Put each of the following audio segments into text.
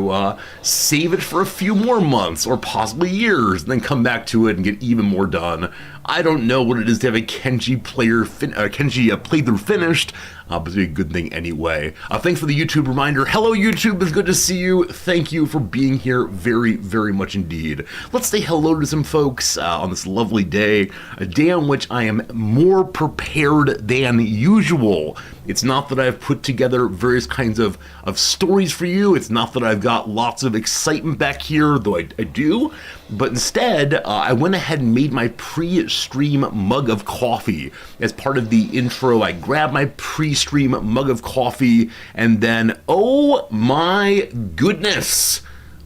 to save it for a few more months or possibly years, and then come back to it and get even more done. I don't know what it is to have a Kenshi playthrough finished, but it's a good thing anyway. Thanks for the YouTube reminder. Hello YouTube, it's good to see you. Thank you for being here very, very much indeed. Let's say hello to some folks on this lovely day, a day on which I am more prepared than usual. It's not that I've put together various kinds of stories for you. It's not that I've got lots of excitement back here, though I do. But instead, I went ahead and made my pre-stream mug of coffee. As part of the intro, I grabbed my pre-stream mug of coffee, and then, oh my goodness,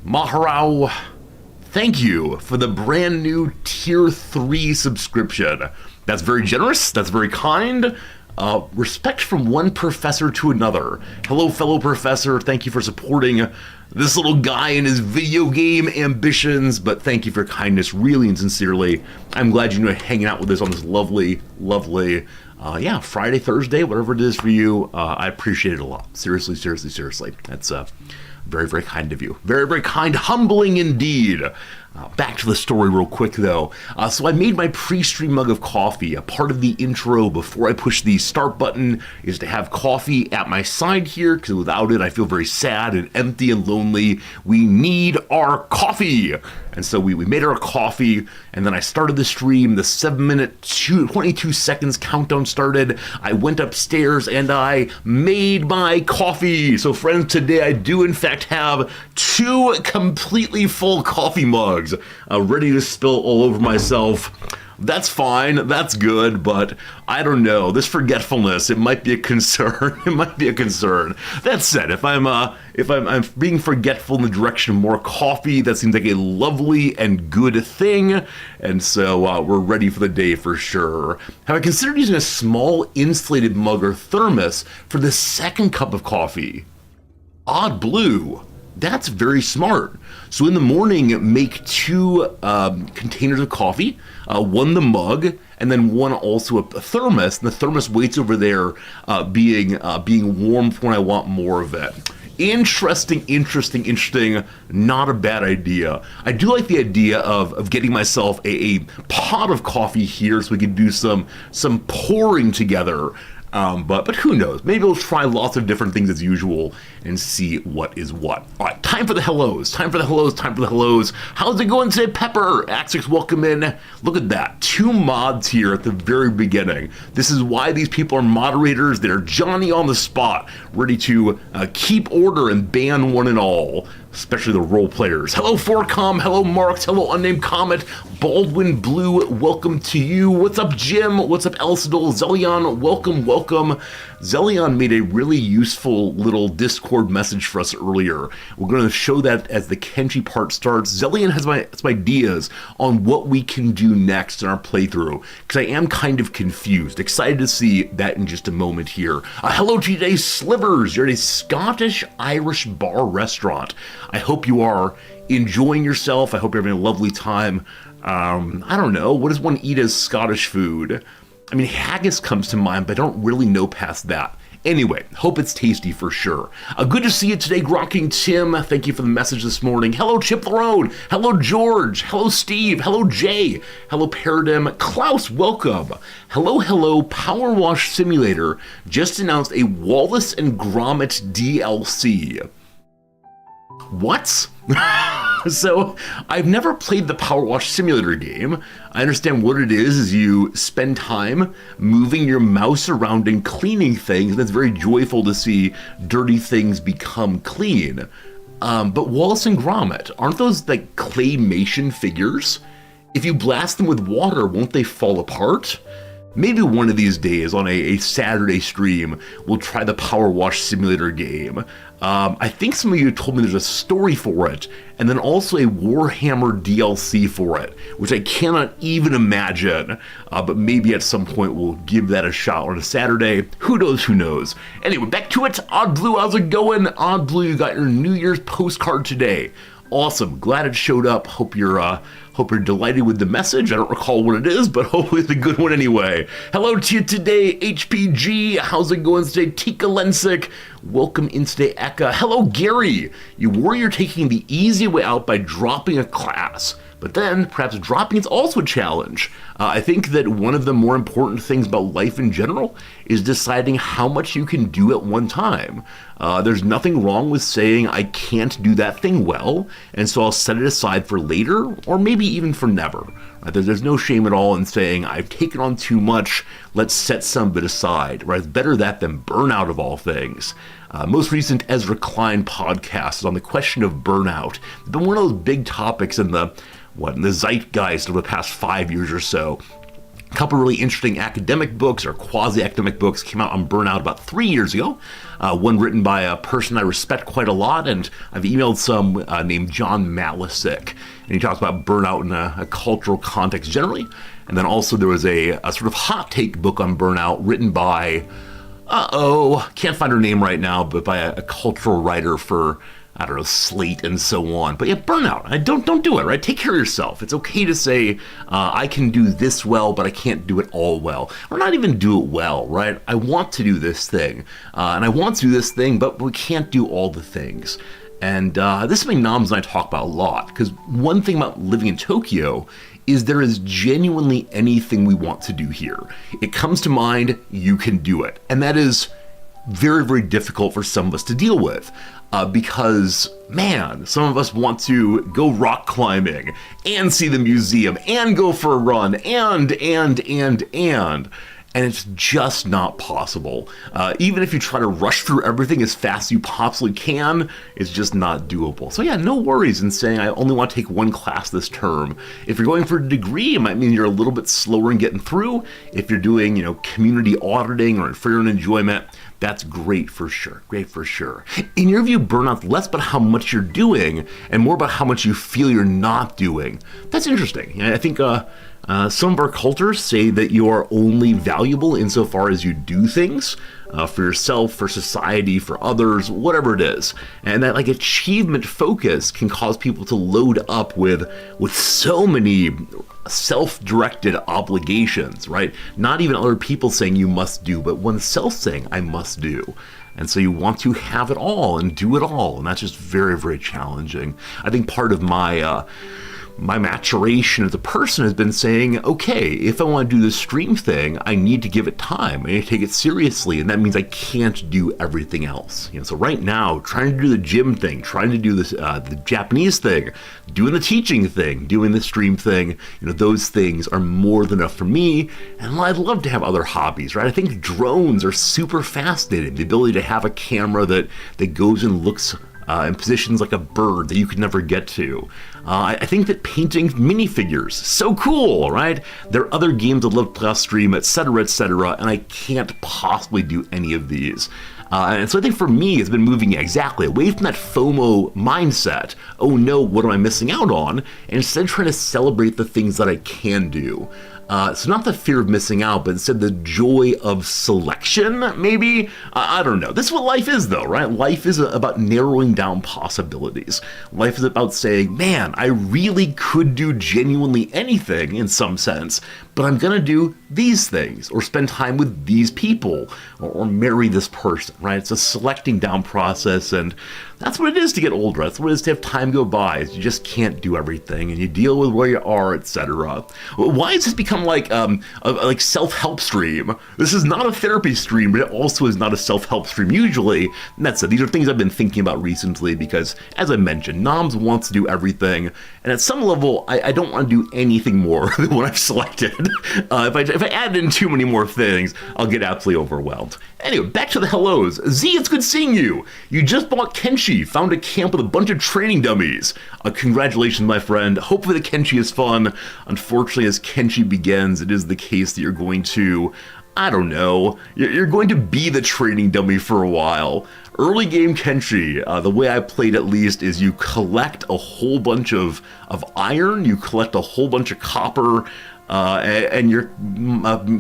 Maharao, thank you for the brand new Tier 3 subscription. That's very generous, that's very kind. Respect from one professor to another. Hello, fellow professor. Thank you for supporting this little guy in his video game ambitions, but thank you for your kindness, really and sincerely. I'm glad you know hanging out with us on this lovely, yeah, Friday, Thursday, whatever it is for you. I appreciate it a lot. Seriously, seriously, seriously. That's very, very kind of you. Very, very kind, humbling indeed. Back to the story real quick though. So I made my pre-stream mug of coffee. A part of the intro before I push the start button is to have coffee at my side here, because without it I feel very sad and empty and lonely. We need our coffee. And so we made our coffee, and then I started the stream. The 7-minute, 22 seconds countdown started. I went upstairs and I made my coffee. So friends, today I do in fact have 2 completely full coffee mugs, ready to spill all over myself. That's fine, that's good, but I don't know, this forgetfulness, it might be a concern. It might be a concern. That said, if I'm being forgetful in the direction of more coffee, that seems like a lovely and good thing, and so we're ready for the day for sure. Have I considered using a small insulated mug or thermos for the second cup of coffee? Odd blue. That's very smart. So in the morning, make 2 containers of coffee, one the mug, and then one also a thermos. And the thermos waits over there, being warm for when I want more of it. Interesting. Not a bad idea. I do like the idea of getting myself a pot of coffee here so we can do some pouring together. But who knows? Maybe we'll try lots of different things as usual and see what is what. All right, time for the hellos. How's it going today, Pepper? Axix, welcome in. Look at that. 2 mods here at the very beginning. This is why these people are moderators. They're Johnny on the spot, ready to keep order and ban one and all, especially the role players. Hello, Forcom. Hello, Marks. Hello, Unnamed Comet. Baldwin Blue, welcome to you. What's up, Jim? What's up, Elsidol? Zelion, welcome. Zelion made a really useful little Discord message for us earlier. We're going to show that as the Kenshi part starts. Zelion has some ideas on what we can do next in our playthrough, because I am kind of confused. Excited to see that in just a moment here. Hello, TJ Slivers. You're at a Scottish-Irish bar restaurant. I hope you are enjoying yourself. I hope you're having a lovely time. I don't know. What does one eat as Scottish food? I mean, haggis comes to mind, but I don't really know past that. Anyway, hope it's tasty for sure. Good to see you today, Grokking Tim. Thank you for the message this morning. Hello, Chip Throne. Hello, George. Hello, Steve. Hello, Jay. Hello, Paradigm. Klaus, welcome. Hello, Power Wash Simulator just announced a Wallace and Gromit DLC. What? So, I've never played the Power Wash Simulator game. I understand what it is you spend time moving your mouse around and cleaning things, and it's very joyful to see dirty things become clean. But Wallace and Gromit, aren't those like claymation figures? If you blast them with water, won't they fall apart? Maybe one of these days on a Saturday stream, we'll try the Power Wash Simulator game. I think some of you told me there's a story for it, and then also a Warhammer DLC for it, which I cannot even imagine, but maybe at some point we'll give that a shot on a Saturday. Who knows? Anyway, back to it. Odd Blue, how's it going? Odd Blue, you got your New Year's postcard today. Awesome. Glad it showed up. Hope you're delighted with the message. I don't recall what it is, but hopefully it's a good one anyway. Hello to you today, HPG. How's it going today? Tika Lensic. Welcome in today, Eka. Hello, Gary. You worry you're taking the easy way out by dropping a class. But then, perhaps dropping is also a challenge. I think that one of the more important things about life in general is deciding how much you can do at one time. There's nothing wrong with saying, I can't do that thing well, and so I'll set it aside for later, or maybe even for never. There's no shame at all in saying, I've taken on too much, let's set some of it aside. Right? It's better that than burnout of all things. Most recent Ezra Klein podcast is on the question of burnout. It's been one of those big topics in the zeitgeist over the past 5 years or so. A couple really interesting academic books or quasi-academic books came out on burnout about 3 years ago. One written by a person I respect quite a lot, and I've emailed some named John Malisic, and he talks about burnout in a cultural context generally. And then also there was a sort of hot take book on burnout written by, can't find her name right now, but by a cultural writer for, I don't know, Slate and so on. But yeah, burnout. Don't do it, right? Take care of yourself. It's okay to say, I can do this well, but I can't do it all well. Or not even do it well, right? I want to do this thing, and I want to do this thing, but we can't do all the things. And this is something Nams and I talk about a lot, because one thing about living in Tokyo is there is genuinely anything we want to do here. It comes to mind, you can do it. And that is very, very difficult for some of us to deal with. Because, man, some of us want to go rock climbing and see the museum and go for a run and it's just not possible. Even if you try to rush through everything as fast as you possibly can, it's just not doable. So yeah, no worries in saying I only want to take one class this term. If you're going for a degree, it might mean you're a little bit slower in getting through. If you're doing, community auditing or for your own enjoyment, that's great for sure. Great for sure. In your view, burnout's less about how much you're doing and more about how much you feel you're not doing. That's interesting. I think some of our cultures say that you are only valuable insofar as you do things for yourself, for society, for others, whatever it is. And that achievement focus can cause people to load up with so many self-directed obligations, right? Not even other people saying you must do, but oneself saying I must do. And so you want to have it all and do it all, and that's just very, very challenging. I think part of my maturation as a person has been saying, okay, if I want to do this stream thing, I need to give it time. I need to take it seriously, and that means I can't do everything else. So right now, trying to do the gym thing, trying to do this, the Japanese thing, doing the teaching thing, doing the stream thing, those things are more than enough for me, and I'd love to have other hobbies, right? I think drones are super fascinating. The ability to have a camera that goes and looks in positions like a bird that you could never get to. I think that painting minifigures, so cool, right? There are other games I'd love to play off stream, etc., and I can't possibly do any of these. And so I think for me, it's been moving exactly away from that FOMO mindset. Oh no, what am I missing out on? And instead trying to celebrate the things that I can do. So not the fear of missing out, but instead the joy of selection, maybe? I don't know. This is what life is, though, right? Life is about narrowing down possibilities. Life is about saying, man, I really could do genuinely anything in some sense, but I'm going to do these things, or spend time with these people, or marry this person, right? It's a selecting down process, and that's what it is to get older. That's what it is to have time go by. You just can't do everything, and you deal with where you are, etc. Why has this become like a self-help stream? This is not a therapy stream, but it also is not a self-help stream usually. And that's it. These are things I've been thinking about recently because, as I mentioned, Noms wants to do everything, and at some level, I don't want to do anything more than what I've selected. If I add in too many more things, I'll get absolutely overwhelmed. Anyway, back to the hellos. Z, it's good seeing you. You just bought Kenshi, found a camp with a bunch of training dummies. Congratulations, my friend. Hopefully the Kenshi is fun. Unfortunately, as Kenshi begins, it is the case that you're going to, I don't know, you're going to be the training dummy for a while. Early game Kenshi, the way I played at least, is you collect a whole bunch of iron, you collect a whole bunch of copper, and your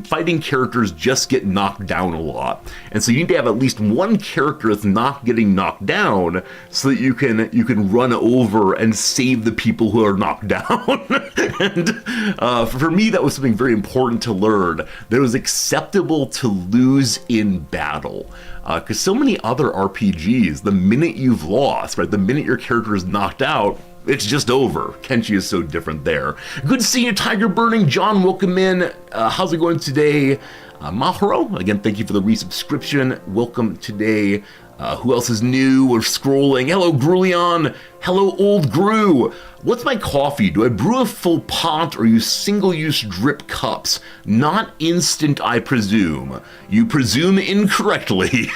fighting characters just get knocked down a lot. And so you need to have at least one character that's not getting knocked down so that you can run over and save the people who are knocked down. And for me, that was something very important to learn, that it was acceptable to lose in battle. Because so many other RPGs, the minute you've lost, right, the minute your character is knocked out, it's just over. Kenshi is so different there. Good seeing you, Tiger Burning. John, welcome in. How's it going today? Maharo, again, thank you for the resubscription. Welcome today. Who else is new? We're scrolling. Hello, Grulion. Hello, Old Gru. What's my coffee? Do I brew a full pot or use single-use drip cups? Not instant, I presume. You presume incorrectly.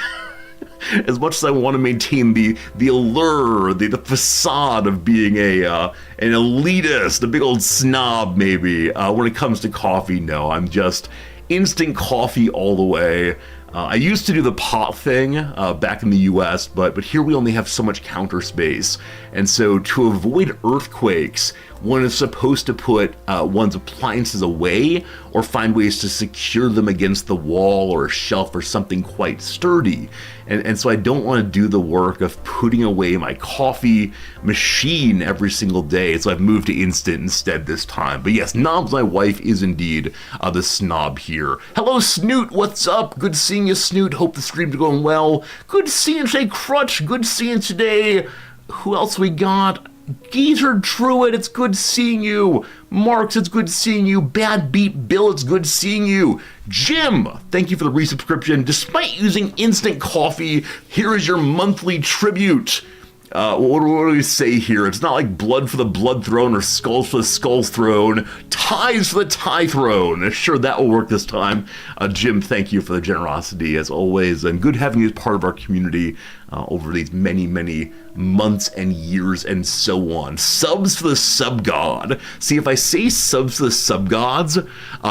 As much as I want to maintain the allure, the facade of being an elitist, a big old snob maybe, when it comes to coffee, no, I'm just instant coffee all the way. I used to do the pot thing back in the US, but here we only have so much counter space. And so to avoid earthquakes, one is supposed to put one's appliances away or find ways to secure them against the wall or a shelf or something quite sturdy. And so I don't want to do the work of putting away my coffee machine every single day. So I've moved to instant instead this time. But yes, Knobs, my wife, is indeed the snob here. Hello, Snoot. What's up? Good seeing you, Snoot. Hope the stream's going well. Good seeing you today, Crutch. Good seeing today. Who else we got? Geezer Druid, it's good seeing you. Marks, it's good seeing you. Bad Beat Bill, it's good seeing you. Jim, thank you for the resubscription. Despite using instant coffee, here is your monthly tribute. What do we say here? It's not like blood for the blood throne or skulls for the skulls throne. Ties for the tie throne. Sure, that will work this time. Jim, thank you for the generosity as always, and good having you as part of our community over these many, many months and years and so on. Subs for the sub god. See, if I say subs for the sub gods,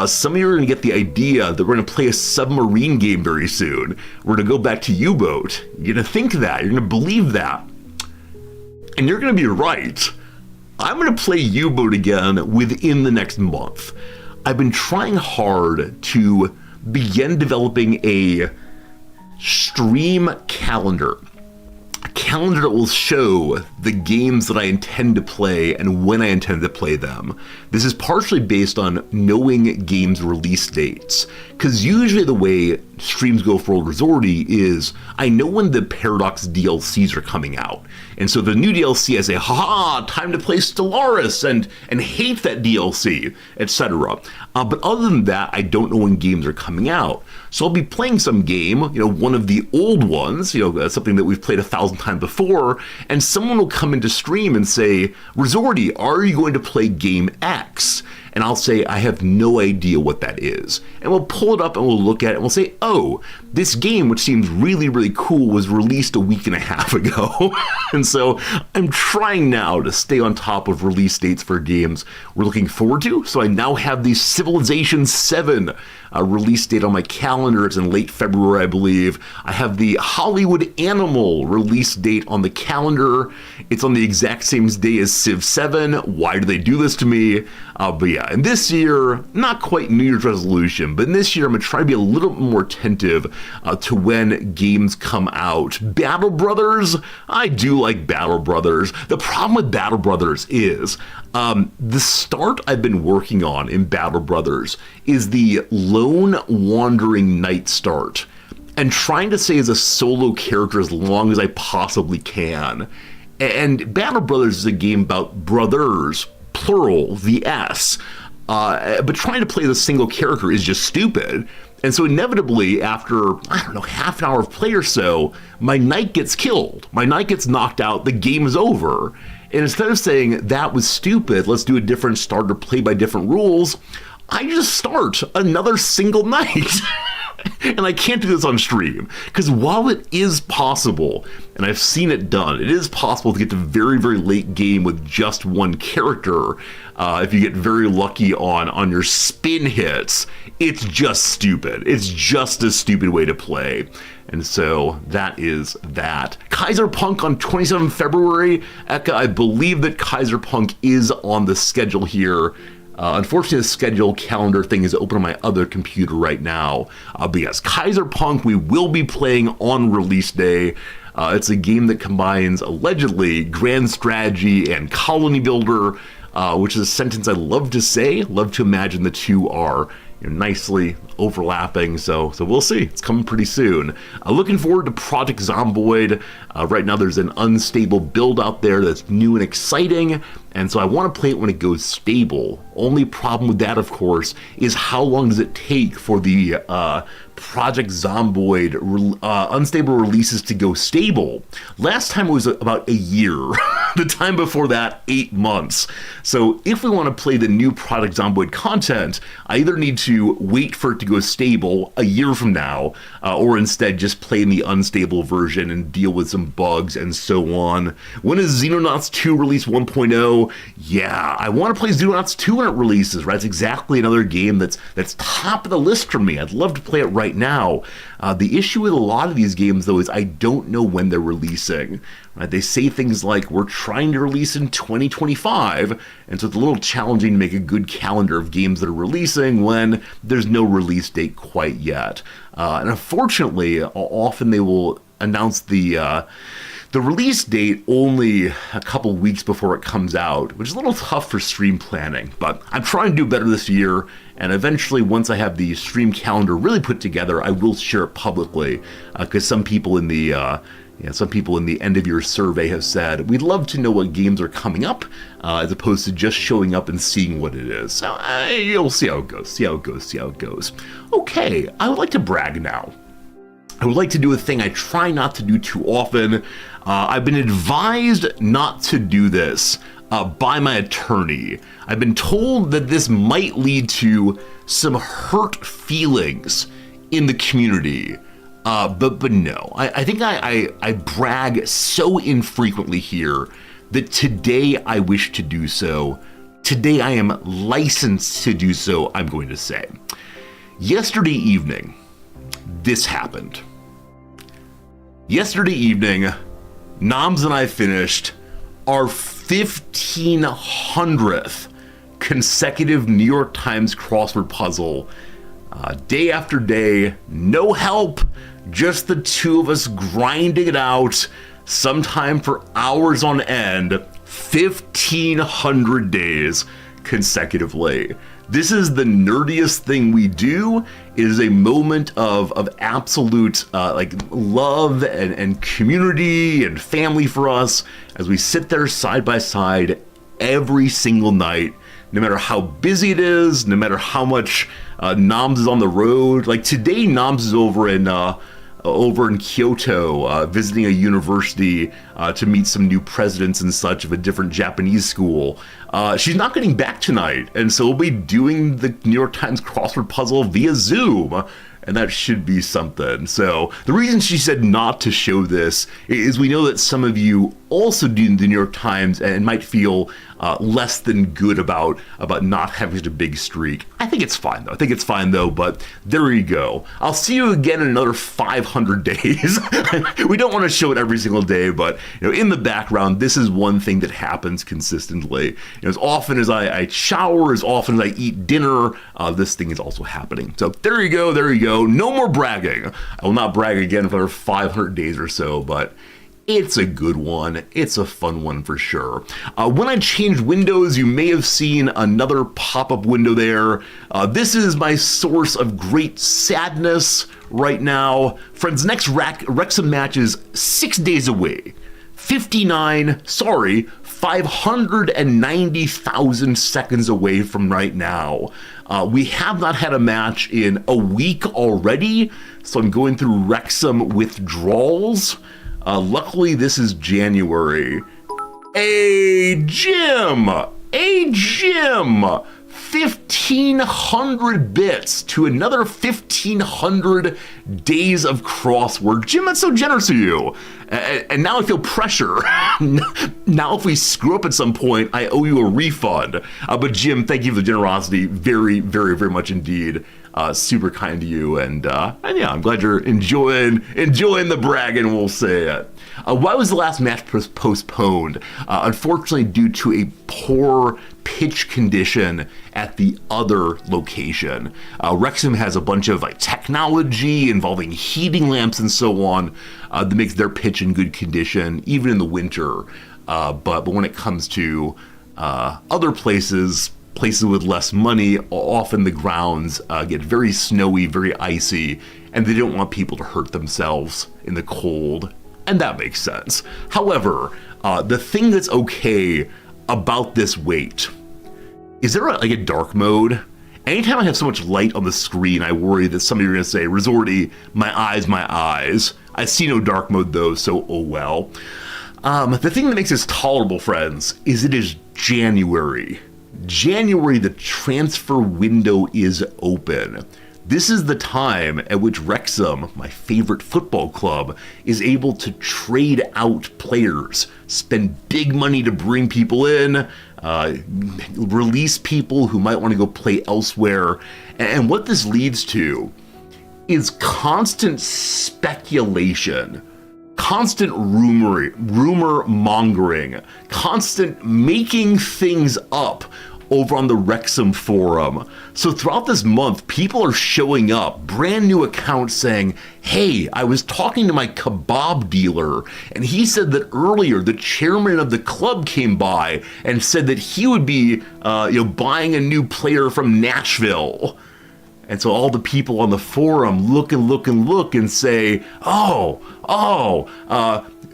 some of you are going to get the idea that we're going to play a submarine game very soon. We're going to go back to U-Boat. You're going to think that. You're going to believe that. And you're going to be right. I'm going to play U-Boat again within the next month. I've been trying hard to begin developing a stream calendar. A calendar that will show the games that I intend to play and when I intend to play them. This is partially based on knowing games' release dates. Because usually the way streams go for Old Resorty is I know when the Paradox DLCs are coming out. And so the new DLC, I say, haha, time to play Stellaris and hate that DLC, etc. But other than that, I don't know when games are coming out. So I'll be playing some game, one of the old ones, something that we've played 1,000 times before, and someone will come into stream and say, Resorty, are you going to play game X? And I'll say, I have no idea what that is. And we'll pull it up and we'll look at it and we'll say, oh, this game, which seems really, really cool, was released a week and a half ago. And so I'm trying now to stay on top of release dates for games we're looking forward to. So I now have the Civilization 7 release date on my calendar. It's in late February, I believe. I have the Hollywood Animal release date on the calendar. It's on the exact same day as Civ 7. Why do they do this to me? But yeah, and this year, not quite New Year's resolution, but in this year I'm going to try to be a little bit more attentive to when games come out. Battle Brothers, I do like Battle Brothers. The problem with Battle Brothers is the start I've been working on in Battle Brothers is the lone wandering knight start, and trying to stay as a solo character as long as I possibly can. And Battle Brothers is a game about brothers, plural, the S, but trying to play as a single character is just stupid. And so inevitably, after, half an hour of play or so, my knight gets killed. My knight gets knocked out, the game is over. And instead of saying, that was stupid, let's do a different start or play by different rules, I just start another single knight. And I can't do this on stream, because while it is possible, and I've seen it done, it is possible to get to very, very late game with just one character. If you get very lucky on your spin hits, it's just stupid. It's just a stupid way to play. And so that is that. Kaiser Punk on 27 February. Eka, I believe that Kaiser Punk is on the schedule here. Unfortunately, the schedule calendar thing is open on my other computer right now. But yes, Kaiser Punk, we will be playing on release day. It's a game that combines, allegedly, grand strategy and colony builder, which is a sentence I love to say. Love to imagine the two are nicely overlapping, so we'll see. It's coming pretty soon. Looking forward to Project Zomboid. Right now there's an unstable build out there that's new and exciting, and so I want to play it when it goes stable. Only problem with that, of course, is how long does it take for the Project Zomboid unstable releases to go stable? Last time it was about a year. The time before that, 8 months. So if we want to play the new Project Zomboid content, I either need to wait for it to go stable a year from now, or instead just play in the unstable version and deal with some bugs and so on. When is Xenonauts 2 release 1.0? Yeah, I want to play Xenonauts 2 when it releases, right? It's exactly another game that's top of the list for me. I'd love to play it right now. The issue with a lot of these games, though, is I don't know when they're releasing. Right? They say things like, we're trying to release in 2025, and so it's a little challenging to make a good calendar of games that are releasing when there's no release date quite yet. And unfortunately, often they will announce the release date only a couple weeks before it comes out, which is a little tough for stream planning, but I'm trying to do better this year, and eventually once I have the stream calendar really put together, I will share it publicly, because some people in the end of year survey have said, we'd love to know what games are coming up, as opposed to just showing up and seeing what it is. So you'll see how it goes. Okay, I would like to brag now. I would like to do a thing I try not to do too often. I've been advised not to do this by my attorney. I've been told that this might lead to some hurt feelings in the community. But no, I think I brag so infrequently here that today I wish to do so. Today I am licensed to do so, I'm going to say. Yesterday evening, this happened. Yesterday evening, Noms and I finished our 1500th consecutive New York Times crossword puzzle. Day after day, no help, just the two of us grinding it out, sometime for hours on end, 1,500 days consecutively. This is the nerdiest thing we do. It is a moment of absolute love and community and family for us as we sit there side by side every single night, no matter how busy it is, no matter how much Noms is on the road. Like today, Noms is over in Kyoto, visiting a university to meet some new presidents and such of a different Japanese school. She's not getting back tonight, and so we'll be doing the New York Times crossword puzzle via Zoom, and that should be something. So the reason she said not to show this is we know that some of you also do the New York Times and might feel less than good about not having such a big streak. I think it's fine though, but there you go. I'll see you again in another 500 days. We don't want to show it every single day, but in the background, this is one thing that happens consistently. As often as I shower, as often as I eat dinner, this thing is also happening. So there you go. No more bragging. I will not brag again for another 500 days or so, but it's a good one. It's a fun one for sure. When I changed windows, you may have seen another pop-up window there. This is my source of great sadness right now. Friends, next Wrexham match is 6 days away. 590,000 seconds away from right now. We have not had a match in a week already, so I'm going through Wrexham withdrawals. Luckily, this is January. Hey, Jim! 1,500 bits to another 1,500 days of crossword. Jim, that's so generous of you. And now I feel pressure. Now if we screw up at some point, I owe you a refund. But Jim, thank you for the generosity. Very, very, very much indeed. Super kind to you, and yeah, I'm glad you're enjoying the bragging, we'll say it. Why was the last match postponed? Unfortunately, due to a poor pitch condition at the other location. Wrexham has a bunch of like technology involving heating lamps and so on that makes their pitch in good condition, even in the winter. But when it comes to other places with less money, often the grounds get very snowy, very icy, and they don't want people to hurt themselves in the cold. And that makes sense. However, the thing that's okay about this wait, is there like a dark mode? Anytime I have so much light on the screen, I worry that somebody are going to say, Resorty, my eyes, my eyes. I see no dark mode though, so oh well. The thing that makes this tolerable, friends, is it is January. January, the transfer window is open. This is the time at which Wrexham, my favorite football club, is able to trade out players, spend big money to bring people in, release people who might want to go play elsewhere. And what this leads to is constant speculation, constant rumor mongering, constant making things up over on the Wrexham forum. So throughout this month, people are showing up, brand new accounts saying, hey, I was talking to my kebab dealer and he said that earlier the chairman of the club came by and said that he would be buying a new player from Nashville. And so all the people on the forum look and say,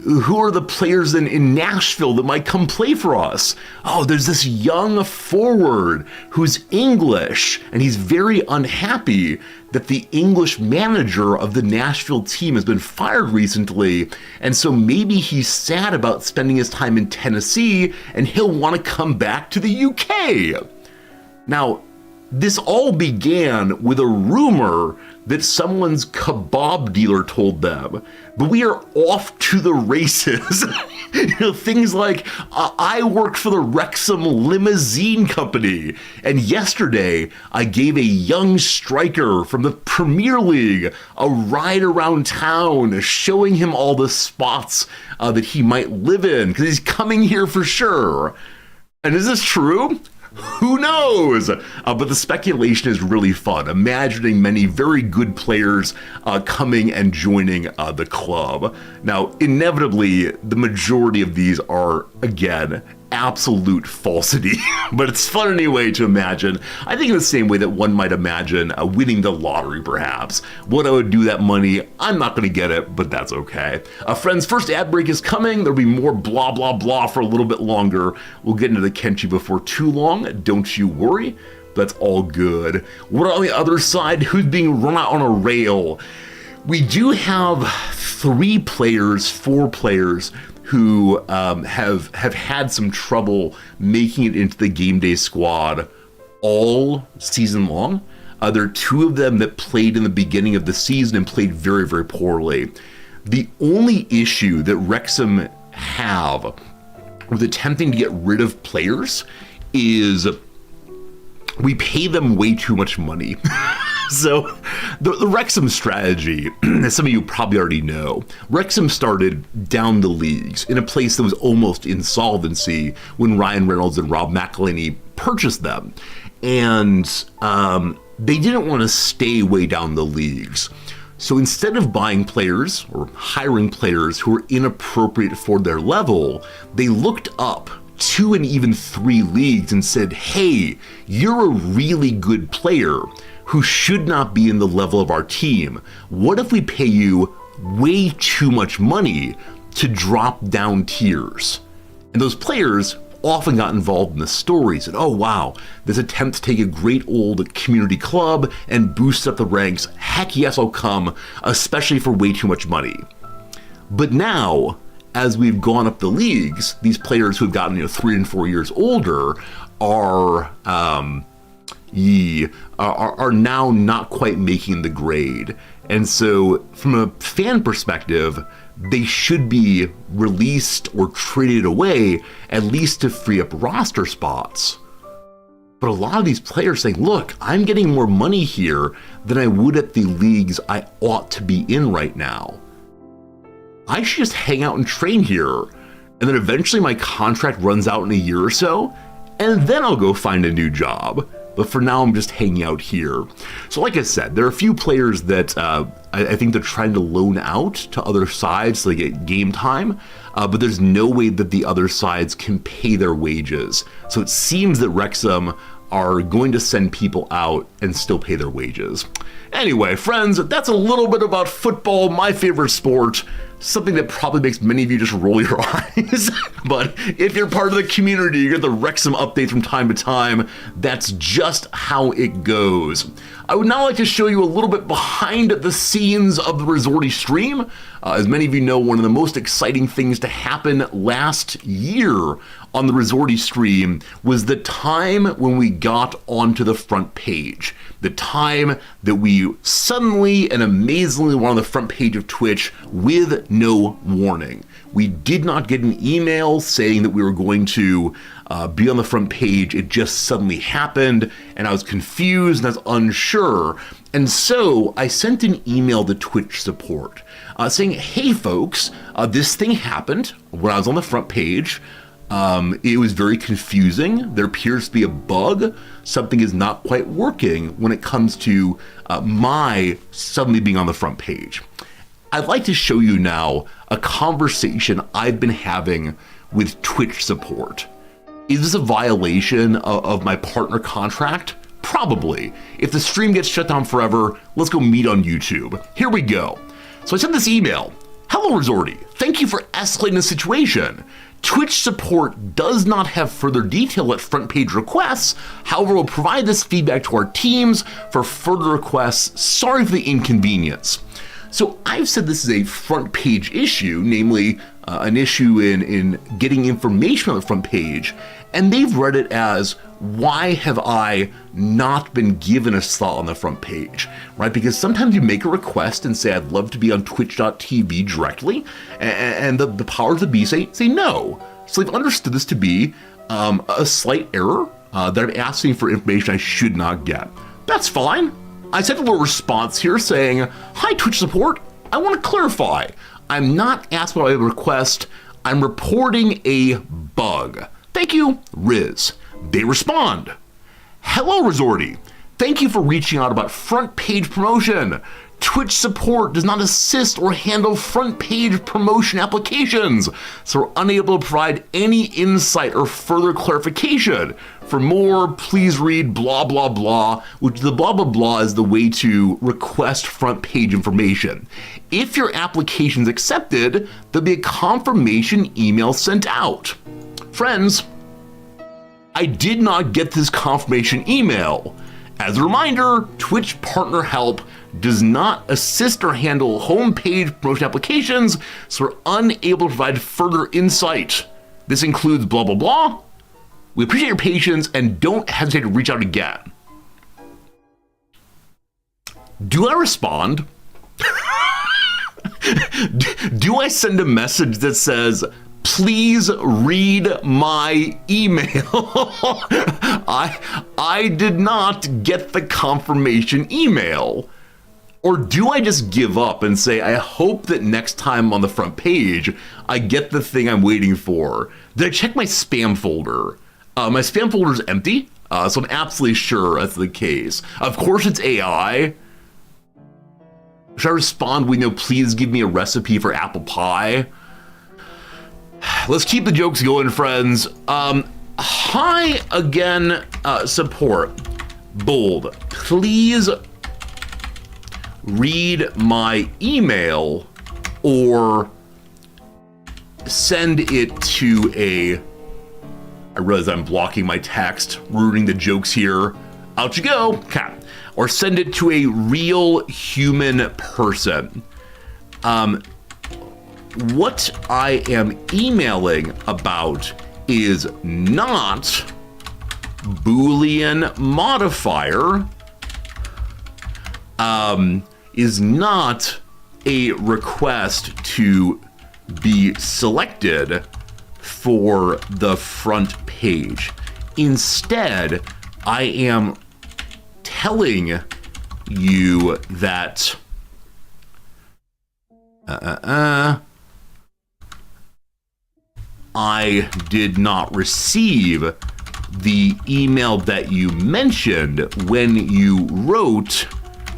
who are the players in Nashville that might come play for us? Oh, there's this young forward who's English, and he's very unhappy that the English manager of the Nashville team has been fired recently, and so maybe he's sad about spending his time in Tennessee, and he'll want to come back to the UK. Now, this all began with a rumor that someone's kebab dealer told them, but we are off to the races. Things like, I worked for the Wrexham Limousine Company, and yesterday I gave a young striker from the Premier League a ride around town, showing him all the spots that he might live in, because he's coming here for sure. And is this true? Who knows? But the speculation is really fun, imagining many very good players coming and joining the club. Now, inevitably, the majority of these are, again, absolute falsity, but it's fun anyway to imagine. I think in the same way that one might imagine winning the lottery, perhaps. What I would do that money, I'm not going to get it, but that's okay. Friends, first ad break is coming. There'll be more blah, blah, blah for a little bit longer. We'll get into the Kenshi before too long. Don't you worry. That's all good. What on the other side? Who's being run out on a rail? We do have 4 players who have had some trouble making it into the game day squad all season long. There are 2 of them that played in the beginning of the season and played very, very poorly. The only issue that Wrexham have with attempting to get rid of players is we pay them way too much money. So the Wrexham strategy, as some of you probably already know, Wrexham started down the leagues in a place that was almost insolvency when Ryan Reynolds and Rob McElhenney purchased them. And they didn't want to stay way down the leagues. So instead of buying players or hiring players who were inappropriate for their level, they looked up 2 and even 3 leagues and said, hey, you're a really good player who should not be in the level of our team. What if we pay you way too much money to drop down tiers? And those players often got involved in the stories and, oh wow, this attempt to take a great old community club and boost up the ranks. Heck yes, I'll come, especially for way too much money. But now, as we've gone up the leagues, these players who've gotten 3 and 4 years older are now not quite making the grade. And so from a fan perspective, they should be released or traded away, at least to free up roster spots. But a lot of these players saying, look, I'm getting more money here than I would at the leagues I ought to be in right now. I should just hang out and train here, and then eventually my contract runs out in a year or so, and then I'll go find a new job. But for now, I'm just hanging out here. So like I said, there are a few players that I think they're trying to loan out to other sides so they get game time, but there's no way that the other sides can pay their wages. So it seems that Wrexham are going to send people out and still pay their wages. Anyway, friends, that's a little bit about football, my favorite sport. Something that probably makes many of you just roll your eyes. But if you're part of the community, you get the Wrexham updates from time to time. That's just how it goes. I would now like to show you a little bit behind the scenes of the Resorty stream. As many of you know, one of the most exciting things to happen last year on the Resorty stream was the time when we got onto the front page. The time that we suddenly and amazingly were on the front page of Twitch with no warning. We did not get an email saying that we were going to be on the front page. It just suddenly happened, and I was confused and I was unsure. And so I sent an email to Twitch support saying, hey folks, this thing happened when I was on the front page. It was very confusing. There appears to be a bug. Something is not quite working when it comes to my suddenly being on the front page. I'd like to show you now a conversation I've been having with Twitch support. Is this a violation of my partner contract? Probably. If the stream gets shut down forever, let's go meet on YouTube. Here we go. So I sent this email. Hello, Resorty. Thank you for escalating the situation. Twitch support does not have further detail at front page requests. However, we'll provide this feedback to our teams for further requests. Sorry for the inconvenience. So I've said this is a front page issue, namely an issue in getting information on the front page, and they've read it as, why have I not been given a slot on the front page, right? Because sometimes you make a request and say, I'd love to be on twitch.tv directly, and the powers that be say no. So they've understood this to be a slight error that I'm asking for information I should not get. That's fine. I sent a little response here saying, hi Twitch support, I want to clarify. I'm not asking about a request, I'm reporting a bug. Thank you, Riz. They respond, hello Resorty, thank you for reaching out about front page promotion. Twitch support does not assist or handle front page promotion applications, so we're unable to provide any insight or further clarification. For more, please read blah blah blah, which the blah blah blah is the way to request front page information. If your application is accepted, there'll be a confirmation email sent out. Friends, I did not get this confirmation email. As a reminder, Twitch Partner Help does not assist or handle homepage promotion applications, so we're unable to provide further insight. This includes blah blah blah. We appreciate your patience and don't hesitate to reach out again. Do I respond? Do I send a message that says, please read my email? I did not get the confirmation email. Or do I just give up and say, I hope that next time on the front page, I get the thing I'm waiting for? Did I check my spam folder? My spam folder is empty, so I'm absolutely sure that's the case. Of course it's AI. Should I respond with, please give me a recipe for apple pie? Let's keep the jokes going, friends. Hi again, support. Bold, please read my email or send it to a... I realize I'm blocking my text, ruining the jokes here. Out you go. Okay. Or send it to a real human person. What I am emailing about is not Boolean modifier, is not a request to be selected for the front page. Instead, I am telling you that I did not receive the email that you mentioned when you wrote,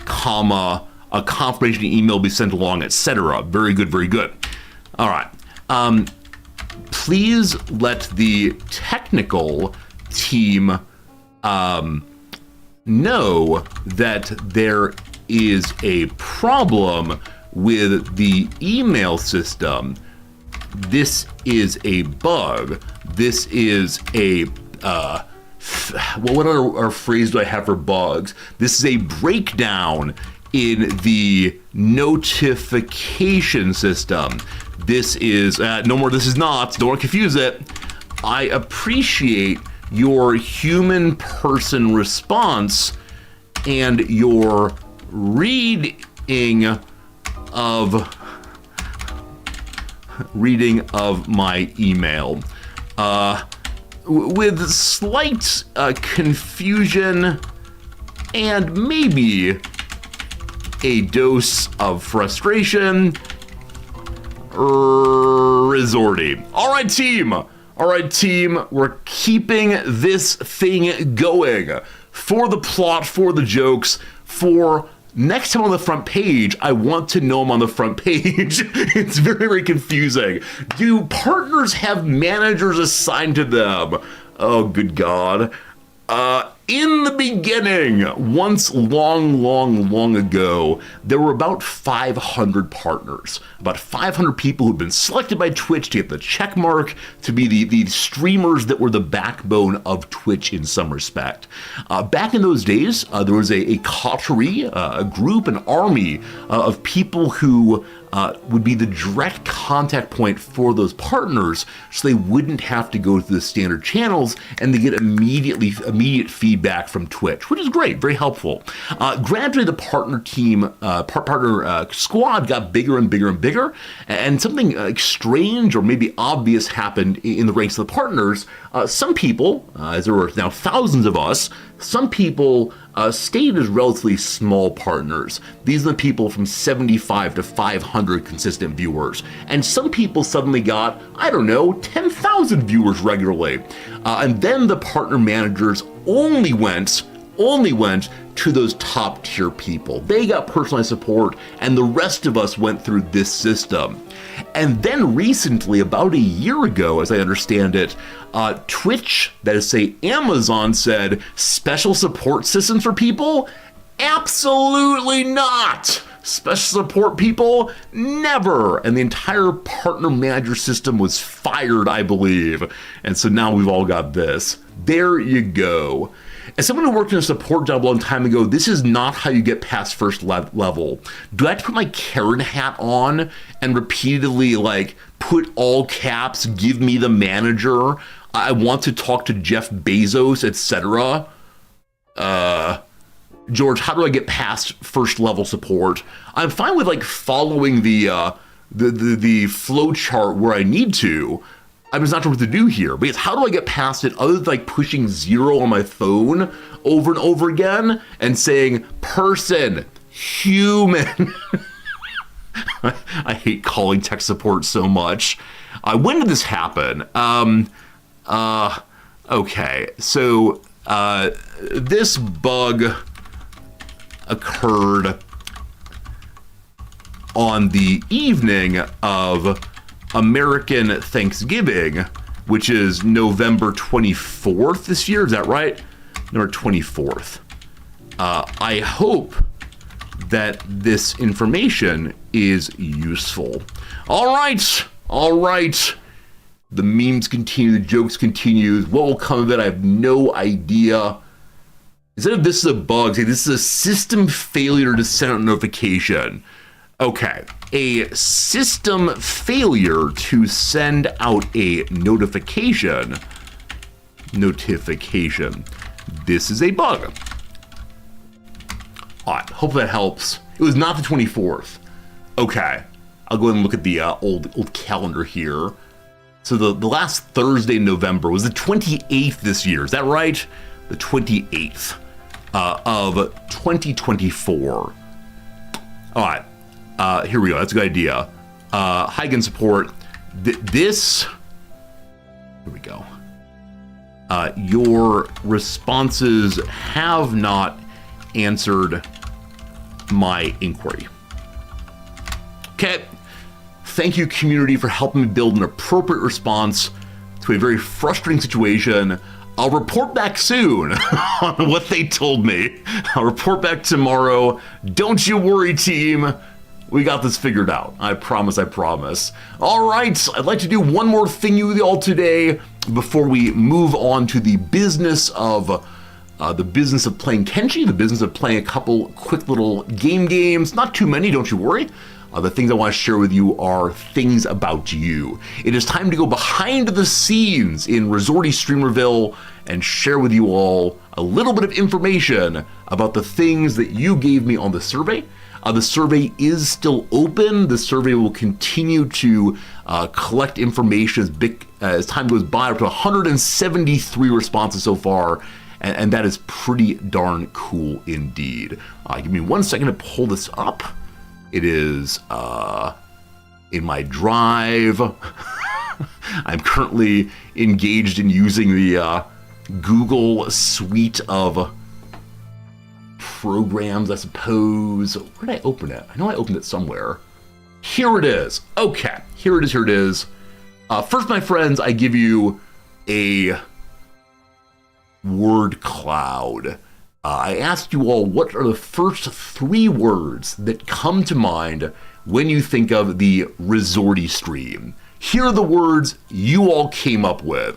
comma, a confirmation email be sent along, etc. Very good, very good. All right. Please let the technical team know that there is a problem with the email system. This is a bug. This is a what other phrase do I have for bugs? This is a breakdown in the notification system. This is no more. This is not. Don't want to confuse it. I appreciate your human person response and your reading of my email. With slight confusion and maybe a dose of frustration resorting. All right, team. We're keeping this thing going. For the plot, for the jokes, for next time on the front page, I want to know I'm on the front page. It's very, very confusing. Do partners have managers assigned to them? Oh, good God. In the beginning, once long ago, there were about 500 partners, about 500 people who'd been selected by Twitch to get the check mark, to be the streamers that were the backbone of Twitch in some respect. Back in those days, there was a coterie, a group, an army of people who would be the direct contact point for those partners, so they wouldn't have to go through the standard channels and they get immediate feedback from Twitch, which is great, very helpful. Gradually, the partner team, squad got bigger and bigger, and something strange or maybe obvious happened in the ranks of the partners. Some people, as there were now thousands of us, some people stayed as relatively small partners. These are the people from 75 to 500 consistent viewers. And some people suddenly got, 10,000 viewers regularly. And then the partner managers only went to those top tier people. They got personalized support, and the rest of us went through this system. And then recently, about a year ago, as I understand it, Twitch, that is say Amazon, said special support systems for people? Absolutely not! Special support people? Never! And the entire partner manager system was fired, I believe. And so now we've all got this. There you go. As someone who worked in a support job a long time ago, this is not how you get past first level. Do I have to put my Karen hat on and repeatedly put all caps, give me the manager, I want to talk to Jeff Bezos, etc.? George, how do I get past first level support? I'm fine with following the flow chart where I need to. I'm just not sure what to do here, because how do I get past it other than pushing 0 on my phone over and over again and saying person, human? I hate calling tech support so much. When did this happen? Okay, so this bug occurred on the evening of American Thanksgiving, which is November 24th this year. Is that right? November 24th. I hope that this information is useful. All right. The memes continue, the jokes continue. What will come of it, I have no idea. Instead of this is a bug, say this is a system failure to send out a notification. Okay, a system failure to send out a notification. This is a bug. All right, hope that helps. It was not the 24th. Okay, I'll go ahead and look at the old calendar here. So the last Thursday in November was the 28th this year. Is that right? The 28th of 2024. All right. Here we go. That's a good idea. High-end support. Here we go. Your responses have not answered my inquiry. Okay. Thank you, community, for helping me build an appropriate response to a very frustrating situation. I'll report back soon on what they told me. I'll report back tomorrow. Don't you worry, team. We got this figured out. I promise, I promise. All right, I'd like to do one more thing with you all today before we move on to the business of playing Kenshi, the business of playing a couple quick little games. Not too many, don't you worry. The things I want to share with you are things about you. It is time to go behind the scenes in Resorty Streamerville and share with you all a little bit of information about the things that you gave me on the survey. The survey is still open. The survey will continue to collect information as time goes by. Up to 173 responses so far, and that is pretty darn cool indeed. Give me 1 second to pull this up. It is in my drive. I'm currently engaged in using the Google suite of programs, I suppose. Where did I open it? I know I opened it somewhere. Here it is. Okay, here it is. First, my friends, I give you a word cloud. I asked you all what are the first 3 words that come to mind when you think of the Resorty stream. Here are the words you all came up with.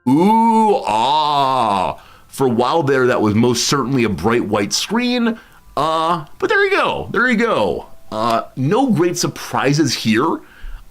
Ooh, ah. For a while there, that was most certainly a bright white screen. But there you go. No great surprises here,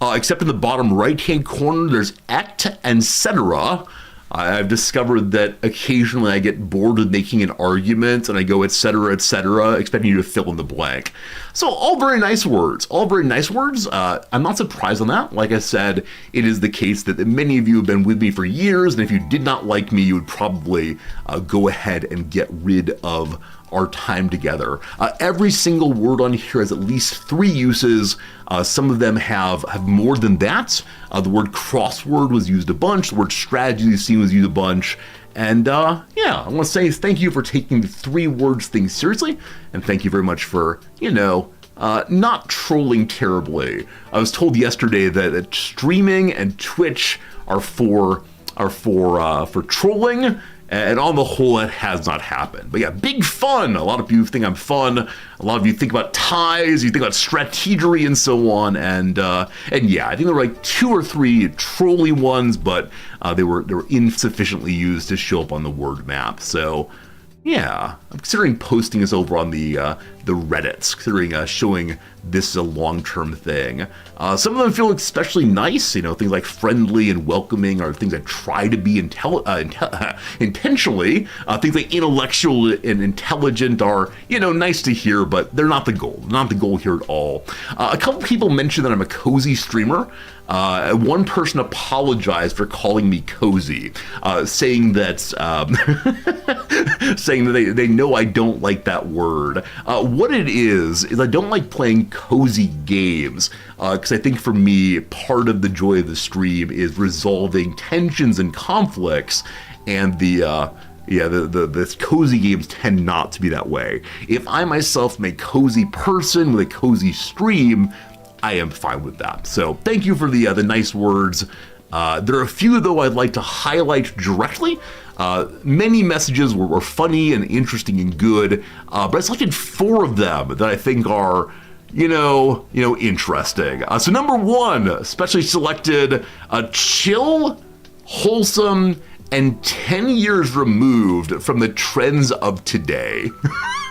except in the bottom right-hand corner, there's ect and cetera. I've discovered that occasionally I get bored with making an argument and I go et cetera, expecting you to fill in the blank. So all very nice words. I'm not surprised on that. Like I said, it is the case that many of you have been with me for years, and if you did not like me, you would probably go ahead and get rid of our time together. Every single word on here has at least 3 uses. Some of them have more than that. The word crossword was used a bunch. The word strategy was used a bunch. And yeah, I want to say thank you for taking the 3 words thing seriously. And thank you very much for, not trolling terribly. I was told yesterday that streaming and Twitch are for trolling. And on the whole, it has not happened. But yeah, big fun. A lot of you think I'm fun. A lot of you think about ties, you think about strategery and so on. And yeah, I think there were like 2 or 3 trolly ones, but they were insufficiently used to show up on the word map. So yeah, I'm considering posting this over on the Reddits, considering showing this as a long-term thing. Some of them feel especially nice, things like friendly and welcoming are things I try to be intentionally. Things like intellectual and intelligent are, nice to hear, but they're not the goal. Not the goal here at all. A couple people mentioned that I'm a cozy streamer. One person apologized for calling me cozy, saying that they know I don't like that word. What it is I don't like playing cozy games, because I think for me, part of the joy of the stream is resolving tensions and conflicts, and the cozy games tend not to be that way. If I myself am a cozy person with a cozy stream, I am fine with that. So thank you for the nice words. There are a few, though, I'd like to highlight directly. Many messages were funny and interesting and good, but I selected 4 of them that I think are, interesting. So number 1, specially selected, chill, wholesome, and 10 years removed from the trends of today.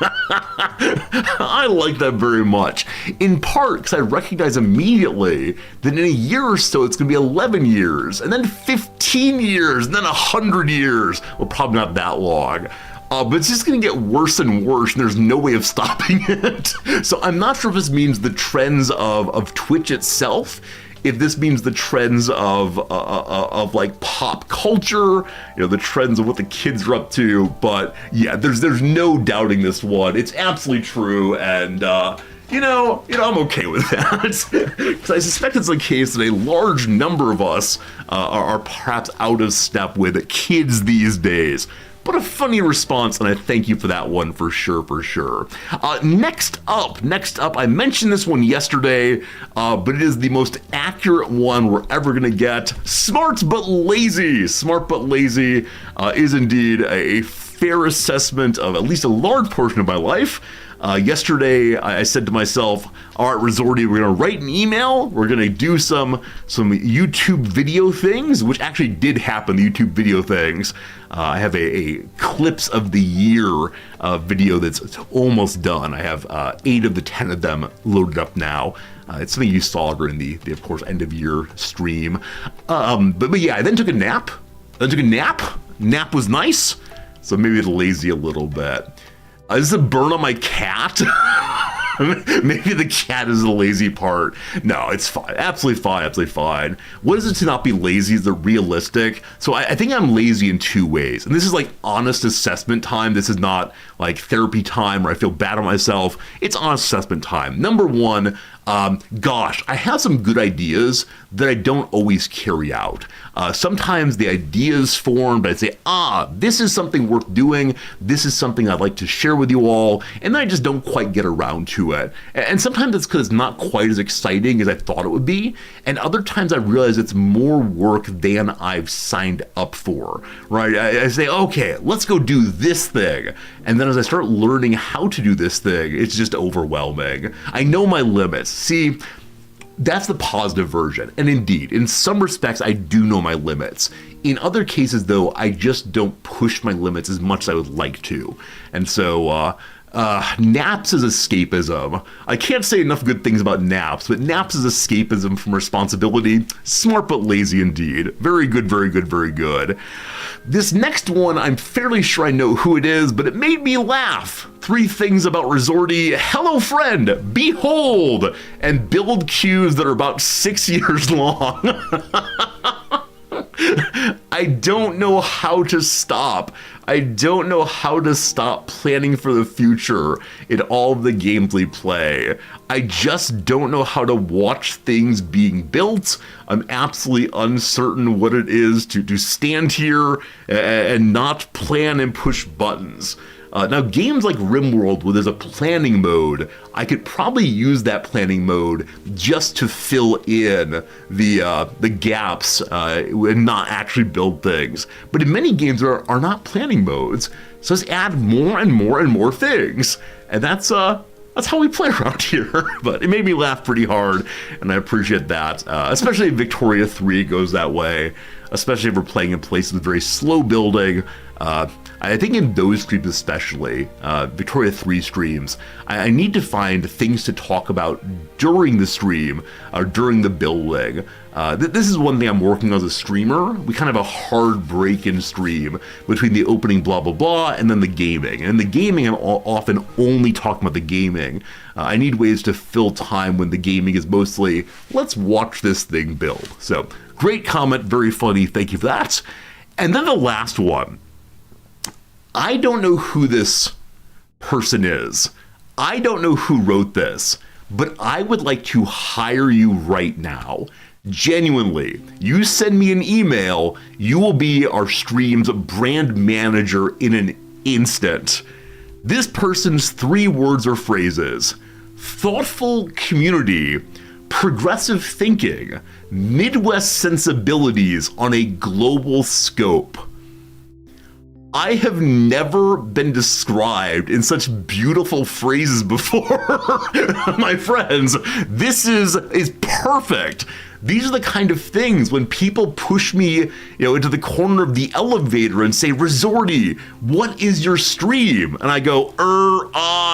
I like that very much. In part because I recognize immediately that in a year or so it's going to be 11 years, and then 15 years, and then 100 years. Well, probably not that long. But it's just going to get worse and worse, and there's no way of stopping it. So I'm not sure if this means the trends of Twitch itself, if this means the trends of like pop culture, the trends of what the kids are up to. But yeah, there's no doubting this one. It's absolutely true, and I'm okay with that. Because I suspect it's the case that a large number of us are perhaps out of step with kids these days. But a funny response, and I thank you for that one for sure. Next up, I mentioned this one yesterday, but it is the most accurate one we're ever going to get. Smart but lazy. Smart but lazy is indeed a fair assessment of at least a large portion of my life. Yesterday, I said to myself, all right, Resorty, we're going to write an email. We're going to do some YouTube video things, which actually did happen, the YouTube video things. I have a clips of the year video that's almost done. I have 8 of the 10 of them loaded up now. It's something you saw during the of course, end of year stream. But yeah, I then took a nap. Nap was nice, so maybe it's lazy a little bit. Is this a burn on my cat? Maybe the cat is the lazy part. No, it's fine. Absolutely fine. What is it to not be lazy? Is it realistic? So I think I'm lazy in 2 ways. And this is like honest assessment time. This is not like therapy time where I feel bad on myself. It's honest assessment time. Number 1, I have some good ideas that I don't always carry out. Sometimes the ideas form, but I say, this is something worth doing. This is something I'd like to share with you all. And then I just don't quite get around to it. And sometimes it's because it's not quite as exciting as I thought it would be. And other times I realize it's more work than I've signed up for, right? I say, okay, let's go do this thing. And then as I start learning how to do this thing, it's just overwhelming. I know my limits. See, that's the positive version. And indeed, in some respects, I do know my limits. In other cases, though, I just don't push my limits as much as I would like to. And so, naps is escapism. I can't say enough good things about naps, but naps is escapism from responsibility. Smart but lazy indeed. Very good. This next one, I'm fairly sure I know who it is, but it made me laugh. 3 things about Resorty. Hello, friend. Behold, and build queues that are about 6 years long. I don't know how to stop. I don't know how to stop planning for the future in all of the games we play. I just don't know how to watch things being built. I'm absolutely uncertain what it is to stand here and not plan and push buttons. Now, games like RimWorld, where there's a planning mode, I could probably use that planning mode just to fill in the gaps and not actually build things. But in many games, there are not planning modes, so let's add more and more things. And that's how we play around here. But it made me laugh pretty hard, and I appreciate that. Especially if Victoria 3 goes that way, especially if we're playing in places with very slow building. I think in those streams especially, Victoria 3 streams, I need to find things to talk about during the stream, or during the building. This is one thing I'm working on as a streamer. We kind of have a hard break in stream between the opening blah blah blah and then the gaming. And in the gaming, I'm often only talking about the gaming. I need ways to fill time when the gaming is mostly, let's watch this thing build. So, great comment, very funny, thank you for that. And then the last one. I don't know who this person is. I don't know who wrote this, but I would like to hire you right now. Genuinely, you send me an email, you will be our stream's brand manager in an instant. This person's 3 words or phrases: thoughtful community, progressive thinking, Midwest sensibilities on a global scope. I have never been described in such beautiful phrases before. My friends, this is perfect. These are the kind of things when people push me, into the corner of the elevator and say, Resorty, what is your stream? And I go,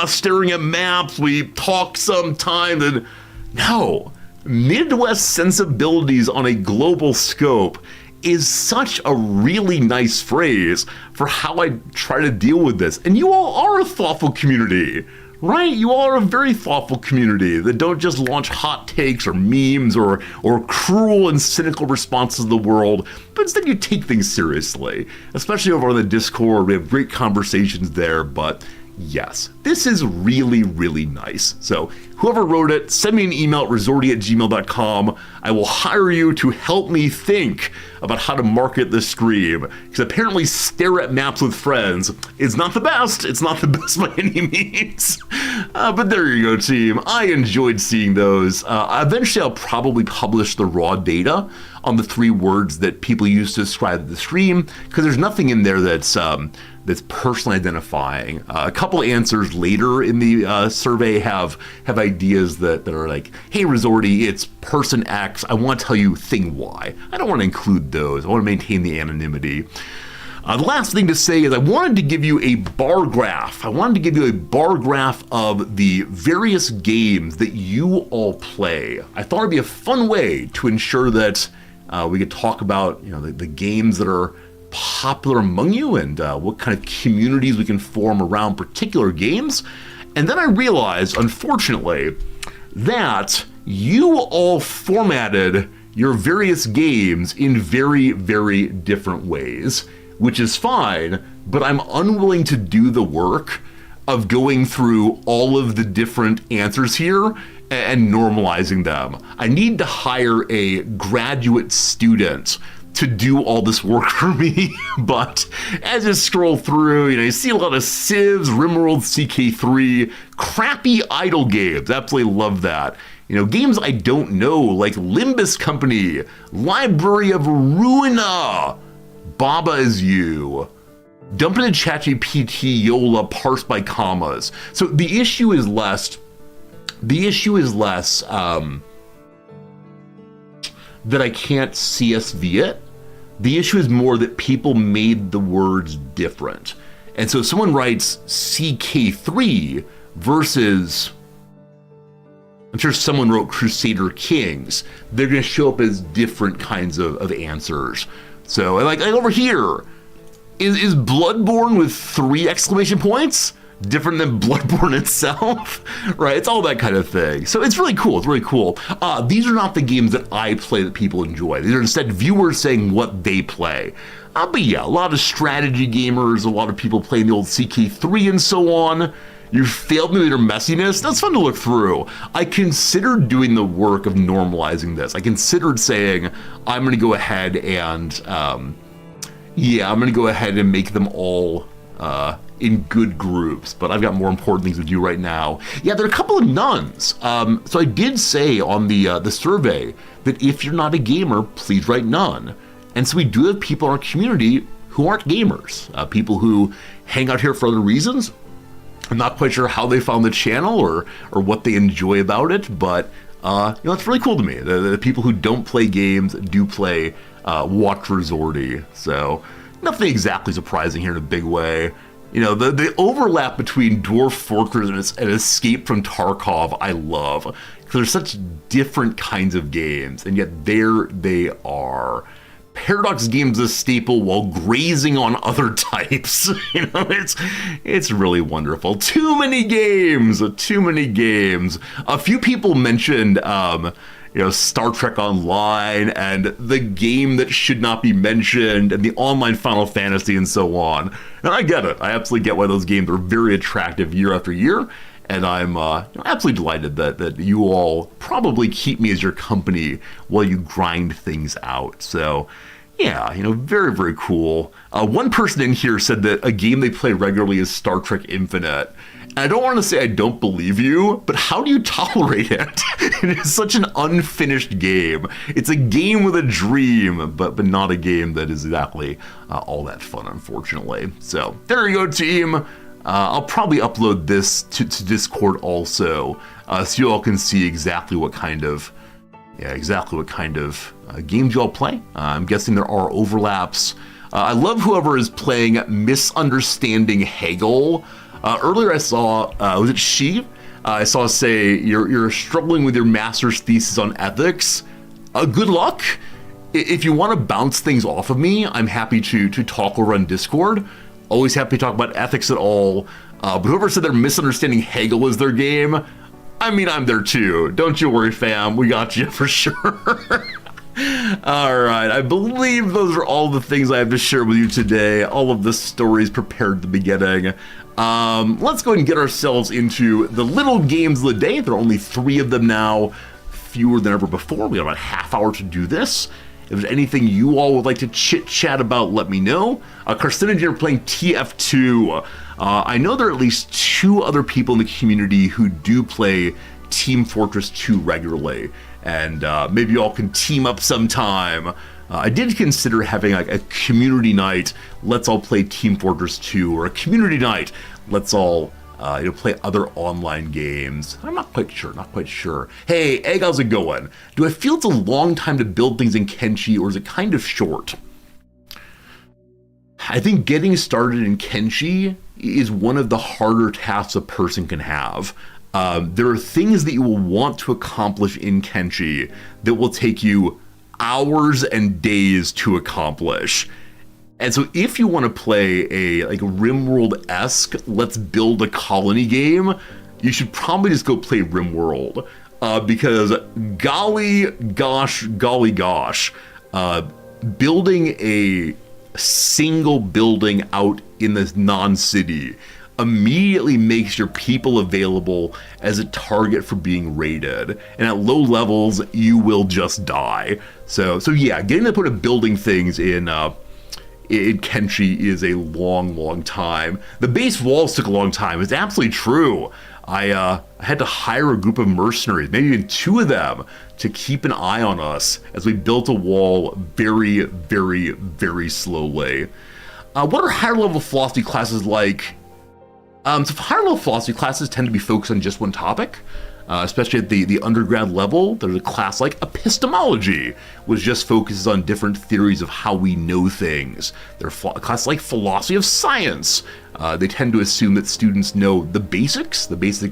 staring at maps, we talk sometimes, and no, Midwest sensibilities on a global scope is such a really nice phrase for how I try to deal with this. And you all are a thoughtful community, right? You all are a very thoughtful community that don't just launch hot takes or memes or cruel and cynical responses to the world, but instead you take things seriously, especially over on the Discord. We have great conversations there, but Yes, this is really, really nice. So whoever wrote it, send me an email at resorty@gmail.com. I will hire you to help me think about how to market this stream, because apparently stare at maps with friends is not the best. It's not the best by any means. But there you go, team. I enjoyed seeing those. Eventually, I'll probably publish the raw data on the 3 words that people use to describe the stream, because there's nothing in there that's personally identifying. A couple answers later in the survey have ideas that are like, hey, Resorty, it's person X. I want to tell you thing Y. I don't want to include those. I want to maintain the anonymity. The last thing to say is I wanted to give you a bar graph. I wanted to give you a bar graph of the various games that you all play. I thought it'd be a fun way to ensure that we could talk about the games that are popular among you and what kind of communities we can form around particular games. And then I realized, unfortunately, that you all formatted your various games in very, very different ways, which is fine, but I'm unwilling to do the work of going through all of the different answers here and normalizing them. I need to hire a graduate student to do all this work for me. But as I scroll through, you see a lot of Civs, RimWorld, CK3, crappy idle games. Absolutely love that. Games I don't know, like Limbus Company, Library of Ruina, Baba Is You, Dump into ChatGPT, Yola, parsed by commas. So the issue is less that I can't CSV it. The issue is more that people made the words different. And so if someone writes CK3 versus, I'm sure someone wrote Crusader Kings, they're going to show up as different kinds of answers. So like over here, is Bloodborne with 3 exclamation points different than Bloodborne itself? Right, it's all that kind of thing. So it's really cool. It's really cool. These are not the games that I play that people enjoy. These are instead viewers saying what they play. But yeah, a lot of strategy gamers, a lot of people playing the old CK3 and so on. You failed me with your messiness. That's fun to look through. I considered doing the work of normalizing this. I considered saying, I'm going to go ahead and, I'm going to go ahead and make them all in good groups, but I've got more important things to do right now. Yeah, there are a couple of nuns. So I did say on the survey that if you're not a gamer, please write none. And so we do have people in our community who aren't gamers, people who hang out here for other reasons. I'm not quite sure how they found the channel or what they enjoy about it, but it's really cool to me. The people who don't play games do play watch Resorty. So nothing exactly surprising here in a big way. The overlap between Dwarf Fortress and Escape from Tarkov, I love, because they're such different kinds of games, and yet there they are. Paradox Games a staple while grazing on other types. It's really wonderful. Too many games. A few people mentioned Star Trek Online and the game that should not be mentioned and the online Final Fantasy and so on. And I get it. I absolutely get why those games are very attractive year after year. And I'm absolutely delighted that you all probably keep me as your company while you grind things out. So yeah, very, very cool. One person in here said that a game they play regularly is Star Trek Infinite. And I don't want to say I don't believe you, but how do you tolerate it? It is such an unfinished game. It's a game with a dream, but not a game that is exactly all that fun, unfortunately. So there you go, team. I'll probably upload this to Discord also, so you all can see exactly what kind of games you all play. I'm guessing there are overlaps. I love whoever is playing Misunderstanding Hegel. Earlier I saw, was it she? I saw say, you're struggling with your master's thesis on ethics. Good luck. If you want to bounce things off of me, I'm happy to talk over on Discord. Always happy to talk about ethics at all. But whoever said they're Misunderstanding Hegel is their game, I mean, I'm there too. Don't you worry, fam. We got you for sure. All right, I believe those are all the things I have to share with you today. All of the stories prepared at the beginning. Let's go ahead and get ourselves into the little games of the day. There are only 3 of them now, fewer than ever before. We have about a half hour to do this. If there's anything you all would like to chit-chat about, let me know. Carcinogen are playing TF2. I know there are at least 2 other people in the community who do play Team Fortress 2 regularly, and maybe you all can team up sometime. I did consider having like a community night, let's all play Team Fortress 2, or a community night, let's all play other online games. I'm not quite sure. Hey, Egg, how's it going? Do I feel it's a long time to build things in Kenshi, or is it kind of short? I think getting started in Kenshi is one of the harder tasks a person can have. There are things that you will want to accomplish in Kenshi that will take you hours and days to accomplish. And so if you want to play a RimWorld-esque, let's build a colony game, you should probably just go play RimWorld. Because golly gosh, building a single building out in this non-city immediately makes your people available as a target for being raided. And at low levels, you will just die. So yeah, getting to the point of building things in Kenshi is a long time. The base walls took a long time. It's absolutely true. I had to hire a group of mercenaries, maybe even 2 of them, to keep an eye on us as we built a wall very slowly. What are higher level philosophy classes like? So higher level philosophy classes tend to be focused on just one topic. Especially at the undergrad level, there's a class like epistemology, which just focuses on different theories of how we know things. There's a class like philosophy of science. They tend to assume that students know the basic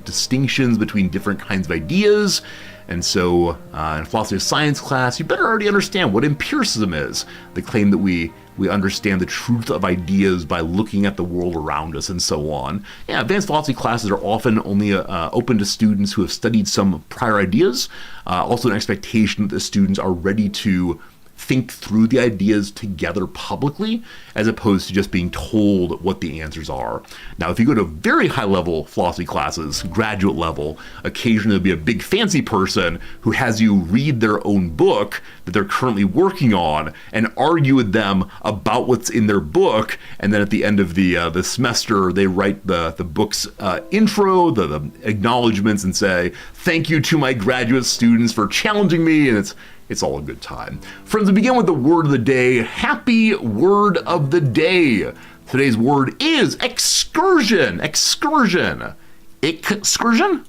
distinctions between different kinds of ideas. And so in philosophy of science class, you better already understand what empiricism is. They claim that we understand the truth of ideas by looking at the world around us and so on. Yeah, advanced philosophy classes are often only open to students who have studied some prior ideas. Also an expectation that the students are ready to think through the ideas together publicly, as opposed to just being told what the answers are. Now, if you go to very high level philosophy classes, graduate level, occasionally there'll be a big fancy person who has you read their own book that they're currently working on and argue with them about what's in their book. And then at the end of the semester, they write the book's intro, the acknowledgments, and say, thank you to my graduate students for challenging me. And it's all a good time. Friends, we begin with the word of the day. Happy word of the day. Today's word is excursion. Excursion. Excursion?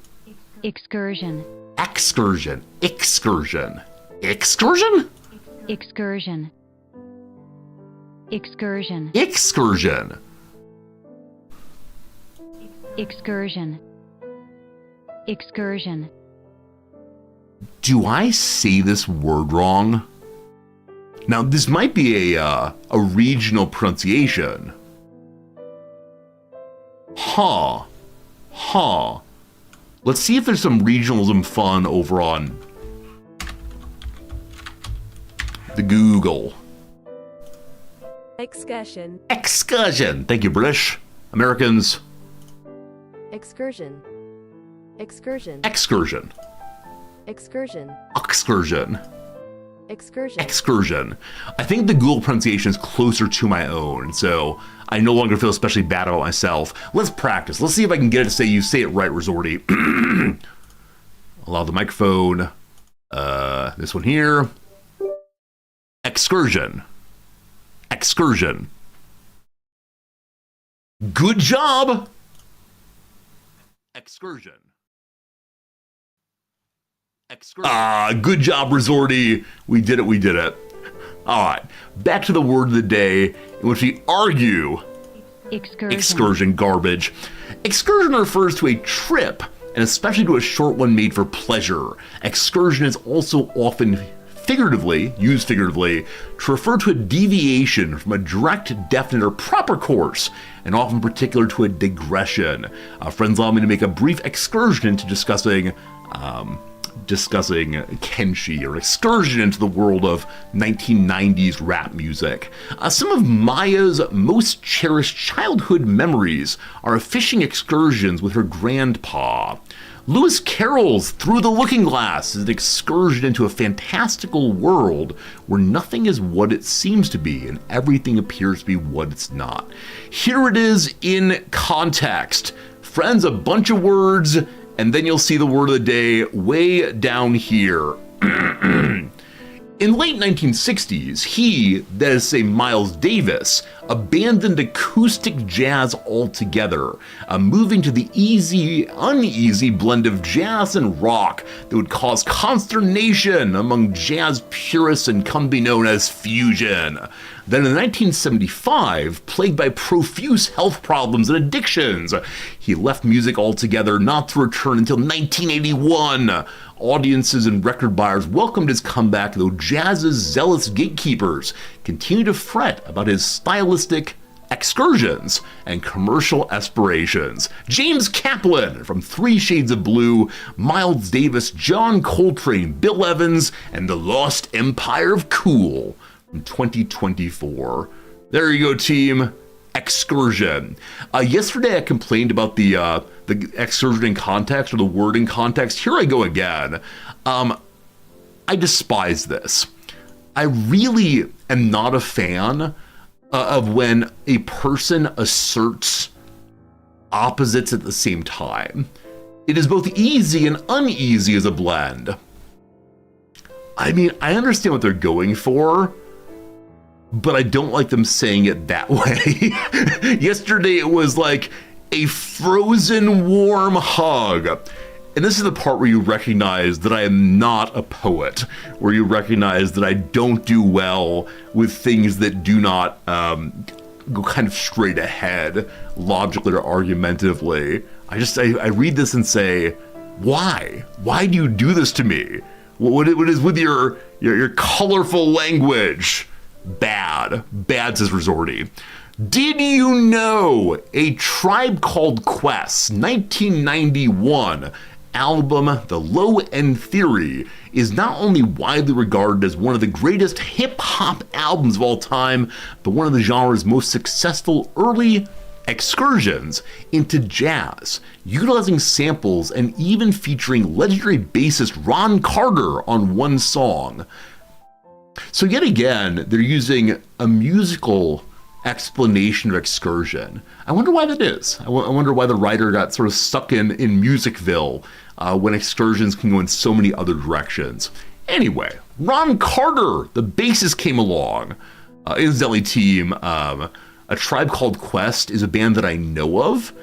Excursion. Excursion. Excursion. Excursion? Excursion. Excursion. Excursion. Excursion. Excursion. Do I say this word wrong? Now, this might be a regional pronunciation. Huh. Let's see if there's some regionalism fun over on the Google. Excursion. Excursion. Thank you, British. Americans. Excursion. Excursion. Excursion. Excursion. Excursion. Excursion. Excursion. I think the Google pronunciation is closer to my own, so I no longer feel especially bad about myself. Let's practice. Let's see if I can get it to say you say it right, Resorty. Allow the microphone. This one here. Excursion. Excursion. Good job. Excursion. Good job, Resorty. We did it. All right, back to the word of the day, in which we argue. Excursion. Excursion garbage. Excursion refers to a trip, and especially to a short one made for pleasure. Excursion is also often used figuratively, to refer to a deviation from a direct, definite, or proper course, and often particular to a digression. Friends, allow me to make a brief excursion into discussing discussing Kenshi, or excursion into the world of 1990s rap music. Some of Maya's most cherished childhood memories are fishing excursions with her grandpa. Lewis Carroll's Through the Looking Glass is an excursion into a fantastical world where nothing is what it seems to be and everything appears to be what it's not. Here it is in context. Friends, a bunch of words, and then you'll see the word of the day way down here. In late 1960s, he, that is to say Miles Davis, abandoned acoustic jazz altogether, moving to the uneasy blend of jazz and rock that would cause consternation among jazz purists and come to be known as fusion. Then in 1975, plagued by profuse health problems and addictions, he left music altogether, not to return until 1981. Audiences and record buyers welcomed his comeback, though jazz's zealous gatekeepers continued to fret about his stylistic excursions and commercial aspirations. James Kaplan from Three Shades of Blue, Miles Davis, John Coltrane, Bill Evans, and the Lost Empire of Cool from 2024. There you go, team. Excursion. Yesterday I complained about the excursion in context, or the word in context. Here I go again. I despise this. I really am not a fan of when a person asserts opposites at the same time. It is both easy and uneasy as a blend. I mean, I understand what they're going for, but I don't like them saying it that way. Yesterday it was like a frozen warm hug. And this is the part where you recognize that I am not a poet, where you recognize that I don't do well with things that do not go kind of straight ahead, logically or argumentatively. I read this and say, why? Why do you do this to me? What is with your colorful language? Bad, says Resorty. Did you know A Tribe Called Quest's 1991 album, The Low End Theory, is not only widely regarded as one of the greatest hip-hop albums of all time, but one of the genre's most successful early excursions into jazz, utilizing samples and even featuring legendary bassist Ron Carter on one song. So yet again, they're using a musical explanation of excursion. I wonder why that is. I wonder why the writer got sort of stuck in Musicville when excursions can go in so many other directions. Anyway, Ron Carter, the bassist, came along. Incidentally, team, A Tribe Called Quest is a band that I know of,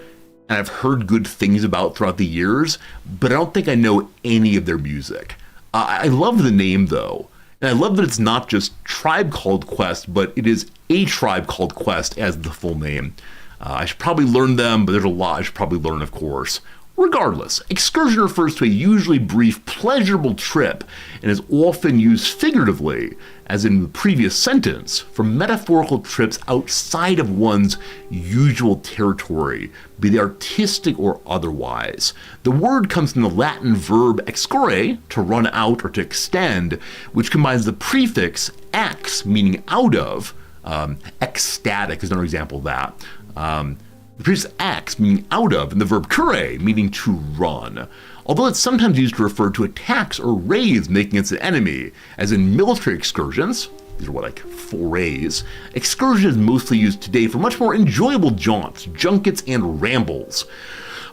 and I've heard good things about throughout the years, but I don't think I know any of their music. I love the name, though. And I love that it's not just Tribe Called Quest, but it is A Tribe Called Quest as the full name. I should probably learn them, but there's a lot I should probably learn, of course. Regardless, excursion refers to a usually brief, pleasurable trip and is often used figuratively, as in the previous sentence, for metaphorical trips outside of one's usual territory, be they artistic or otherwise. The word comes from the Latin verb excurre, to run out or to extend, which combines the prefix ex, meaning out of, ecstatic is another example of that. The prefix ex, meaning out of, and the verb curre, meaning to run. Although it's sometimes used to refer to attacks or raids making against an enemy, as in military excursions, these are like forays, excursion is mostly used today for much more enjoyable jaunts, junkets, and rambles.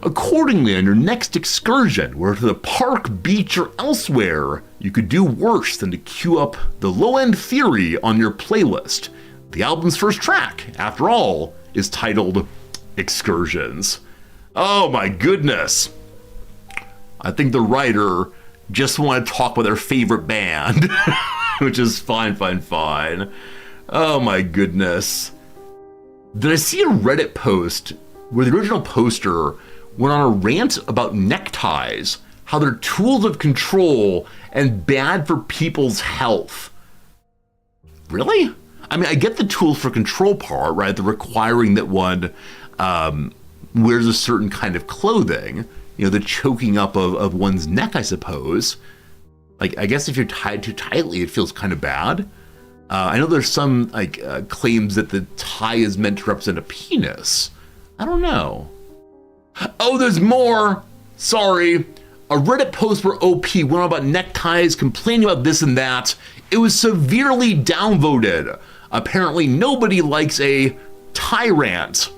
Accordingly, on your next excursion, whether to the park, beach, or elsewhere, you could do worse than to queue up The Low End Theory on your playlist. The album's first track, after all, is titled Excursions. Oh my goodness. I think the writer just wanted to talk about their favorite band, which is fine. Oh my goodness. Did I see a Reddit post where the original poster went on a rant about neckties, how they're tools of control and bad for people's health? Really? I mean, I get the tools for control part, right? The requiring that one wears a certain kind of clothing. the choking up of one's neck, I suppose. Like, I guess if you're tied too tightly, it feels kind of bad. I know there's some claims that the tie is meant to represent a penis. I don't know. Oh, there's more. Sorry. A Reddit post where OP went on about neckties, complaining about this and that. It was severely downvoted. Apparently, nobody likes a tyrant.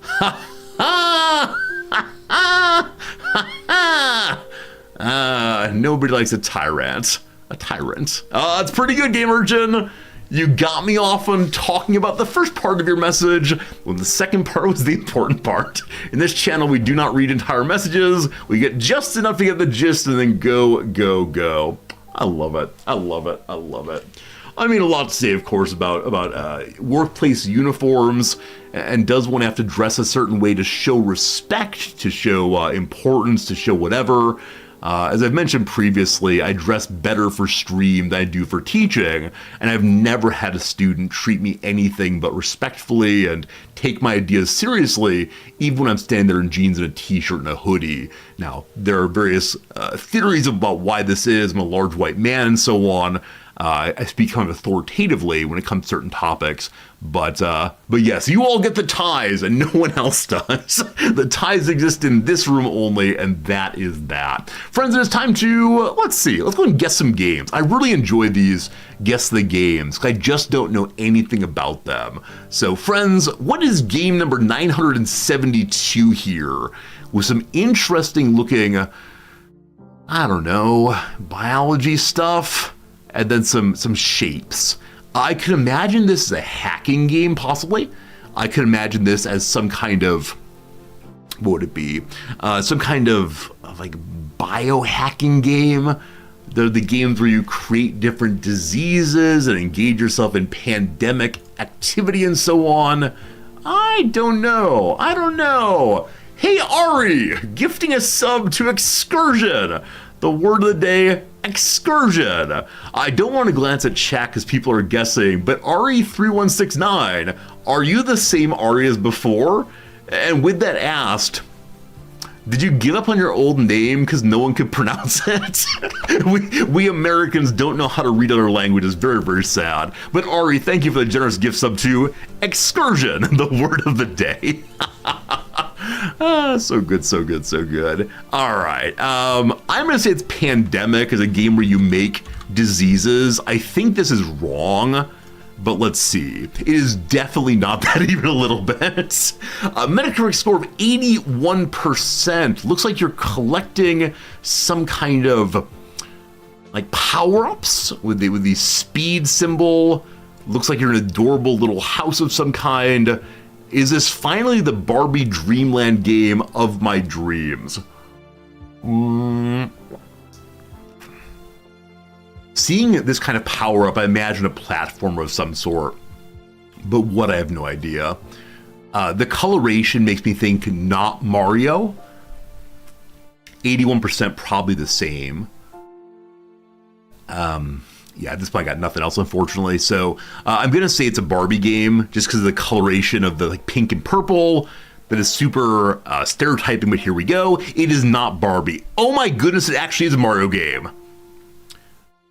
Ha ha ha ha ha. Nobody likes a tyrant. A tyrant. It's pretty good, Gamergen. You got me off on talking about the first part of your message when the second part was the important part. In this channel, we do not read entire messages. We get just enough to get the gist and then go, go, go. I love it. I love it. I love it. I mean, a lot to say, of course, about workplace uniforms, and does one have to dress a certain way to show respect, to show importance, to show whatever. As I've mentioned previously, I dress better for stream than I do for teaching, and I've never had a student treat me anything but respectfully and take my ideas seriously, even when I'm standing there in jeans and a t-shirt and a hoodie. Now, there are various theories about why this is. I'm a large white man and so on. I speak kind of authoritatively when it comes to certain topics, but yes, you all get the ties and no one else does. The ties exist in this room only, and that is that. Friends, it is time to, let's go and guess some games. I really enjoy these guess the games, because I just don't know anything about them. So friends, what is game number 972 here? With some interesting looking, I don't know, biology stuff? And then some shapes. I could imagine this as a hacking game, possibly. I could imagine this as some kind of, what would it be? Some kind of like biohacking game. They're the games where you create different diseases and engage yourself in pandemic activity and so on. I don't know. Hey Ari, gifting a sub to Excursion. The word of the day, excursion. I don't want to glance at chat because people are guessing, but Ari3169, are you the same Ari as before? And with that asked, did you give up on your old name because no one could pronounce it? we Americans don't know how to read other languages. Very, very sad. But Ari, thank you for the generous gift sub to Excursion, the word of the day. So good, so good, so good. All right. I'm going to say it's Pandemic as a game where you make diseases. I think this is wrong, but let's see. It is definitely not that even a little bit. A Metacritic score of 81%. Looks like you're collecting some kind of like power-ups with the speed symbol. Looks like you're in an adorable little house of some kind. Is this finally the Barbie Dreamland game of my dreams? Seeing this kind of power up, I imagine a platformer of some sort. But what, I have no idea. The coloration makes me think not Mario. 81% probably the same. Yeah, at this point I got nothing else, unfortunately. So I'm going to say it's a Barbie game just because of the coloration of the like pink and purple. That is super stereotyping, but here we go. It is not Barbie. Oh my goodness, it actually is a Mario game.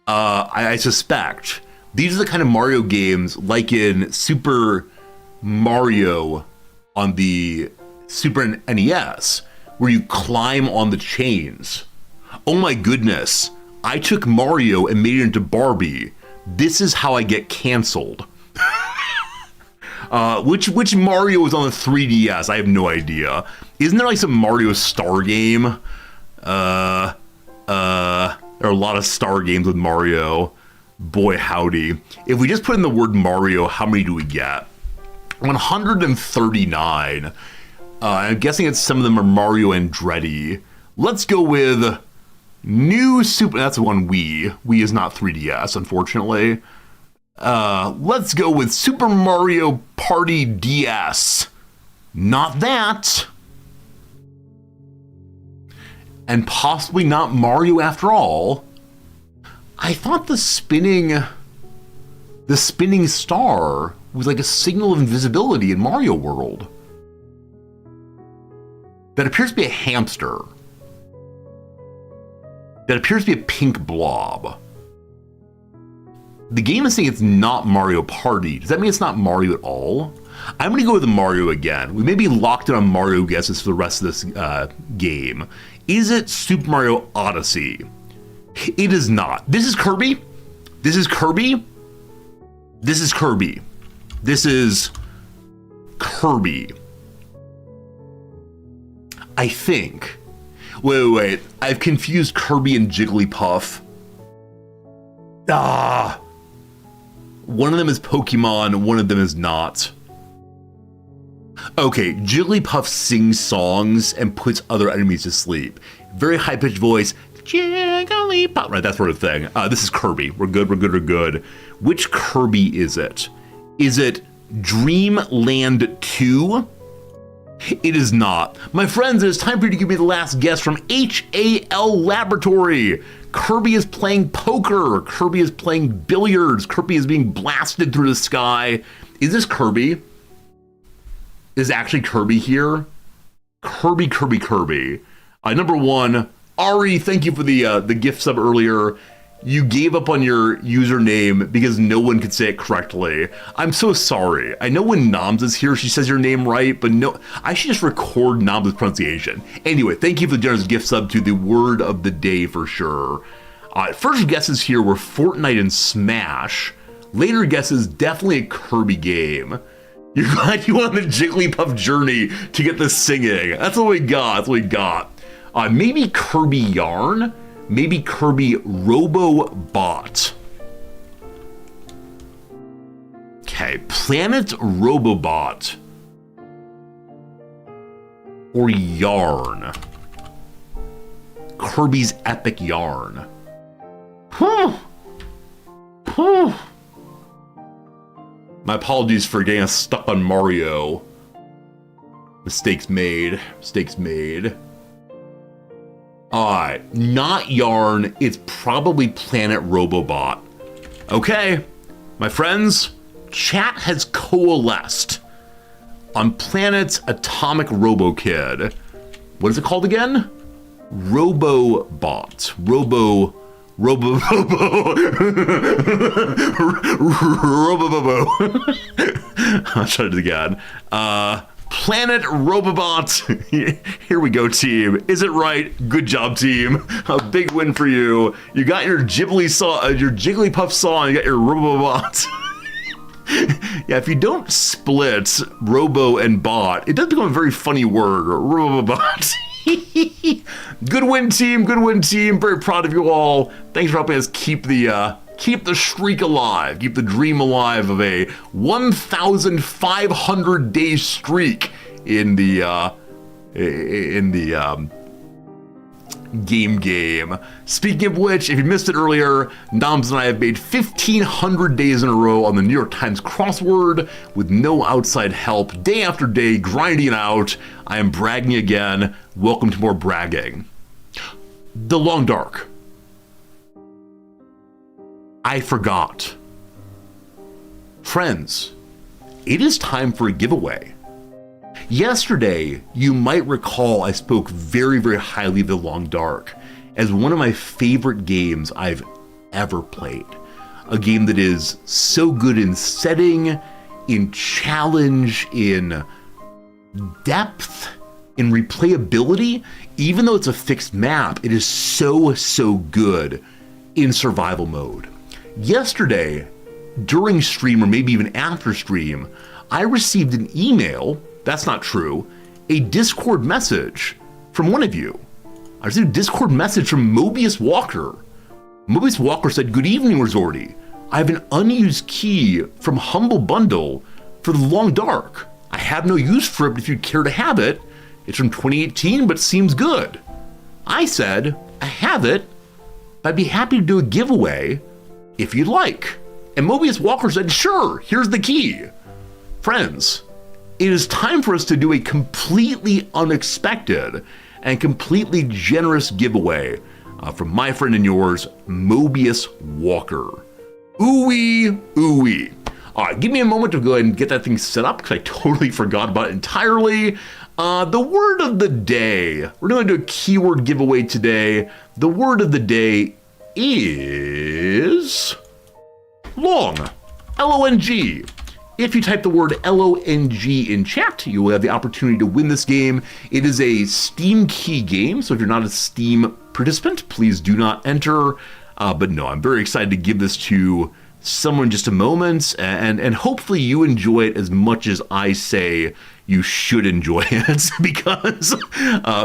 I suspect these are the kind of Mario games like in Super Mario on the Super NES, where you climb on the chains. Oh my goodness. I took Mario and made it into Barbie. This is how I get canceled. Which Mario is on the 3DS? I have no idea. Isn't there like some Mario Star game? There are a lot of Star games with Mario. Boy howdy. If we just put in the word Mario, how many do we get? 139. I'm guessing it's some of them are Mario Andretti. Let's go with new Super, that's one Wii. Wii is not 3DS, unfortunately. Let's go with Super Mario Party DS. Not that. And possibly not Mario after all. I thought the spinning star was like a signal of invisibility in Mario World. That appears to be a hamster. that appears to be a pink blob. The game is saying it's not Mario Party. Does that mean it's not Mario at all? I'm going to go with the Mario again. We may be locked in on Mario guesses for the rest of this game. Is it Super Mario Odyssey? It is not. This is Kirby. This is Kirby. This is Kirby. This is Kirby. I think. Wait. I've confused Kirby and Jigglypuff. One of them is Pokemon, one of them is not. Okay, Jigglypuff sings songs and puts other enemies to sleep. Very high-pitched voice. Jigglypuff. Right, that sort of thing. This is Kirby. We're good. Which Kirby is it? Is it Dreamland 2? It is not. My friends, it is time for you to give me the last guess from HAL Laboratory. Kirby is playing poker. Kirby is playing billiards. Kirby is being blasted through the sky. Is this Kirby? Is actually Kirby here? Kirby. Number one, Ari, thank you for the gift sub earlier. You gave up on your username because no one could say it correctly. I'm so sorry. I know when Noms is here, she says your name right, but no, I should just record Noms' pronunciation. Anyway, thank you for the generous gift sub to the word of the day for sure. First guesses here were Fortnite and Smash. Later guesses, definitely a Kirby game. You're glad you went on the Jigglypuff journey to get the singing. That's what we got. Maybe Kirby Yarn? Maybe Kirby Robobot. Okay, Planet Robobot. Or Yarn. Kirby's Epic Yarn. My apologies for getting us stuck on Mario. Mistakes made. Not Yarn, it's probably Planet Robobot. Okay, my friends, chat has coalesced on Planet's Atomic Robo Kid. What is it called again? Robobot. Robo. I'll try it again. Planet Robobot. Here we go, team. Is it right? Good job, team. A big win for you. You got your Jigglypuff song. You got your Robobot. Yeah, if you don't split Robo and Bot, it does become a very funny word. Robobot. Good win, team. Very proud of you all. Thanks for helping us keep the streak alive, keep the dream alive of a 1,500 day streak in the game. Speaking of which, if you missed it earlier, Noms and I have made 1,500 days in a row on the New York Times crossword with no outside help, day after day, grinding it out. I am bragging again. Welcome to more bragging. The Long Dark. I forgot. Friends, it is time for a giveaway. Yesterday, you might recall I spoke very, very highly of The Long Dark as one of my favorite games I've ever played. A game that is so good in setting, in challenge, in depth, in replayability. Even though it's a fixed map, it is so good in survival mode. Yesterday, during stream or maybe even after stream, I received an email, that's not true, a Discord message from one of you. I received a Discord message from Mobius Walker. Mobius Walker said, "Good evening, Resorty. I have an unused key from Humble Bundle for The Long Dark. I have no use for it, but if you'd care to have it, it's from 2018, but seems good." I said, "I have it, but I'd be happy to do a giveaway if you'd like." And Mobius Walker said, "Sure, here's the key." Friends, it is time for us to do a completely unexpected and completely generous giveaway from my friend and yours, Mobius Walker. Ooh-wee, ooh-wee. All right, give me a moment to go ahead and get that thing set up because I totally forgot about it entirely. The word of the day. We're going to do a keyword giveaway today. The word of the day is long. L-O-N-G. If you type the word L-O-N-G in chat, you will have the opportunity to win this game. It is a Steam key game, so if you're not a Steam participant, please do not enter. But no, I'm very excited to give this to someone in just a moment, and hopefully you enjoy it as much as I say you should enjoy it, because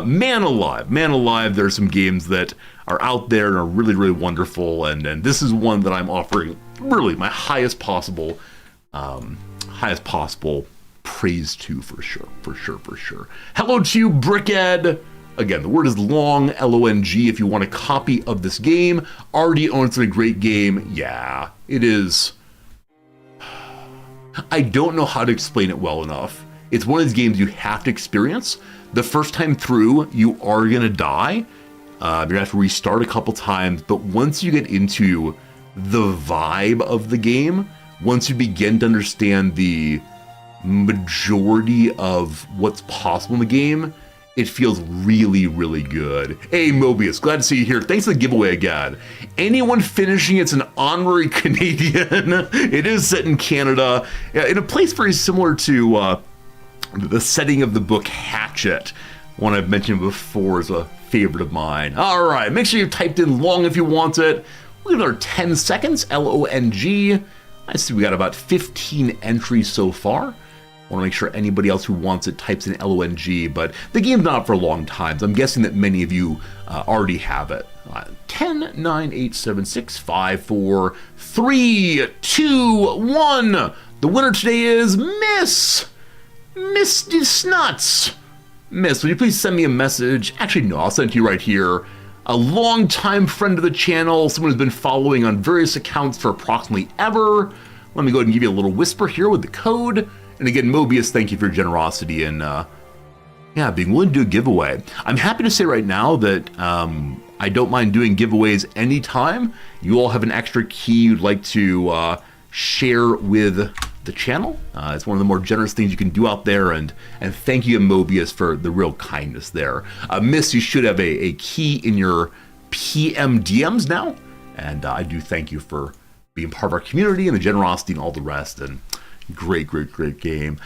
man alive, there are some games that are out there and are really, really wonderful, and this is one that I'm offering really my highest possible praise to, for sure. Hello to you, Brickhead. Again, the word is long, L-O-N-G. If you want a copy of this game, already owns a great game. Yeah, it is. I don't know how to explain it well enough. It's one of these games you have to experience. The first time through, you are going to die. You're going to have to restart a couple times, but once you get into the vibe of the game, once you begin to understand the majority of what's possible in the game, it feels really, really good. Hey, Mobius, glad to see you here. Thanks for the giveaway again. Anyone finishing it's an honorary Canadian. It is set in Canada, in a place very similar to the setting of the book Hatchet, one I've mentioned before is a favorite of mine. All right, make sure you typed in long if you want it. We'll give it our 10 seconds, L-O-N-G. I see we got about 15 entries so far. I want to make sure anybody else who wants it types in L-O-N-G, but the game's not for a long time, so I'm guessing that many of you already have it. 10, 9, 8, 7, 6, 5, 4, 3, 2, 1. The winner today is Miss Snuts. Miss, would you please send me a message? Actually, no, I'll send it to you right here. A longtime friend of the channel, someone who's been following on various accounts for approximately ever. Let me go ahead and give you a little whisper here with the code. And again, Mobius, thank you for your generosity and being willing to do a giveaway. I'm happy to say right now that I don't mind doing giveaways anytime. You all have an extra key you'd like to share with the channel. It's one of the more generous things you can do out there, and thank you, Mobius, for the real kindness there. Miss, you should have a key in your PM DMs now, and I do thank you for being part of our community and the generosity and all the rest, and great game.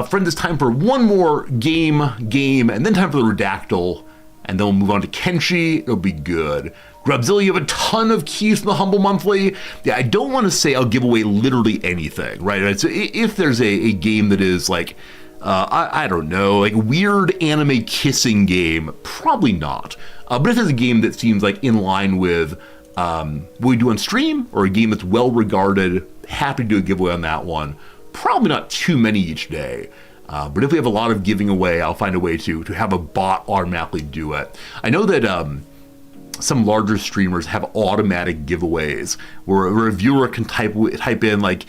Friend, it's time for one more game, and then time for the Redactyl, and then we'll move on to Kenshi. It'll be good. Grubzilla, you have a ton of keys from the Humble Monthly. Yeah, I don't want to say I'll give away literally anything, right? So if there's a game that is like, I don't know, like weird anime kissing game, probably not. But if there's a game that seems like in line with what we do on stream, or a game that's well regarded, happy to do a giveaway on that one. Probably not too many each day. But if we have a lot of giving away, I'll find a way to have a bot automatically do it. I know that some larger streamers have automatic giveaways where a viewer can type in like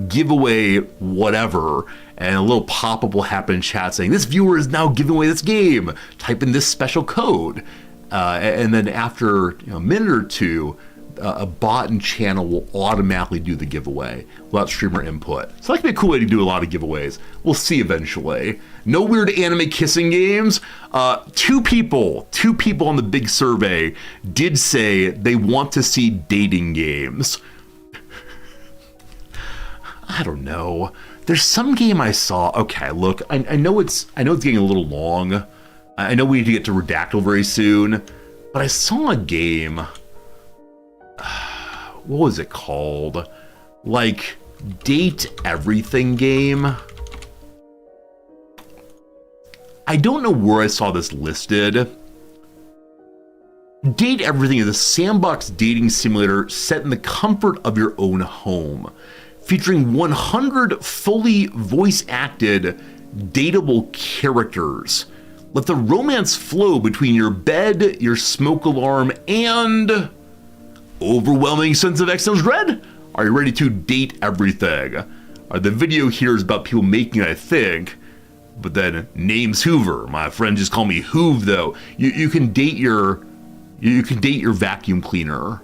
giveaway whatever, and a little pop-up will happen in chat saying this viewer is now giving away this game. Type in this special code, and then after a minute or two, a bot and channel will automatically do the giveaway without streamer input. So that could be a cool way to do a lot of giveaways. We'll see eventually. No weird anime kissing games. Two people on the big survey did say they want to see dating games. I don't know. There's some game I saw. Okay, look, I know it's getting a little long. I know we need to get to Redactyl very soon, but I saw a game. What was it called? Like Date Everything game? I don't know where I saw this listed. Date Everything is a sandbox dating simulator set in the comfort of your own home, featuring 100 fully voice-acted, dateable characters. Let the romance flow between your bed, your smoke alarm, and overwhelming sense of existential dread? Are you ready to date everything? The video here is about people making it, I think, but then name's Hoover. My friend just call me Hoove, though. You can date your vacuum cleaner.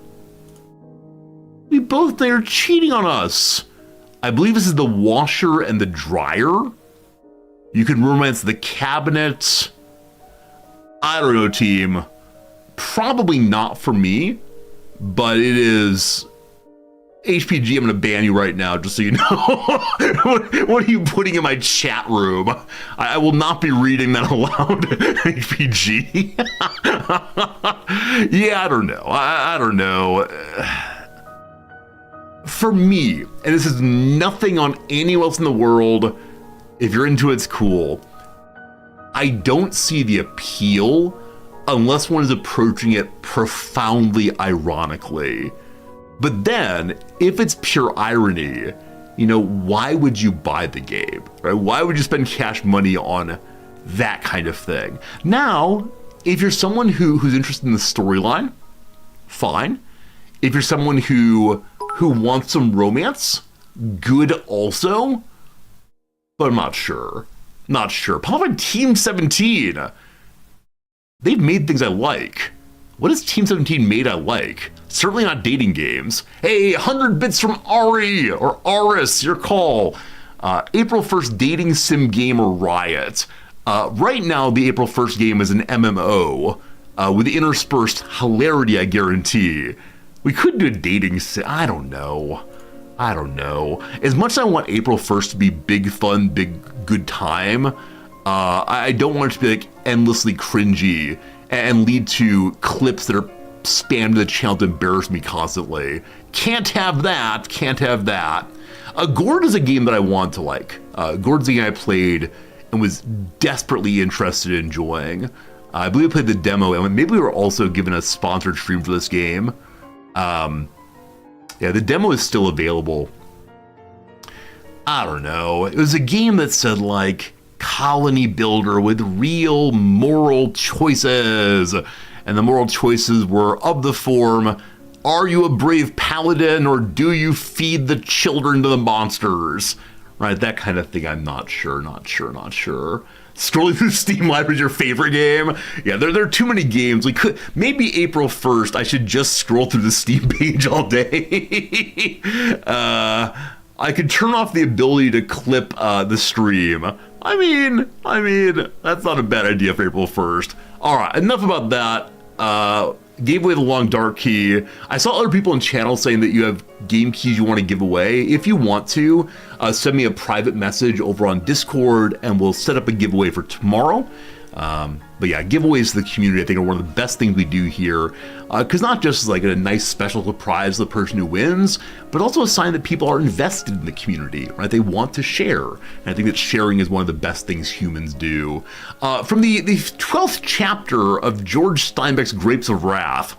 We both are cheating on us. I believe this is the washer and the dryer. You can romance the cabinet. I don't know, team. Probably not for me, but it is... HPG, I'm going to ban you right now, just so you know. What are you putting in my chat room? I will not be reading that aloud, HPG. Yeah, I don't know. I don't know. For me, and this is nothing on anyone else in the world, if you're into it, it's cool. I don't see the appeal unless one is approaching it profoundly ironically. But then, if it's pure irony, you know, why would you buy the game, right? Why would you spend cash money on that kind of thing? Now, if you're someone who's interested in the storyline, fine. If you're someone who wants some romance, good also. But I'm not sure. Not sure. Probably Team 17. They've made things I like. What has Team 17 made I like? Certainly not dating games. Hey, 100 bits from Ari or Aris, your call. April 1st dating sim game or Riot. Right now, the April 1st game is an MMO with interspersed hilarity, I guarantee. We could do a dating sim. I don't know. As much as I want April 1st to be big fun, big good time, I don't want it to be like endlessly cringy and lead to clips that are spammed to the channel to embarrass me constantly. Can't have that. Gord is a game that I want to like. Gord's a game I played and was desperately interested in enjoying. I believe I played the demo, and maybe we were also given a sponsored stream for this game. Yeah, the demo is still available. I don't know. It was a game that said, like, colony builder with real moral choices. And the moral choices were of the form, are you a brave paladin or do you feed the children to the monsters? Right, that kind of thing. I'm not sure. Scrolling through Steam Library is your favorite game? Yeah, there are too many games. We could, maybe April 1st, I should just scroll through the Steam page all day. I could turn off the ability to clip the stream. I mean, that's not a bad idea for April 1st. All right, enough about that. Gave away the long dark key. I saw other people in channel saying that you have game keys you want to give away. If you want to, send me a private message over on Discord and we'll set up a giveaway for tomorrow. But yeah, giveaways to the community I think are one of the best things we do here, because not just like a nice special surprise to the person who wins, but also a sign that people are invested in the community, right? They want to share, and I think that sharing is one of the best things humans do. From the 12th chapter of George Steinbeck's Grapes of Wrath,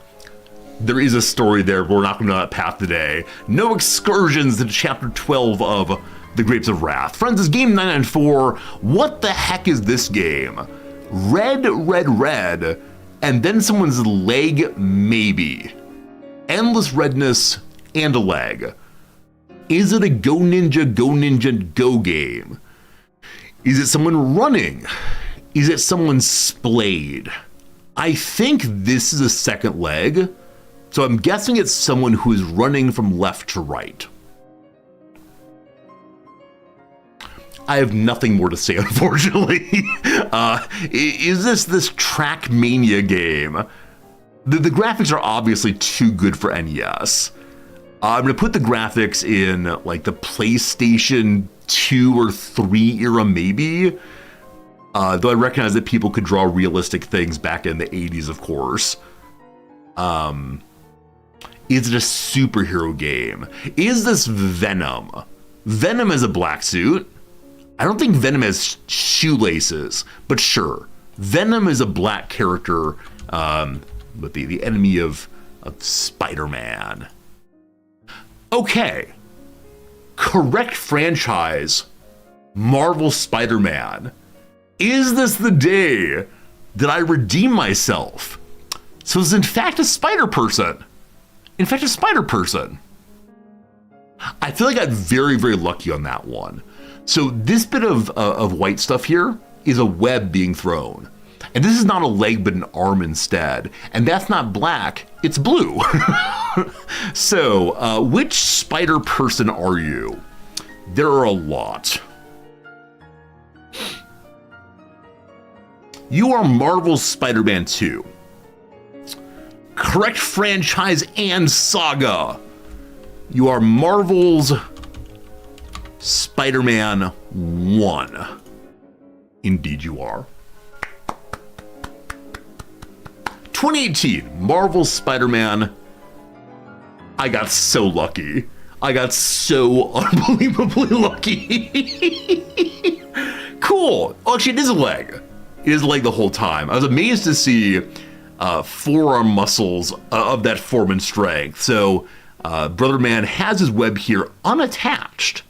there is a story there, but we're not going to go down that path today. No excursions into chapter 12 of the Grapes of Wrath. Friends, this game 994, what the heck is this game? Red, and then someone's leg, maybe. Endless redness and a leg. Is it a Go Ninja, Go game? Is it someone running? Is it someone splayed? I think this is a second leg, so I'm guessing it's someone who is running from left to right. I have nothing more to say, unfortunately. Is this Trackmania game? The graphics are obviously too good for NES. I'm gonna put the graphics in like the PlayStation 2 or 3 era, maybe. Though I recognize that people could draw realistic things back in the 80s, of course. Is it a superhero game? Is this Venom? Venom is a black suit. I don't think Venom has shoelaces, but sure. Venom is a black character, but the enemy of Spider-Man. Okay. Correct franchise. Marvel Spider-Man. Is this the day that I redeem myself? So it's in fact a Spider-Person. I feel like I got very, very lucky on that one. So this bit of white stuff here is a web being thrown. And this is not a leg, but an arm instead. And that's not black, it's blue. So, which spider person are you? There are a lot. You are Marvel's Spider-Man 2. Correct franchise and saga. You are Marvel's Spider-Man 1. Indeed you are. 2018, Marvel's Spider-Man. I got so lucky. I got so unbelievably lucky. Cool. Oh, actually, it is a leg. It is a leg the whole time. I was amazed to see forearm muscles of that form and strength. So Brother Man has his web here unattached.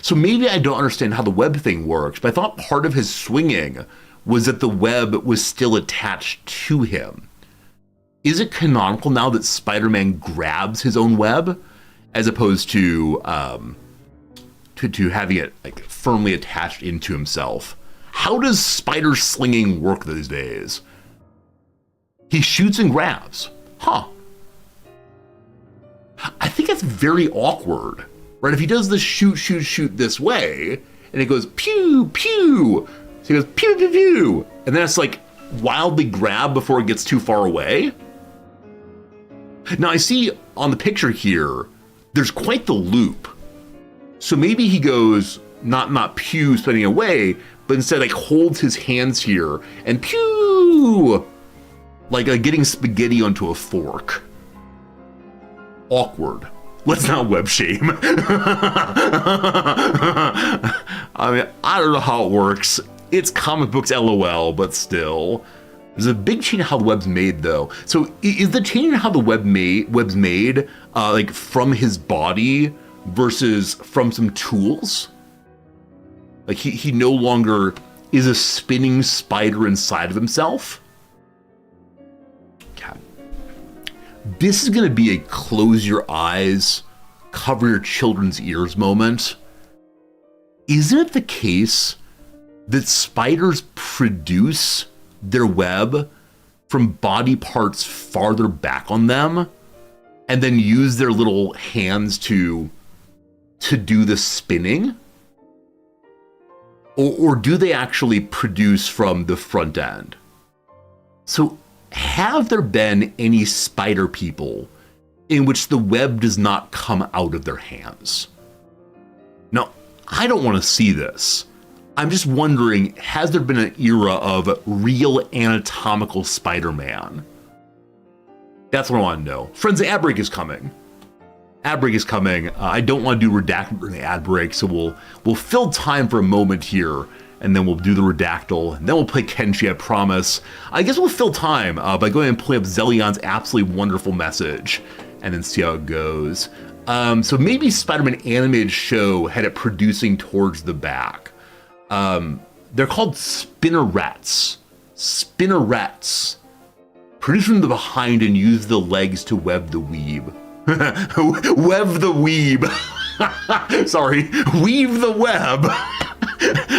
So maybe I don't understand how the web thing works, but I thought part of his swinging was that the web was still attached to him. Is it canonical now that Spider-Man grabs his own web as opposed to having it like firmly attached into himself? How does spider slinging work these days? He shoots and grabs. Huh. I think that's very awkward, right? If he does the shoot this way, and it goes pew, pew. So he goes pew, pew, pew. And then it's like wildly grab before it gets too far away. Now I see on the picture here, there's quite the loop. So maybe he goes not pew spinning away, but instead like holds his hands here and pew, like getting spaghetti onto a fork. Awkward. Let's not web shame. I mean, I don't know how it works. It's comic books LOL, but still. There's a big change in how the web's made, though. So is the change in how the web's made like from his body versus from some tools? Like he no longer is a spinning spider inside of himself? Okay. This is going to be a close your eyes, cover your children's ears moment. Isn't it the case that spiders produce their web from body parts farther back on them and then use their little hands to do the spinning? Or do they actually produce from the front end? So have there been any spider people in which the web does not come out of their hands? Now, I don't want to see this. I'm just wondering, has there been an era of real anatomical Spider-Man? That's what I want to know. Friends, the ad break is coming. Ad break is coming. I don't want to do redacted during the ad break, so we'll fill time for a moment here, and then we'll do the redactyl, and then we'll play Kenshi, I promise. I guess we'll fill time by going and pulling up Zelion's absolutely wonderful message, and then see how it goes. So maybe Spider-Man animated show had it producing towards the back. They're called spinnerets. Spinnerets. Produce from the behind and use the legs to web the weeb. Web the weeb. Sorry, weave the web.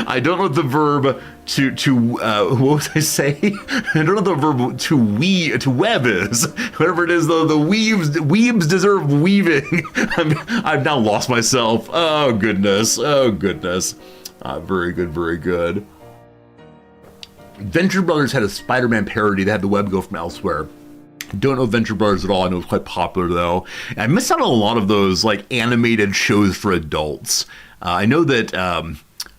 I don't know the verb to what was I say? I don't know the verb to web is. Whatever it is, though, the weebs deserve weaving. I've now lost myself. Oh goodness. Oh goodness. Very good, very good. Venture Brothers had a Spider-Man parody that had the web go from elsewhere. Don't know Venture Brothers at all. I know it's quite popular though. And I missed out on a lot of those like animated shows for adults. I know that.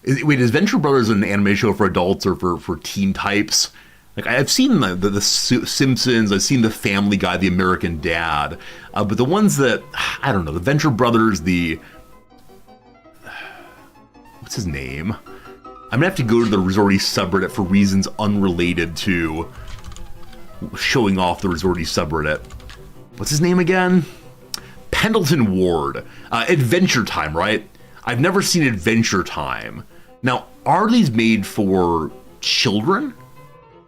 Wait, is Venture Brothers an anime show for adults or for teen types? Like I've seen the Simpsons, I've seen the Family Guy, the American Dad, but the ones that I don't know, the Venture Brothers, what's his name? I'm gonna have to go to the Resorty subreddit for reasons unrelated to showing off the Resorty subreddit. What's his name again? Pendleton Ward. Adventure Time, right? I've never seen Adventure Time. Now, are these made for children?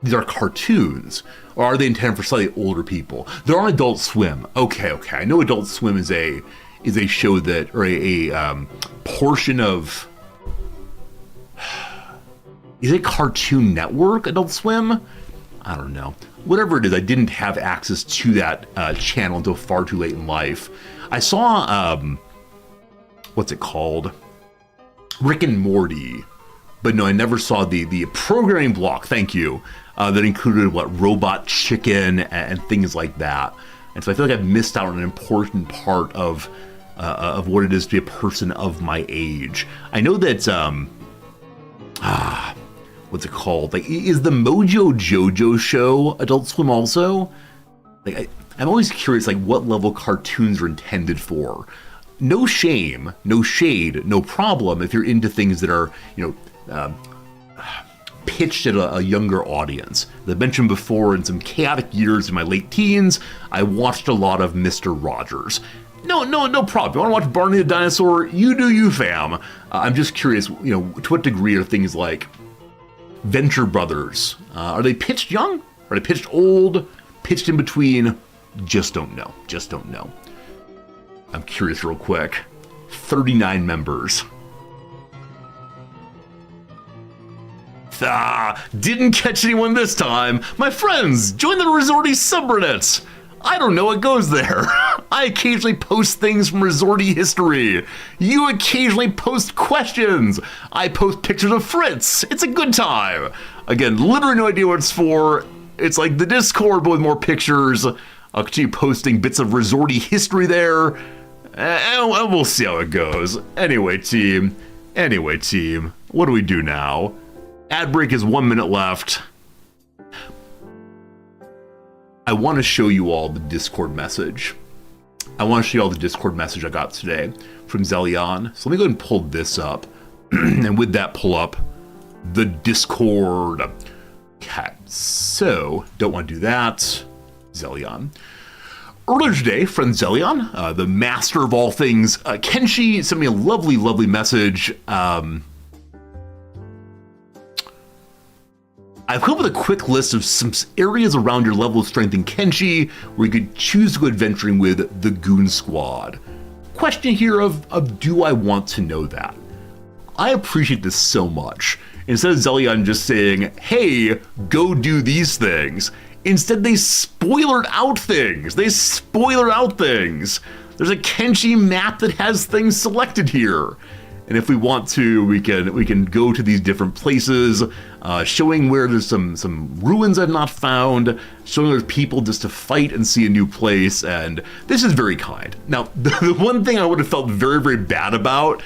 These are cartoons, or are they intended for slightly older people? They're on Adult Swim. Okay. I know Adult Swim is a show that, or a portion of. Is it Cartoon Network, Adult Swim? I don't know. Whatever it is, I didn't have access to that channel until far too late in life. I saw, what's it called? Rick and Morty But no, I never saw the programming block, thank you, that included, Robot Chicken and things like that. And so I feel like I've missed out on an important part of what it is to be a person of my age. I know that, what's it called? Like, is the Mojo Jojo show Adult Swim also? Like, I'm always curious, like, what level cartoons are intended for. No shame, no shade, no problem if you're into things that are, pitched at a younger audience. As I mentioned before, in some chaotic years in my late teens, I watched a lot of Mr. Rogers. No problem. You want to watch Barney the Dinosaur? You do you, fam. I'm just curious, to what degree are things like Venture Brothers? Are they pitched young? Are they pitched old? Pitched in between? Just don't know. I'm curious real quick. 39 members. Didn't catch anyone this time. My friends, join the Resorty subreddit. I don't know what goes there. I occasionally post things from Resorty history. You occasionally post questions. I post pictures of Fritz. It's a good time. Again, literally no idea what it's for. It's like the Discord, but with more pictures. I'll continue posting bits of Resorty history there. And we'll see how it goes. Anyway, team. What do we do now? Ad break is 1 minute left. I want to show you all the Discord message. I got today from Zelion. So let me go ahead and pull this up. And with that, pull up the Discord. Okay, so don't want to do that. Zelion. Earlier today, friend Zelion, the master of all things, Kenshi, sent me a lovely message. I've come up with a quick list of some areas around your level of strength in Kenshi where you could choose to go adventuring with the Goon Squad. Question here of do I want to know that? I appreciate this so much. Instead of Zelion just saying, hey, go do these things, instead they spoilered out things. There's a Kenshi map that has things selected here. And if we want to, we can go to these different places, showing where there's some ruins I've not found, showing there's people just to fight and see a new place, and this is very kind. Now, the one thing I would have felt very, very bad about,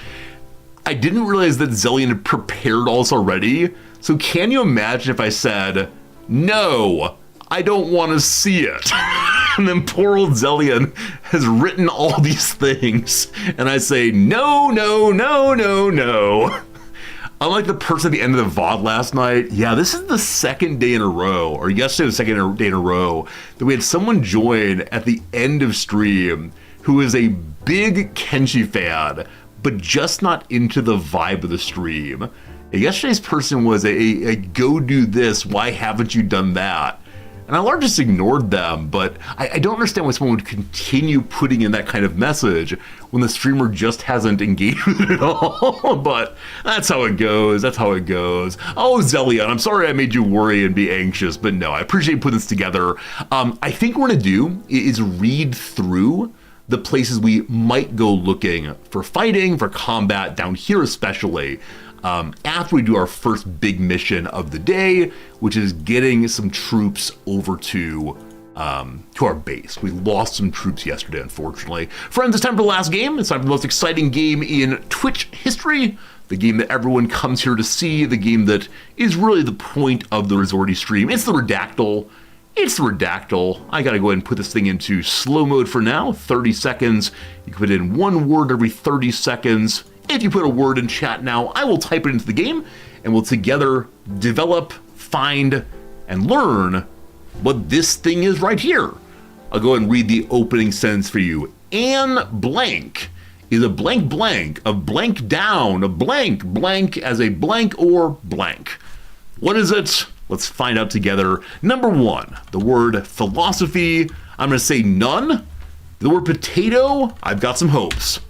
I didn't realize that Zelion had prepared all this already, so can you imagine if I said, no, I don't want to see it? And then poor old Zelion has written all these things, and I say, no. Unlike the person at the end of the VOD last night, yeah, this is the second day in a row, or yesterday the second day in a row, that we had someone join at the end of stream who is a big Kenshi fan, but just not into the vibe of the stream. Yesterday's person was a go do this, why haven't you done that? And I largely just ignored them, but I don't understand why someone would continue putting in that kind of message when the streamer just hasn't engaged with it at all. But that's how it goes. Oh, Zelion, I'm sorry I made you worry and be anxious, but no, I appreciate putting this together. I think what we're going to do is read through the places we might go looking for fighting, for combat, down here especially. After we do our first big mission of the day, which is getting some troops over to our base. We lost some troops yesterday, unfortunately. Friends, it's time for the last game. It's time for the most exciting game in Twitch history. The game that everyone comes here to see. The game that is really the point of the Resorty stream. It's the Redactyl. I gotta go ahead and put this thing into slow mode for now. 30 seconds. You can put in one word every 30 seconds. If you put a word in chat now, I will type it into the game, and we'll together develop, find, and learn what this thing is right here. I'll go ahead and read the opening sentence for you. Anne blank is a blank blank, a blank down, a blank blank as a blank or blank. What is it? Let's find out together. Number one, the word philosophy. I'm going to say none. The word potato, I've got some hopes.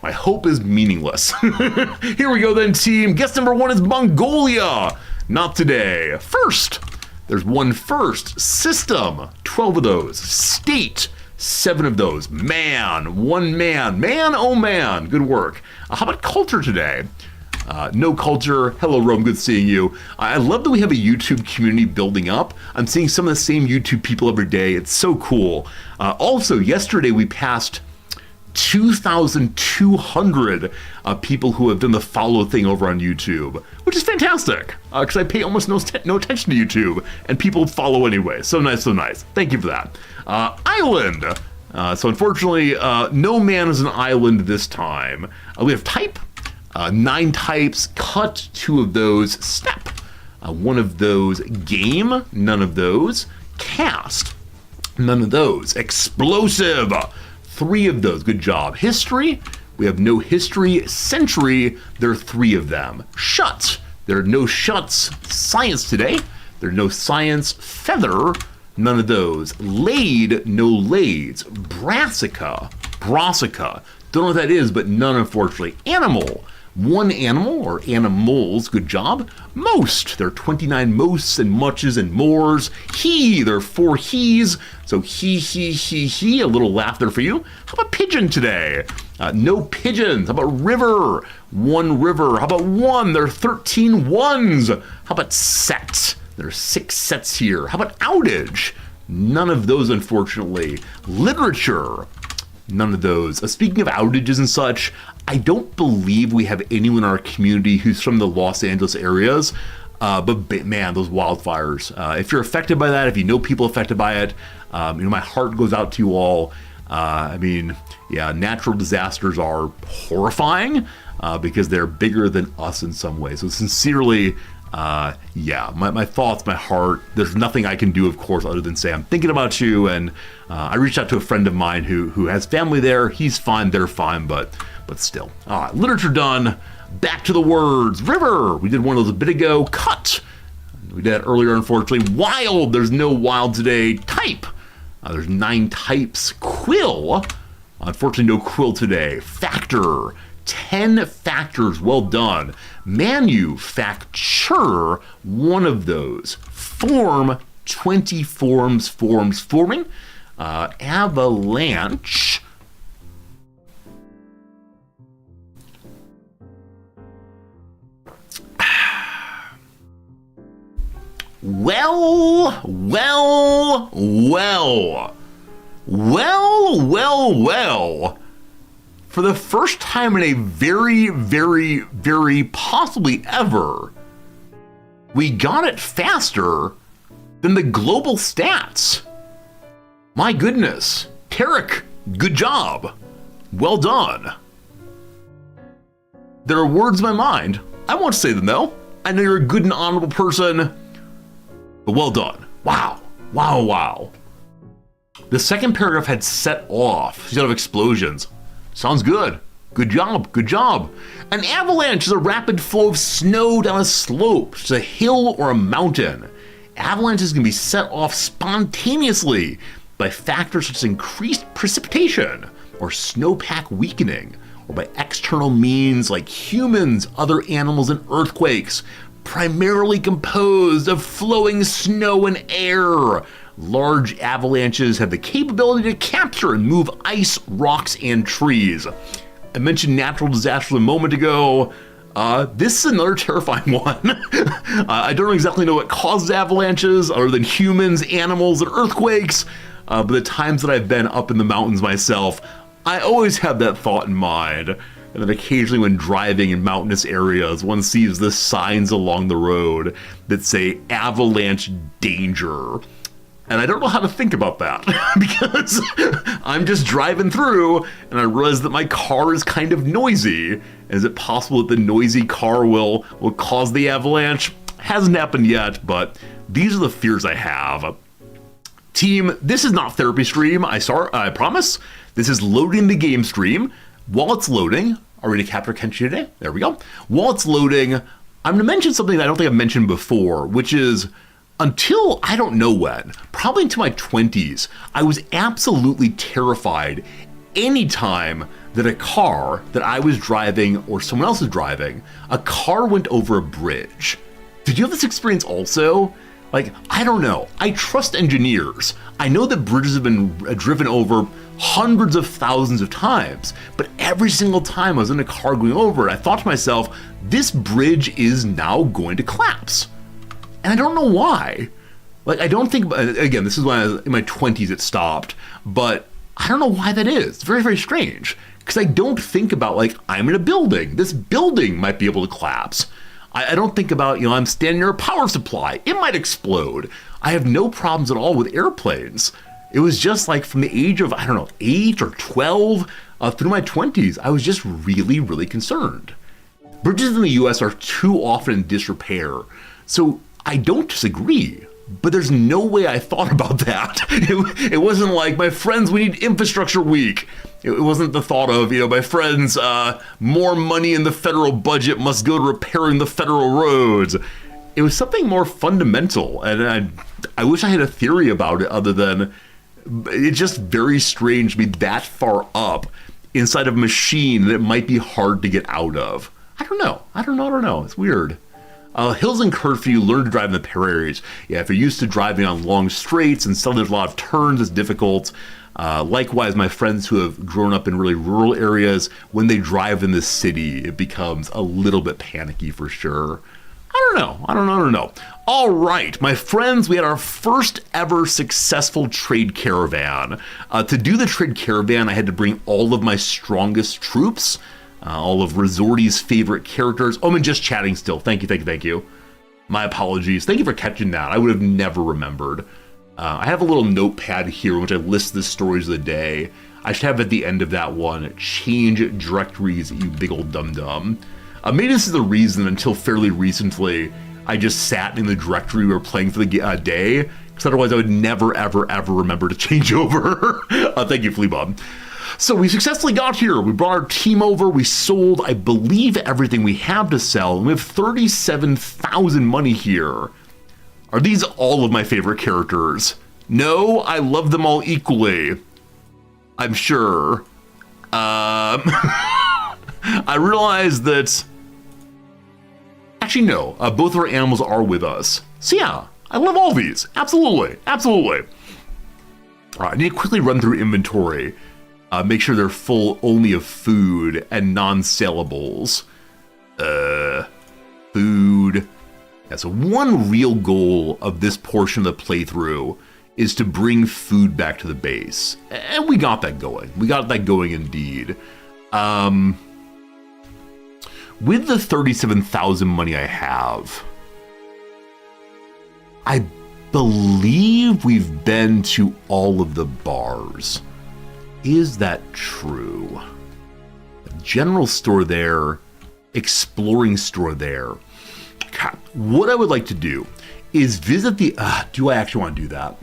My hope is meaningless. Here we go then, team. Guess number one is Mongolia. Not today. First, there's one first. System, 12 of those. State, 7 of those. Man, 1 man. Man, oh man. Good work. How about culture today? No Culture, hello Rome, good seeing you. I love that we have a YouTube community building up. I'm seeing some of the same YouTube people every day. It's so cool. Also, yesterday we passed 2,200 people who have done the follow thing over on YouTube, which is fantastic because I pay almost no attention to YouTube and people follow anyway. So nice, so nice. Thank you for that. Island. So unfortunately, no man is an island this time. We have type. 9 types, cut 2 of those, step 1 of those, game, none of those, cast, none of those, explosive, 3 of those, good job. History, we have no history. Century, there are 3 of them. Shut, there are no shuts. Science today, there are no science. Feather, none of those. Laid, no lades. Brassica, don't know what that is, but none unfortunately. Animal, 1 animal or animals, good job. Most, there are 29 mosts and muches and mores. He, there are 4 he's, so he, a little laugh there for you. How about pigeon today? No pigeons. How about river? 1 river. How about 1? There are 13 ones. How about set? There are 6 sets here. How about outage? None of those, unfortunately. Literature. None of those. Speaking of outages and such, I don't believe we have anyone in our community who's from the Los Angeles areas, but man, those wildfires. If you're affected by that, if you know people affected by it, my heart goes out to you all. Natural disasters are horrifying because they're bigger than us in some ways. So sincerely, my thoughts, my heart, there's nothing I can do, of course, other than say I'm thinking about you. And I reached out to a friend of mine who has family there. He's fine, they're fine, but still. Literature done. Back to the words. River, we did one of those a bit ago. Cut, we did that earlier, unfortunately. Wild, there's no wild today. Type, there's 9 types. Quill, unfortunately no quill today. Factor, 10 factors, well done. Manufacture, 1 of those. Form, 20 forms, forming. Avalanche, well. For the first time in a very, very, very possibly ever, we got it faster than the global stats. My goodness. Tarek, good job. Well done. There are words in my mind. I won't say them though. I know you're a good and honorable person, but well done. Wow. The second paragraph had set off instead of explosions. Sounds good. Good job. An avalanche is a rapid flow of snow down a slope, such as a hill or a mountain. Avalanches can be set off spontaneously by factors such as increased precipitation or snowpack weakening, or by external means like humans, other animals, and earthquakes, primarily composed of flowing snow and air. Large avalanches have the capability to capture and move ice, rocks, and trees. I mentioned natural disasters a moment ago. This is another terrifying one. I don't exactly know what causes avalanches other than humans, animals, and earthquakes. But the times that I've been up in the mountains myself, I always have that thought in mind. And then occasionally when driving in mountainous areas, one sees the signs along the road that say avalanche danger. And I don't know how to think about that because I'm just driving through and I realize that my car is kind of noisy. Is it possible that the noisy car will cause the avalanche? Hasn't happened yet, but these are the fears I have. Team, this is not therapy stream, I promise. This is loading the game stream. While it's loading, are we going to capture Kenshi today? There we go. While it's loading, I'm going to mention something that I don't think I've mentioned before, which is until I don't know when, probably into my 20s, I was absolutely terrified anytime that a car that I was driving or someone else was driving, a car went over a bridge. Did you have this experience also? Like, I don't know. I trust engineers. I know that bridges have been driven over hundreds of thousands of times, but every single time I was in a car going over it, I thought to myself, this bridge is now going to collapse. And I don't know why. Like, I don't think, again, this is when I was in my 20s it stopped, but I don't know why that is. It's very, very strange. Because I don't think about, like, I'm in a building. This building might be able to collapse. I don't think about, I'm standing near a power supply. It might explode. I have no problems at all with airplanes. It was just like from the age of, 8 or 12 through my 20s, I was just really, really concerned. Bridges in the US are too often in disrepair. So I don't disagree, but there's no way I thought about that. It wasn't like, my friends, we need infrastructure week. It wasn't the thought of, my friends, more money in the federal budget must go to repairing the federal roads. It was something more fundamental, and I wish I had a theory about it other than it's just very strange to be that far up inside of a machine that might be hard to get out of. I don't know. It's weird. Hills and curfew, learn to drive in the prairies. Yeah, if you're used to driving on long straights and suddenly there's a lot of turns, it's difficult. Likewise, my friends who have grown up in really rural areas, when they drive in the city, it becomes a little bit panicky for sure. I don't know. All right, my friends, we had our first ever successful trade caravan. To do the trade caravan, I had to bring all of my strongest troops, all of Resorty's favorite characters. Oh, I'm just chatting still. Thank you. My apologies. Thank you for catching that. I would have never remembered. I have a little notepad here in which I list the stories of the day. I should have at the end of that one, change directories, you big old dum-dum. Maybe this is the reason until fairly recently I just sat in the directory we were playing for the day, because otherwise I would never, ever, ever remember to change over. Thank you, Fleabub. So we successfully got here. We brought our team over. We sold, I believe, everything we have to sell. And we have 37,000 money here. Are these all of my favorite characters? No, I love them all equally. I'm sure. I realize that... Actually, no. Both of our animals are with us. So yeah, I love all these. Absolutely. All right, I need to quickly run through inventory. Make sure they're full only of food and non-saleables. Food. Yeah, so one real goal of this portion of the playthrough is to bring food back to the base. And we got that going. Indeed. With the 37,000 money I have, I believe we've been to all of the bars. Is that true? General store there, exploring store there. God, what I would like to do is visit the... do I actually want to do that?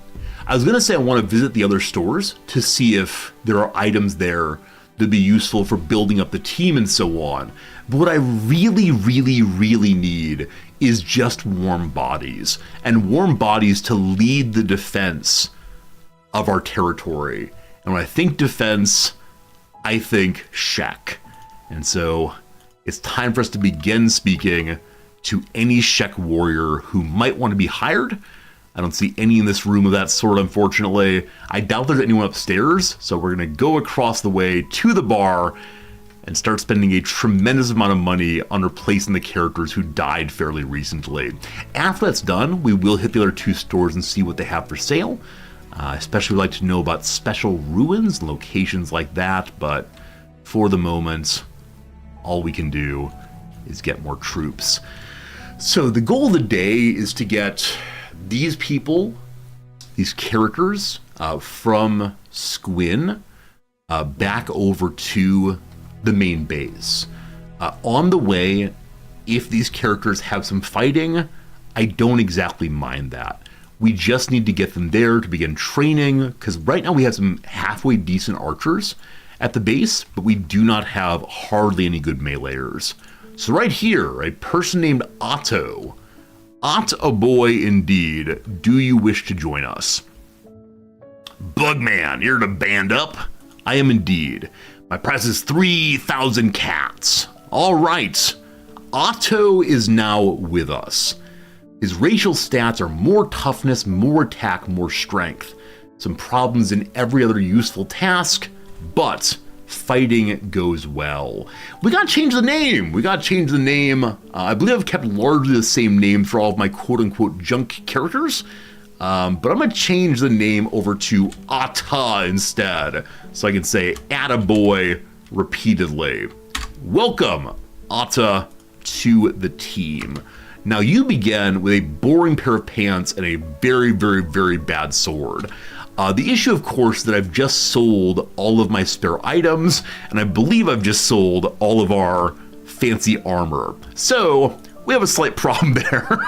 I was going to say I want to visit the other stores to see if there are items there that'd be useful for building up the team and so on. But what I really, really, really need is just warm bodies. And warm bodies to lead the defense of our territory. And when I think defense, I think Shek. And so it's time for us to begin speaking to any Shek warrior who might want to be hired. I don't see any in this room of that sort, unfortunately. I doubt there's anyone upstairs, so we're going to go across the way to the bar and start spending a tremendous amount of money on replacing the characters who died fairly recently. After that's done, we will hit the other two stores and see what they have for sale. Especially like to know about special ruins and locations like that, but for the moment, all we can do is get more troops. So the goal of the day is to get these people, these characters from Squin back over to the main base. On the way, if these characters have some fighting, I don't exactly mind that. We just need to get them there to begin training, because right now we have some halfway decent archers at the base, but we do not have hardly any good meleeers. So right here, a person named Otto. A boy indeed. Do you wish to join us? Bugman, you're to band up? I am indeed. My price is 3,000 cats. All right. Otto is now with us. His racial stats are more toughness, more attack, more strength. Some problems in every other useful task, but fighting goes well. We gotta change the name. I believe I've kept largely the same name for all of my quote-unquote junk characters, but I'm gonna change the name over to Atta instead, so I can say attaboy repeatedly. Welcome, Atta, to the team. Now you begin with a boring pair of pants and a very, very, very bad sword. The issue, of course, is that I've just sold all of my spare items, and I believe I've just sold all of our fancy armor. So we have a slight problem there.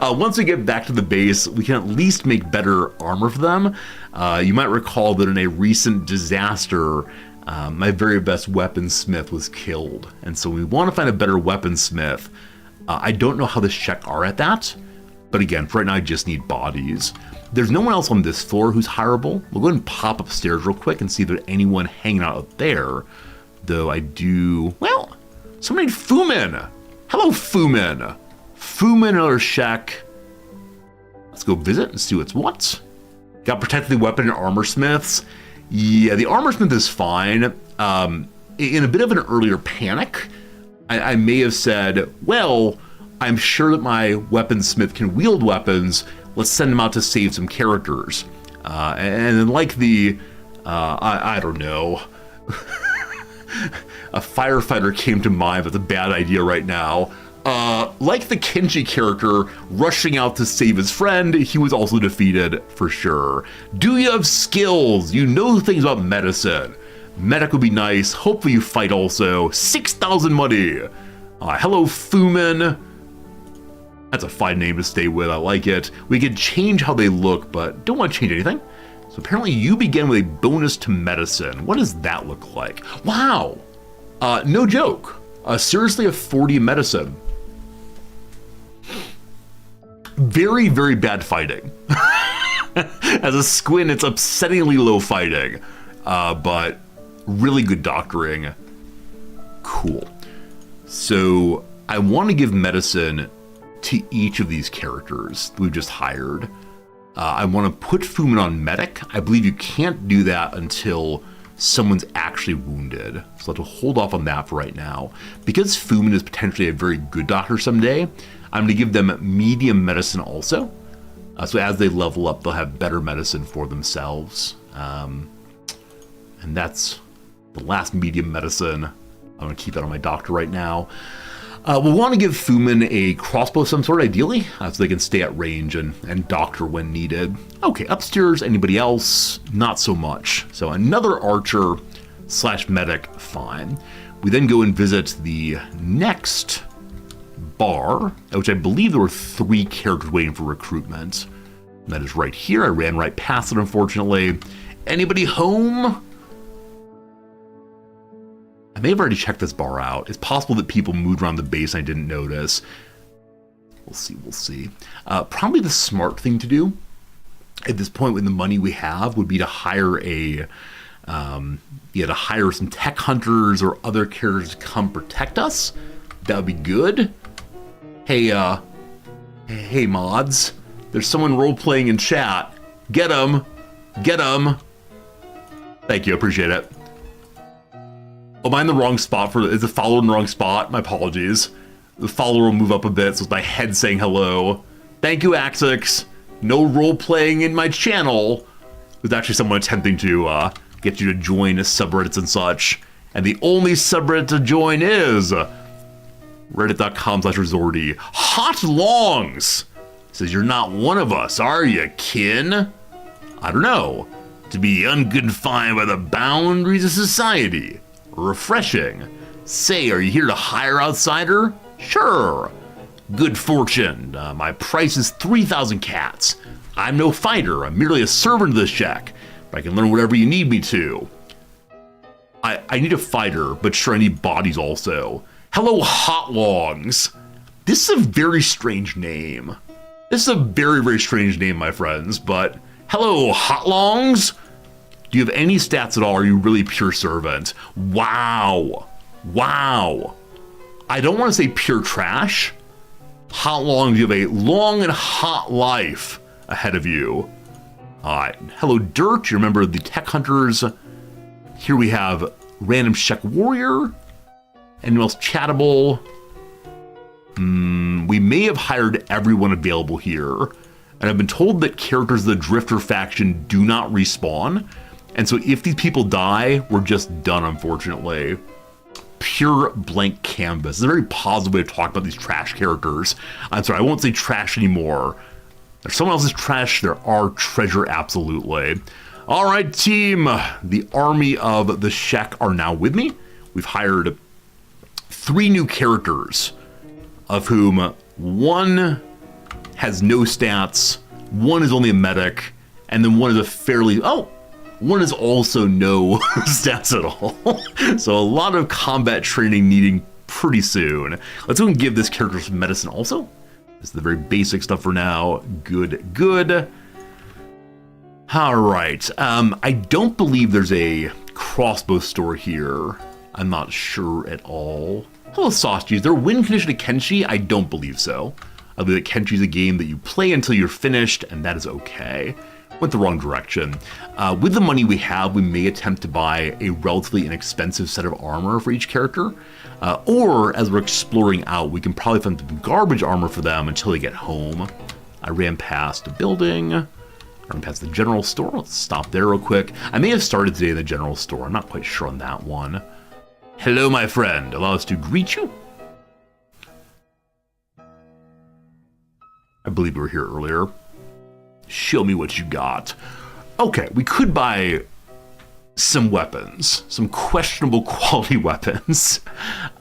Once we get back to the base, we can at least make better armor for them. You might recall that in a recent disaster, my very best weaponsmith was killed. And so we want to find a better weaponsmith. I don't know how the Shek are at that, but again, for right now, I just need bodies. There's no one else on this floor who's hireable. We'll go ahead and pop upstairs real quick and see if there's anyone hanging out up there. Though I do, well, somebody named Fumin. Hello, Fumin. Fumin or Shek. Let's go visit and see what's what. Got protected weapon and armor smiths. Yeah, the armor smith is fine. In a bit of an earlier panic, I may have said, well, I'm sure that my weaponsmith can wield weapons. Let's send him out to save some characters. And then like the, I don't know, a firefighter came to mind, but it's a bad idea right now. Like the Kenshi character rushing out to save his friend, he was also defeated for sure. Do you have skills? You know things about medicine. Medic would be nice. Hopefully you fight also. 6,000 money. Hello, Fumin. That's a fine name to stay with. I like it. We could change how they look, but don't want to change anything. So apparently you begin with a bonus to medicine. What does that look like? Wow. No joke. Seriously, a 40 medicine. Very, very bad fighting. As a squint, it's upsettingly low fighting, but really good doctoring. Cool. So I want to give medicine to each of these characters we've just hired. I want to put Fumin on medic. I believe you can't do that until someone's actually wounded. So I'll have to hold off on that for right now. Because Fumin is potentially a very good doctor someday, I'm going to give them medium medicine also. So as they level up, they'll have better medicine for themselves. And that's the last medium medicine. I'm going to keep that on my doctor right now. We'll want to give Fumin a crossbow of some sort, ideally, so they can stay at range and doctor when needed. Okay, upstairs, anybody else? Not so much. So another archer / medic, fine. We then go and visit the next bar, which I believe there were 3 characters waiting for recruitment. And that is right here. I ran right past it, unfortunately. Anybody home? I may have already checked this bar out. It's possible that people moved around the base and I didn't notice. We'll see. Probably the smart thing to do at this point with the money we have would be to hire to hire some tech hunters or other characters to come protect us. That would be good. Hey mods. There's someone role-playing in chat. Get him. Thank you, appreciate it. Oh, am I in the wrong spot is the follower in the wrong spot? My apologies. The follower will move up a bit, so it's my head saying hello. Thank you, Axix. No role-playing in my channel. There's actually someone attempting to get you to join subreddits and such. And the only subreddit to join is reddit.com/resorty. Hot Longs says, you're not one of us, are you, kin? I don't know. To be unconfined by the boundaries of society. Refreshing. Say, are you here to hire outsider? Sure. Good fortune. My price is 3,000 cats. I'm no fighter. I'm merely a servant of the Shek. But I can learn whatever you need me to. I need a fighter, but sure I need bodies also. Hello, Hot Longs. This is a very strange name. This is a very, very strange name, my friends, but hello, Hot Longs. Do you have any stats at all? Or are you really pure servant? Wow. I don't want to say pure trash, How long do you have? A long and hot life ahead of you. All right. Hello, Dirt. You remember the Tech Hunters. Here we have Random Check Warrior. Anyone else chattable? We may have hired everyone available here. And I've been told that characters of the Drifter faction do not respawn. And so if these people die, we're just done, unfortunately. Pure blank canvas. It's a very positive way to talk about these trash characters. I'm sorry, I won't say trash anymore. There's someone else's trash, there are treasure, absolutely. All right, team. The army of the Shek are now with me. We've hired 3 new characters, of whom one has no stats, one is only a medic, and then one is a fairly... one is also no stats at all. So a lot of combat training needing pretty soon. Let's go and give this character some medicine also. This is the very basic stuff for now. Good. All right. I don't believe there's a crossbow store here. I'm not sure at all. Hello, Sausages. There win condition to Kenshi? I don't believe so. I believe that Kenshi is a game that you play until you're finished, and that is okay. Went the wrong direction. With the money we have, we may attempt to buy a relatively inexpensive set of armor for each character. Or, as we're exploring out, we can probably find some garbage armor for them until they get home. I ran past a building. I ran past the general store. Let's stop there real quick. I may have started today in the general store. I'm not quite sure on that one. Hello, my friend. Allow us to greet you. I believe we were here earlier. Show me what you got. Okay, we could buy some weapons, some questionable quality weapons.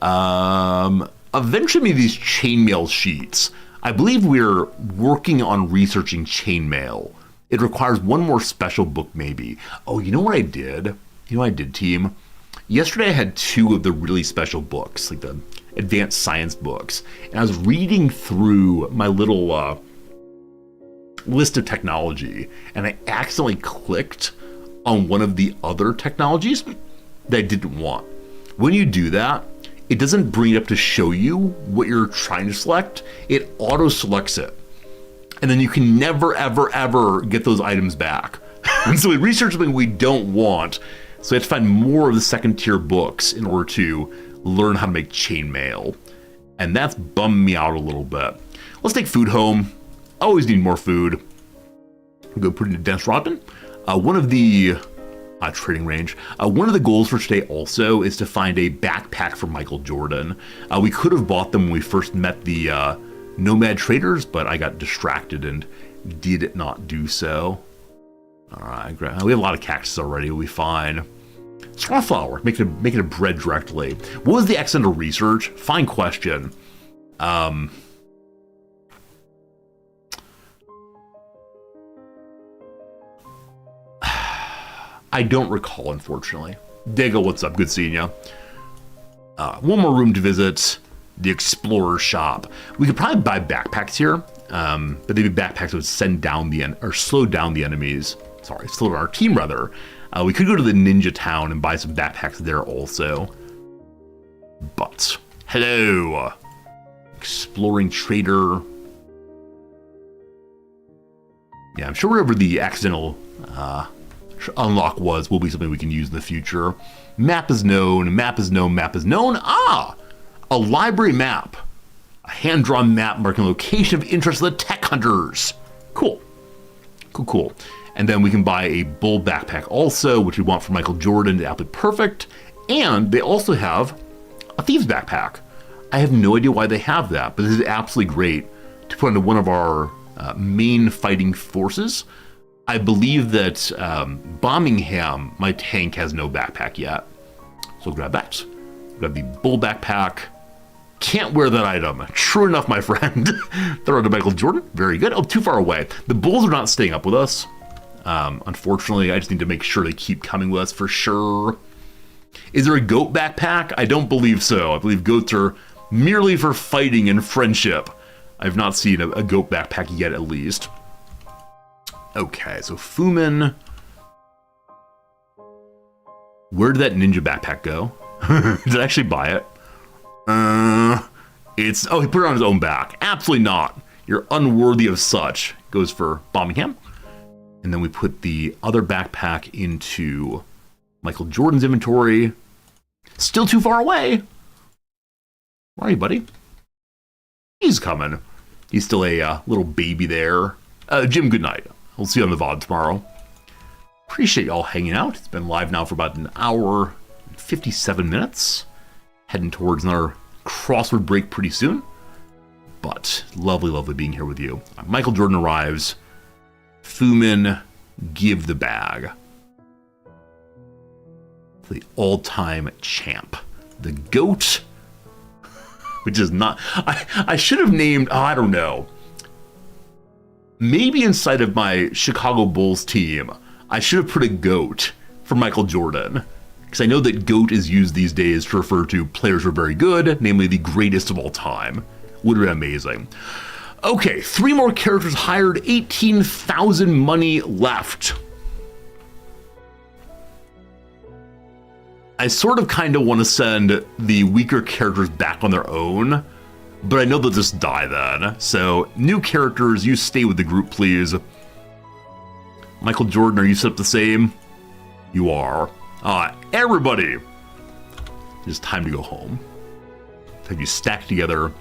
Eventually, maybe these chainmail sheets. I believe we're working on researching chainmail. It requires one more special book, maybe. Oh, you know what I did? You know what I did, team? Yesterday, I had 2 of the really special books, like the advanced science books, and I was reading through my little list of technology, and I accidentally clicked on one of the other technologies that I didn't want. When you do that, it doesn't bring it up to show you what you're trying to select. It auto selects it, and then you can never ever get those items back. And so we research something we don't want, so we have to find more of the second tier books in order to learn how to make chainmail, and that's bummed me out a little bit. Let's take food home. Always need more food. Go put it in dense rotten. One of the trading range. One of the goals for today also is to find a backpack for Michael Jordan. We could have bought them when we first met the nomad traders, but I got distracted and did not do so. All right, we have a lot of cactus already. We'll be fine. Straw flour. Make it a bread directly. What was the accidental research? Fine question. I don't recall, unfortunately. Diggle, what's up? Good seeing you. One more room to visit. The Explorer Shop. We could probably buy backpacks here, but they'd be backpacks that would send down slow down the enemies. Sorry, slow down our team rather. We could go to the Ninja Town and buy some backpacks there also. But hello, exploring trader. Yeah, I'm sure wherever the accidental unlock will be something we can use in the future. Map is known. Map is known. Map is known. A library map. A hand-drawn map marking location of interest of the Tech Hunters. Cool. Cool. And then we can buy a bull backpack also, which we want for Michael Jordan to absolutely perfect. And they also have a thieves backpack. I have no idea why they have that, but this is absolutely great to put into one of our main fighting forces. I believe that Bombingham, my tank, has no backpack yet. So grab that. Grab the bull backpack. Can't wear that item. True enough, my friend. Throw it to Michael Jordan. Very good. Oh, too far away. The bulls are not staying up with us. Unfortunately, I just need to make sure they keep coming with us for sure. Is there a goat backpack? I don't believe so. I believe goats are merely for fighting and friendship. I've not seen a goat backpack yet, at least. Okay, so Fumin. Where did that ninja backpack go? Did I actually buy it? Oh, he put it on his own back. Absolutely not. You're unworthy of such. Goes for Birmingham. And then we put the other backpack into Michael Jordan's inventory. Still too far away. Where are you, buddy? He's coming. He's still a little baby there. Jim, good night. We'll see you on the VOD tomorrow. Appreciate y'all hanging out. It's been live now for about an hour and 57 minutes. Heading towards another crossword break pretty soon. But lovely, lovely being here with you. Michael Jordan arrives. Fumin, give the bag. The all-time champ. The GOAT. Which is not... I should have named... Oh, I don't know. Maybe inside of my Chicago Bulls team, I should have put a GOAT for Michael Jordan. Because I know that GOAT is used these days to refer to players who are very good, namely the greatest of all time. Would have been amazing. Okay, 3 more characters hired, 18,000 money left. I sort of kind of want to send the weaker characters back on their own, but I know they'll just die then. So, new characters, you stay with the group, please. Michael Jordan, are you set up the same? You are. Everybody! It's time to go home. Have you stacked together?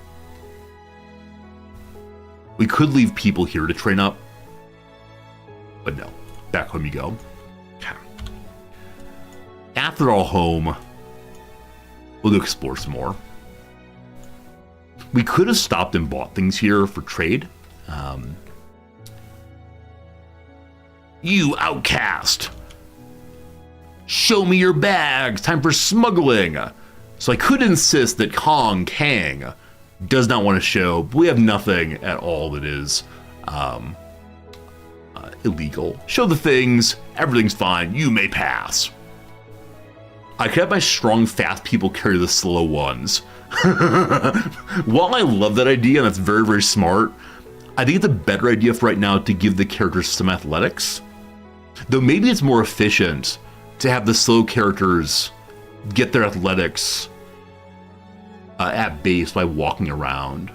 We could leave people here to train up, but no. Back home you go. Okay. After they're all home, we'll go explore some more. We could have stopped and bought things here for trade. You outcast! Show me your bags! Time for smuggling! So I could insist that Kang does not want to show, but we have nothing at all that is illegal. Show the things, everything's fine, you may pass. I could have my strong, fast people carry the slow ones. While I love that idea, and that's very, very smart, I think it's a better idea for right now to give the characters some athletics. Though maybe it's more efficient to have the slow characters get their athletics at base by walking around.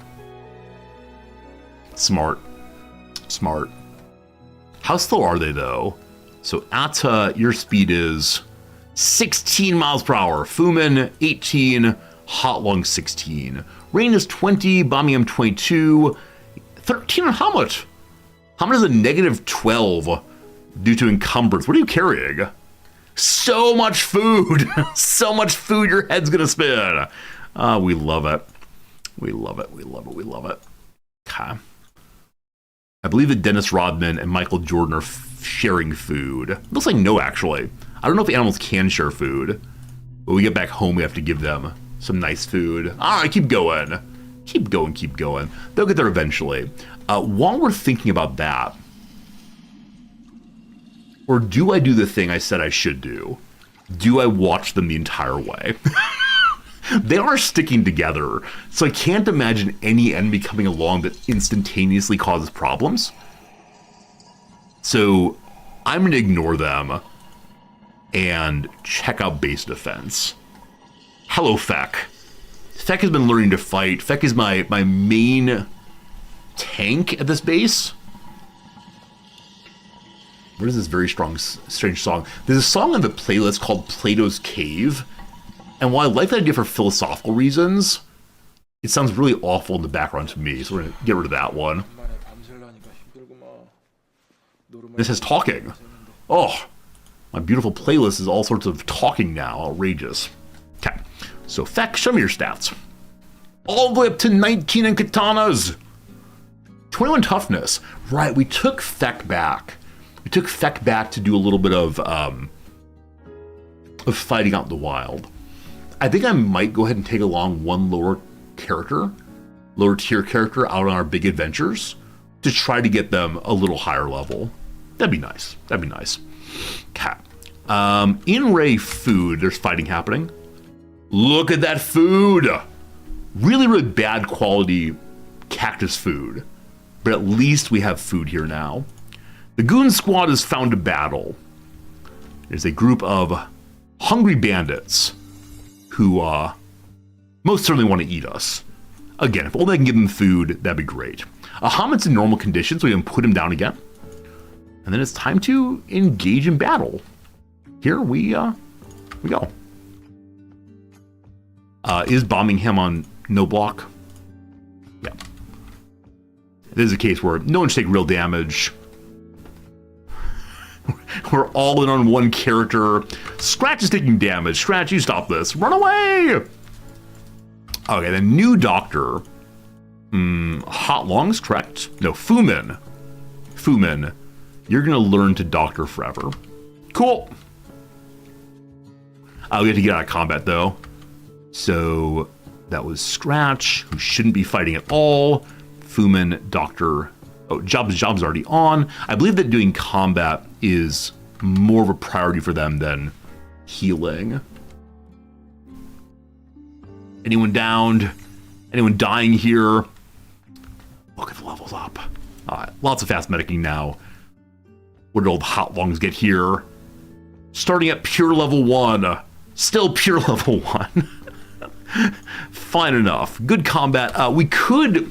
Smart. Smart. How slow are they, though? So, Atta, your speed is 16 miles per hour. Fumin, 18. Hotlung, 16. Rain is 20. Birmingham, 22. 13 on Hamlet. Hamlet is a negative 12 due to encumbrance. What are you carrying? So much food. So much food, your head's gonna spin. We love it. We love it. We love it. We love it. Okay. I believe that Dennis Rodman and Michael Jordan are sharing food. Looks like no, actually. I don't know if animals can share food. When we get back home, we have to give them some nice food. All right, keep going. Keep going, keep going. They'll get there eventually. While we're thinking about that, or do I do the thing I said I should do? Do I watch them the entire way? They are sticking together, so I can't imagine any enemy coming along that instantaneously causes problems. So I'm going to ignore them and check out base defense. Hello, Feck. Feck has been learning to fight. Feck is my main tank at this base. What is this very strange song? There's a song on the playlist called Plato's Cave. And while I like that idea for philosophical reasons, it sounds really awful in the background to me. So we're going to get rid of that one. This has talking. Oh, my beautiful playlist is all sorts of talking now. Outrageous. Okay. So, Feck, show me your stats. All the way up to 19 in katanas. 21 toughness. Right, we took Feck back. We took Feck back to do a little bit of fighting out in the wild. I think I might go ahead and take along one lower tier character out on our big adventures to try to get them a little higher level. That'd be nice. That'd be nice. Okay. In Ray food, there's fighting happening. Look at that food. Really, really bad quality cactus food. But at least we have food here now. The Goon Squad has found a battle. There's a group of hungry bandits who most certainly want to eat us. Again, if only I can give him food, that'd be great. Hamit's in normal condition, so we can put him down again. And then it's time to engage in battle. Here we go. Is bombing him on no block? Yeah. This is a case where no one should take real damage. We're all in on one character. Scratch is taking damage. Scratch, you stop this. Run away! Okay, the new doctor. Hot Long's correct. No, Fumin. Fumin, you're gonna learn to doctor forever. Cool. We have to get out of combat though. So that was Scratch, who shouldn't be fighting at all. Fumin, Doctor. Oh, Job's already on. I believe that doing combat is more of a priority for them than healing. Anyone downed? Anyone dying here? Look at the levels up. Lots of fast medicing now. What did old Hot Longs get here? Starting at pure level 1. Still pure level 1. Fine enough. Good combat. We could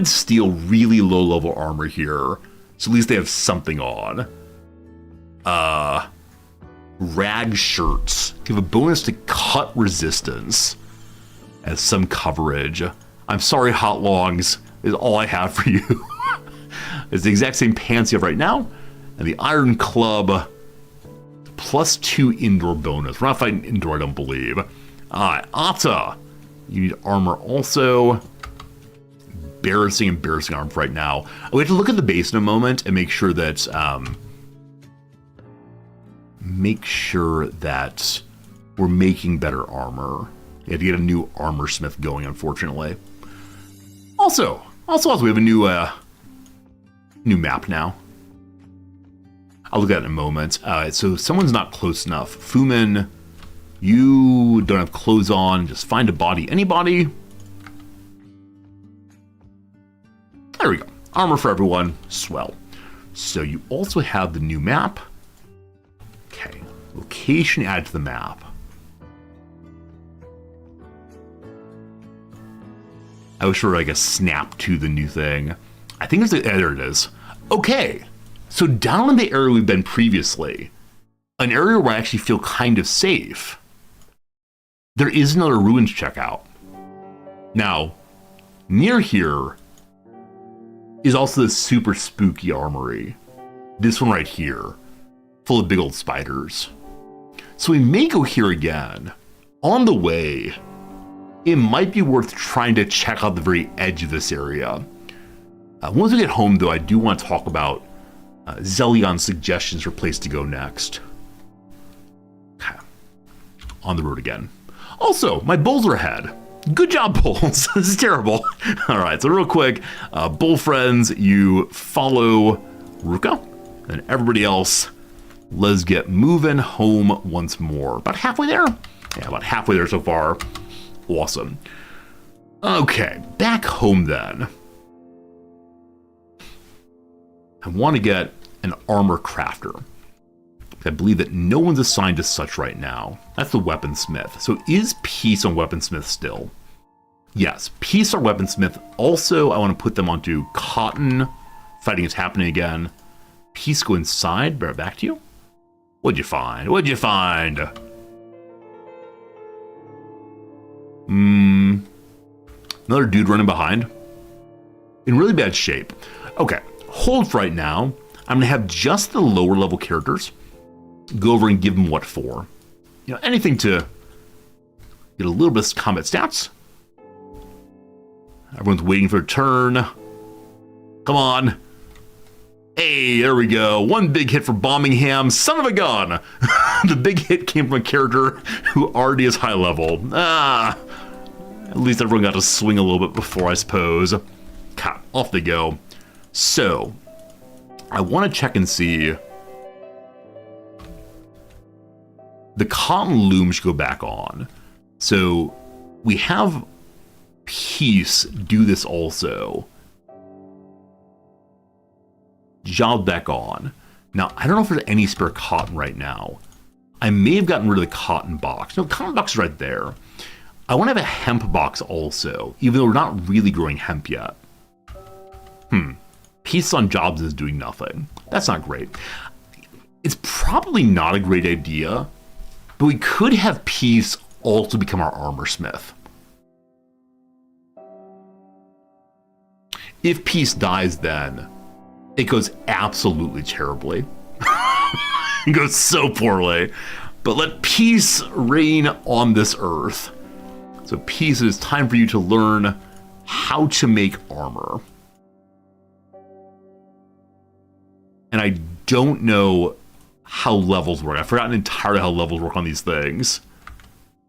steal really low level armor here. So at least they have something on. Rag shirts give a bonus to cut resistance as some coverage. I'm sorry, Hot Longs, is all I have for you. It's the exact same pants you have right now. And the Iron Club, +2 indoor bonus. We're not fighting indoor, I don't believe. Ata, you need armor also. Embarrassing arms right now. We have to look at the base in a moment and make sure that we're making better armor. We have to get a new armor smith going, unfortunately. Also, we have a new map now. I'll look at it in a moment. So someone's not close enough. Fumin, you don't have clothes on. Just find a body. Anybody? There we go. Armor for everyone. Swell. So you also have the new map. Okay. Location added to the map. I was sure like a snap to the new thing. I think there it is. Okay. So down in the area we've been previously, an area where I actually feel kind of safe, there is another ruins checkout. Now, near here is also this super spooky armory. This one right here, full of big old spiders. So we may go here again. On the way, it might be worth trying to check out the very edge of this area. Once we get home though, I do want to talk about Zelion's suggestions for place to go next. Okay. On the road again. Also, my bulls are ahead. Good job, bulls. This is terrible. All right, so real quick, bull friends, you follow Ruka, and everybody else, let's get moving home once more. About halfway there? Yeah, about halfway there so far. Awesome. Okay, back home then. I want to get an armor crafter. I believe that no one's assigned to such right now. That's the weaponsmith. So is Peace on weaponsmith still? Yes, Peace on weaponsmith. Also, I want to put them onto Cotton. Fighting is happening again. Peace, go inside. Bear it back to you. What'd you find? What'd you find? Another dude running behind. In really bad shape. Okay, hold for right now. I'm going to have just the lower level characters go over and give them what for. You know, anything to get a little bit of combat stats. Everyone's waiting for a turn. Come on. Hey, there we go. One big hit for Bombingham. Son of a gun. The big hit came from a character who already is high level. At least everyone got to swing a little bit before, I suppose. God, off they go. So, I want to check and see. The cotton loom should go back on. So, we have Peace do this also. Job back on. Now, I don't know if there's any spare cotton right now. I may have gotten rid of the cotton box. No, cotton box is right there. I want to have a hemp box also, even though we're not really growing hemp yet. Peace on jobs is doing nothing. That's not great. It's probably not a great idea, but we could have Peace also become our armor smith. If Peace dies, then it goes absolutely terribly. It goes so poorly. But let peace reign on this earth. So Peace, it is time for you to learn how to make armor. And I don't know how levels work. I've forgotten entirely how levels work on these things.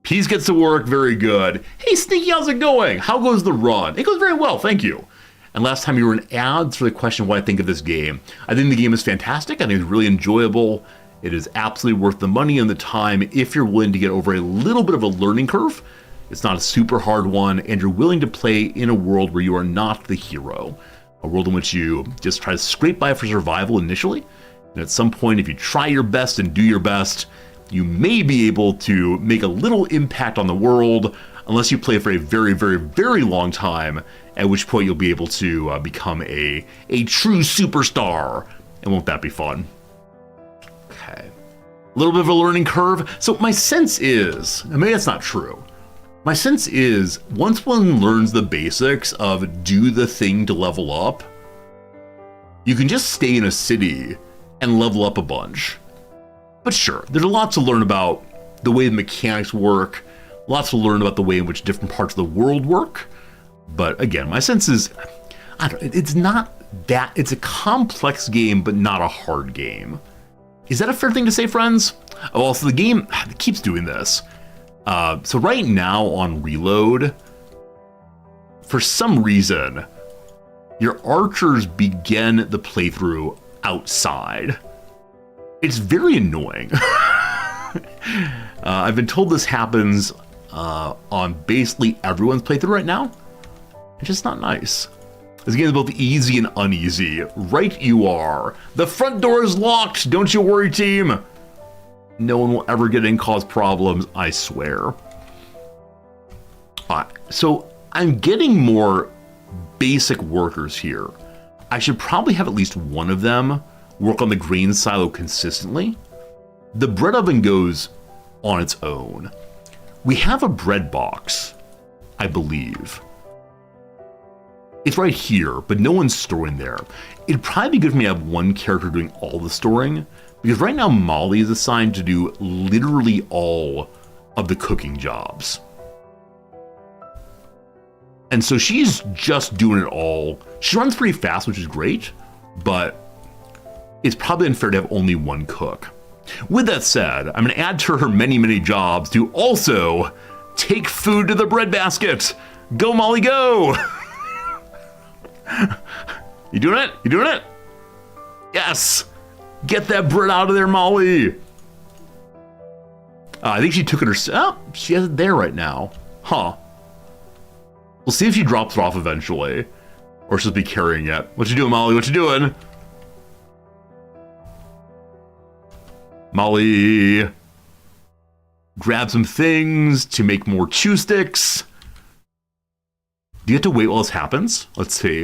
Peace gets to work, very good. Hey Sneaky, how's it going? How goes the run? It goes very well, thank you. And last time you were in ads for the question what I think of this game. I think the game is fantastic. I think it's really enjoyable. It is absolutely worth the money and the time if you're willing to get over a little bit of a learning curve. It's not a super hard one, and you're willing to play in a world where you are not the hero. A world in which you just try to scrape by for survival initially. And at some point, if you try your best and do your best, you may be able to make a little impact on the world, unless you play for a very, very, very long time, at which point you'll be able to become a true superstar. And won't that be fun? Okay. A little bit of a learning curve. So my sense is, and maybe that's not true, my sense is once one learns the basics of do the thing to level up, you can just stay in a city and level up a bunch. But sure, there's a lot to learn about the way the mechanics work, lots to learn about the way in which different parts of the world work. But again, my sense is, it's not that, it's a complex game, but not a hard game. Is that a fair thing to say, friends? Oh, also the game keeps doing this. So right now on reload, for some reason, your archers begin the playthrough outside. It's very annoying. I've been told this happens on basically everyone's playthrough right now. It's just not nice. This game is both easy and uneasy. Right you are. The front door is locked. Don't you worry, team. No one will ever get in and cause problems, I swear. So I'm getting more basic workers here. I should probably have at least one of them work on the grain silo consistently. The bread oven goes on its own. We have a bread box, I believe. It's right here, but no one's storing there. It'd probably be good for me to have one character doing all the storing, because right now Molly is assigned to do literally all of the cooking jobs. And so she's just doing it all. She runs pretty fast, which is great, but it's probably unfair to have only one cook. With that said, I'm going to add to her many, many jobs to also take food to the breadbasket. Go, Molly, go! You doing it? You doing it? Yes! Get that bread out of there, Molly! I think she took it herself. Oh, she has it there right now. Huh. We'll see if she drops it off eventually. Or she'll be carrying it. What you doing, Molly? What you doing? Molly. Grab some things to make more chew sticks. Do you have to wait while this happens? Let's see.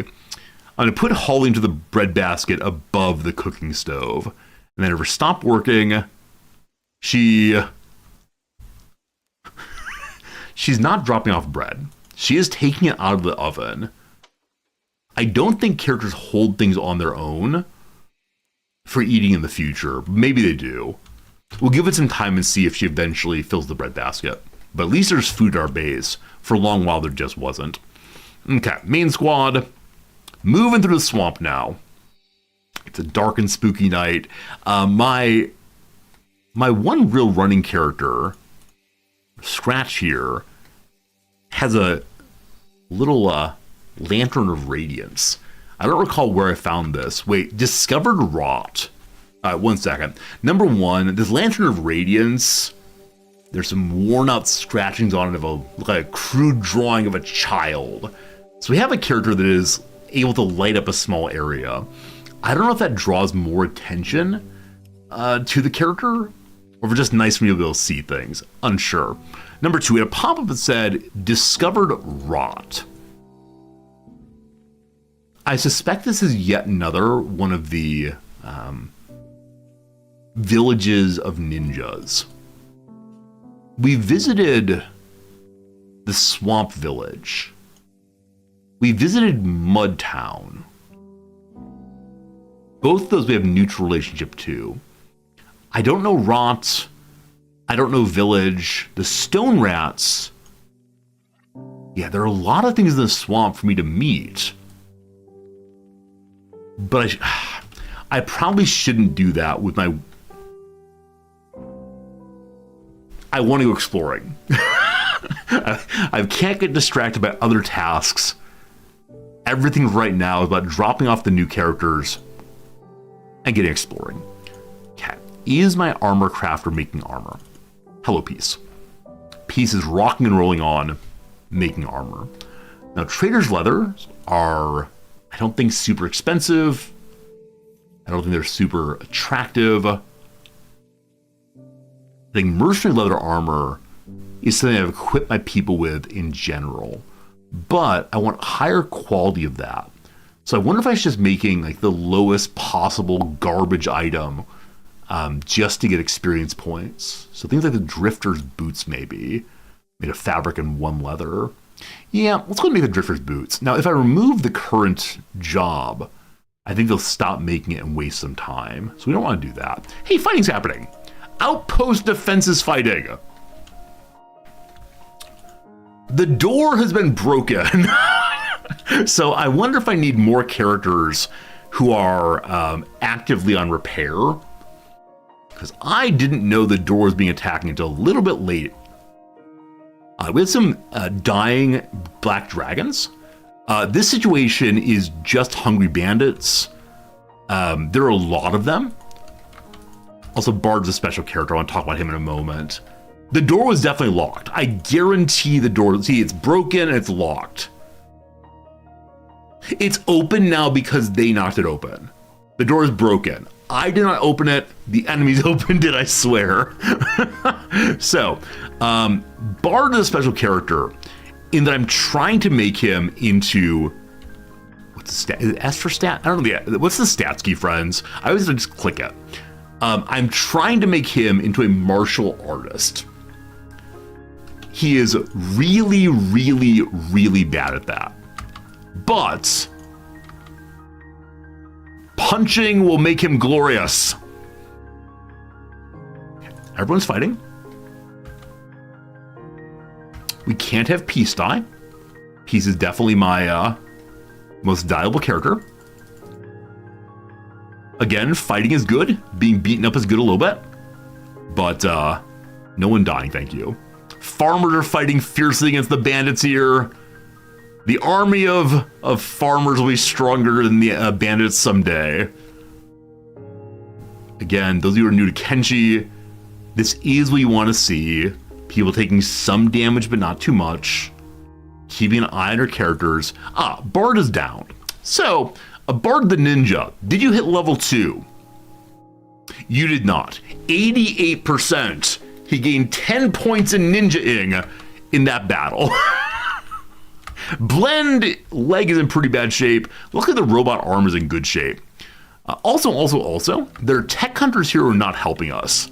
I'm going to put Holly into the bread basket above the cooking stove. And then if we stop working, she's not dropping off bread. She is taking it out of the oven. I don't think characters hold things on their own for eating in the future. Maybe they do. We'll give it some time and see if she eventually fills the bread basket. But at least there's food at our base. For a long while there just wasn't. Okay, main squad. Moving through the swamp now. It's a dark and spooky night. My one real running character, Scratch here, has a little lantern of radiance. I don't recall where I found this. Wait, discovered rot. One second. Number one, this lantern of radiance, there's some worn out scratchings on it of like a crude drawing of a child. So we have a character that is able to light up a small area. I don't know if that draws more attention to the character, or if it's just nice for me to be able to see things. Unsure. Number 2, we had a pop-up that said, discovered rot. I suspect this is yet another one of the villages of ninjas. We visited the Swamp Village. We visited Mud Town. Both of those we have a neutral relationship to. I don't know Rot. I don't know Village. The Stone Rats. Yeah, there are a lot of things in the swamp for me to meet. But I probably shouldn't do that with my... I want to go exploring. I can't get distracted by other tasks. Everything right now is about dropping off the new characters and getting exploring. Okay. Is my armor crafter making armor? Hello, Peace. Peace is rocking and rolling on making armor. Now, trader's leathers are, I don't think, super expensive. I don't think they're super attractive. I think mercenary leather armor is something I've equipped my people with in general, but I want higher quality of that. So I wonder if I should just making like the lowest possible garbage item just to get experience points. So things like the Drifter's boots, maybe made of fabric and 1 leather. Yeah, let's go and make the Drifter's boots. Now, if I remove the current job, I think they'll stop making it and waste some time. So we don't want to do that. Hey, fighting's happening. Outpost defense is fighting. The door has been broken. So I wonder if I need more characters who are actively on repair. Because I didn't know the door was being attacked until a little bit late. We had some dying black dragons. This situation is just hungry bandits. There are a lot of them. Also, Bard's a special character. I want to talk about him in a moment. The door was definitely locked. I guarantee the door... See, it's broken and it's locked. It's open now because they knocked it open. The door is broken. I did not open it. The enemies opened it, I swear. So, Bard is a special character in that I'm trying to make him into... What's the stat? Is it S for stat? I don't know. What's the stats key, friends? I always just click it. I'm trying to make him into a martial artist. He is really, really, really bad at that. But punching will make him glorious. Everyone's fighting. We can't have Peace die. Peace is definitely my most valuable character. Again, fighting is good. Being beaten up is good a little bit. But no one dying, thank you. Farmers are fighting fiercely against the bandits here. The army of farmers will be stronger than the bandits someday. Again, those of you who are new to Kenshi, this is what you want to see. People taking some damage, but not too much. Keeping an eye on their characters. Bard is down. So, Bard the Ninja, did you hit level 2? You did not. 88%. He gained 10 points in ninja-ing in that battle. Blend leg is in pretty bad shape. Luckily the robot arm is in good shape. Also, there are tech hunters here who are not helping us.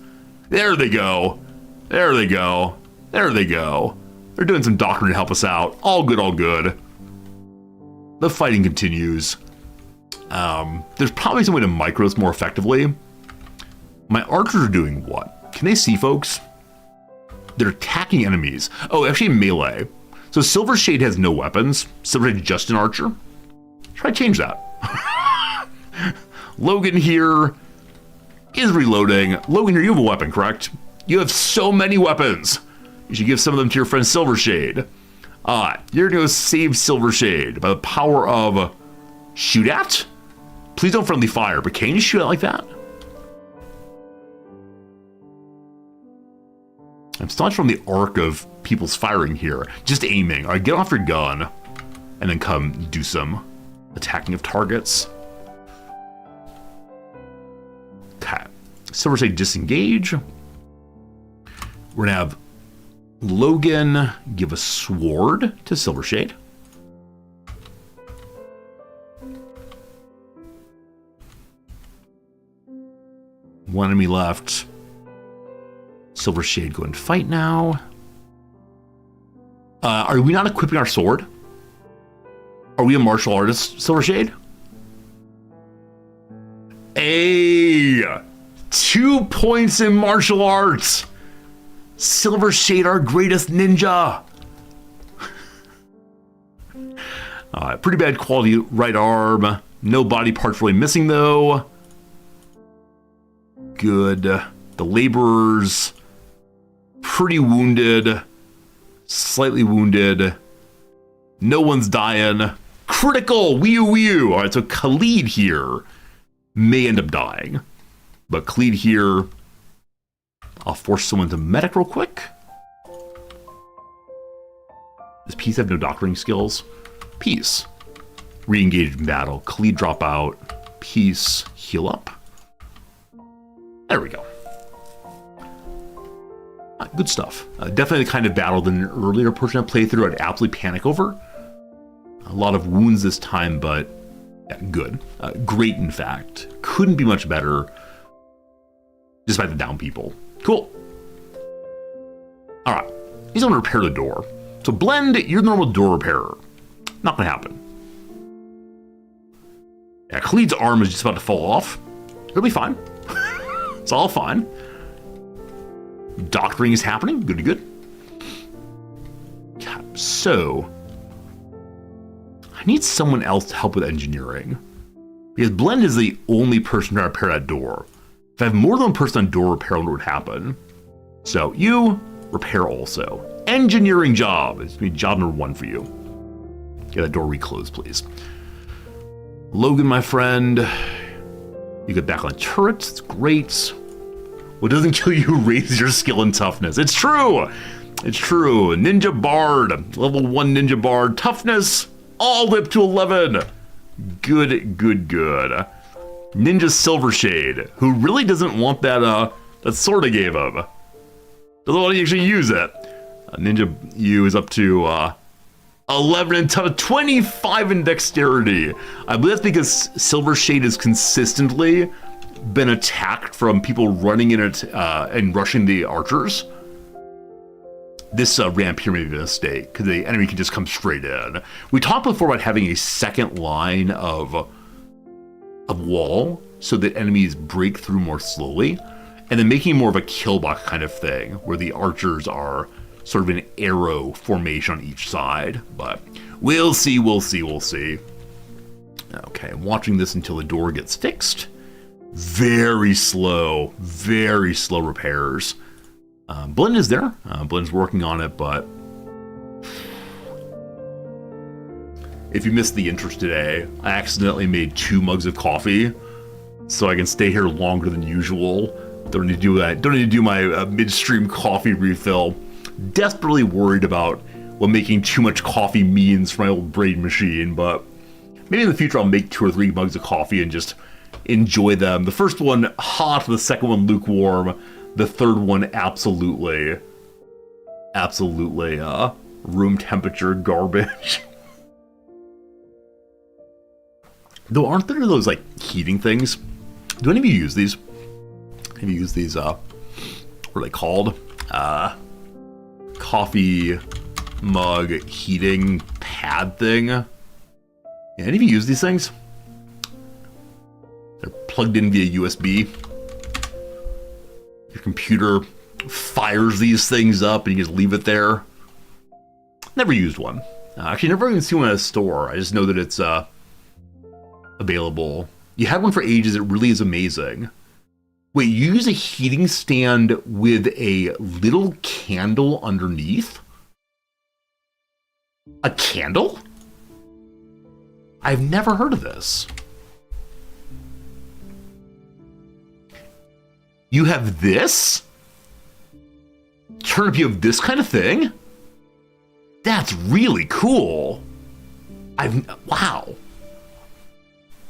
There they go. There they go. There they go. They're doing some doctoring to help us out. All good, all good. The fighting continues. There's probably some way to micro this more effectively. My archers are doing what? Can they see, folks? They're attacking enemies. Oh, actually melee. So Silver Shade has no weapons. Silver Shade just an archer. Try to change that. Logan here is reloading. Logan here, you have a weapon, correct? You have so many weapons. You should give some of them to your friend Silver Shade. You're gonna go save Silver Shade by the power of shoot at? Please don't friendly fire, but can you shoot at like that? I'm staunch from the arc of people's firing here. Just aiming. All right, get off your gun and then come do some attacking of targets. Okay. Silver Shade disengage. We're gonna have Logan, give a sword to Silvershade. One enemy left. Silvershade, go and fight now. Are we not equipping our sword? Are we a martial artist, Silvershade? Hey! 2 points in martial arts! Silvershade, our greatest ninja! Pretty bad quality right arm. No body parts really missing, though. Good. The laborers, pretty wounded. Slightly wounded. No one's dying. Critical! Wee-oo. Alright, so Khalid here may end up dying. But Khalid here, I'll force someone to medic real quick. Does Peace have no doctoring skills? Peace. Re-engage in battle. Khalid drop out. Peace. Heal up. There we go. Good stuff. Definitely the kind of battle that in an earlier portion of playthrough I'd absolutely panic over. A lot of wounds this time, but yeah, good. Great, in fact. Couldn't be much better. Despite the down people. Cool. Alright. He's going to repair the door. So Blend, you're the normal door repairer. Not going to happen. Yeah, Khalid's arm is just about to fall off. It'll be fine. It's all fine. Doctoring is happening. Good to good. So, I need someone else to help with engineering. Because Blend is the only person to repair that door. If I have more than one person on door repair, what would happen? So, you repair also. Engineering job. It's going to be job number 1 for you. Get that door reclosed, please. Logan, my friend. You get back on turrets. It's great. What doesn't kill you raises your skill and toughness. It's true. It's true. Ninja Bard. Level 1 Ninja Bard. Toughness. All the way up to 11. Good. Ninja Silvershade, who really doesn't want that sword I gave him. Doesn't want to actually use it. Ninja U is up to 11 in toughness, 25 in dexterity. I believe that's because Silvershade has consistently been attacked from people running in it and rushing the archers. This ramp here may be a mistake because the enemy can just come straight in. We talked before about having a second line of wall so that enemies break through more slowly, and then making more of a kill box kind of thing where the archers are sort of an arrow formation on each side. But we'll see. Okay, I'm watching this until the door gets fixed. Very slow repairs. Blend is there. Blend's working on it, but if you missed the intro today, I accidentally made 2 mugs of coffee, so I can stay here longer than usual. Don't need to do that. Don't need to do my midstream coffee refill. Desperately worried about what making too much coffee means for my old brain machine, but maybe in the future I'll make 2 or 3 mugs of coffee and just enjoy them. The first one hot, the second one lukewarm, the third one absolutely room temperature garbage. Though aren't there those like heating things? Do any of you use these? Have you used these what are they called? Coffee mug heating pad thing. Yeah, any of you use these things? They're plugged in via USB. Your computer fires these things up and you just leave it there. Never used one. Actually, never even seen one at a store. I just know that it's available. You had one for ages. It really is amazing. Wait, you use a heating stand with a little candle underneath? A candle? I've never heard of this. You have this? Turnip, you have this kind of thing? That's really cool. Wow.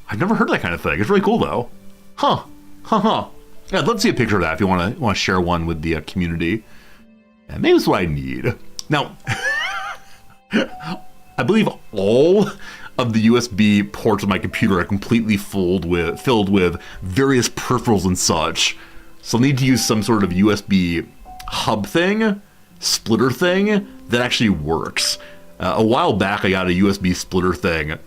I've never heard of that kind of thing. It's really cool though. Huh. Yeah, let's see a picture of that if you want to share one with the community. And maybe that's what I need. Now, I believe all of the USB ports of my computer are completely filled with various peripherals and such. So I'll need to use some sort of USB hub thing, splitter thing, that actually works. A while back, I got a USB splitter thing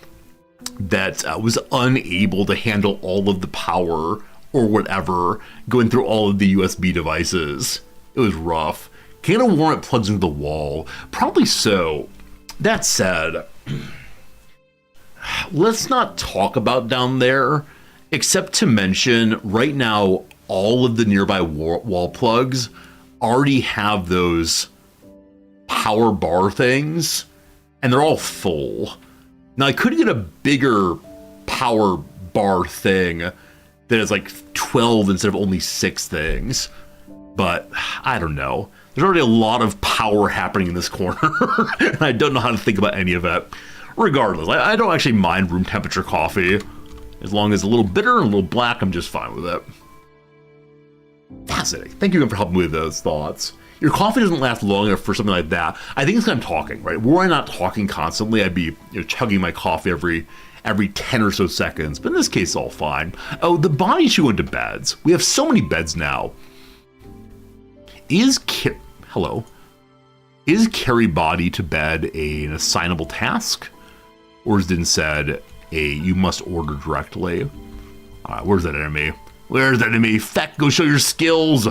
that was unable to handle all of the power or whatever going through all of the USB devices. It was rough. Can a warrant plugs into the wall? Probably so. That said, let's not talk about down there, except to mention right now all of the nearby wall plugs already have those power bar things, and they're all full. Now, I could get a bigger power bar thing that is like 12 instead of only 6 things, but I don't know. There's already a lot of power happening in this corner, and I don't know how to think about any of it. Regardless, I don't actually mind room temperature coffee. As long as it's a little bitter and a little black, I'm just fine with it. Fascinating. Thank you again for helping me with those thoughts. Your coffee doesn't last long enough for something like that. I think it's because I'm talking, right? Were I not talking constantly, I'd be chugging my coffee every 10 or so seconds. But in this case, it's all fine. Oh, the bodies should go into beds. We have so many beds now. Is carry body to bed an assignable task? Or is it instead you must order directly? Where's that enemy? Where's that enemy? Feck, go show your skills!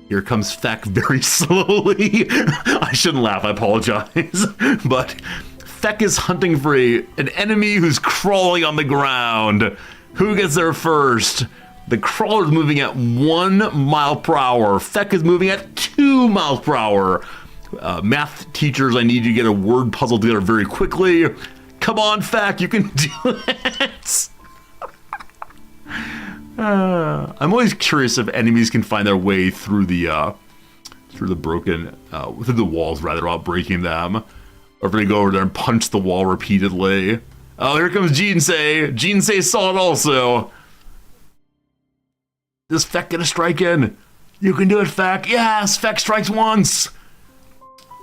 Here comes Feck very slowly. I shouldn't laugh, I apologize. But Feck is hunting for an enemy who's crawling on the ground. Who gets there first? The crawler's moving at 1 mile per hour. Feck is moving at 2 miles per hour. Math teachers, I need you to get a word puzzle together very quickly. Come on, Feck, you can do it. I'm always curious if enemies can find their way through the walls rather, without breaking them. Or if they go over there and punch the wall repeatedly. Oh, here comes Jinsei. Jinsei saw it also. Does Feck get a strike in? You can do it, Feck. Yes, Feck strikes once.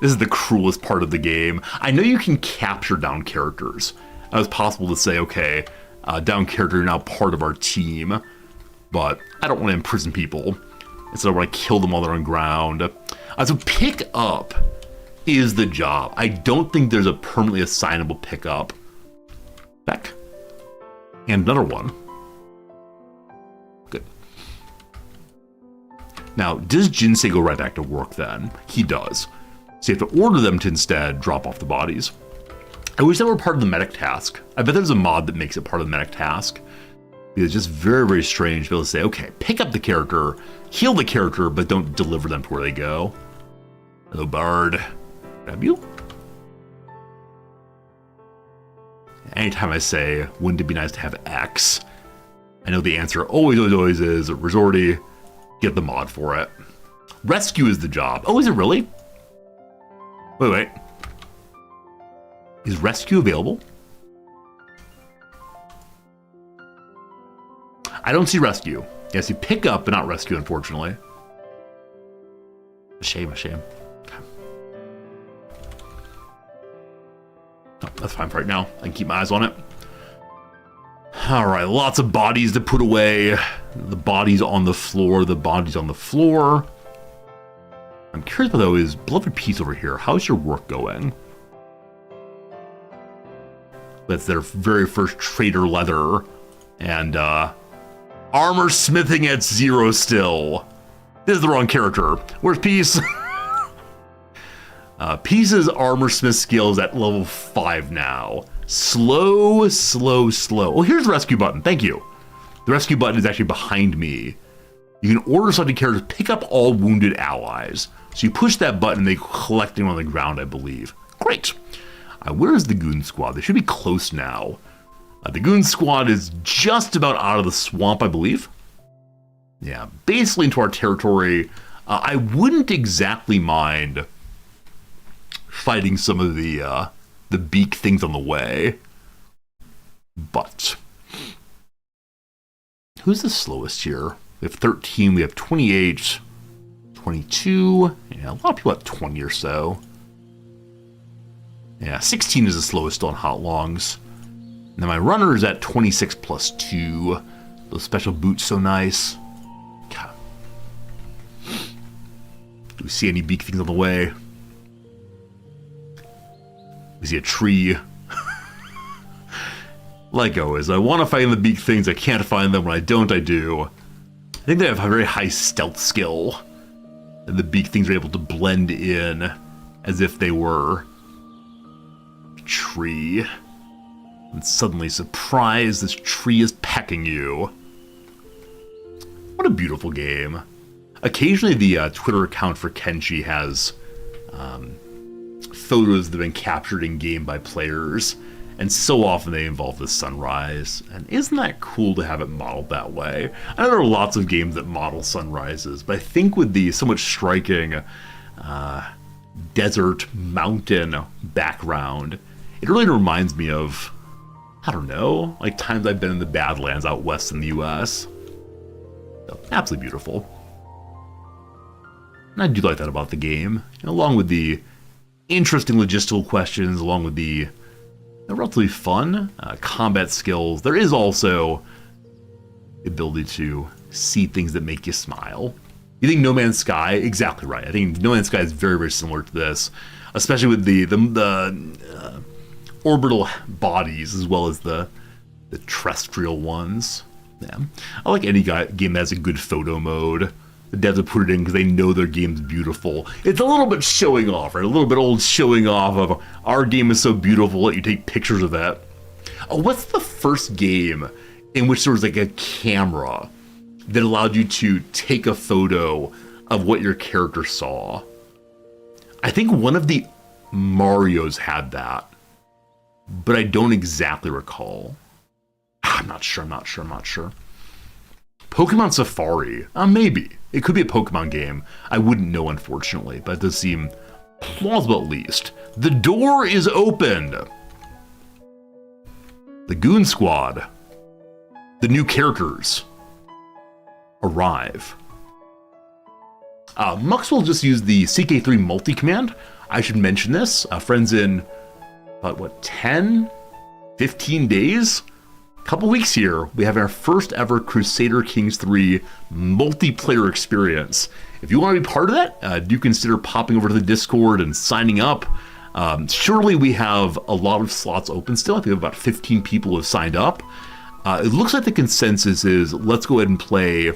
This is the cruelest part of the game. I know you can capture down characters. It was possible to say, okay, down character, you're now part of our team. But I don't want to imprison people. Instead, I want to kill them while they're on ground. So pick up is the job. I don't think there's a permanently assignable pickup. Back. And another one. Good. Now, does Jinsei go right back to work then? He does. So you have to order them to instead drop off the bodies. I wish that were part of the medic task. I bet there's a mod that makes it part of the medic task. It's just very, very strange to be able to say, okay, pick up the character, heal the character, but don't deliver them to where they go. Hello, Bard. Grab you. Anytime I say, wouldn't it be nice to have X? I know the answer always is, Resorty, get the mod for it. Rescue is the job. Oh, is it really? Wait. Is rescue available? I don't see rescue. Yeah, I see pick up, but not rescue, unfortunately. A shame. Okay. Oh, that's fine for right now. I can keep my eyes on it. All right, lots of bodies to put away. The bodies on the floor. I'm curious about, though, is Beloved Peace over here. How's your work going? That's their very first trader leather. And, armor smithing at 0 still. This is the wrong character. Where's Peace? Peace's armor smith skill is at level 5 now. Slow. Oh, here's the rescue button. Thank you. The rescue button is actually behind me. You can order selected characters pick up all wounded allies. So you push that button, they collect them on the ground, I believe. Great. Where is the Goon Squad? They should be close now. The Goon Squad is just about out of the swamp, I believe. Yeah, basically into our territory. I wouldn't exactly mind fighting some of the beak things on the way. But who's the slowest here? We have 13, we have 28, 22. Yeah, a lot of people at 20 or so. Yeah, 16 is the slowest still on Hot Longs. Now my runner is at 26 plus 2. Those special boots so nice. God. Do we see any beak things on the way? We see a tree. Like always, I want to find the beak things. I can't find them. When I don't, I do. I think they have a very high stealth skill. And the beak things are able to blend in as if they were a tree. And suddenly, surprise, this tree is pecking you. What a beautiful game. Occasionally, the Twitter account for Kenshi has photos that have been captured in game by players. And so often they involve the sunrise. And isn't that cool to have it modeled that way? I know there are lots of games that model sunrises, but I think with the somewhat striking desert mountain background, it really reminds me of, I don't know, like times I've been in the Badlands out west in the US. So, absolutely beautiful. And I do like that about the game, along with the interesting logistical questions, along with the relatively fun combat skills. There is also the ability to see things that make you smile. You think No Man's Sky? Exactly right. I think No Man's Sky is very, very similar to this, especially with the orbital bodies as well as the terrestrial ones. Yeah, I like any game that has a good photo mode. The devs have put it in because they know their game's beautiful. It's a little bit showing off, right? A little bit old showing off of our game is so beautiful, let you take pictures of that. Oh, what's the first game in which there was like a camera that allowed you to take a photo of what your character saw? I think one of the Marios had that, but I don't exactly recall. I'm not sure. Pokemon Safari? Maybe. It could be a Pokemon game. I wouldn't know, unfortunately, but it does seem plausible at least. The door is opened. The Goon Squad, the new characters, arrive. Mux will just use the CK3 multi-command. I should mention this. Friends in, about, 10, 15 days? Couple weeks here, we have our first ever Crusader Kings 3 multiplayer experience. If you want to be part of that, do consider popping over to the Discord and signing up. Surely we have a lot of slots open still. I think about 15 people have signed up. It looks like the consensus is let's go ahead and play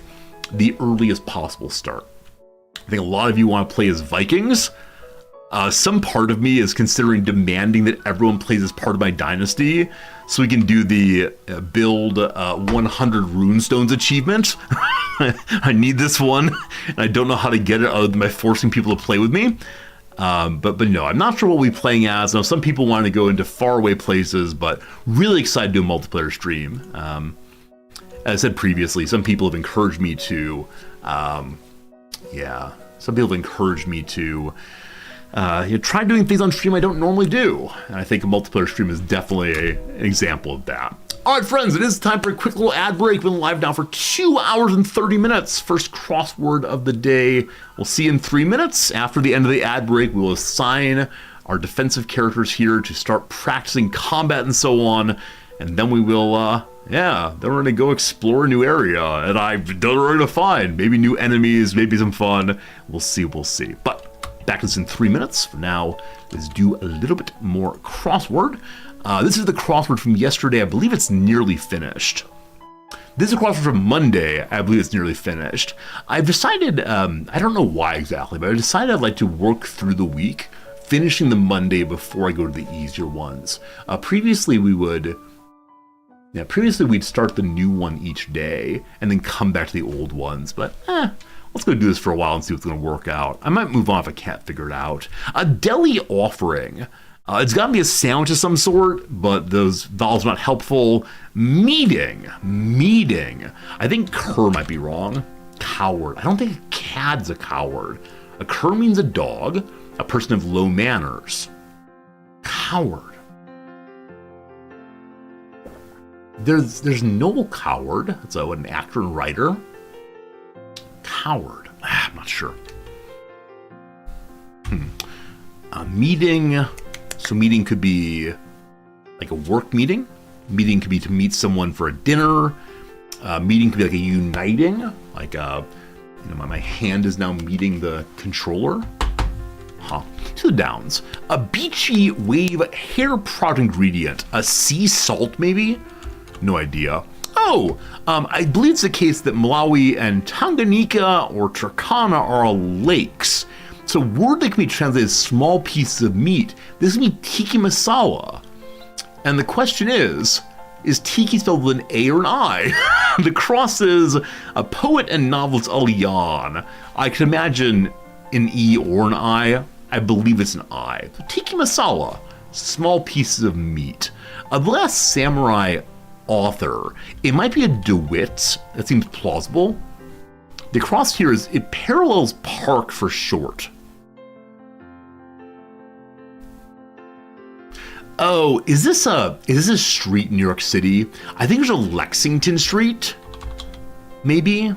the earliest possible start. I think a lot of you want to play as Vikings. Some part of me is considering demanding that everyone plays as part of my dynasty so we can do the build 100 runestones achievement. I need this one, and I don't know how to get it other than by forcing people to play with me. But no, I'm not sure what we'll be playing as. Now, some people want to go into faraway places, but really excited to do a multiplayer stream. As I said previously, some people have encouraged me to, try doing things on stream I don't normally do. And I think a multiplayer stream is definitely an example of that. All right, friends, it is time for a quick little ad break. We've been live now for 2 hours and 30 minutes. First crossword of the day. We'll see you in 3 minutes. After the end of the ad break, we will assign our defensive characters here to start practicing combat and so on. And then we will, then we're going to go explore a new area. And I don't know what we're going to find. Maybe new enemies, maybe some fun. We'll see. But back to this in 3 minutes. For now, let's do a little bit more crossword. This is the crossword from yesterday. I believe it's nearly finished. This is a crossword from Monday. I believe it's nearly finished. I've decided, I don't know why exactly, but I decided I'd like to work through the week, finishing the Monday before I go to the easier ones. Previously, we'd start the new one each day and then come back to the old ones, but let's go do this for a while and see what's going to work out. I might move on if I can't figure it out. A deli offering. It's got to be a sandwich of some sort, but those vowels are not helpful. Meeting. I think cur might be wrong. Coward. I don't think a cad's a coward. A cur means a dog, a person of low manners. Coward. There's Noel Coward. That's an actor and writer. Coward. I'm not sure. Meeting. So meeting could be like a work meeting. Meeting could be to meet someone for a dinner. Meeting could be like a uniting. Like, my hand is now meeting the controller. Huh. To the downs. A beachy wave hair product ingredient. A sea salt, maybe? No idea. Oh, I believe it's the case that Malawi and Tanganyika or Turkana are all lakes. So word that can be translated as small pieces of meat. This would be tiki masala. And the question is tiki spelled with an A or an I? The cross is a poet and novelist Aliyan. I can imagine an E or an I. I believe it's an I. So tiki masala, small pieces of meat. The Last Samurai author. It might be a DeWitt. That seems plausible. The cross here is, it parallels park for short. Oh, is this a street in New York City? I think there's a Lexington Street. Maybe.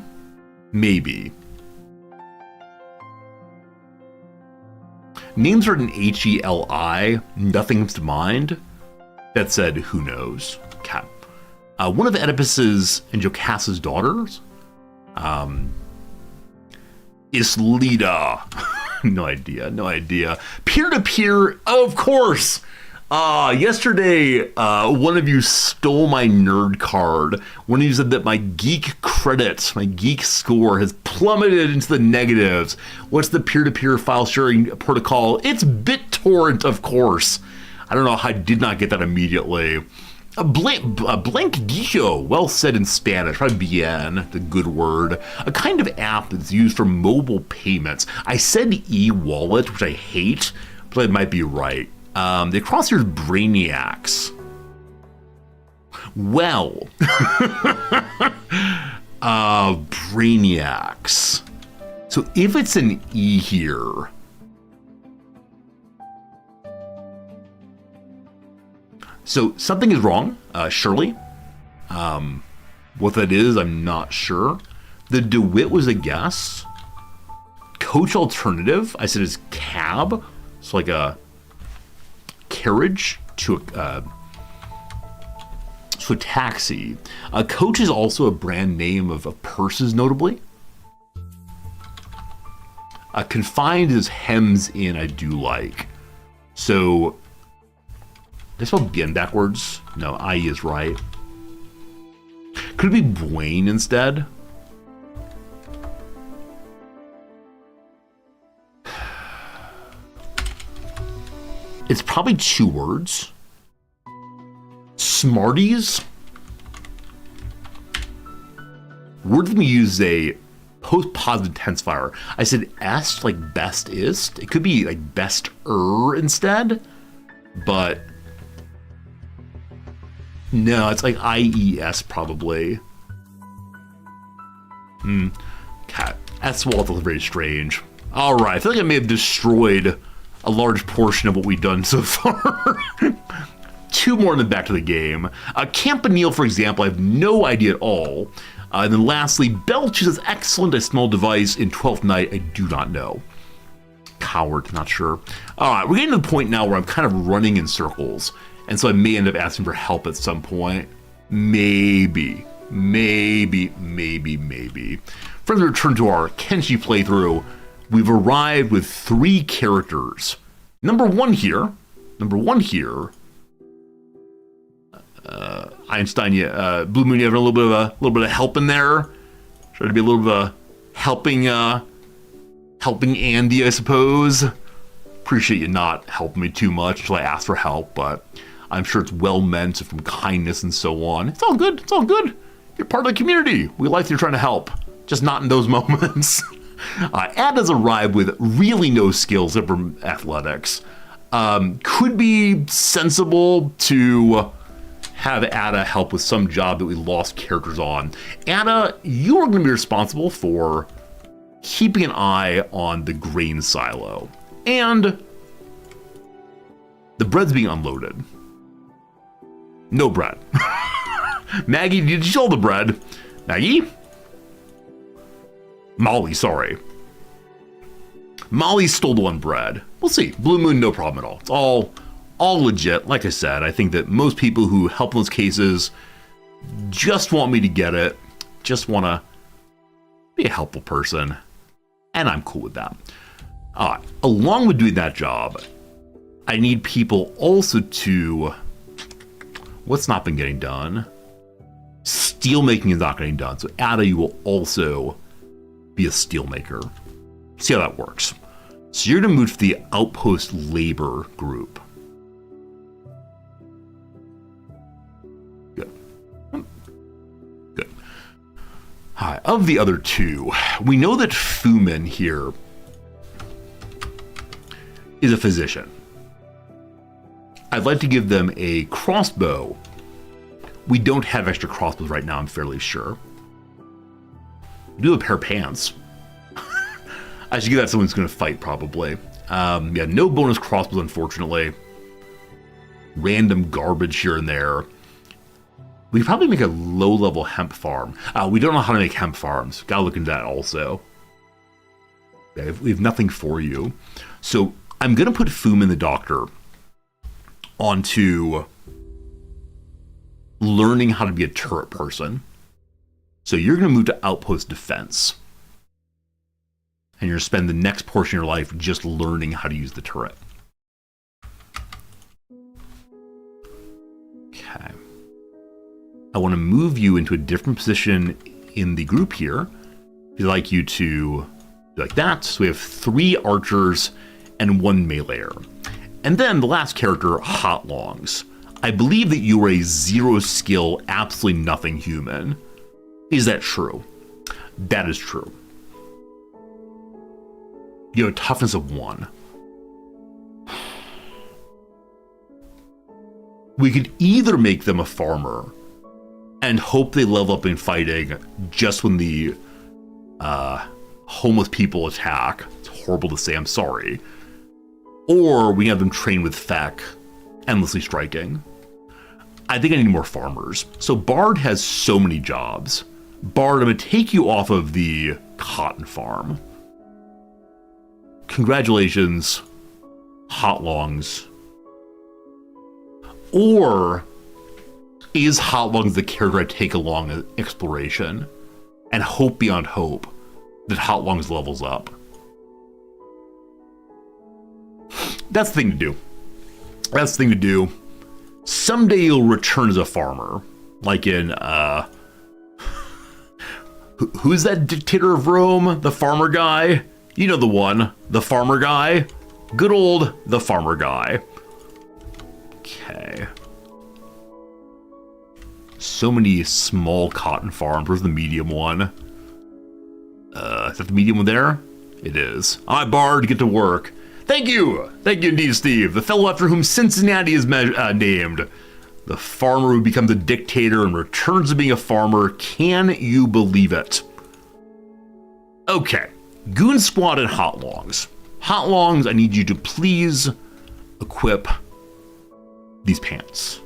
Names are in H-E-L-I. Nothing comes to mind. That said, who knows? Cat. One of Oedipus's and Jocasta's daughters. Islita. No idea. Peer-to-peer, of course. Yesterday, one of you stole my nerd card. One of you said that my geek credit, my geek score has plummeted into the negatives. What's the peer-to-peer file sharing protocol? It's BitTorrent, of course. I don't know how I did not get that immediately. A blank guijo, well said in Spanish, probably bien, the good word. A kind of app that's used for mobile payments. I said e-wallet, which I hate, but I might be right. The cross here is brainiacs. Well, brainiacs. So if it's an E here, so something is wrong, surely. What that is, I'm not sure. The DeWitt was a guess. Coach alternative, I said is cab. So like a carriage to a taxi. Coach is also a brand name of purses, notably. Confined is hems in, I do like. So, did I spell bien backwards? No, IE is right. Could it be Bwain instead? It's probably two words. Smarties. Word that we use a post-positive tensifier. I said est, like bestist. It could be like best-er instead, but no, it's like IES probably. Cat. That's very strange. All right, I feel like I may have destroyed a large portion of what we've done so far. Two more in the back to the game. Campanile, for example, I have no idea at all. And then lastly, Belch is excellent. A small device in 12th Night. I do not know. Coward, not sure. All right, we're getting to the point now where I'm kind of running in circles. And so I may end up asking for help at some point. Maybe. Friends, we return to our Kenshi playthrough. We've arrived with 3 characters. Number one here. Einstein, Blue Moon, you have a little bit of help in there. Try to be a little bit of helping Andy, I suppose. Appreciate you not helping me too much until I ask for help, but I'm sure it's well meant from kindness and so on. It's all good. You're part of the community. We like that you're trying to help, just not in those moments. Ada's arrived with really no skills except for athletics. Could be sensible to have Ada help with some job that we lost characters on. Ada, you are going to be responsible for keeping an eye on the grain silo. And the bread's being unloaded. No bread. Maggie, did you sell the bread? Maggie? Molly, sorry. Molly stole the one bread. We'll see. Blue Moon, no problem at all. It's all legit. Like I said, I think that most people who help in those cases just want me to get it, just want to be a helpful person, and I'm cool with that. Along with doing that job, I need people also to... What's not been getting done? Steel making is not getting done. So Ada, you will also be a steel maker. See how that works. So you're going to move to the outpost labor group. Good. Good. Hi. Of the other two, we know that Fumin here is a physician. I'd like to give them a crossbow. We don't have extra crossbows right now, I'm fairly sure. We do have a pair of pants. I should give that to someone who's going to fight, probably. Yeah, no bonus crossbows, unfortunately. Random garbage here and there. We could probably make a low-level hemp farm. We don't know how to make hemp farms. Gotta look into that also. Yeah, we have nothing for you. So I'm going to put Fumin the doctor onto learning how to be a turret person. So you're going to move to outpost defense. And you're going to spend the next portion of your life just learning how to use the turret. Okay. I want to move you into a different position in the group here. I'd like you to do like that. So we have 3 archers and 1 meleeer. And then the last character, Hot Longs. I believe that you are a 0 skill, absolutely nothing human. Is that true? That is true. You have a toughness of 1. We could either make them a farmer and hope they level up in fighting just when the homeless people attack. It's horrible to say, I'm sorry. Or we have them train with Feck, endlessly striking. I think I need more farmers. So Bard has so many jobs. Bard, I'm going to take you off of the cotton farm. Congratulations, Hot Longs. Or is Hot Longs the character I take along as exploration and hope beyond hope that Hot Longs levels up? That's the thing to do. That's the thing to do. Someday you'll return as a farmer. Like in, who's that dictator of Rome? The farmer guy? You know the one. The farmer guy. Good old the farmer guy. Okay. So many small cotton farms. Where's the medium one? Is that the medium one there? It is. All right, Bard, get to work. Thank you! Thank you indeed, Steve. The fellow after whom Cincinnati is named. The farmer who becomes a dictator and returns to being a farmer. Can you believe it? Okay. Goon Squad and Hot Longs. Hot Longs, I need you to please equip these pants.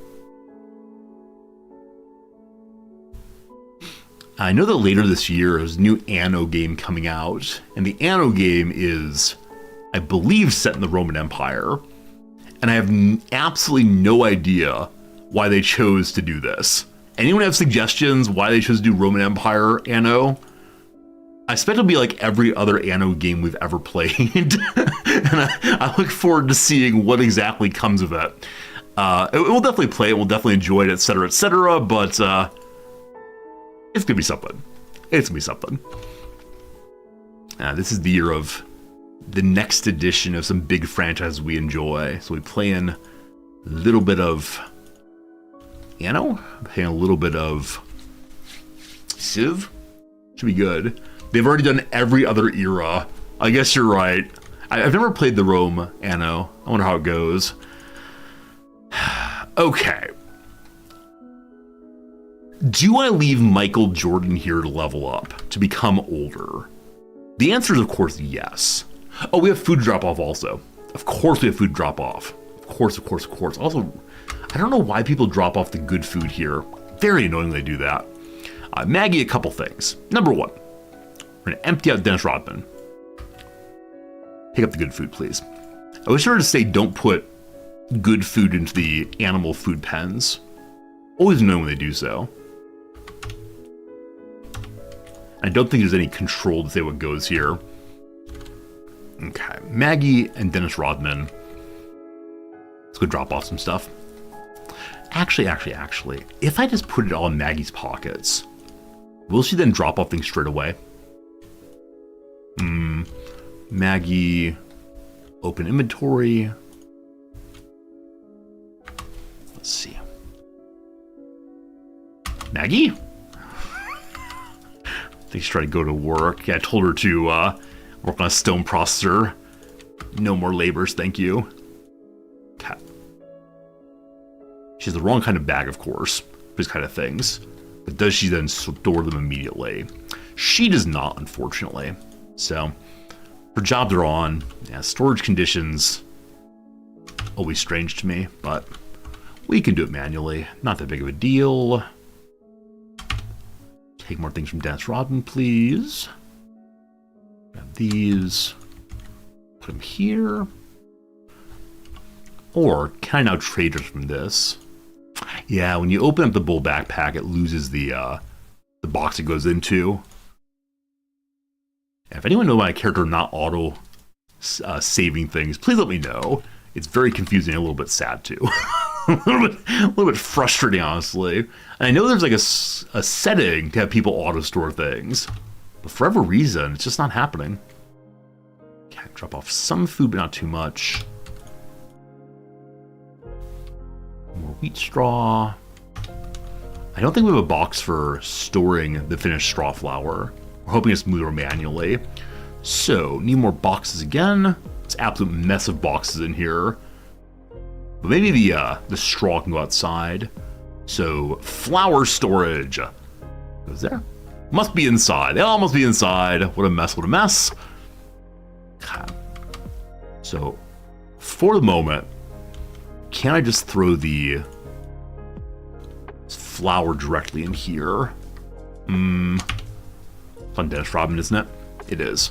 I know that later this year there's a new Anno game coming out, and the Anno game is, I believe, set in the Roman Empire, and I have absolutely no idea why they chose to do this. Anyone have suggestions why they chose to do Roman Empire Anno? I expect it'll be like every other Anno game we've ever played, and I look forward to seeing what exactly comes of it. We'll definitely play it, we'll definitely enjoy it, etc., but it's gonna be something. It's gonna be something. This is the year of the next edition of some big franchises we enjoy. So we play in a little bit of Anno, playing a little bit of Civ. Should be good. They've already done every other era. I guess you're right. I've never played the Rome Anno. I wonder how it goes. Okay. Do I leave Michael Jordan here to level up, to become older? The answer is, of course, yes. Oh, we have food drop-off also. Of course we have food drop-off. Of course. Also, I don't know why people drop off the good food here. Very annoying they do that. Maggie, a couple things. Number one, we're going to empty out Dennis Rodman. Pick up the good food, please. I was sure to say don't put good food into the animal food pens. Always know when they do so. I don't think there's any control to say what goes here. Okay, Maggie and Dennis Rodman. Let's go drop off some stuff. Actually, if I just put it all in Maggie's pockets, will she then drop off things straight away? Maggie, open inventory. Let's see. Maggie? I think she's trying to go to work. Yeah, I told her to work on a stone processor. No more labors, thank you. Okay. She has the wrong kind of bag, of course, these kind of things. But does she then store them immediately? She does not, unfortunately. So, her jobs are on. Yeah, storage conditions, always strange to me, but we can do it manually. Not that big of a deal. Take more things from Dennis Rodman, please. Grab these. Put them here. Or can I now trade it from this? Yeah, when you open up the bull backpack, it loses the box it goes into. If anyone knows my character not auto saving things, please let me know. It's very confusing and a little bit sad too. a little bit frustrating, honestly. And I know there's like a setting to have people auto store things, but for whatever reason, it's just not happening. Okay, drop off some food, but not too much. More wheat straw. I don't think we have a box for storing the finished straw flour. We're hoping it's moved manually. So, need more boxes again. It's an absolute mess of boxes in here. But maybe the straw can go outside. So, flour storage. Goes there. Must be inside. They all must be inside. What a mess, what a mess. Okay. So, for the moment, can I just throw the flour directly in here? It's on Dennis Rodman, isn't it? It is.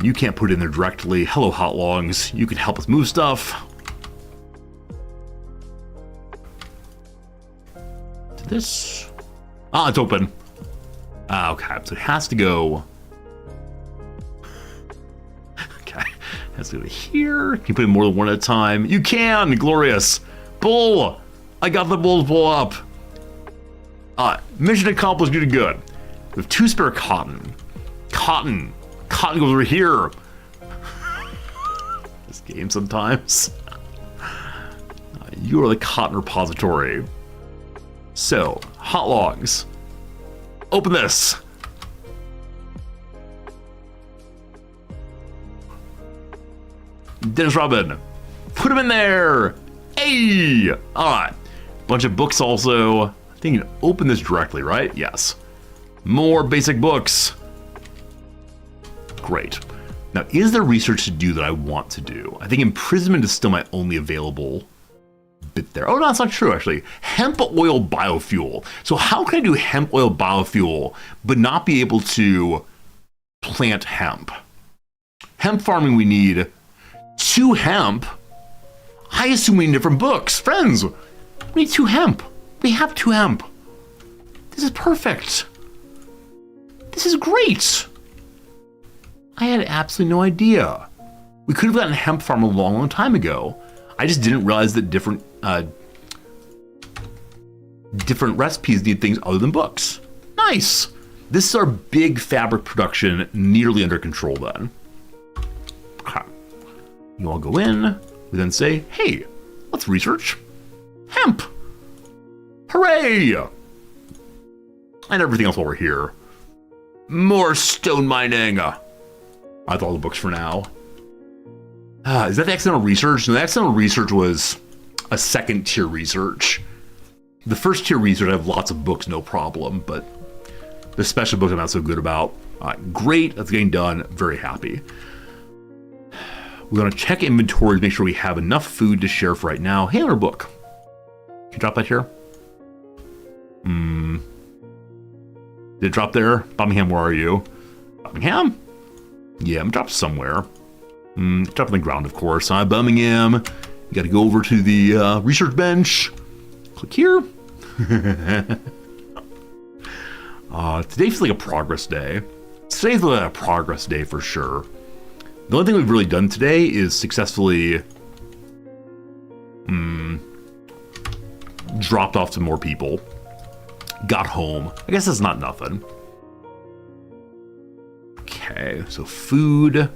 You can't put it in there directly. Hello, Hot Longs. You can help us move stuff. To this. Ah, it's open. Okay, so it has to go. Okay, it has to go to here. Can you put in more than one at a time? You can! Glorious! Bull! I got the bull's pull up. Mission accomplished, good. We have 2 spare cotton. Cotton goes over here. This game sometimes. You are the cotton repository. So, hot logs. Open this. Dennis Rodman. Put them in there. Hey! Alright. Bunch of books also. I think you can open this directly, right? Yes. More basic books. Great. Now, is there research to do that I want to do? I think imprisonment is still my only available bit there. Oh, no, that's not true, actually. Hemp oil biofuel. So how can I do hemp oil biofuel, but not be able to plant hemp? Hemp farming, we need 2 hemp. I assume we need different books. Friends, we need 2 hemp. We have 2 hemp. This is perfect. This is great. I had absolutely no idea. We could have gotten a hemp farm a long time ago. I just didn't realize that different recipes need things other than books. Nice. This is our big fabric production nearly under control then. Okay. You all go in. We then say, hey, let's research hemp. Hooray! And everything else while we're here. More stone mining. I have all the books for now. Is that the accidental research? No, the accidental research was a 2nd tier research. The 1st tier research, I have lots of books, no problem, but the special books I'm not so good about. Great, that's getting done. Very happy. We're going to check inventory to make sure we have enough food to share for right now. Hey, our book. Can you drop that here? Did it drop there? Birmingham, where are you? Birmingham? Yeah, I'm dropped somewhere. Drop on the ground, of course. Birmingham. You got to go over to the research bench. Click here. Today feels like a progress day. Today's like a progress day for sure. The only thing we've really done today is successfully dropped off some more people. Got home. I guess that's not nothing. Okay, so food.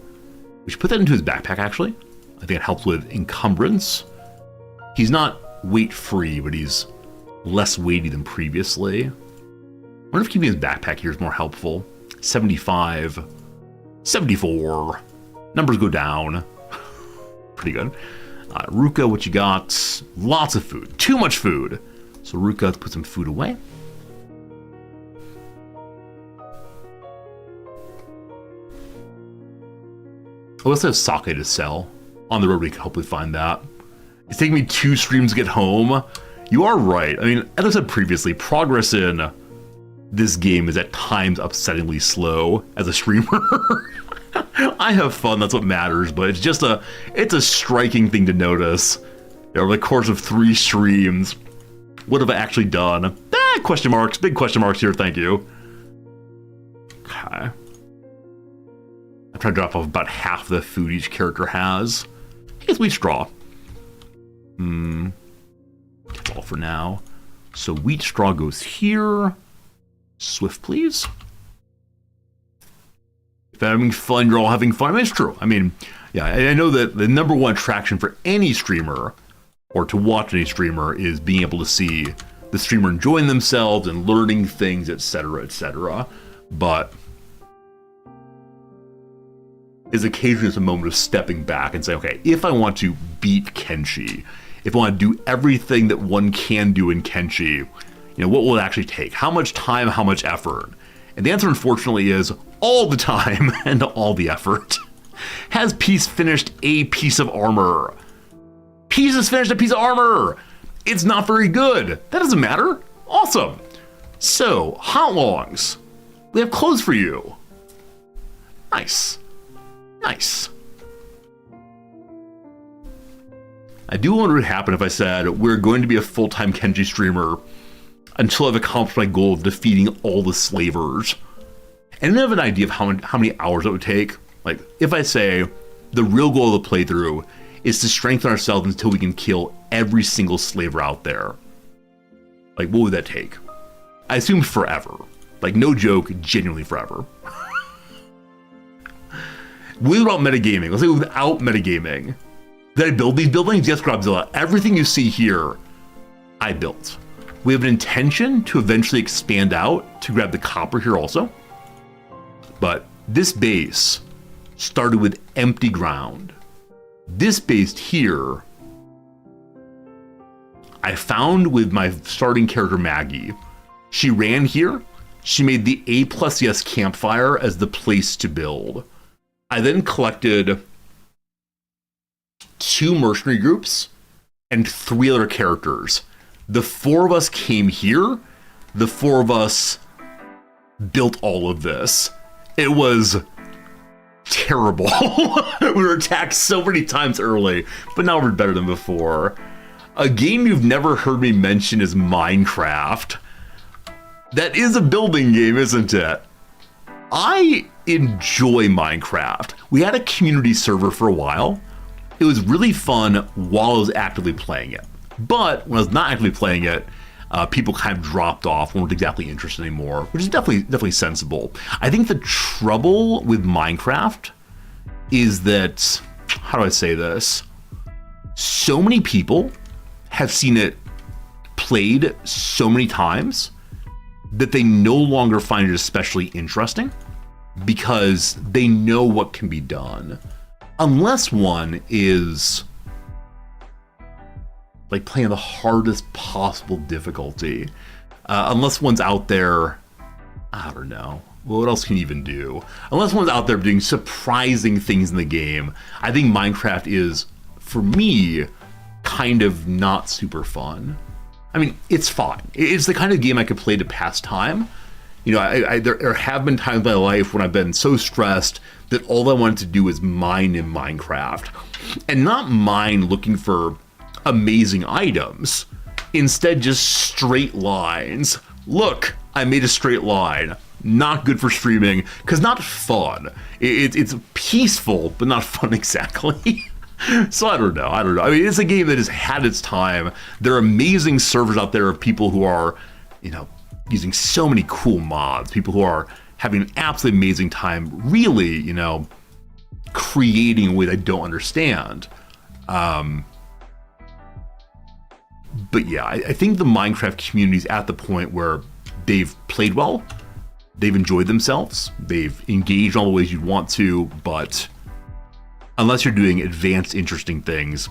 We should put that into his backpack, actually. I think it helps with encumbrance. He's not weight-free, but he's less weighty than previously. I wonder if keeping his backpack here is more helpful. 75. 74. Numbers go down. Pretty good. Ruka, what you got? Lots of food. Too much food. So Ruka, let's put some food away. I also have sake to sell. On the road, we can hopefully find that. It's taking me 2 streams to get home. You are right. I mean, as I said previously, progress in this game is at times upsettingly slow as a streamer. I have fun, that's what matters, but it's just it's a striking thing to notice. Over the course of 3 streams, what have I actually done? Question marks, big question marks here, thank you. Okay. I'm trying to drop off about half the food each character has. I guess wheat straw. That's all for now. So wheat straw goes here. Swift, please. If I'm having fun, you're all having fun. I mean, it's true. I mean, yeah, I know that the number one attraction for any streamer, or to watch any streamer, is being able to see the streamer enjoying themselves and learning things, etc., etc. But is occasionally just a moment of stepping back and say, okay, if I want to beat Kenshi, if I want to do everything that one can do in Kenshi, you know, what will it actually take? How much time, how much effort? And the answer, unfortunately, is all the time and all the effort. Has Peace finished a piece of armor? Peace has finished a piece of armor! It's not very good. That doesn't matter. Awesome. So, hot longs. We have clothes for you. Nice. Nice. I do wonder what would happen if I said we're going to be a full-time Kenshi streamer until I've accomplished my goal of defeating all the slavers. And I have an idea of how many hours it would take. Like, if I say the real goal of the playthrough is to strengthen ourselves until we can kill every single slaver out there. Like, what would that take? I assume forever. Like, no joke, genuinely forever. Without metagaming, let's say without metagaming. Did I build these buildings? Yes, Grobzilla. Everything you see here, I built. We have an intention to eventually expand out to grab the copper here also. But this base started with empty ground. This base here, I found with my starting character Maggie. She ran here. She made the A+yes campfire as the place to build. I then collected 2 mercenary groups and 3 other characters. The 4 of us came here. The 4 of us built all of this. It was terrible. We were attacked so many times early, but now we're better than before. A game you've never heard me mention is Minecraft. That is a building game, isn't it? I enjoy Minecraft. We had a community server for a while. It was really fun while I was actively playing it. But when I was not actively playing it, people kind of dropped off, weren't exactly interested anymore, which is definitely sensible. I think the trouble with Minecraft is that, how do I say this? So many people have seen it played so many times that they no longer find it especially interesting because they know what can be done. Unless one is like playing the hardest possible difficulty. Unless one's out there, I don't know. Well, what else can you even do? Unless one's out there doing surprising things in the game, I think Minecraft is, for me, kind of not super fun. I mean, it's fine. It's the kind of game I could play to pass time. You know, there have been times in my life when I've been so stressed that all I wanted to do was mine in Minecraft. And not mine looking for amazing items. Instead, just straight lines. Look, I made a straight line. Not good for streaming, because not fun. It's peaceful, but not fun exactly. So I don't know. I mean, it's a game that has had its time. There are amazing servers out there of people who are, you know, using so many cool mods. People who are having an absolutely amazing time, really, you know, creating in a way I don't understand. But yeah, I think the Minecraft community is at the point where they've played well, they've enjoyed themselves, they've engaged in all the ways you'd want to, but unless you're doing advanced, interesting things,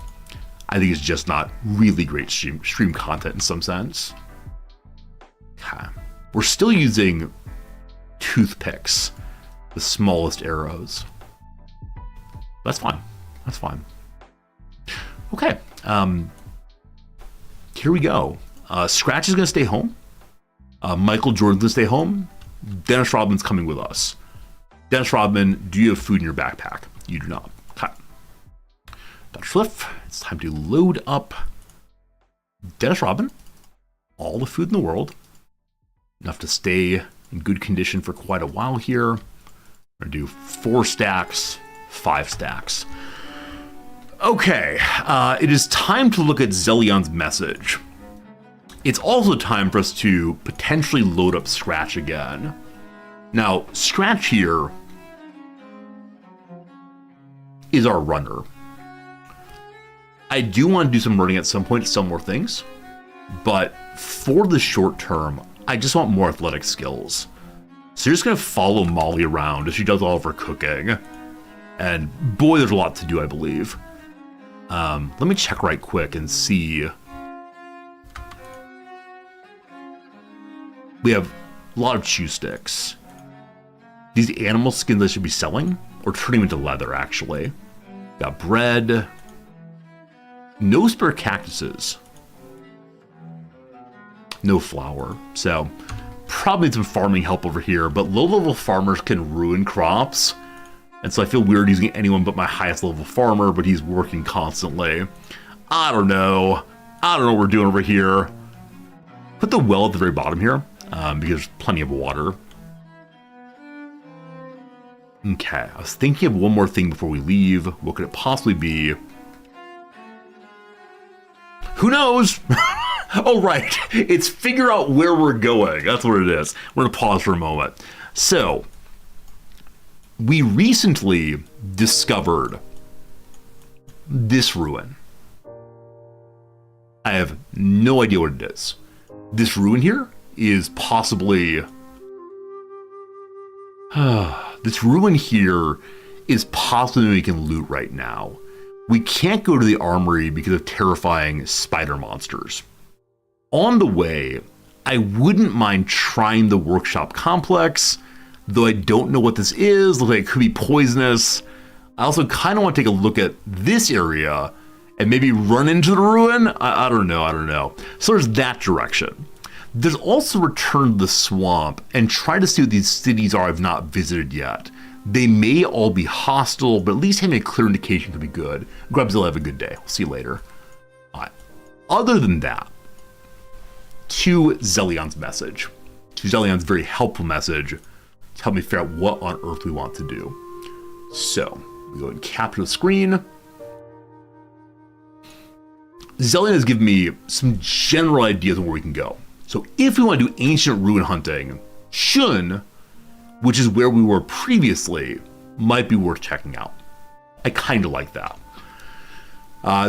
I think it's just not really great stream content in some sense. Okay. We're still using toothpicks, the smallest arrows. That's fine. That's fine. Okay. Here we go. Scratch is going to stay home. Michael Jordan's going to stay home. Dennis Rodman's coming with us. Dennis Rodman, do you have food in your backpack? You do not. Okay. Dr. Fliff, it's time to load up Dennis Rodman. All the food in the world. Enough to stay in good condition for quite a while here. We're going to do 4 stacks, 5 stacks. Okay, it is time to look at Zelyon's message. It's also time for us to potentially load up Scratch again. Now, Scratch here is our runner. I do want to do some running at some point, some more things, but for the short term, I just want more athletic skills. So you're just going to follow Molly around as she does all of her cooking. And boy, there's a lot to do, I believe. Let me check right quick and see. We have a lot of chew sticks. These animal skins I should be selling, or turning into leather, actually. Got bread. No spare cactuses. No flour. So, probably some farming help over here, but low-level farmers can ruin crops. And so I feel weird using anyone but my highest level farmer, but he's working constantly. I don't know what we're doing over here. Put the well at the very bottom here, because there's plenty of water. Okay, I was thinking of one more thing before we leave. What could it possibly be? Who knows? Oh, right. It's figure out where we're going. That's what it is. We're going to pause for a moment. So, we recently discovered this ruin. I have no idea what it is. This ruin here is possibly... this ruin here is possibly we can loot right now. We can't go to the armory because of terrifying spider monsters. On the way, I wouldn't mind trying the workshop complex, though I don't know what this is. Looks like it could be poisonous. I also kind of want to take a look at this area and maybe run into the ruin. I don't know. So there's that direction. There's also return to the swamp and try to see what these cities are I've not visited yet. They may all be hostile, but at least having a clear indication could be good. Grubzilla, have a good day. We'll see you later. All right. Other than that, to Zelyon's message. To Zelyon's very helpful message to help me figure out what on earth we want to do. So, we go and capture the screen. Zelyon has given me some general ideas of where we can go. So if we want to do ancient ruin hunting, Shun, which is where we were previously, might be worth checking out. I kind of like that.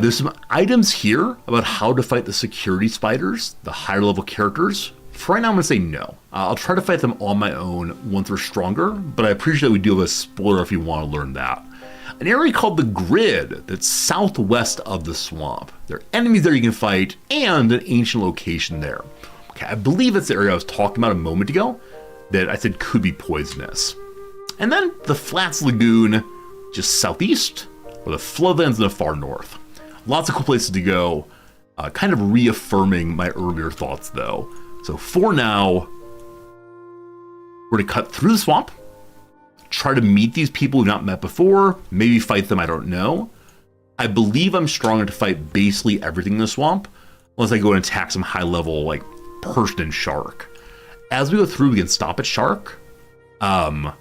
There's some items here about how to fight the security spiders, the higher level characters. For right now, I'm going to say no. I'll try to fight them on my own once we're stronger, but I appreciate that we do have a spoiler if you want to learn that. An area called the Grid that's southwest of the swamp. There are enemies there you can fight, and an ancient location there. Okay, I believe it's the area I was talking about a moment ago that I said could be poisonous. And then the Flats Lagoon, just southeast, or the Floodlands in the far north. Lots of cool places to go, kind of reaffirming my earlier thoughts though. So for now, We're going to cut through the swamp, try to meet these people we've not met before, maybe fight them, I don't know. I believe I'm strong enough to fight basically everything in the swamp, unless I go and attack some high level, like, person and shark. As we go through, we can stop at shark. I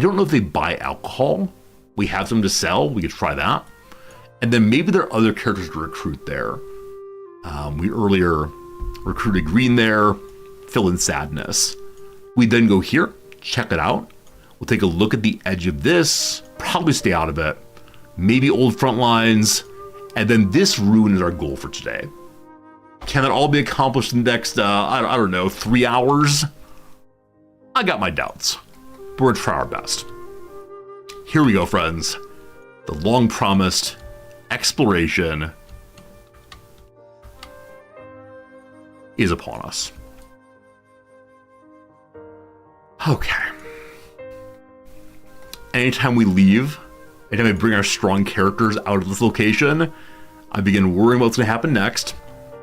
don't know if they buy alcohol. We have some to sell, we could try that. And then maybe there are other characters to recruit there. We earlier recruited Green there, fill in Sadness. We then go here, check it out. We'll take a look at the edge of this, probably stay out of it. Maybe old front lines, and then this ruin is our goal for today. Can that all be accomplished in the next, I don't know, 3 hours? I got my doubts, but we're trying our best. Here we go, friends. The long-promised exploration is upon us. Okay. Anytime we leave, anytime we bring our strong characters out of this location, I begin worrying about what's going to happen next.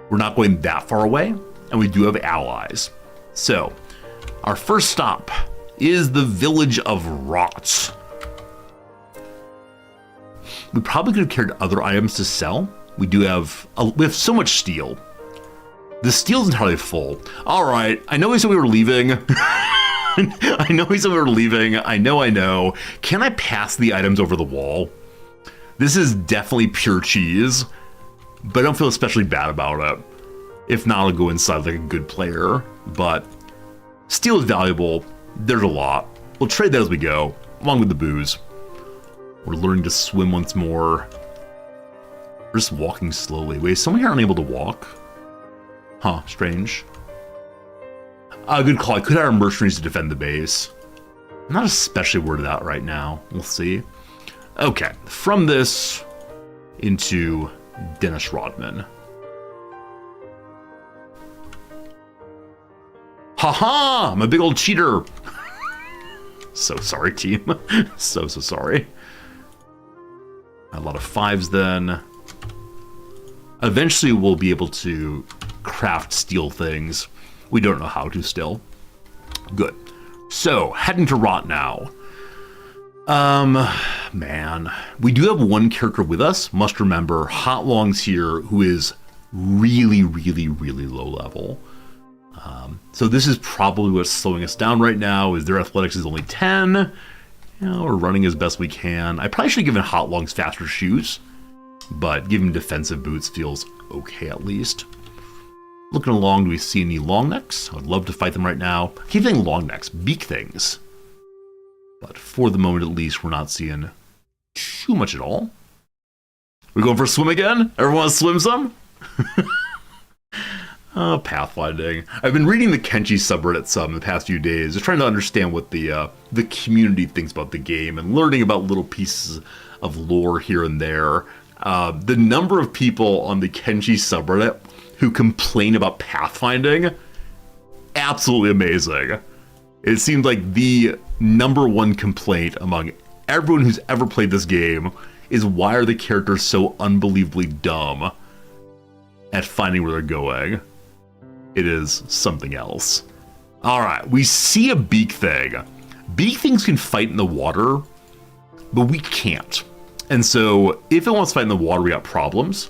We're not going that far away, and we do have allies. So, our first stop is the village of Rot. We probably could have carried other items to sell. We have so much steel. The steel's entirely full. All right, I know he said we were leaving. I know he said we were leaving. I know. Can I pass the items over the wall? This is definitely pure cheese, but I don't feel especially bad about it. If not, I'll go inside like a good player, but steel is valuable. There's a lot. We'll trade that as we go, along with the booze. We're learning to swim once more. We're just walking slowly. Wait, is someone here unable to walk? Huh, strange. Good call. I could hire mercenaries to defend the base. I'm not especially worried about right now. We'll see. Okay, from this into Dennis Rodman. Haha! I'm a big old cheater. So sorry, team. So sorry. A lot of 5s then. Eventually we'll be able to craft steel things. We don't know how to still. Good. So, heading to Rot now. Man. We do have one character with us. Must remember, Hot Long's here, who is really low level. So this is probably what's slowing us down right now, is their athletics is only 10. You know, we're running as best we can. I probably should have given Hot Longs faster shoes, but giving defensive boots feels okay at least. Looking along, do we see any long necks? I would love to fight them right now. I keep saying long necks, beak things. But for the moment at least, we're not seeing too much at all. We going for a swim again? Everyone wants to swim some? Oh, pathfinding. I've been reading the Kenshi subreddit some the past few days, just trying to understand what the community thinks about the game and learning about little pieces of lore here and there. The number of people on the Kenshi subreddit who complain about pathfinding, absolutely amazing. It seems like the #1 complaint among everyone who's ever played this game is, why are the characters so unbelievably dumb at finding where they're going? It is something else. All right, we see a beak thing. Beak things can fight in the water, but we can't. And so if it wants to fight in the water, we got problems.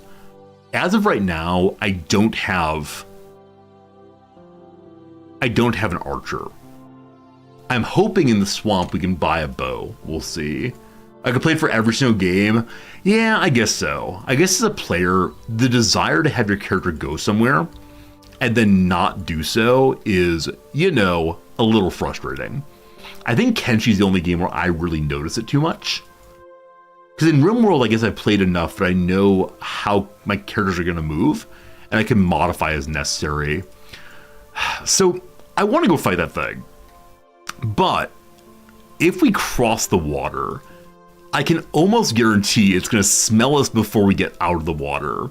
As of right now, I don't have an archer. I'm hoping in the swamp we can buy a bow. We'll see. I could play it for every single game. Yeah, I guess so. I guess as a player, the desire to have your character go somewhere and then not do so is, you know, a little frustrating. I think Kenshi's the only game where I really notice it too much. Because in RimWorld, I guess I've played enough that I know how my characters are going to move, and I can modify as necessary. So I want to go fight that thing. But if we cross the water, I can almost guarantee it's going to smell us before we get out of the water.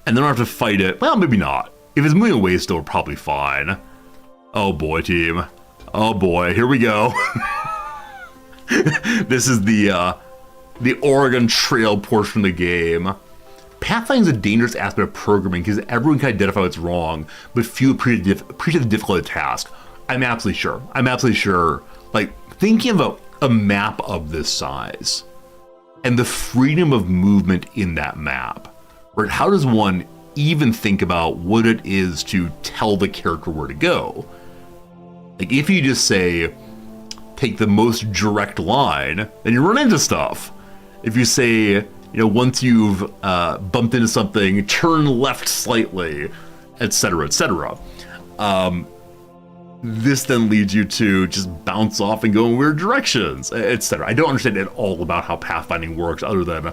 And then I have to fight it. Well, maybe not. If it's moving away still, we're probably fine. Oh boy, team. Oh boy, here we go. This is the Oregon Trail portion of the game. Pathfinding is a dangerous aspect of programming because everyone can identify what's wrong, but few appreciate the difficult task. I'm absolutely sure. I'm absolutely sure. Like, thinking about a map of this size and the freedom of movement in that map, right? How does one even think about what it is to tell the character where to go? Like, if you just say, take the most direct line, then you run into stuff. If you say, once you've bumped into something, turn left slightly, etc., etc. This then leads you to just bounce off and go in weird directions, etc. I don't understand at all about how pathfinding works, other than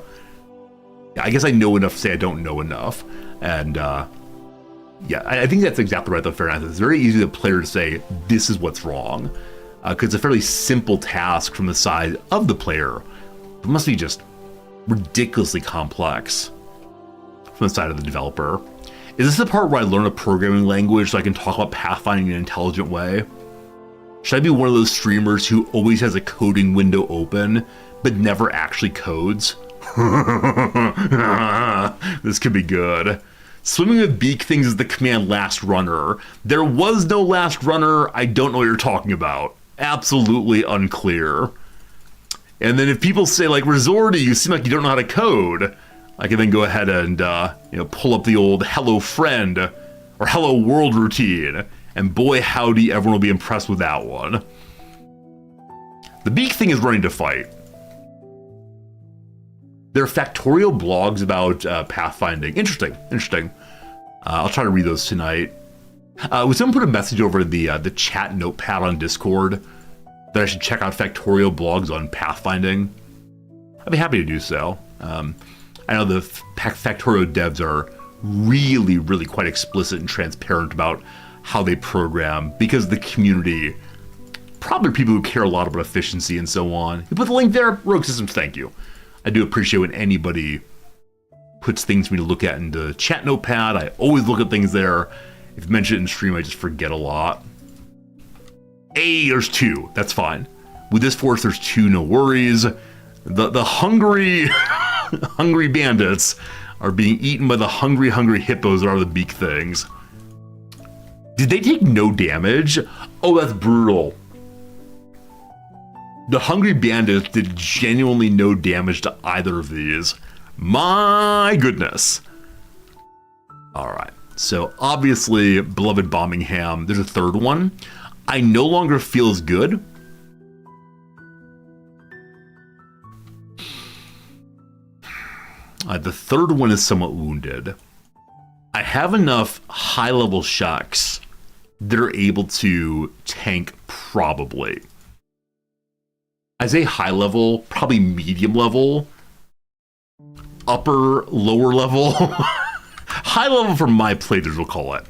I guess I know enough to say I don't know enough. And yeah, I think that's exactly right, though, fair enough. It's very easy for the player to say, this is what's wrong, because it's a fairly simple task from the side of the player. It must be just ridiculously complex from the side of the developer. Is this the part where I learn a programming language so I can talk about pathfinding in an intelligent way? Should I be one of those streamers who always has a coding window open, but never actually codes? This could be good. Swimming with beak things is the command last runner. There was no last runner. I don't know what you're talking about. Absolutely unclear. And then if people say, like, Resorty, you seem like you don't know how to code, I can then go ahead and, pull up the old hello friend or hello world routine. And boy, howdy, everyone will be impressed with that one. The beak thing is running to fight. There are factorial blogs about pathfinding. Interesting. I'll try to read those tonight. Would someone put a message over the chat notepad on Discord that I should check out factorial blogs on pathfinding? I'd be happy to do so. I know the factorial devs are really, really quite explicit and transparent about how they program, because the community, probably people who care a lot about efficiency and so on. You put the link there, Rogue Systems, thank you. I do appreciate when anybody puts things for me to look at in the chat notepad. I always look at things there. If you mention it in stream, I just forget a lot. Hey, there's 2. That's fine. With this force, there's 2, no worries. The hungry hungry bandits are being eaten by the hungry hippos that are the beak things. Did they take no damage? Oh, that's brutal. The hungry bandits did genuinely no damage to either of these. My goodness. All right. So obviously, beloved Birmingham. There's a third one. I no longer feel as good. The third one is somewhat wounded. I have enough high-level shocks that are able to tank, probably. I say high level, probably medium level, upper, lower level. High level for my players, we'll call it.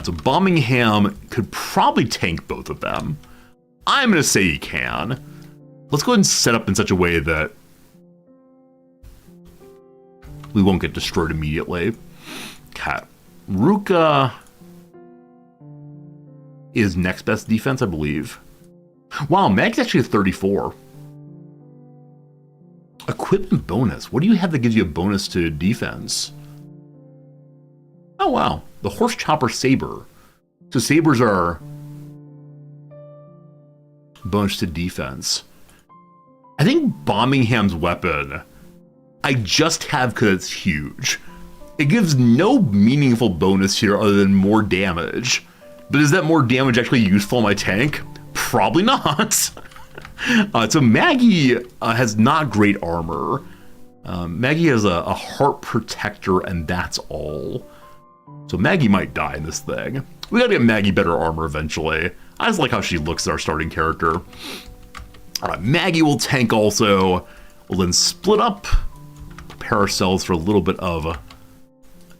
So Birmingham could probably tank both of them. I'm going to say he can. Let's go ahead and set up in such a way that we won't get destroyed immediately. Okay. Ruka is next best defense, I believe. Wow, Mag's actually a 34. Equipment bonus. What do you have that gives you a bonus to defense? Oh, wow. The Horse Chopper Saber. So sabers are bonus to defense. I think Birmingham's weapon I just have because it's huge. It gives no meaningful bonus here other than more damage. But is that more damage actually useful in my tank? Probably not. So Maggie has not great armor. Maggie has a heart protector, and that's all. So Maggie might die in this thing. We gotta get Maggie better armor eventually. I just like how she looks as our starting character. Maggie will tank also. We'll then split up. Prepare ourselves for a little bit of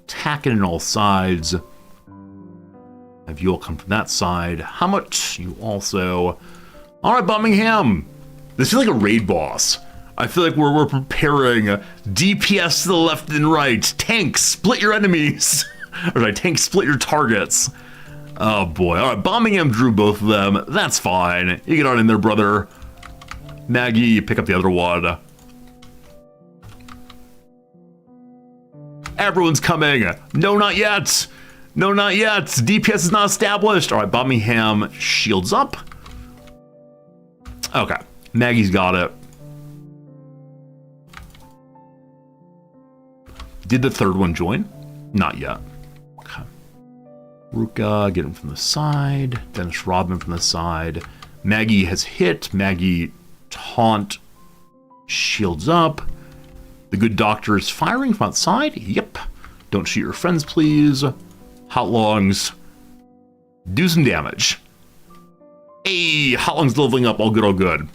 attacking on all sides. Have you all come from that side? How much? You also. All right, Birmingham. This feels like a raid boss. I feel like we're preparing DPS to the left and right. Tanks, split your enemies. Or sorry, tanks, split your targets. Oh boy. All right, Birmingham drew both of them. That's fine. You get on in there, brother. Maggie, you pick up the other one. Everyone's coming. No, not yet. No, not yet. DPS is not established. All right, Birmingham shields up. Okay, Maggie's got it. Did the third one join? Not yet. Okay. Ruka, get him from the side. Dennis Rodman from the side. Maggie has hit. Maggie taunt. Shields up. The good doctor is firing from outside. Yep. Don't shoot your friends, please. Hot Longs. Do some damage. Hey, Hot Longs leveling up. All good, all good.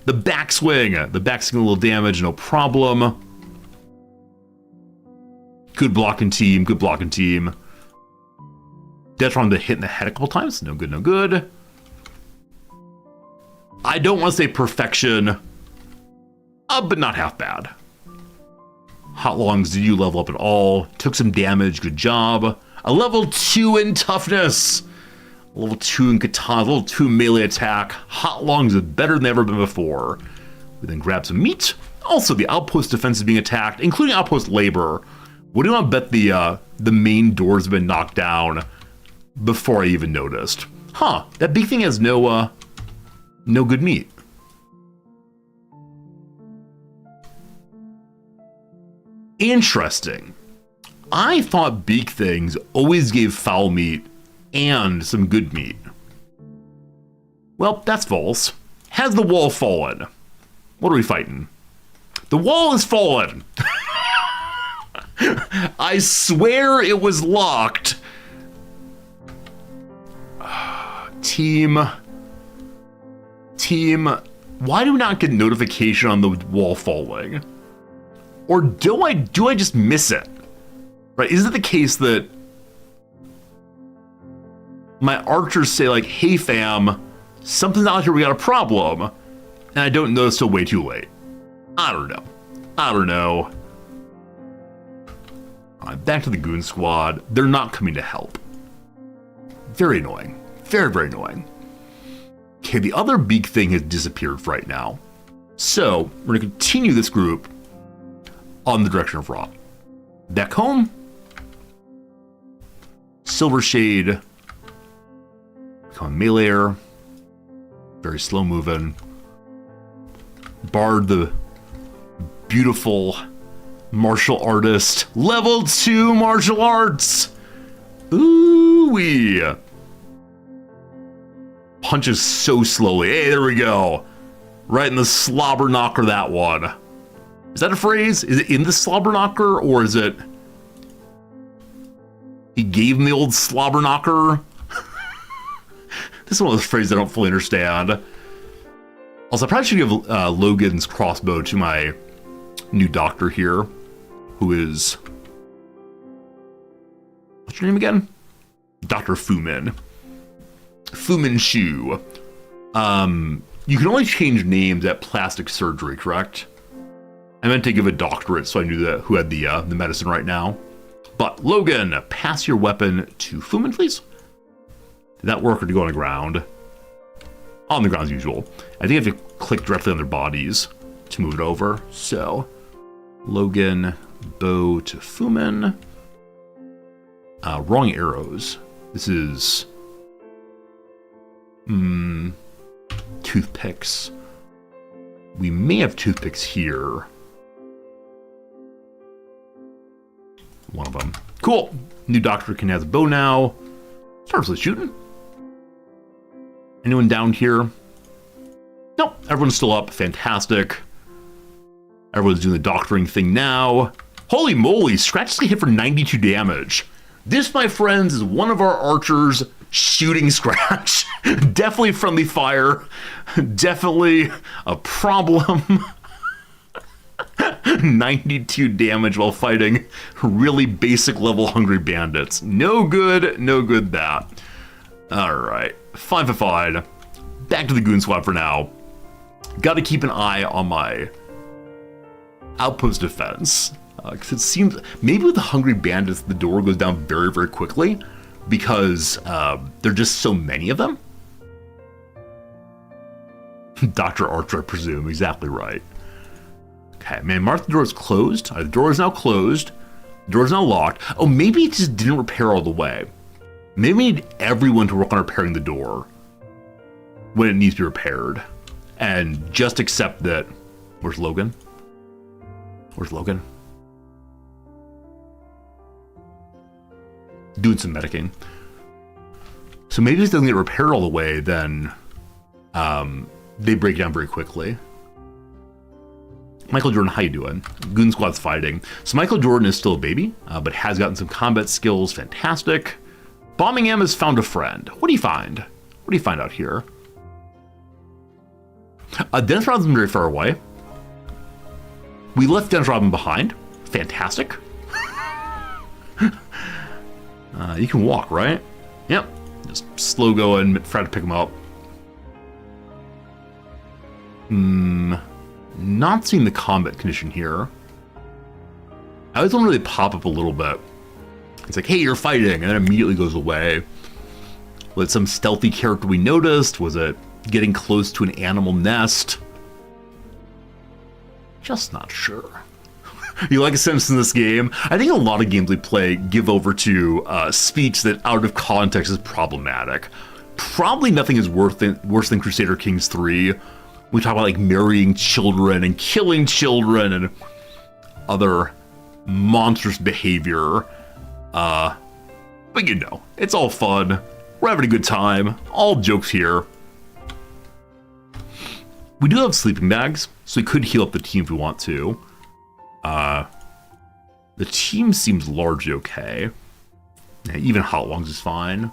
The backswing. The backswing a little damage, no problem. Good blocking team, good blocking team. Detron to hit in the head a couple times. No good, no good. I don't want to say perfection, but not half bad. Hot Longs, did you level up at all? Took some damage, good job. A level 2 in toughness. A level 2 in katana, level 2 melee attack. Hot Longs is better than they've ever been before. We then grab some meat. Also, the outpost defense is being attacked, including outpost labor. What do you want to bet the main doors have been knocked down before I even noticed? Huh, that big thing has no good meat. Interesting. I thought beak things always gave foul meat and some good meat. Well, that's false. Has the wall fallen? What are we fighting? The wall has fallen. I swear it was locked. Team, why do we not get notification on the wall falling? Or do I just miss it? Right? Is it the case that my archers say like, hey fam, something's out here, we got a problem, and I don't notice till way too late? I don't know. Back to the Goon Squad. They're not coming to help. Very annoying. Very, very annoying. Okay, the other beak thing has disappeared for right now. So, we're going to continue this group on the direction of Raw. Back home. Silver Shade. Become meleeer. Very slow moving. Bard, the beautiful martial artist. Level 2 martial arts. Ooh-wee. Punches so slowly. Hey, there we go. Right in the slobber knocker, that one. Is that a phrase? Is it in the slobber knocker, or is it... He gave him the old slobber knocker? This is one of those phrases I don't fully understand. Also, I probably should give Logan's crossbow to my new doctor here, who is... What's your name again? Dr. Fumin. Fumin Shu. You can only change names at plastic surgery, correct? I meant to give a doctorate so I knew who had the medicine right now. But Logan, pass your weapon to Fumin, please. Did that work, or to go on the ground? On the ground as usual. I think I have to click directly on their bodies to move it over. So, Logan, bow to Fumin. Wrong arrows. This is... toothpicks. We may have toothpicks here. One of them. Cool. New doctor can have a bow now. Starts with shooting. Anyone down here? Nope. Everyone's still up. Fantastic. Everyone's doing the doctoring thing now. Holy moly. Scratch hit for 92 damage. This, my friends, is one of our archers shooting Scratch. Definitely friendly fire. Definitely a problem. 92 damage while fighting really basic level hungry bandits. No good that. Alright, fine. Back to the Goon Squad for now. Gotta keep an eye on my outpost defense. Because it seems, maybe with the hungry bandits, the door goes down very, very quickly. Because there are just so many of them. Dr. Archer, I presume. Exactly right. Okay, man, mark the door is closed. The door is now closed. The door is now locked. Oh, maybe it just didn't repair all the way. Maybe we need everyone to work on repairing the door when it needs to be repaired. And just accept that... Where's Logan? Where's Logan? Doing some medicing. So maybe if this doesn't get repaired all the way, then they break down very quickly. Michael Jordan, how you doing? Goon Squad's fighting. So Michael Jordan is still a baby, but has gotten some combat skills. Fantastic. Bommingham has found a friend. What do you find? What do you find out here? Dennis Rodman's very far away. We left Dennis Rodman behind. Fantastic. You can walk, right? Yep. Just slow going, try to pick him up. Not seeing the combat condition here. I always want to really pop up a little bit. It's like, hey, you're fighting, and then immediately goes away. Was it some stealthy character we noticed? Was it getting close to an animal nest? Just not sure. You like a sense in this game? I think a lot of games we play give over to speech that out of context is problematic. Probably nothing is worse than Crusader Kings 3. We talk about like marrying children and killing children and other monstrous behavior. But you know, it's all fun. We're having a good time. All jokes here. We do have sleeping bags, so we could heal up the team if we want to. The team seems largely okay. Yeah, even Hot Lungs is fine.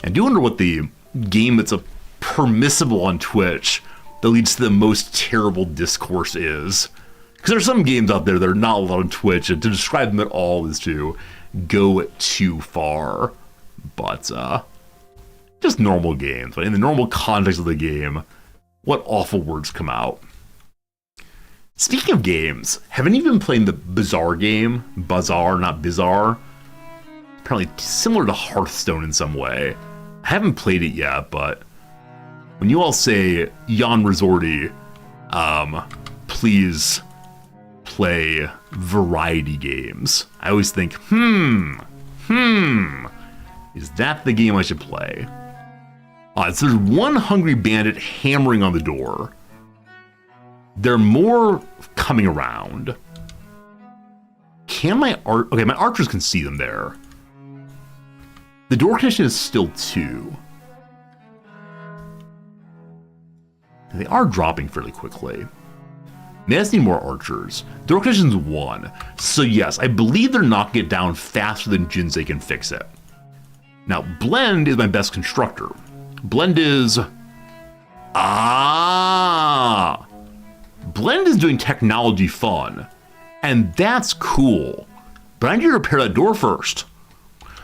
I do wonder what the game that's a permissible on Twitch that leads to the most terrible discourse is. Because there's some games out there that are not allowed on Twitch, and to describe them at all is to go too far. But, just normal games. But in the normal context of the game, what awful words come out. Speaking of games, haven't you been playing the Bazaar game? Bazaar, not Bizarre. Apparently similar to Hearthstone in some way. I haven't played it yet, but when you all say Jan Resorti, please play variety games, I always think, is that the game I should play? So there's one hungry bandit hammering on the door. There are more coming around. Can my okay, my archers can see them there. The door condition is still 2. And they are dropping fairly quickly. May I just need more archers. Door condition is 1. So yes, I believe they're knocking it down faster than Jinsei can fix it. Now, Blend is my best constructor. Blend is... Blend is doing technology fun. And that's cool. But I need to repair that door first.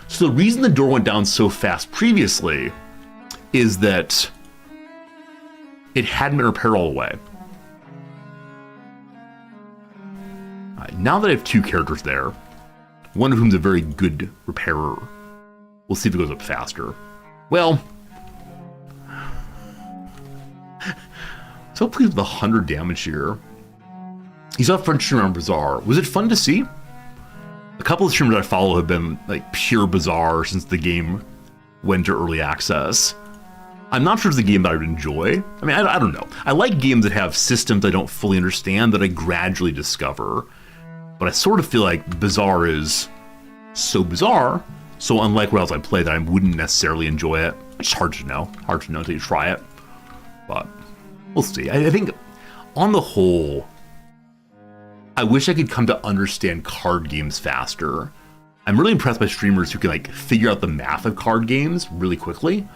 So the reason the door went down so fast previously is that it hadn't been repaired all the way. Now that I have 2 characters there, one of whom's a very good repairer, we'll see if it goes up faster. Well, so pleased with the 100 damage here. You saw French streamer on Bazaar. Was it fun to see? A couple of streamers I follow have been like pure Bazaar since the game went to early access. I'm not sure it's a game that I would enjoy. I mean, I don't know. I like games that have systems I don't fully understand that I gradually discover. But I sort of feel like Bazaar is so bizarre, so unlike what else I play, that I wouldn't necessarily enjoy it. It's hard to know. Hard to know until you try it. But we'll see. I think on the whole, I wish I could come to understand card games faster. I'm really impressed by streamers who can like figure out the math of card games really quickly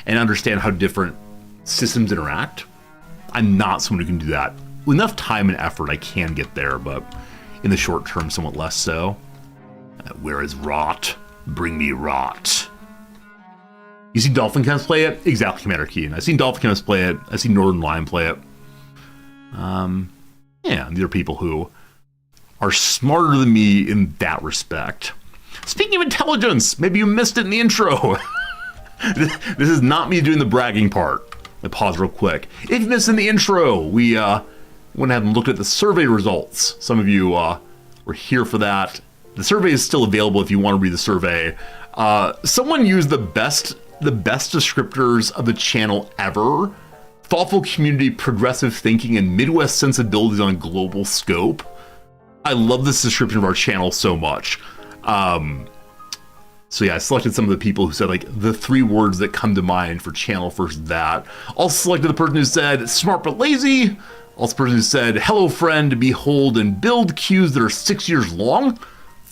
and understand how different systems interact. I'm not someone who can do that. With enough time and effort, I can get there, but in the short term, somewhat less so. Where is Rot? Bring me Rot. You see Dolphin Chemist play it? Exactly, Commander Keen. I've seen Dolphin Chemist play it. I've seen Northern Lion play it. Yeah, these are people who are smarter than me in that respect. Speaking of intelligence, maybe you missed it in the intro. This is not me doing the bragging part. Let me pause real quick. If you missed in the intro, we went ahead and looked at the survey results. Some of you were here for that. The survey is still available if you want to read the survey. Someone used the best descriptors of the channel ever. Thoughtful community, progressive thinking, and Midwest sensibilities on a global scope. I love this description of our channel so much. So yeah, I selected some of the people who said like the 3 words that come to mind for channel first that. Also selected the person who said smart but lazy. Also the person who said hello friend, behold and build queues that are 6 years long.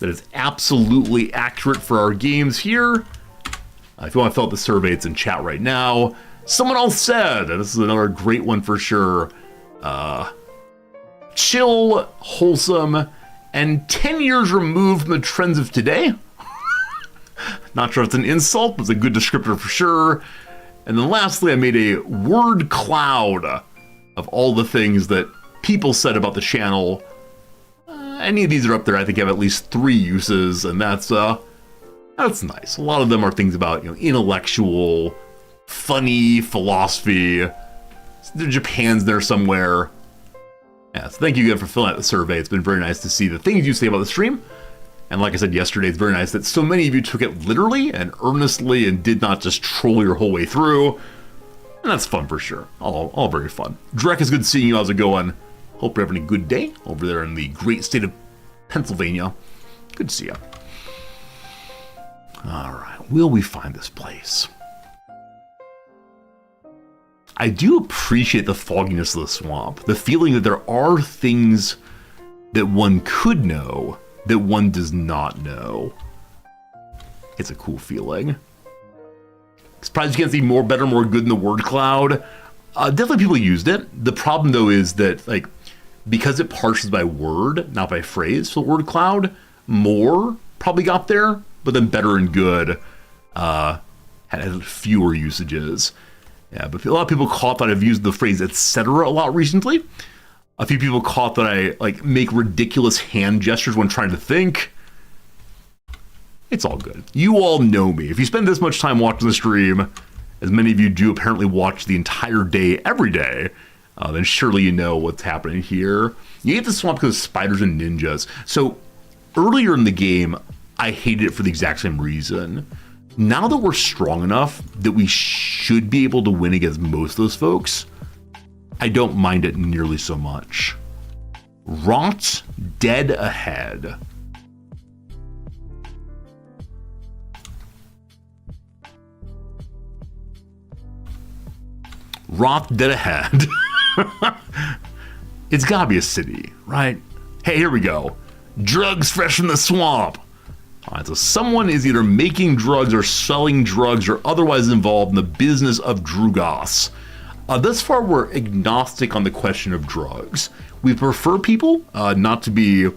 That is absolutely accurate for our games here. If you want to fill out the survey, it's in chat right now. Someone else said, and this is another great one for sure, chill, wholesome, and 10 years removed from the trends of today. Not sure if it's an insult, but it's a good descriptor for sure. And then lastly, I made a word cloud of all the things that people said about the channel. Any of these are up there. I think have at least 3 uses, and that's nice. A lot of them are things about intellectual, funny, philosophy. Japan's there somewhere. Yeah, so thank you again for filling out the survey. It's been very nice to see the things you say about the stream. And like I said yesterday, it's very nice that so many of you took it literally and earnestly and did not just troll your whole way through. And that's fun for sure. All very fun. Drek, it's good seeing you. How's it going? Hope you're having a good day over there in the great state of Pennsylvania. Good to see you. All right, will we find this place? I do appreciate the fogginess of the swamp, the feeling that there are things that one could know that one does not know. It's a cool feeling. Surprised you can't see more, better, more good in the word cloud. Definitely people used it. The problem though is that like because it parses by word, not by phrase, for the word cloud, more probably got there, but then better and good had fewer usages. Yeah, but a lot of people caught that I've used the phrase etc. a lot recently. A few people caught that I like make ridiculous hand gestures when trying to think. It's all good. You all know me. If you spend this much time watching the stream, as many of you do apparently watch the entire day, every day, then surely you know what's happening here. You hate the swamp because of spiders and ninjas. So earlier in the game, I hated it for the exact same reason. Now that we're strong enough that we should be able to win against most of those folks, I don't mind it nearly so much. Rot dead ahead. Rot dead ahead. It's gotta be a city, right? Hey, here we go. Drugs fresh from the swamp. All right, so someone is either making drugs or selling drugs or otherwise involved in the business of drugos. Thus far, we're agnostic on the question of drugs. We prefer people not to be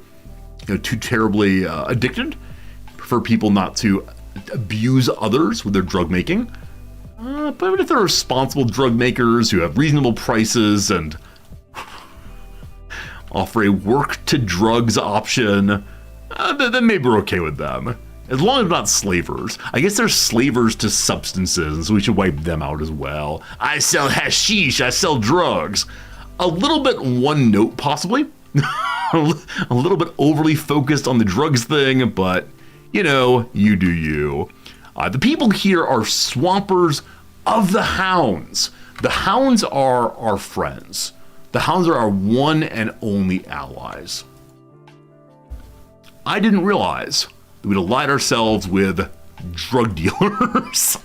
too terribly addicted. Prefer people not to abuse others with their drug making. But if they're responsible drug makers who have reasonable prices and offer a work to drugs option, then maybe we're okay with them. As long as they're not slavers. I guess they're slavers to substances, so we should wipe them out as well. I sell hashish, I sell drugs. A little bit one note, possibly. A little bit overly focused on the drugs thing, but, you do you. The people here are swampers of the hounds. The hounds are our friends. The hounds are our one and only allies. I didn't realize that we'd allied ourselves with drug dealers.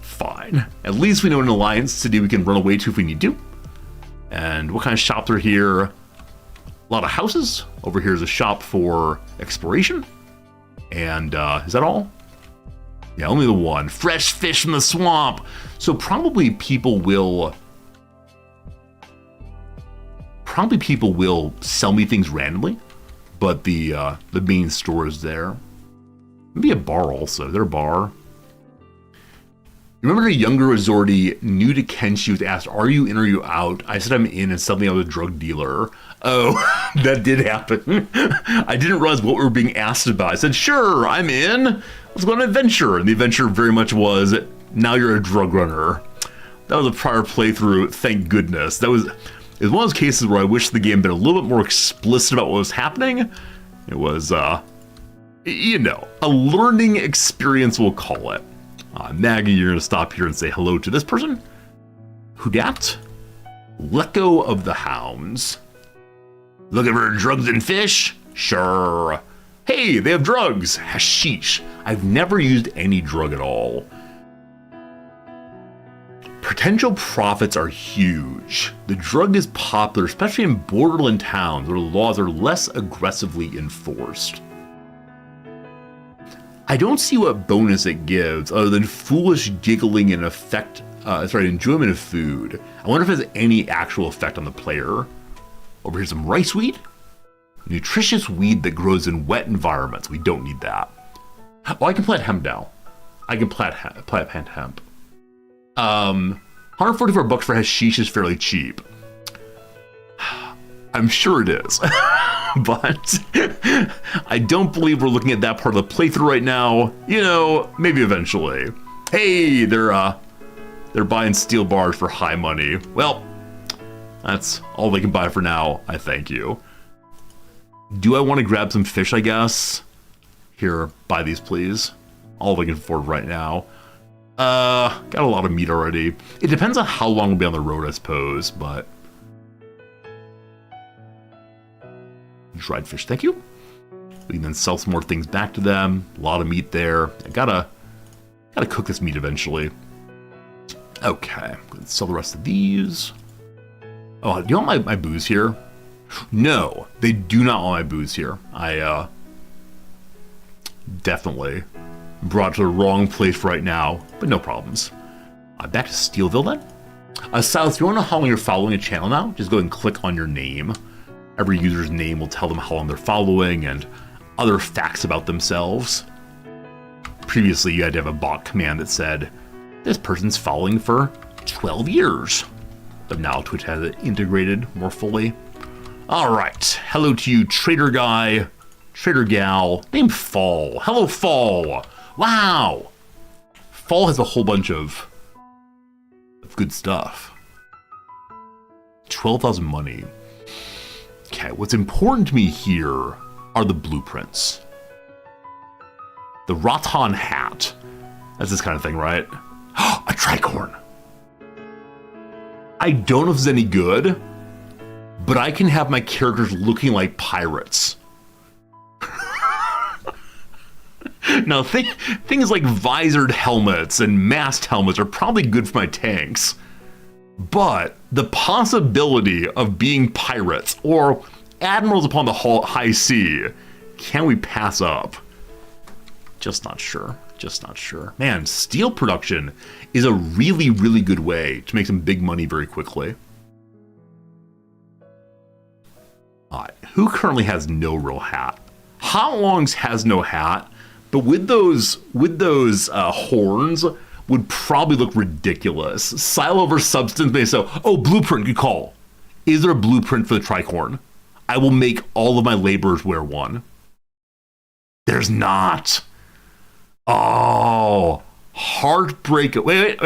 Fine. At least we know an alliance city we can run away to if we need to. And what kind of shops are here? A lot of houses. Over here is a shop for exploration. And is that all? Yeah, only the one. Fresh fish from the swamp. So probably people will sell me things randomly, but the main store is there. Maybe a bar also. Is there a bar? Remember a younger resortee new to Kenshi was asked, "Are you in or are you out?" I said I'm in, and suddenly I was a drug dealer. Oh, that did happen. I didn't realize what we were being asked about. I said, "Sure, I'm in. Let's go on an adventure." And the adventure very much was, "Now you're a drug runner." That was a prior playthrough. Thank goodness. It was one of those cases where I wish the game had been a little bit more explicit about what was happening. It was You know, a learning experience, we'll call it. Maggie, you're going to stop here and say hello to this person. Who dat? Let go of the hounds. Looking for drugs and fish? Sure. Hey, they have drugs. Hashish. I've never used any drug at all. Potential profits are huge. The drug is popular, especially in borderland towns where laws are less aggressively enforced. I don't see what bonus it gives other than foolish giggling and enjoyment of food. I wonder if it has any actual effect on the player. Over here's some rice weed. Nutritious weed that grows in wet environments. We don't need that. Oh, I can plant hemp now. I can plant hemp. 144 bucks for hashish is fairly cheap. I'm sure it is. But I don't believe we're looking at that part of the playthrough right now. You know, maybe eventually. Hey, they're buying steel bars for high money. Well, that's all they can buy for now. I thank you. Do I want to grab some fish, I guess? Here, buy these, please. All they can afford right now. Got a lot of meat already. It depends on how long we'll be on the road, I suppose, but... Dried fish, thank you. We can then sell some more things back to them. A lot of meat there. I gotta cook this meat eventually. Okay, let's sell the rest of these. Oh, do you want my booze here? No, they do not want my booze here. I definitely brought it to the wrong place right now, but no problems. Back to Steelville then. Silas, if you want to know how long you're following a channel now, just go ahead and click on your name. Every user's name will tell them how long they're following and other facts about themselves. Previously, you had to have a bot command that said, this person's following for 12 years. But now Twitch has it integrated more fully. All right, hello to you, trader guy, trader gal, named Fall. Hello, Fall. Wow. Fall has a whole bunch of good stuff. 12,000 money. Okay, what's important to me here are the blueprints. The rattan hat. That's this kind of thing, right? A tricorn. I don't know if it's any good, but I can have my characters looking like pirates. Now, things like visored helmets and mast helmets are probably good for my tanks. But the possibility of being pirates or admirals upon the high sea, can we pass up? Just not sure. Just not sure. Man, steel production is a really, really good way to make some big money very quickly. All right, who currently has no real hat? Hot Longs has no hat, but with those horns, would probably look ridiculous. Silo over substance may say, oh, blueprint, good call. Is there a blueprint for the tricorn? I will make all of my laborers wear one. There's not. Oh, heartbreak. Wait.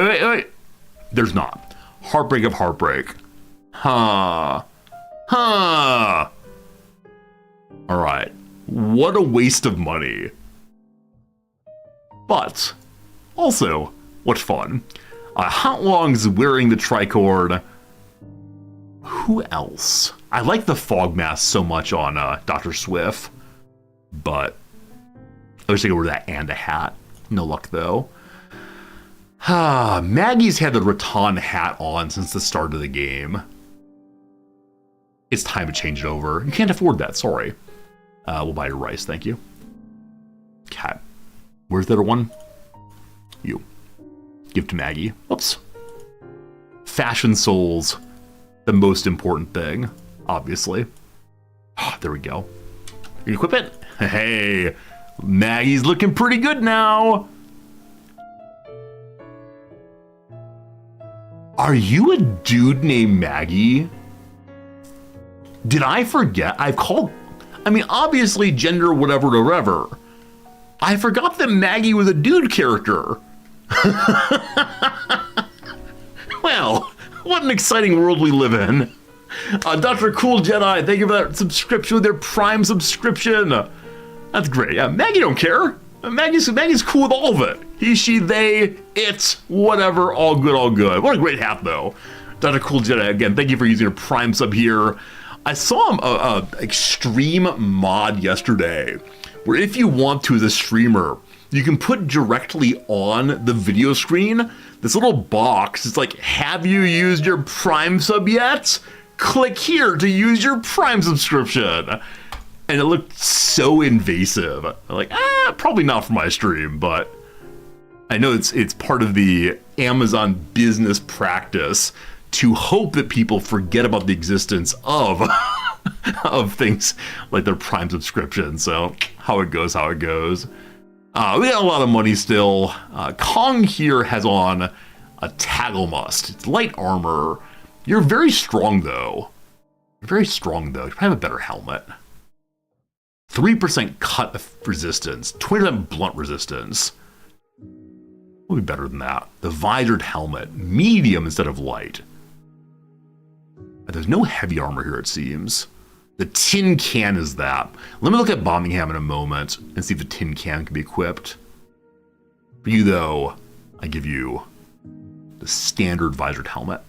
There's not. Heartbreak of heartbreak. Huh. All right. What a waste of money. But also, what fun. Hot Long's wearing the tricorn. Who else? I like the fog mask so much on Dr. Swift, but I wish I could wear that and a hat. No luck, though. Maggie's had the rattan hat on since the start of the game. It's time to change it over. You can't afford that, sorry. We'll buy your rice, thank you. Okay. Where's the other one? You. Give to Maggie. Oops. Fashion souls. The most important thing, obviously. Oh, there we go. You equip it? Hey, Maggie's looking pretty good now. Are you a dude named Maggie? Did I forget? Obviously gender whatever. I forgot that Maggie was a dude character. Well, what an exciting world we live in. Dr. Cool Jedi, thank you for that subscription with their Prime subscription. That's great. Yeah, Maggie don't care. Maggie's cool with all of it. He, she, they, it, whatever, all good, all good. What a great hat, though. Dr. Cool Jedi, again, thank you for using a Prime sub here. I saw a extreme mod yesterday where if you want to as a streamer, you can put directly on the video screen this little box. It's like, have you used your Prime sub yet? Click here to use your Prime subscription. And it looked so invasive. I'm like, probably not for my stream, but I know it's part of the Amazon business practice to hope that people forget about the existence of of things like their Prime subscription. So how it goes, how it goes. We got a lot of money still. Kong here has on a Taggle Must. It's light armor. You're very strong though. You're very strong though. You probably have a better helmet. 3% cut resistance, 20% blunt resistance. Will be better than that. The visored helmet, medium instead of light. There's no heavy armor here, it seems. The tin can is that. Let me look at Bombingham in a moment and see if the tin can be equipped. For you, though, I give you the standard visored helmet.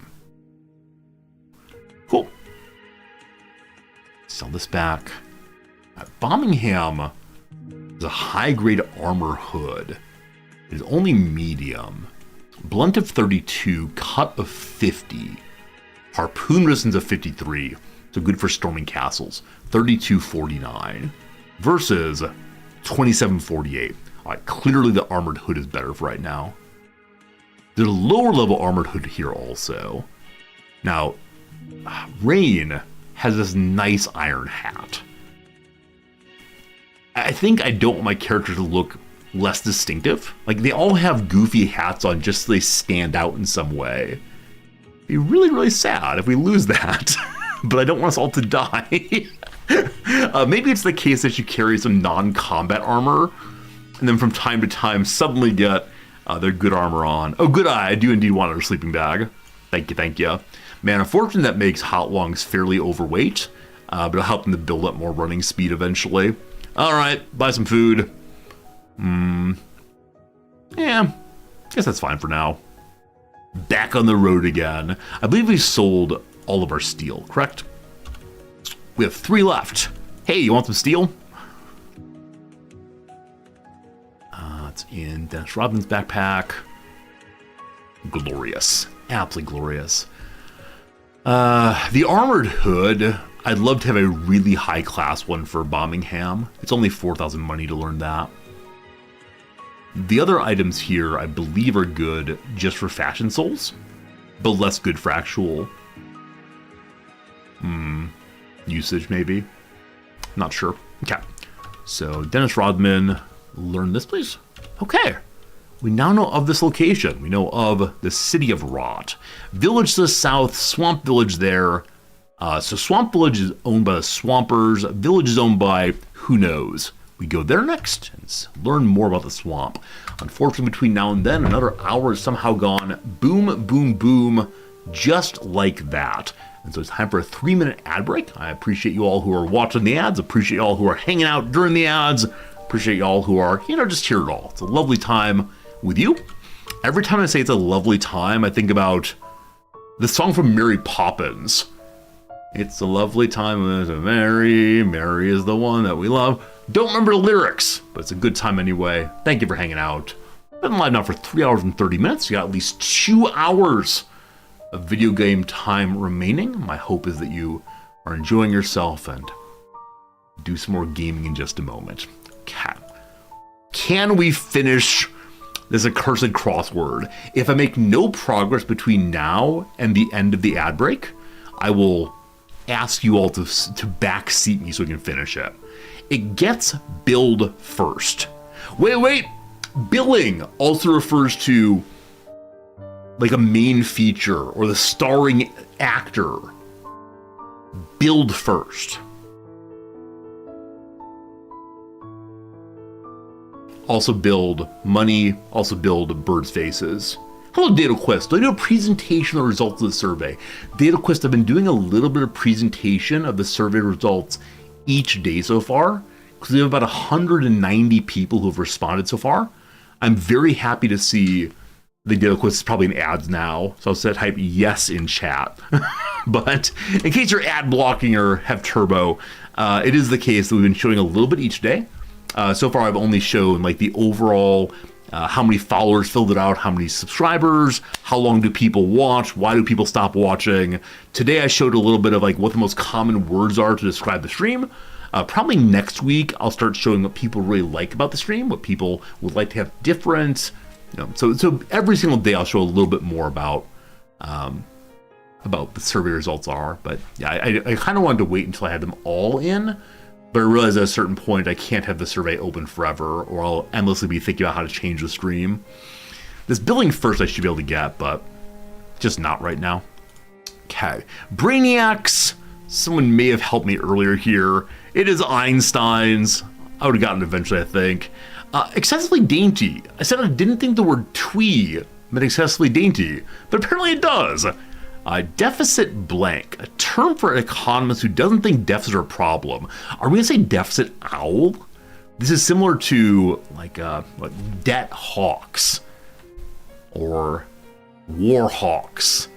Cool. Sell this back. Bombingham is a high-grade armor hood. It is only medium. Blunt of 32, cut of 50. Harpoon resistance of 53. So good for storming castles. 3249 versus 2748. All right, clearly the armored hood is better for right now. There's a lower level armored hood here also. Now, Rain has this nice iron hat. I think I don't want my characters to look less distinctive. Like, they all have goofy hats on just so they stand out in some way. It'd be really, really sad if we lose that. But I don't want us all to die. Maybe it's the case that you carry some non-combat armor, and then from time to time suddenly get their good armor on. Oh, good eye. I do indeed want our sleeping bag. Thank you, thank you. Man, unfortunately that makes Hot Longs fairly overweight, but it'll help them to build up more running speed eventually. All right, buy some food. Yeah, guess that's fine for now. Back on the road again. I believe we sold all of our steel, correct? We have 3 left. Hey, you want some steel? It's in Dennis Rodman's backpack. Glorious. Absolutely glorious. The armored hood, I'd love to have a really high class one for Bombingham. It's only 4,000 money to learn that. The other items here, I believe, are good just for fashion souls, but less good for actual usage, maybe. Not sure. Okay. So, Dennis Rodman, learn this, please. Okay. We now know of this location. We know of the city of Rot. Village to the south, Swamp Village there. So Swamp Village is owned by the Swampers. Village is owned by who knows. We go there next and learn more about the swamp. Unfortunately, between now and then, another hour is somehow gone. Boom, boom, boom. Just like that. And so it's time for a 3-minute ad break. I appreciate you all who are watching the ads. Appreciate you all who are hanging out during the ads. Appreciate you all who are, just here at all. It's a lovely time with you. Every time I say it's a lovely time, I think about the song from Mary Poppins. It's a lovely time, Mary is the one that we love. Don't remember the lyrics, but it's a good time anyway. Thank you for hanging out. Been live now for 3 hours and 30 minutes. You got at least 2 hours of video game time remaining. My hope is that you are enjoying yourself and do some more gaming in just a moment. Can we finish this accursed crossword? If I make no progress between now and the end of the ad break, I will ask you all to backseat me so we can finish it. It gets billed first. Wait. Billing also refers to like a main feature or the starring actor. Billed first. Also build money, also build birds' faces. Hello, DataQuest. I do a presentation of the results of the survey. DataQuest, I've been doing a little bit of presentation of the survey results each day so far. because we have about 190 people who have responded so far. I'm very happy to see the deal. Of course, it's probably in ads now, so I'll type yes in chat. But in case you're ad blocking or have turbo, it is the case that we've been showing a little bit each day. So far, I've only shown like the overall, how many followers filled it out, how many subscribers, how long do people watch, why do people stop watching. Today, I showed a little bit of like what the most common words are to describe the stream. Probably next week, I'll start showing what people really like about the stream, what people would like to have different. So every single day, I'll show a little bit more about the survey results are. But yeah, I kind of wanted to wait until I had them all in. But I realized at a certain point, I can't have the survey open forever, or I'll endlessly be thinking about how to change the stream. This billing first I should be able to get, but just not right now. Okay. Brainiacs. Someone may have helped me earlier here. It is Einstein's. I would have gotten it eventually, I think. Excessively dainty. I said I didn't think the word twee meant excessively dainty, but apparently it does. Deficit blank, a term for an economist who doesn't think deficits are a problem. Are we gonna say deficit owl? This is similar to like debt hawks, or war hawks,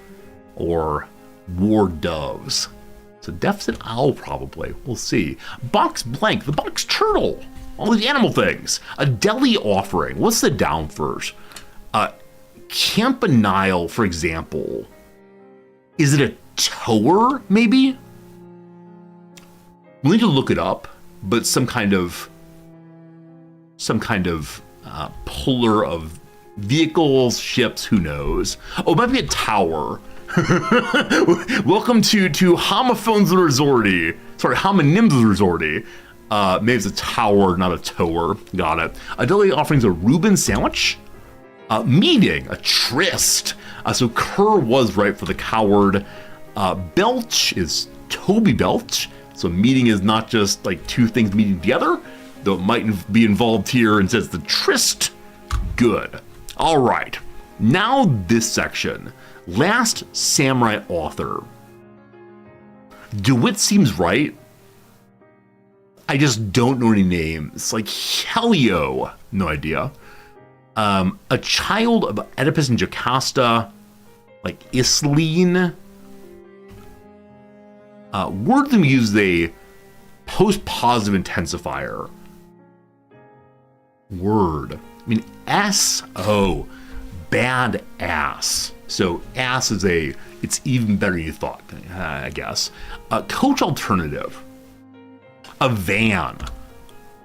or war doves. So deficit owl probably. We'll see. Box blank, the box turtle. All these animal things. A deli offering. What's the down first? Campanile, for example. Is it a tower, maybe? We'll need to look it up, but some kind of puller of vehicles, ships, who knows? Oh, it might be a tower. Welcome to Homophones Resorty. Sorry, Homonyms Resorty. Maybe it's a tower, not a tower. Got it. A deli offering's a Reuben sandwich. Meeting, a tryst. So Kerr was right for the coward. Belch is Toby Belch. So meeting is not just like two things meeting together, though it might be involved here, and says the tryst. Good. All right. Now this section. Last Samurai author. DeWitt seems right. I just don't know any names. Like Helio, no idea. A child of Oedipus and Jocasta, like Isline. Wortham used a post-positive intensifier. Word. I mean, S-O, bad ass. So ass is it's even better than you thought, I guess. Coach alternative. A van.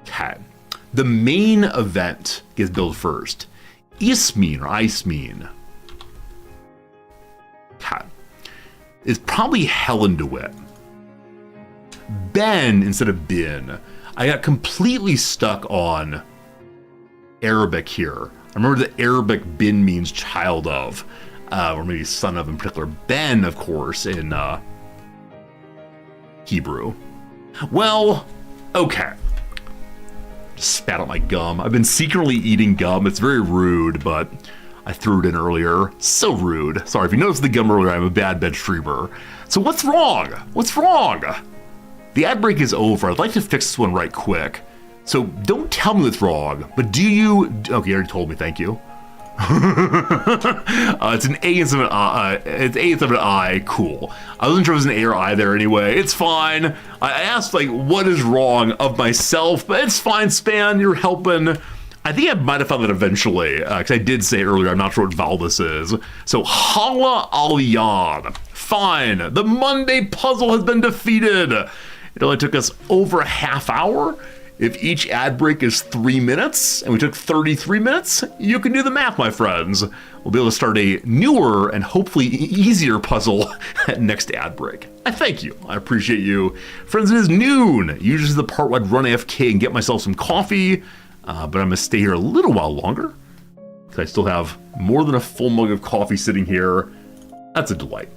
Okay. The main event gets billed first. Ismene or Ismene. Okay. Is probably Helen DeWitt. Ben instead of bin. I got completely stuck on Arabic here. I remember the Arabic bin means child of, or maybe son of in particular. Ben, of course, in Hebrew. Well, okay. Spat out my gum. I've been secretly eating gum. It's very rude, but I threw it in earlier. So rude. Sorry, if you noticed the gum earlier, I'm a bad bed streamer. So what's wrong? What's wrong? The ad break is over. I'd like to fix this one right quick. So don't tell me what's wrong, but do you... Okay, you already told me, thank you. It's an A instead of an I. It's A instead of an I. Cool. I wasn't sure if it was an A or I there anyway. It's fine. I asked, like, what is wrong of myself, but it's fine, Span. You're helping. I think I might have found that eventually, because I did say earlier I'm not sure what vowel this is. So, Hala Aliyan. Fine. The Monday puzzle has been defeated. It only took us over a half hour. If each ad break is 3 minutes, and we took 33 minutes, you can do the math, my friends. We'll be able to start a newer and hopefully easier puzzle at next ad break. I thank you. I appreciate you. Friends, it is noon. Usually the part where I'd run AFK and get myself some coffee, but I'm going to stay here a little while longer, because I still have more than a full mug of coffee sitting here. That's a delight.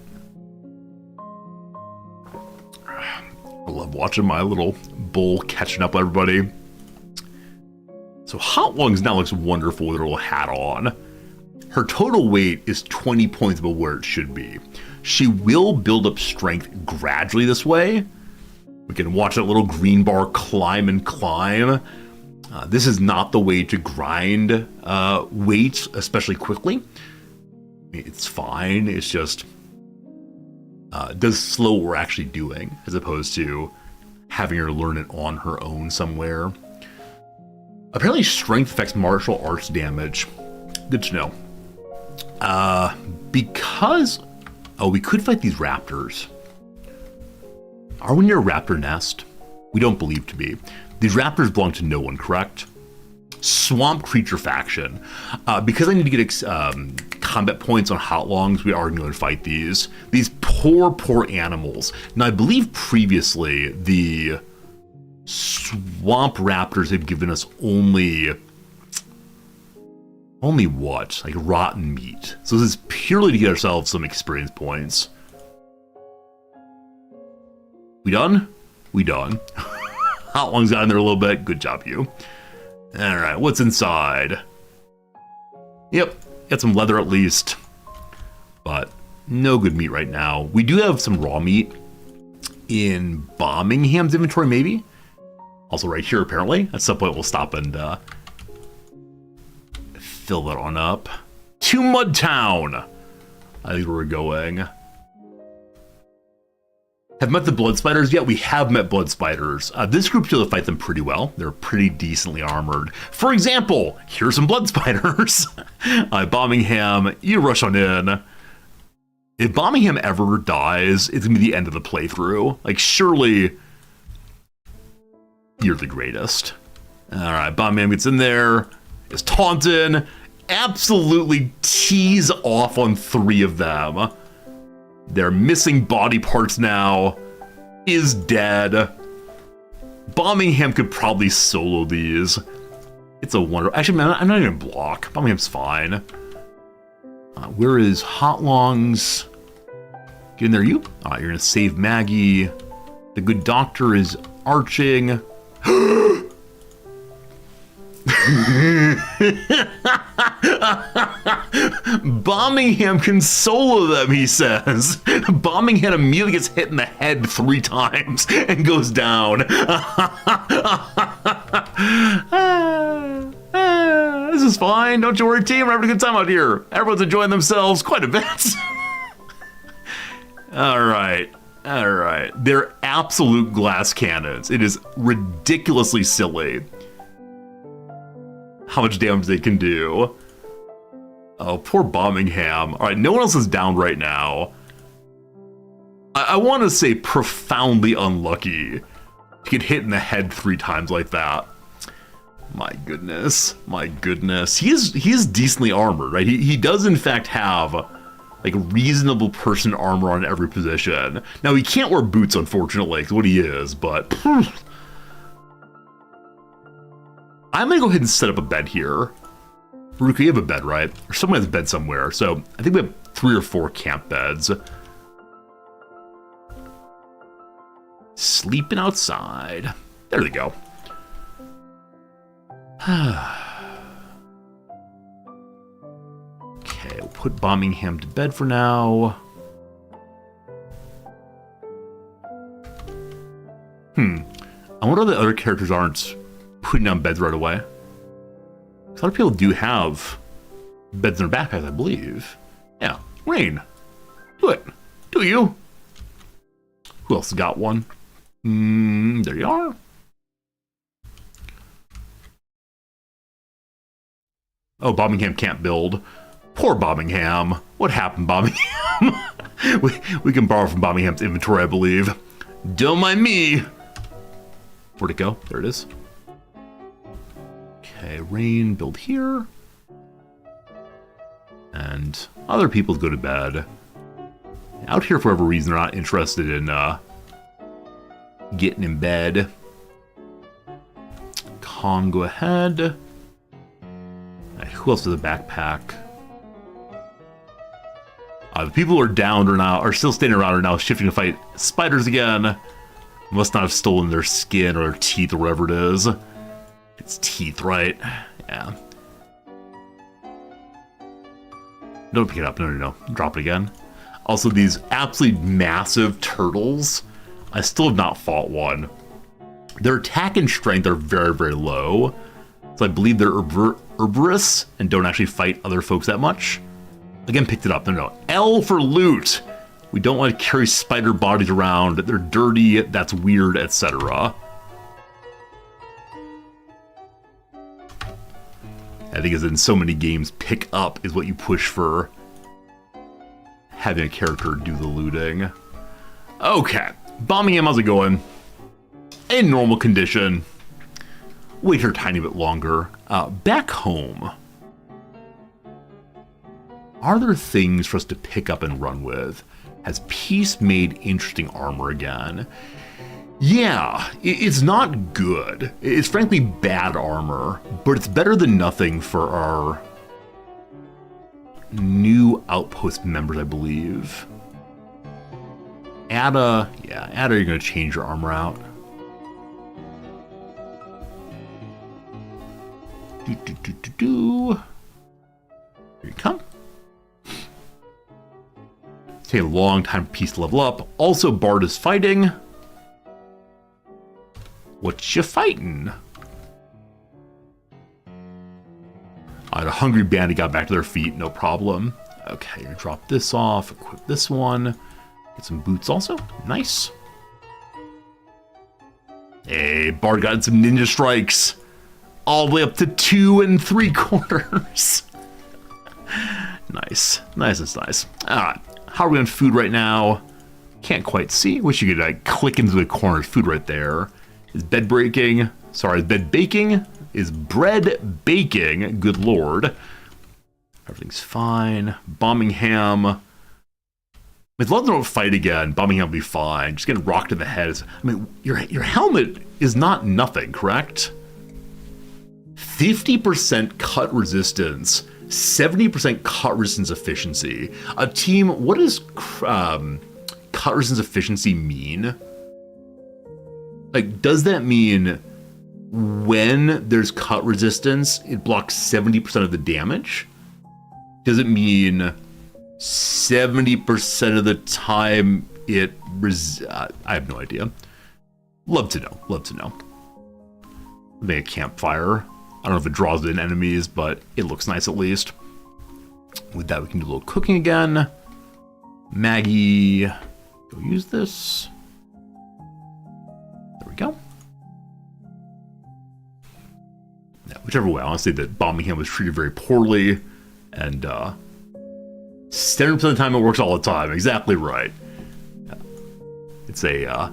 I love watching my little bowl catching up with everybody. So Hot Lungs now looks wonderful with her little hat on. Her total weight is 20 points above where it should be. She will build up strength gradually this way, We can watch that little green bar climb and climb. This is not the way to grind weight, especially quickly. It's fine. It's just does slow what we're actually doing, as opposed to having her learn it on her own somewhere. Apparently, strength affects martial arts damage. Good to know. Because we could fight these raptors. Are we near a raptor nest? We don't believe to be. These raptors belong to no one, correct? Swamp creature faction. Because I need to get combat points on Hotlongs, we are going to fight these. These poor, poor animals. Now, I believe previously the swamp raptors have given us only what? Like rotten meat. So this is purely to get ourselves some experience points. We done? We done. Hotlong's got in there a little bit. Good job, you. Alright, what's inside? Yep, got some leather at least. But no good meat right now. We do have some raw meat in Bombingham's inventory, maybe? Also right here, apparently. At some point, we'll stop and fill that on up. To Mudtown! I think where we're going. Have met the blood spiders? Yeah, we have met blood spiders. This group's able to fight them pretty well. They're pretty decently armored. For example, here's some blood spiders. Bombingham, you rush on in. If Bombingham ever dies, it's gonna be the end of the playthrough. Like, surely you're the greatest. All right, Bombingham gets in there, is taunting, absolutely tees off on 3 of them. They're missing body parts now. Is dead. Bombingham could probably solo these. It's a wonder. Actually, man, I'm not even block. Bombingham's fine. Where is Hotlongs? Get in there, you. All right, you're gonna save Maggie. The good doctor is arching. Bombingham can solo them, he says. Bombingham immediately gets hit in the head 3 times and goes down. This is fine. Don't you worry, team. We're having a good time out here. Everyone's enjoying themselves quite a bit. All right. All right. They're absolute glass cannons. It is ridiculously silly how much damage they can do. Oh, poor Bombingham. All right, no one else is down right now. I want to say profoundly unlucky to get hit in the head 3 times like that. My goodness, my goodness. He is decently armored, right? He does in fact have like reasonable person armor on every position. Now he can't wear boots, unfortunately, because what he is, but I'm gonna go ahead and set up a bed here. Ruka, you have a bed, right? Or someone has a bed somewhere. So I think we have 3 or 4 camp beds. Sleeping outside. There they go. Okay, we'll put Bombingham to bed for now. I wonder if the other characters aren't putting down beds right away. A lot of people do have beds in their backpacks, I believe. Yeah, Rain, do it. Do you? Who else got one? There you are. Oh, Bombingham can't build. Poor Bombingham. What happened, Bombingham? we can borrow from Bombingham's inventory, I believe. Don't mind me. Where'd it go? There it is. Okay, Rain, build here. And other people go to bed. Out here, for whatever reason, they're not interested in getting in bed. Con, go ahead. Right, who else has a backpack? The people who are down are still standing around are now shifting to fight spiders again. Must not have stolen their skin or their teeth or whatever it is. It's teeth, right? Yeah. Don't pick it up. No. Drop it again. Also, these absolutely massive turtles I still have not fought one. Their attack and strength are very, very low. So I believe they're herbivorous and don't actually fight other folks that much. Again, picked it up. No. L for loot. We don't want to carry spider bodies around. They're dirty, that's weird, etc. I think as in so many games, pick up is what you push for having a character do the looting. Okay, Birmingham, how's it going? In normal condition. Wait here a tiny bit longer. Back home. Are there things for us to pick up and run with? Has Peace made interesting armor again? Yeah, it's not good. It's frankly bad armor, but it's better than nothing for our new outpost members, I believe. Ada, you're gonna change your armor out. Here you come. Take a long time for Peace to level up. Also, Bard is fighting. What you fighting? Alright, a hungry bandit got back to their feet, no problem. Okay, you're gonna drop this off, equip this one. Get some boots also, nice. Hey, Bard got some ninja strikes. All the way up to 2 3/4. Nice. Alright, how are we on food right now? Can't quite see. Wish you could click into the corner of food right there. Is bed breaking? Sorry, is bed baking? Is bread baking? Good lord. Everything's fine. Birmingham. If London don't fight again, Birmingham will be fine. Just getting rocked in the head. I mean, your helmet is not nothing, correct? 50% cut resistance, 70% cut resistance efficiency. A team, what does cut resistance efficiency mean? Like, does that mean when there's cut resistance, it blocks 70% of the damage? Does it mean 70% of the time it I have no idea. Love to know. Make a campfire. I don't know if it draws in enemies, but it looks nice at least. With that, we can do a little cooking again. Maggie, go use this. There we go. Yeah, whichever way, I want to say that Birmingham was treated very poorly, and 70% of the time it works all the time. Exactly right. It's a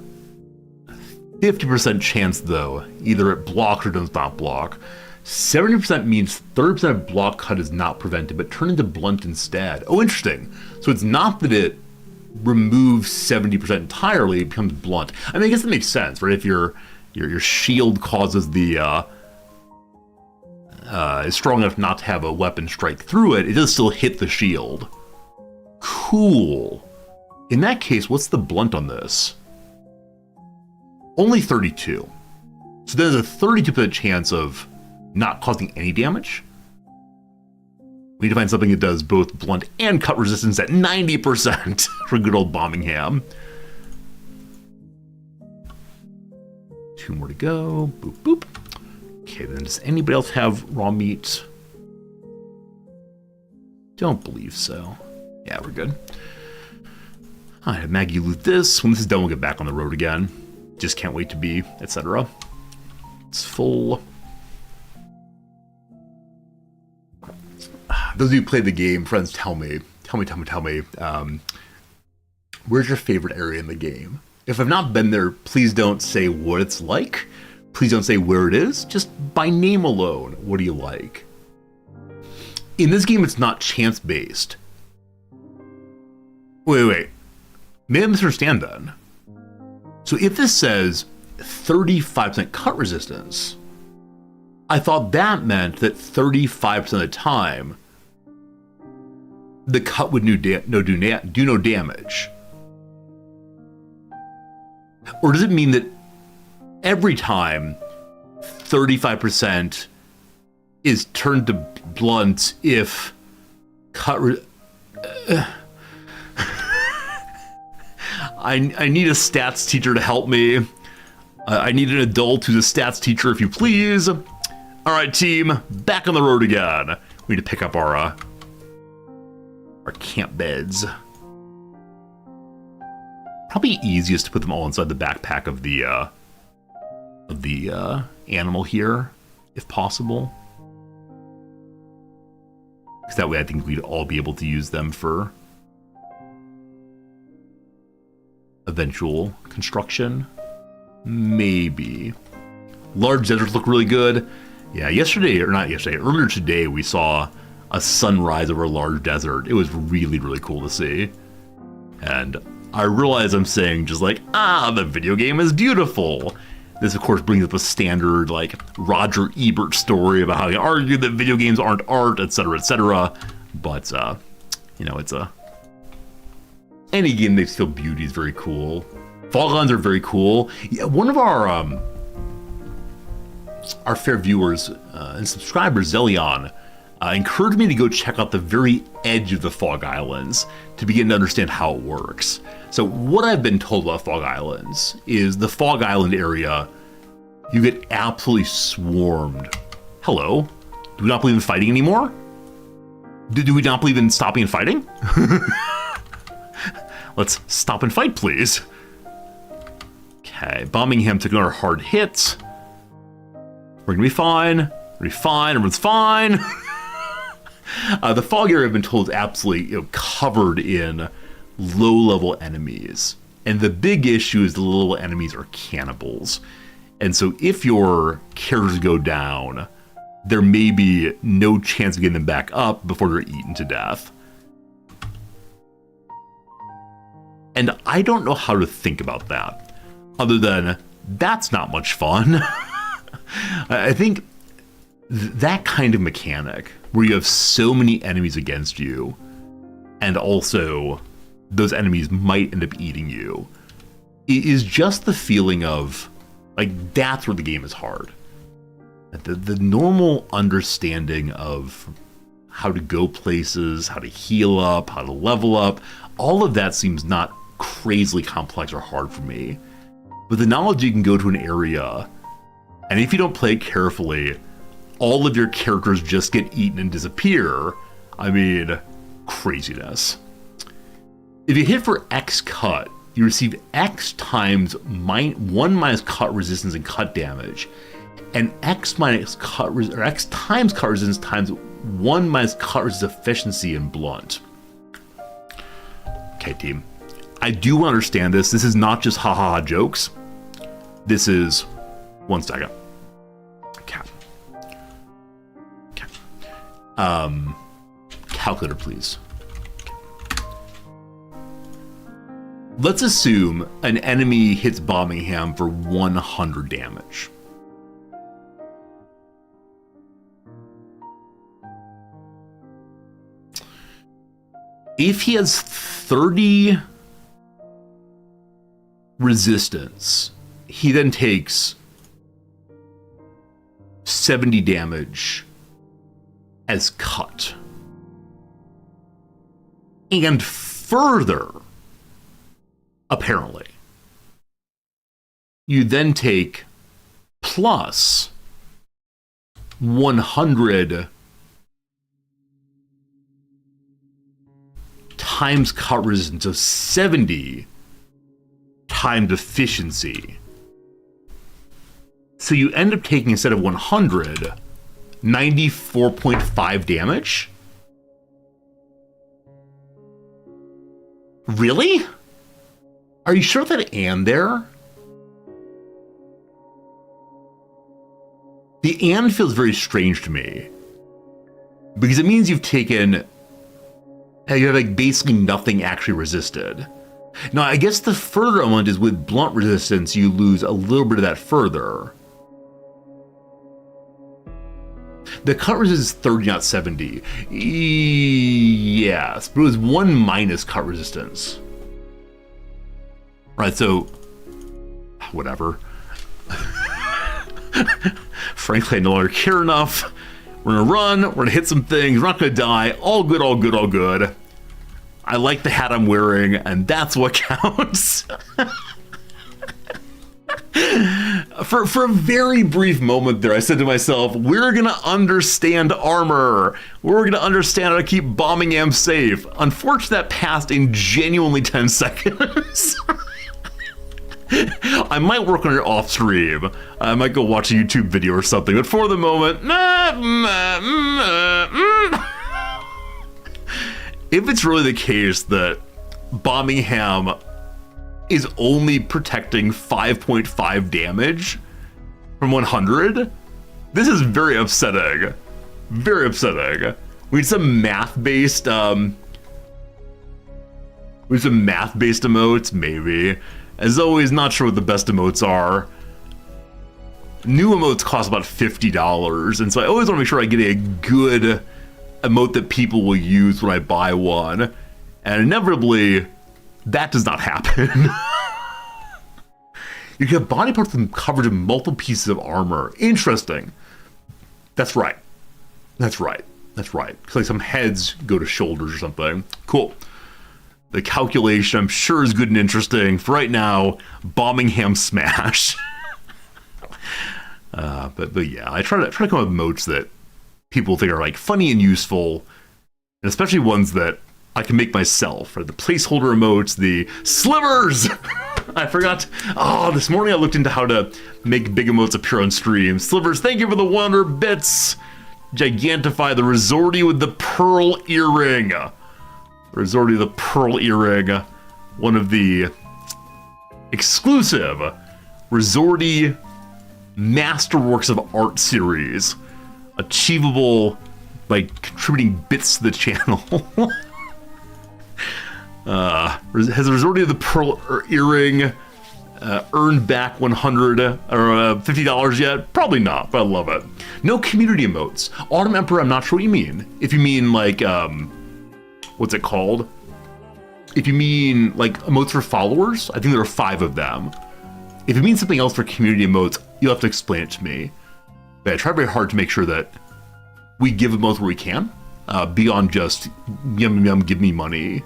50% chance, though. Either it blocks or does not block. 70% means 30% of block cut is not prevented, but turned into blunt instead. Oh, interesting. So it's not that it removes 70% entirely, it becomes blunt. I mean, I guess that makes sense, right? If your shield causes the is strong enough not to have a weapon strike through it, it does still hit the shield. Cool. In that case, what's the blunt on this? Only 32. So there's a 32% chance of not causing any damage. We need to find something that does both blunt and cut resistance at 90% for good old Birmingham. 2 more to go. Boop, boop. Okay, then does anybody else have raw meat? Don't believe so. Yeah, we're good. All right, Maggie loot this. When this is done, we'll get back on the road again. Just can't wait to be, etc. It's full. Those of you who played the game, friends, tell me. Where's your favorite area in the game? If I've not been there, please don't say what it's like. Please don't say where it is. Just by name alone, what do you like? In this game, it's not chance-based. Wait. Maybe I misunderstand then. So if this says 35% cut resistance, I thought that meant that 35% of the time, the cut would do no damage. Or does it mean that every time 35% is turned to blunt if I need a stats teacher to help me. I need an adult who's a stats teacher, if you please. All right, team, back on the road again. We need to pick up our camp beds. Probably easiest to put them all inside the backpack of the animal here, if possible. Because that way I think we'd all be able to use them for eventual construction. Maybe. Large deserts look really good. Yeah, earlier today we saw a sunrise over a large desert. It was really, really cool to see. And I realize I'm saying just like, the video game is beautiful. This, of course, brings up a standard, like, Roger Ebert story about how he argued that video games aren't art, etc., etc. But, it's any game they feel beauty is very cool. Fall Guns are very cool. Yeah, one of our fair viewers and subscribers, Zelion, encouraged me to go check out the very edge of the Fog Islands to begin to understand how it works. So what I've been told about Fog Islands is the Fog Island area, you get absolutely swarmed. Hello? Do we not believe in fighting anymore? Do we not believe in stopping and fighting? Let's stop and fight, please. Okay, Birmingham took another hard hit. We're gonna be fine. We're gonna be fine. Everyone's fine. The fog area, I've been told, is absolutely covered in low-level enemies. And the big issue is the low-level enemies are cannibals. And so if your characters go down, there may be no chance of getting them back up before they're eaten to death. And I don't know how to think about that, other than that's not much fun. I think that kind of mechanic, where you have so many enemies against you, and also those enemies might end up eating you, is just the feeling of, like, that's where the game is hard. The normal understanding of how to go places, how to heal up, how to level up, all of that seems not crazily complex or hard for me. But the knowledge you can go to an area, and if you don't play it carefully, all of your characters just get eaten and disappear. I mean, craziness. If you hit for X cut, you receive X times 1 minus cut resistance and cut damage, and X minus cut or X times cut resistance times 1 minus cut resistance efficiency and blunt. Okay, team. I do understand this. This is not just ha ha ha jokes. This is 1 second. Calculator, please. Let's assume an enemy hits Birmingham for 100 damage. If he has 30 resistance, he then takes 70 damage as cut. And further, apparently, you then take plus 100 times cut resistance, so 70 times efficiency. So you end up taking, instead of 100, 94.5 damage? Really? Are you sure that and there? The and feels very strange to me, because it means you've taken, you have like basically nothing actually resisted. Now, I guess the further element is with blunt resistance, you lose a little bit of that further. The cut resistance is 30, not 70. Yes, but it was 1 minus cut resistance. Right, so whatever. Frankly, I no longer care enough. We're gonna run, we're gonna hit some things, we're not gonna die. All good, all good, all good. I like the hat I'm wearing, and that's what counts. For a very brief moment there, I said to myself, we're going to understand armor. We're going to understand how to keep Bombingham safe. Unfortunately, that passed in genuinely 10 seconds. I might work on it off stream. I might go watch a YouTube video or something, but for the moment, if it's really the case that Bombingham is only protecting 5.5 damage from 100, this is very upsetting. Very upsetting. We need some math-based, emotes, maybe. As always, not sure what the best emotes are. New emotes cost about $50, and so I always want to make sure I get a good emote that people will use when I buy one. And inevitably, that does not happen. You can have body parts with coverage of multiple pieces of armor. Interesting. That's right. That's right. That's right. Because like some heads go to shoulders or something. Cool. The calculation, I'm sure, is good and interesting. For right now, Bombingham smash. But yeah, I try to come up with emotes that people think are like funny and useful, and especially ones that I can make myself. Right? The placeholder emotes, the slivers. I forgot. Oh, this morning I looked into how to make big emotes appear on stream. Slivers, thank you for the 100 bits. Gigantify the Resorty with the pearl earring. Resorty the pearl earring, one of the exclusive Resorty masterworks of art series, achievable by contributing bits to the channel. Has Resorty the pearl earring earned back 100 or $50 yet? Probably not, but I love it. No community emotes. Autumn Emperor, I'm not sure what you mean. If you mean like what's it called? If you mean like emotes for followers, I think there are 5 of them. If it means something else for community emotes, you'll have to explain it to me. But I try very hard to make sure that we give emotes where we can, beyond just yum yum give me money.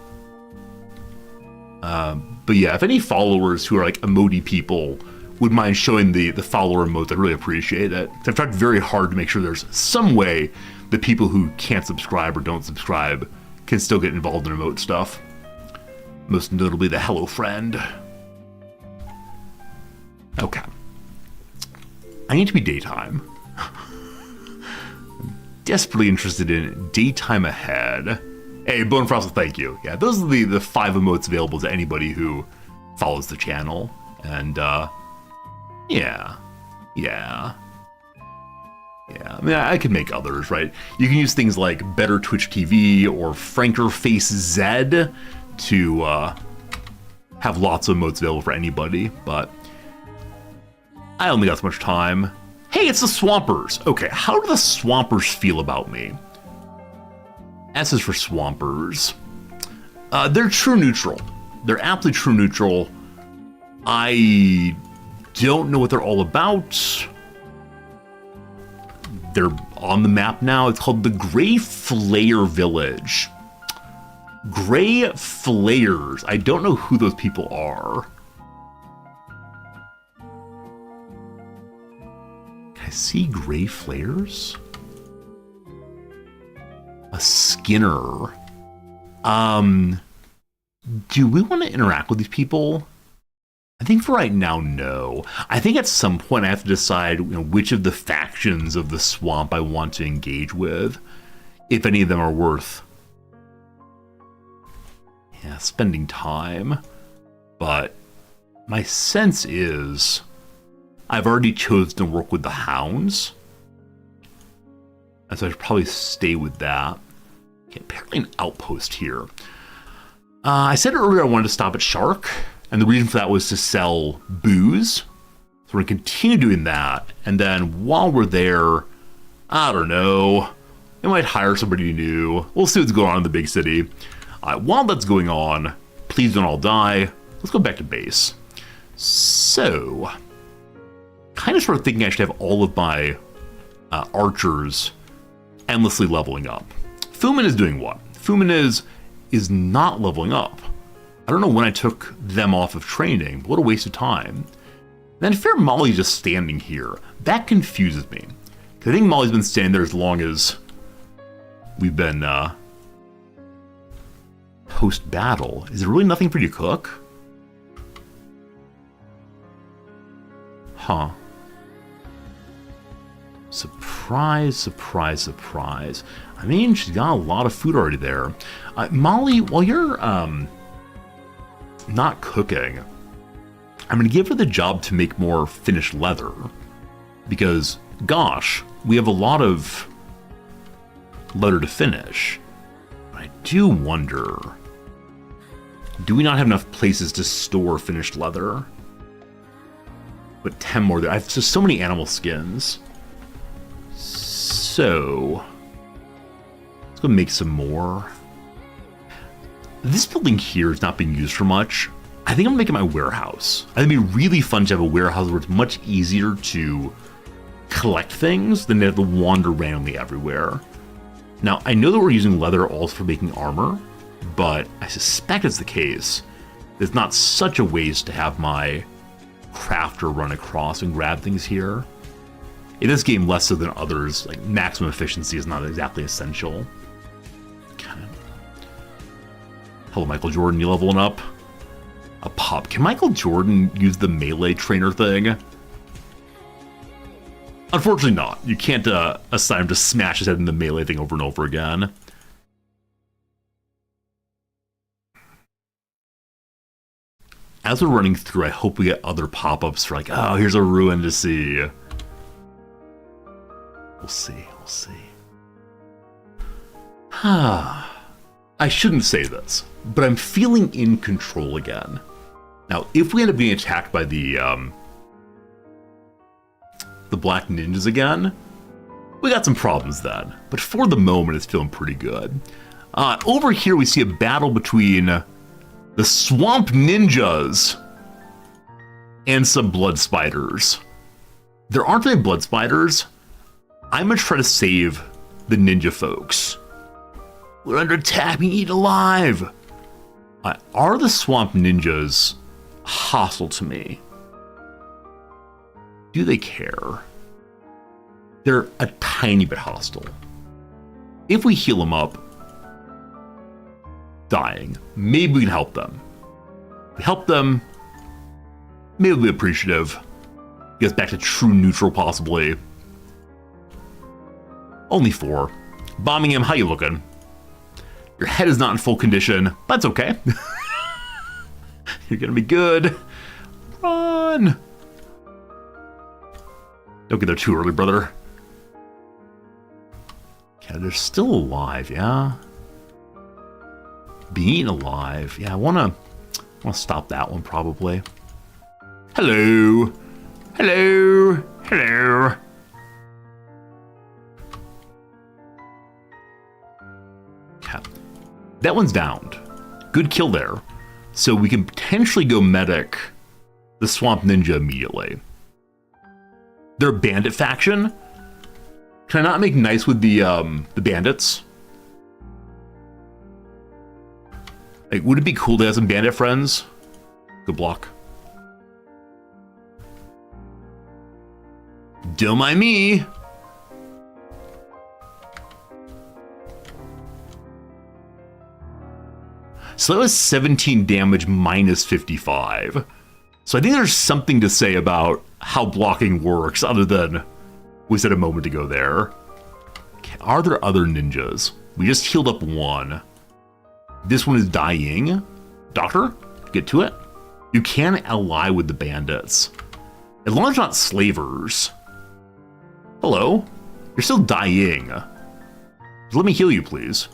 But yeah, if any followers who are like emoji people would mind showing the follower emotes, I'd really appreciate it. I've tried very hard to make sure there's some way that people who can't subscribe or don't subscribe can still get involved in emote stuff. Most notably the Hello Friend. Okay. I need to be daytime. Desperately interested in daytime ahead. Hey, Bone Frost, thank you. Yeah, those are the 5 emotes available to anybody who follows the channel. And, yeah. I mean, I could make others, right? You can use things like Better Twitch TV or Franker Face Z to have lots of emotes available for anybody, but I only got so much time. Hey, it's the Swampers. Okay, how do the Swampers feel about me? S is for Swampers. They're true neutral. They're absolutely true neutral. I don't know what they're all about. They're on the map now. It's called the Grey Flayer Village. Grey Flayers. I don't know who those people are. Can I see Grey Flayers? A Skinner. Do we want to interact with these people? I think for right now, no. I think at some point I have to decide, which of the factions of the swamp I want to engage with, if any of them are worth, spending time. But my sense is I've already chosen to work with the hounds, and so I should probably stay with that. Okay, apparently an outpost here. I said earlier I wanted to stop at Shark, and the reason for that was to sell booze. So we're going to continue doing that, and then while we're there, I don't know, we might hire somebody new. We'll see what's going on in the big city. While that's going on, please don't all die. Let's go back to base. So, kind of started thinking I should have all of my archers endlessly leveling up. Fumin is doing what? Fumin is is not leveling up. I don't know when I took them off of training, but what a waste of time. Then Fair Molly's just standing here. That confuses me. Because I think Molly's been standing there as long as we've been post-battle. Is there really nothing for you to cook? Huh. Surprise, surprise, surprise. I mean, she's got a lot of food already there. Molly, while you're not cooking, I'm going to give her the job to make more finished leather. Because, gosh, we have a lot of leather to finish. But I do wonder, do we not have enough places to store finished leather? But 10 more there. I have just so many animal skins. So, let's go make some more. This building here is not being used for much. I think I'm gonna make it my warehouse. I think it'd be really fun to have a warehouse where it's much easier to collect things than to have to wander randomly everywhere. Now, I know that we're using leather also for making armor, but I suspect it's the case. There's not such a waste to have my crafter run across and grab things here. In this game, less so than others, like maximum efficiency is not exactly essential. Okay. Hello, Michael Jordan, you leveling up? A pop. Can Michael Jordan use the melee trainer thing? Unfortunately not. You can't assign him to smash his head in the melee thing over and over again. As we're running through, I hope we get other pop-ups for like, oh, here's a ruin to see. We'll see, we'll see. I shouldn't say this, but I'm feeling in control again. Now, if we end up being attacked by the black ninjas again, we got some problems then. But for the moment, it's feeling pretty good. Over here, we see a battle between the swamp ninjas and some blood spiders. There aren't any blood spiders. I'm gonna try to save the ninja folks. We're under attack, being eaten alive. Are the swamp ninjas hostile to me? Do they care? They're a tiny bit hostile. If we heal them up, dying, maybe we can help them. If we help them, maybe we'll be appreciative. Get us back to true neutral, possibly. Only 4. Bombing him, how you looking? Your head is not in full condition, but that's okay. You're gonna be good. Run! Don't get there too early, brother. Okay, they're still alive, yeah? Being alive, yeah, I wanna stop that one probably. Hello! Hello! Hello! That one's downed. Good kill there. So we can potentially go medic the Swamp Ninja immediately. They're a bandit faction. Can I not make nice with the bandits? Like, would it be cool to have some bandit friends? Good block. Don't mind me. So that was 17 damage minus 55. So I think there's something to say about how blocking works other than we said a moment ago there. Okay, are there other ninjas? We just healed up one. This one is dying. Doctor, get to it. You can ally with the bandits. As long as you're not slavers. Hello? You're still dying. Let me heal you, please.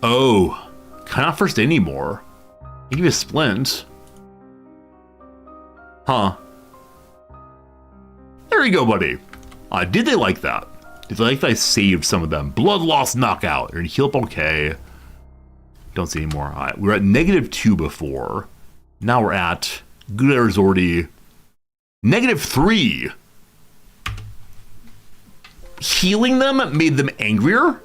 Oh, cannot first aid anymore. I'll give you a splint. Huh. There you go, buddy. Did they like that? Did they like that I saved some of them? Blood loss knockout. You're gonna heal up okay. Don't see any more. Alright, we were at -2 before. Now we're at good already -3. healing them made them angrier?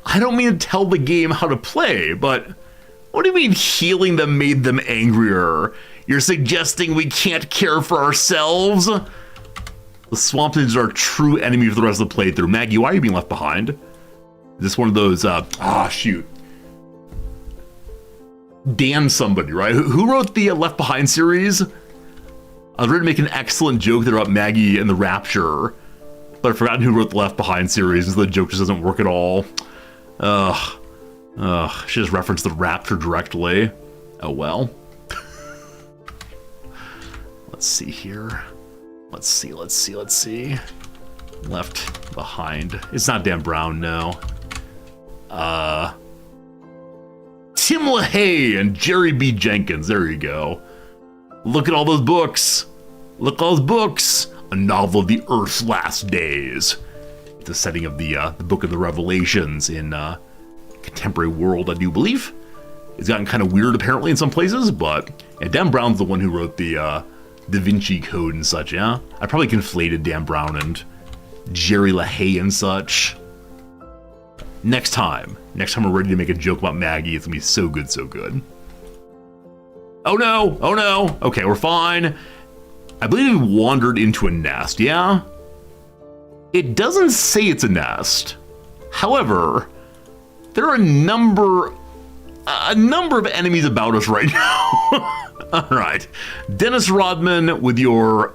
I don't mean to tell the game how to play, but what do you mean healing them made them angrier? You're suggesting we can't care for ourselves? The Swamp Ninjas are a true enemy for the rest of the playthrough. Maggie, why are you being left behind? Is this one of those, shoot. Dan somebody, right? Who wrote the Left Behind series? I was ready to make an excellent joke there about Maggie and the Rapture, but I've forgotten who wrote the Left Behind series, and so the joke just doesn't work at all. Should just reference the Rapture directly. Oh well. Let's see here. Let's see. Left Behind. It's not Dan Brown, no. Tim LaHaye and Jerry B. Jenkins. There you go. Look at all those books. Look at all those books. A novel of the Earth's last days. The setting of the Book of the Revelations in contemporary world, I do believe. It's gotten kind of weird apparently in some places, but yeah, Dan Brown's the one who wrote the Da Vinci Code and such, yeah? I probably conflated Dan Brown and Jerry LaHaye and such. Next time we're ready to make a joke about Maggie, it's gonna be so good, so good. Oh no, okay, we're fine. I believe we wandered into a nest, yeah? It doesn't say it's a nest. However, there are a number of enemies about us right now. All right, Dennis Rodman with your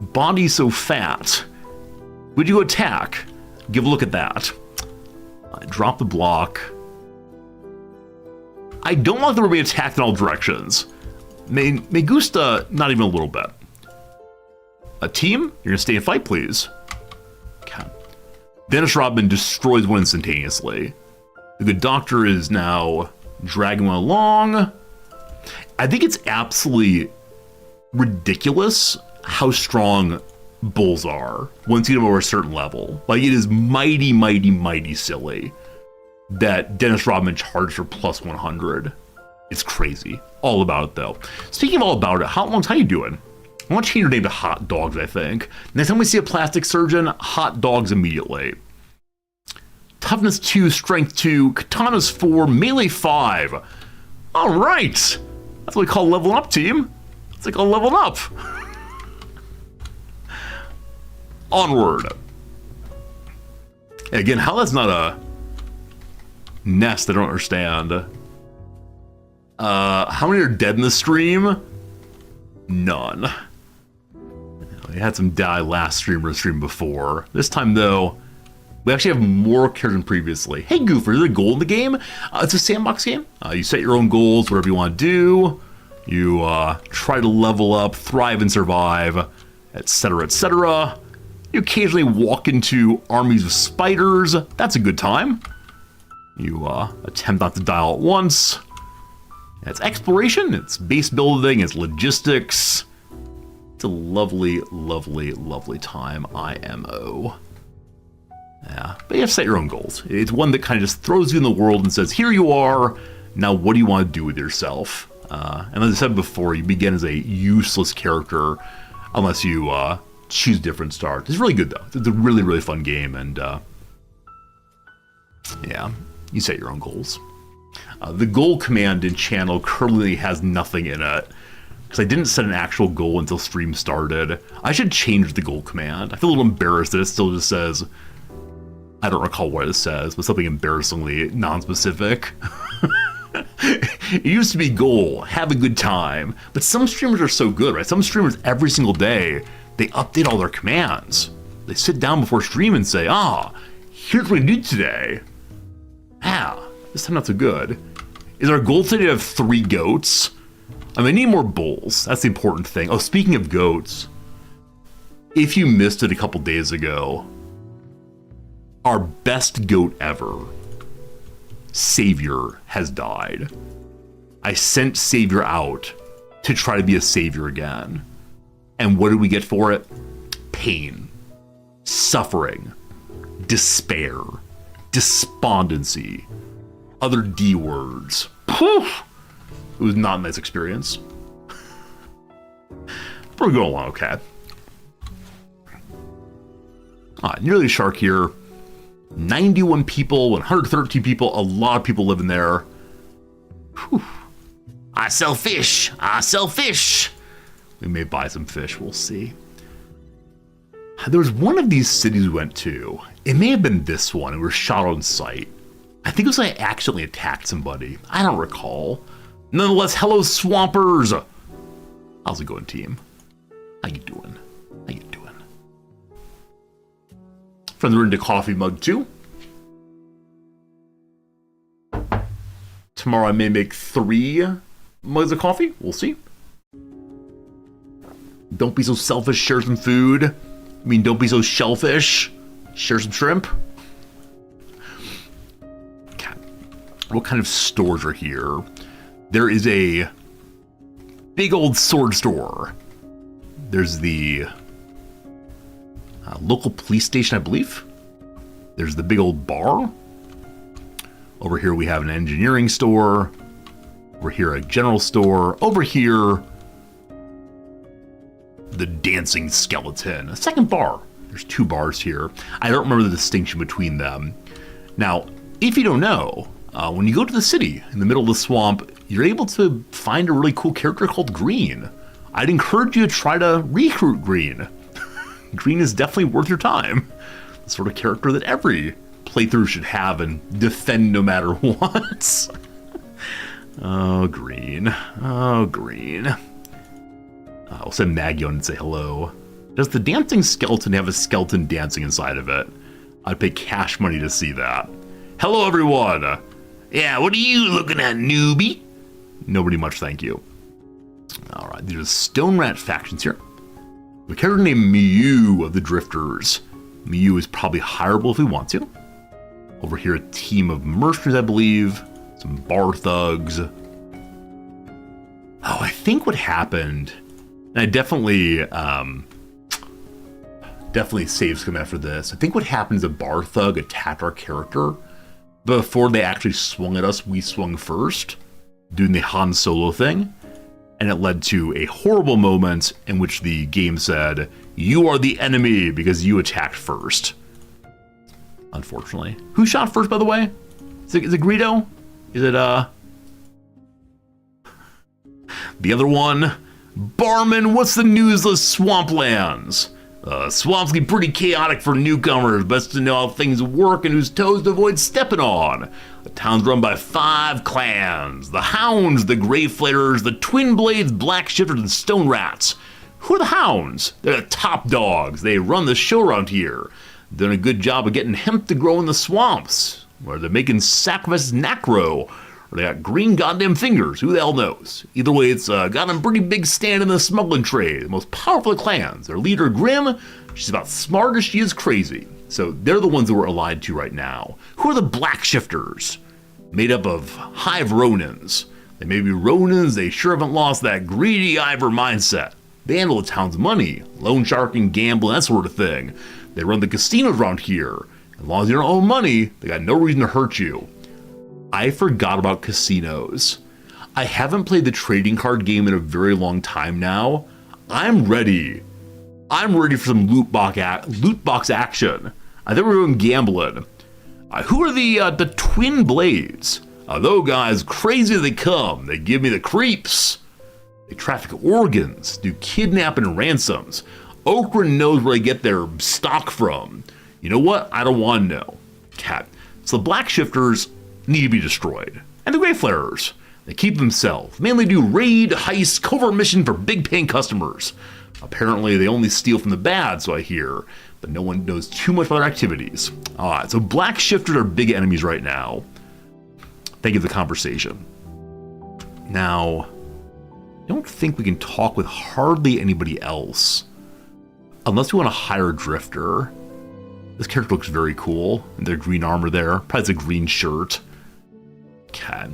body so fat. Would you attack? Give a look at that. Drop the block. I don't like that we're being attacked in all directions. Me gusta not even a little bit. A team? You're gonna stay and fight, please. Okay. Dennis Rodman destroys one instantaneously. The good doctor is now dragging one along. I think it's absolutely ridiculous how strong bulls are once you get them over a certain level. Like, it is mighty, mighty, mighty silly that Dennis Rodman charged for plus 100. It's crazy. All about it, though. Speaking of all about it, Hot Lungs, how you doing? I want to change your name to Hot Dogs, I think. Next time we see a plastic surgeon, Hot Dogs immediately. Toughness 2, Strength 2, Katanas 4, Melee 5. All right. That's what we call leveling up, team. That's what we call leveling up. Onward. Again, how that's not a nest, I don't understand. How many are dead in the stream? None. We had some die last stream or the stream before. This time, though, we actually have more characters than previously. Hey, Goofer, is there a goal in the game? It's a sandbox game. You set your own goals, whatever you want to do. You try to level up, thrive and survive, etc., etc. You occasionally walk into armies of spiders. That's a good time. You attempt not to die all at once. It's exploration, it's base building, it's logistics. It's a lovely, lovely, lovely time, IMO. Yeah, but you have to set your own goals. It's one that kind of just throws you in the world and says, here you are, now what do you want to do with yourself? And as I said before, you begin as a useless character unless you choose different start. It's really good, though. It's a really, really fun game, and yeah, you set your own goals. The goal command in channel currently has nothing in it, because I didn't set an actual goal until stream started. I should change the goal command. I feel a little embarrassed that it still just says, I don't recall what it says, but something embarrassingly non-specific. It used to be goal, have a good time, but some streamers are so good, right? Some streamers every single day, they update all their commands. They sit down before stream and say, here's what we do today. This time not so good. Is our goal today to have 3 goats? I mean, I need more bulls. That's the important thing. Oh, speaking of goats, if you missed it a couple days ago, our best goat ever, Savior, has died. I sent Savior out to try to be a savior again. And what did we get for it? Pain, suffering, despair, despondency, other D words. Poof! It was not a nice experience. we're going along okay. Nearly a shark here. 91 people, 113 people, a lot of people living there. Whew. I sell fish. I sell fish. We may buy some fish. We'll see. There was one of these cities we went to. It may have been this one. And we were shot on sight. I think it was like I accidentally attacked somebody. I don't recall. Nonetheless, hello, Swampers. How's it going, team? How you doing? How you doing? Friends, we're into coffee mug 2. Tomorrow I may make 3 mugs of coffee. We'll see. Don't be so selfish. Share some food. I mean, don't be so shellfish. Share some shrimp. Okay. What kind of stores are here? There is a big old sword store. There's the local police station, I believe. There's the big old bar. Over here we have an engineering store. Over here a general store. Over here, the dancing skeleton. A second bar. There's 2 bars here. I don't remember the distinction between them. Now, if you don't know, when you go to the city in the middle of the swamp, you're able to find a really cool character called Green. I'd encourage you to try to recruit Green. Green is definitely worth your time. The sort of character that every playthrough should have and defend no matter what. Oh, Green. Oh, Green. I'll send Maggie on and say hello. Does the dancing skeleton have a skeleton dancing inside of it? I'd pay cash money to see that. Hello, everyone. Yeah, what are you looking at, newbie? Nobody much, thank you. All right, these are the Stone Rat factions here. A character named Mew of the Drifters. Mew is probably hireable if we want to. Over here, a team of mercenaries, I believe. Some bar thugs. Oh, I think what happened, and I definitely saves come after this. I think what happened is a bar thug attacked our character. Before they actually swung at us, we swung first, doing the Han Solo thing. And it led to a horrible moment in which the game said, you are the enemy because you attacked first. Unfortunately. Who shot first, by the way? Is it Greedo? Is it, the other one? Barman, what's the news of Swamplands? Swamps get pretty chaotic for newcomers. Best to know how things work and whose toes to avoid stepping on. The town's run by 5 clans. The Hounds, the Grey Flares, the Twin Blades, Black Shifters, and Stone Rats. Who are the Hounds? They're the top dogs. They run the show around here. They're doing a good job of getting hemp to grow in the swamps. Or they're making sacrifices nacro. Or they got green goddamn fingers. Who the hell knows? Either way, it's got a pretty big stand in the smuggling trade. The most powerful of clans. Their leader, Grim, she's about smart as she is crazy. So they're the ones that we're allied to right now. Who are the Black Shifters? Made up of hive Ronins. They may be Ronins, they sure haven't lost that greedy Ivor mindset. They handle the town's money, loan sharking, gambling, that sort of thing. They run the casinos around here. As long as you don't owe money, they got no reason to hurt you. I forgot about casinos. I haven't played the trading card game in a very long time now. I'm ready. I'm ready for some loot box action. I think we're going gambling. Who are the Twin Blades? Those guys, crazy as they come. They give me the creeps. They traffic organs, do kidnapping and ransoms. Okran knows where they get their stock from. You know what? I don't want to know. Cat. So the Black Shifters need to be destroyed. And the Grey Flarers, they keep themselves. Mainly do raid, heist, covert mission for big paying customers. Apparently they only steal from the bad, so I hear, but no one knows too much about their activities. Alright, so Black Shifters are big enemies right now. Thank you for the conversation. Now, I don't think we can talk with hardly anybody else. Unless we want to hire a drifter. This character looks very cool. And their green armor there. Probably has a green shirt. Okay. I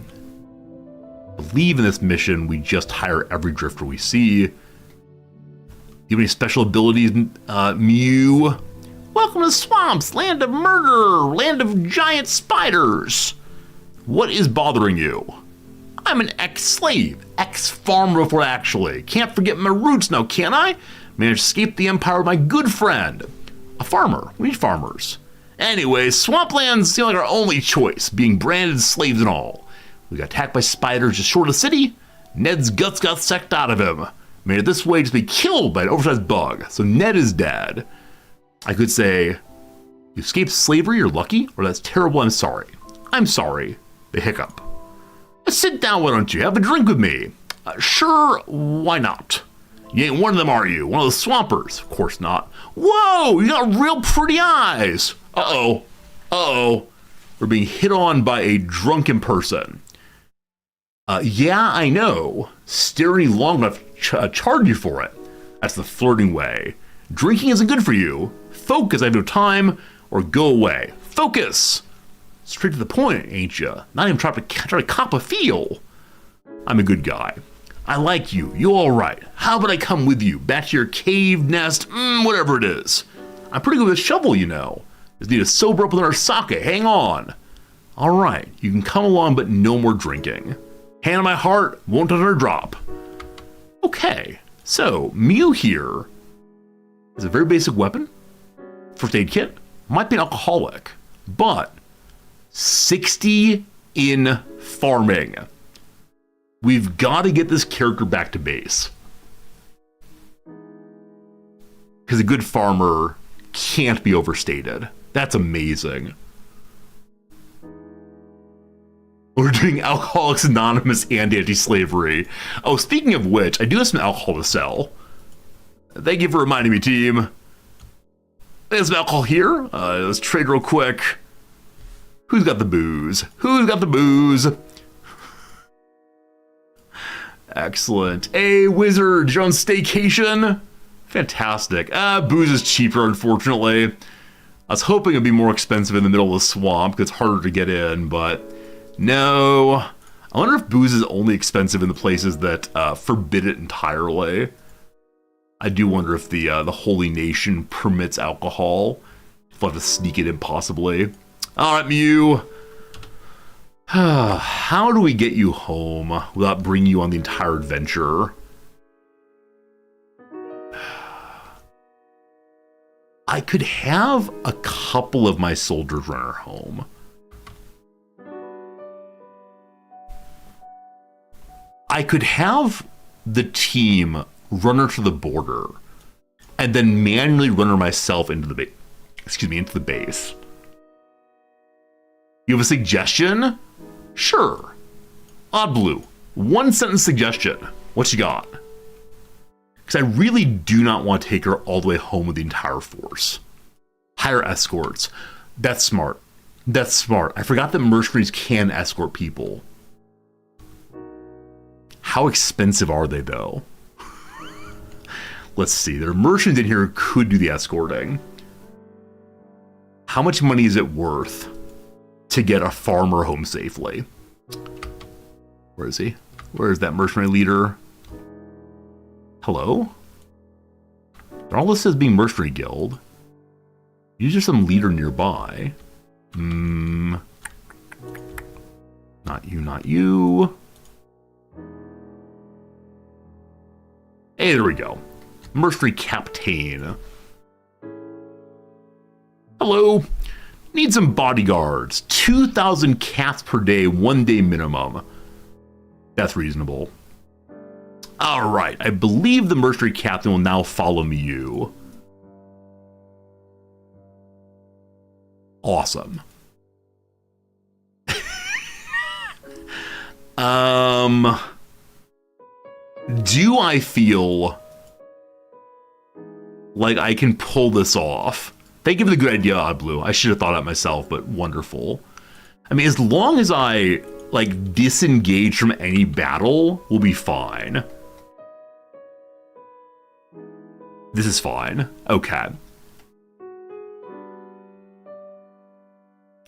believe in this mission, we just hire every drifter we see. You have any special abilities, Mew? Welcome to Swamps, land of murder, land of giant spiders. What is bothering you? I'm an ex-slave, ex-farmer before actually. Can't forget my roots now, can I? Managed to escape the empire with my good friend. A farmer. We need farmers. Anyway, swamplands seem like our only choice, being branded slaves and all. We got attacked by spiders just short of the city. Ned's guts got sucked out of him. Made it this way just to be killed by an oversized bug. So Ned is dead. I could say, you escaped slavery, you're lucky, or that's terrible, I'm sorry. I'm sorry. The hiccup. Sit down, why don't you? Have a drink with me. Sure, why not? You ain't one of them, are you? One of those swampers? Of course not. Whoa, you got real pretty eyes. Uh-oh. Uh-oh. We're being hit on by a drunken person. Yeah, I know. Staring long enough to charge you for it. That's the flirting way. Drinking isn't good for you. Focus, I have no time, or go away. Focus! Straight to the point, ain't ya? Not even try to cop a feel. I'm a good guy. I like you. You all right. How about I come with you? Back to your cave nest, whatever it is. I'm pretty good with a shovel, you know. Just need to sober up with our sake. Hang on. All right, you can come along, but no more drinking. Hand on my heart, won't let her drop. Okay, so Mew here is a very basic weapon. First aid kit. Might be an alcoholic, but 60 in farming. We've got to get this character back to base. Because a good farmer can't be overstated. That's amazing. We're doing Alcoholics Anonymous and anti-slavery. Oh, speaking of which, I do have some alcohol to sell. Thank you for reminding me, team. There's some alcohol here. Let's trade real quick. Who's got the booze? Who's got the booze? Excellent. Hey, wizard, you're on staycation? Fantastic. Booze is cheaper, unfortunately. I was hoping it'd be more expensive in the middle of the swamp, because it's harder to get in, but no. I wonder if booze is only expensive in the places that forbid it entirely. I do wonder if the Holy Nation permits alcohol. We'll have to sneak it in, possibly. All right, Mew. How do we get you home without bringing you on the entire adventure? I could have a couple of my soldiers run her home. I could have the team run her to the border and then manually run her myself into the into the base. You have a suggestion? Sure. Odd Blue, one sentence suggestion. What you got? Because I really do not want to take her all the way home with the entire force. Hire escorts. That's smart. That's smart. I forgot that mercenaries can escort people. How expensive are they, though? Let's see. There are merchants in here who could do the escorting. How much money is it worth to get a farmer home safely? Where is he? Where is that mercenary leader? Hello? They're all listed as being mercenary guild. Is there some leader nearby? Not you, not you. Hey, there we go. Mercenary captain. Hello. Need some bodyguards. 2,000 cats per day, 1 day minimum. That's reasonable. All right. I believe the mercenary captain will now follow you. Awesome. Do I feel like I can pull this off? Thank you for the good idea, Odd Blue. I should have thought it myself, but wonderful. I mean, as long as I, like, disengage from any battle, we'll be fine. This is fine. Okay.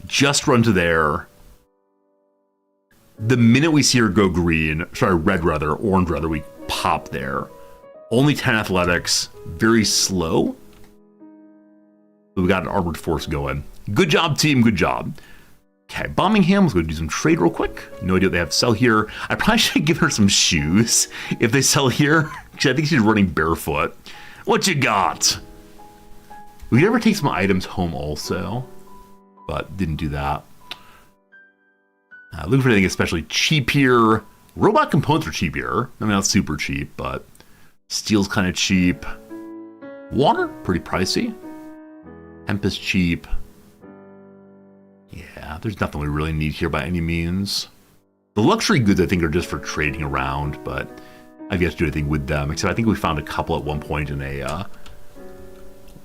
Just run to there. The minute we see her go green, sorry, red rather, orange rather, we pop there. Only 10 athletics, very slow. But we got an armored force going. Good job, team, good job. Okay, Birmingham, let's go do some trade real quick. No idea what they have to sell here. I probably should give her some shoes if they sell here, because I think she's running barefoot. What you got? We could ever take some items home also, but didn't do that. Looking for anything especially cheap here. Robot components are cheap here. I mean, not super cheap, but steel's kind of cheap. Water, pretty pricey. Hemp is cheap. Yeah, there's nothing we really need here by any means. The luxury goods, I think, are just for trading around, but I've yet to do anything with them, except I think we found a couple at one point in a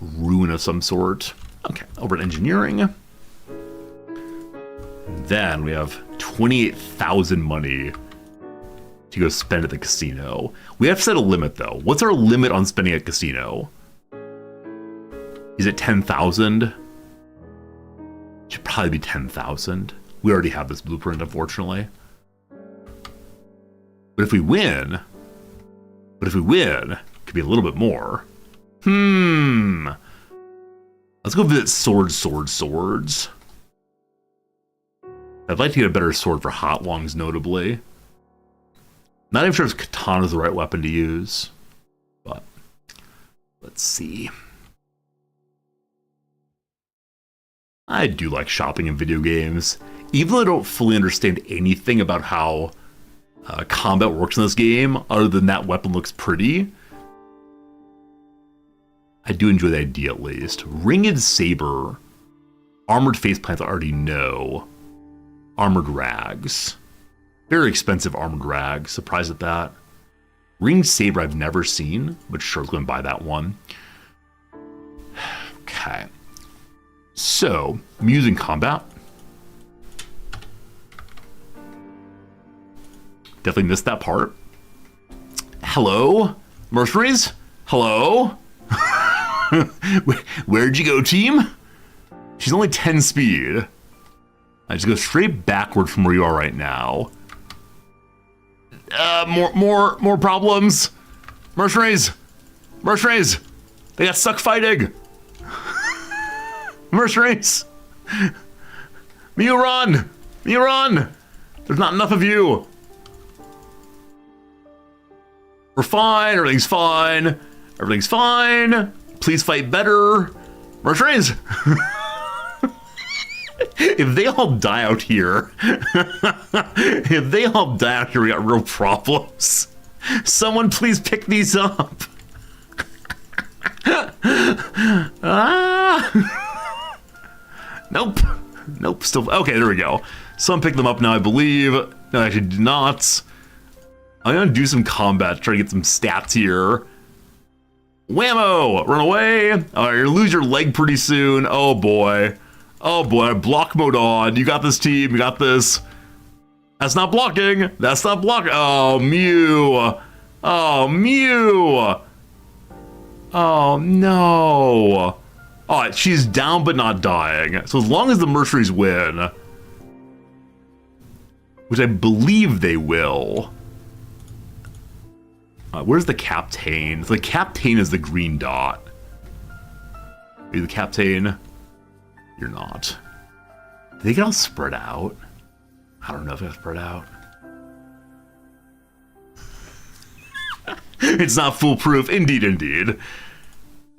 ruin of some sort. Okay, over at engineering. Then we have 28,000 money to go spend at the casino. We have to set a limit, though. What's our limit on spending at casino? Is it 10,000? Should probably be 10,000. We already have this blueprint, unfortunately. But if we win, it could be a little bit more. Let's go visit swords. I'd like to get a better sword for hot longs, notably. Not even sure if katana is the right weapon to use, but let's see. I do like shopping in video games, even though I don't fully understand anything about how combat works in this game, other than that weapon looks pretty. I do enjoy the idea, at least. Ringed saber, armored faceplants I already know, armored rags. Very expensive armored rags, surprised at that. Ringed saber I've never seen, but sure, let's go and buy that one. Okay. So, Muse in combat. Definitely missed that part. Hello? Mercenaries? Hello? Where'd you go, team? She's only 10 speed. I just go straight backward from where you are right now. More problems. Mercenaries. They got stuck fighting. Mercenaries. Mew, run. There's not enough of you. We're fine. Everything's fine. Please fight better. Mercenaries. If they all die out here, we got real problems. Someone please pick these up. Nope. Still okay. There we go. Someone picked them up now, I believe. No, I actually did not. I'm gonna do some combat, try to get some stats here. Whammo! Run away! Alright, you're gonna lose your leg pretty soon. Oh boy. Block mode on. You got this, team. You got this. That's not blocking. Oh, Mew. Oh, no. Alright, she's down but not dying. So as long as the mercenaries win, which I believe they will. Where's the captain? So the captain is the green dot. Are you the captain? You're not. Do they get all spread out? I don't know if they spread out. It's not foolproof. Indeed.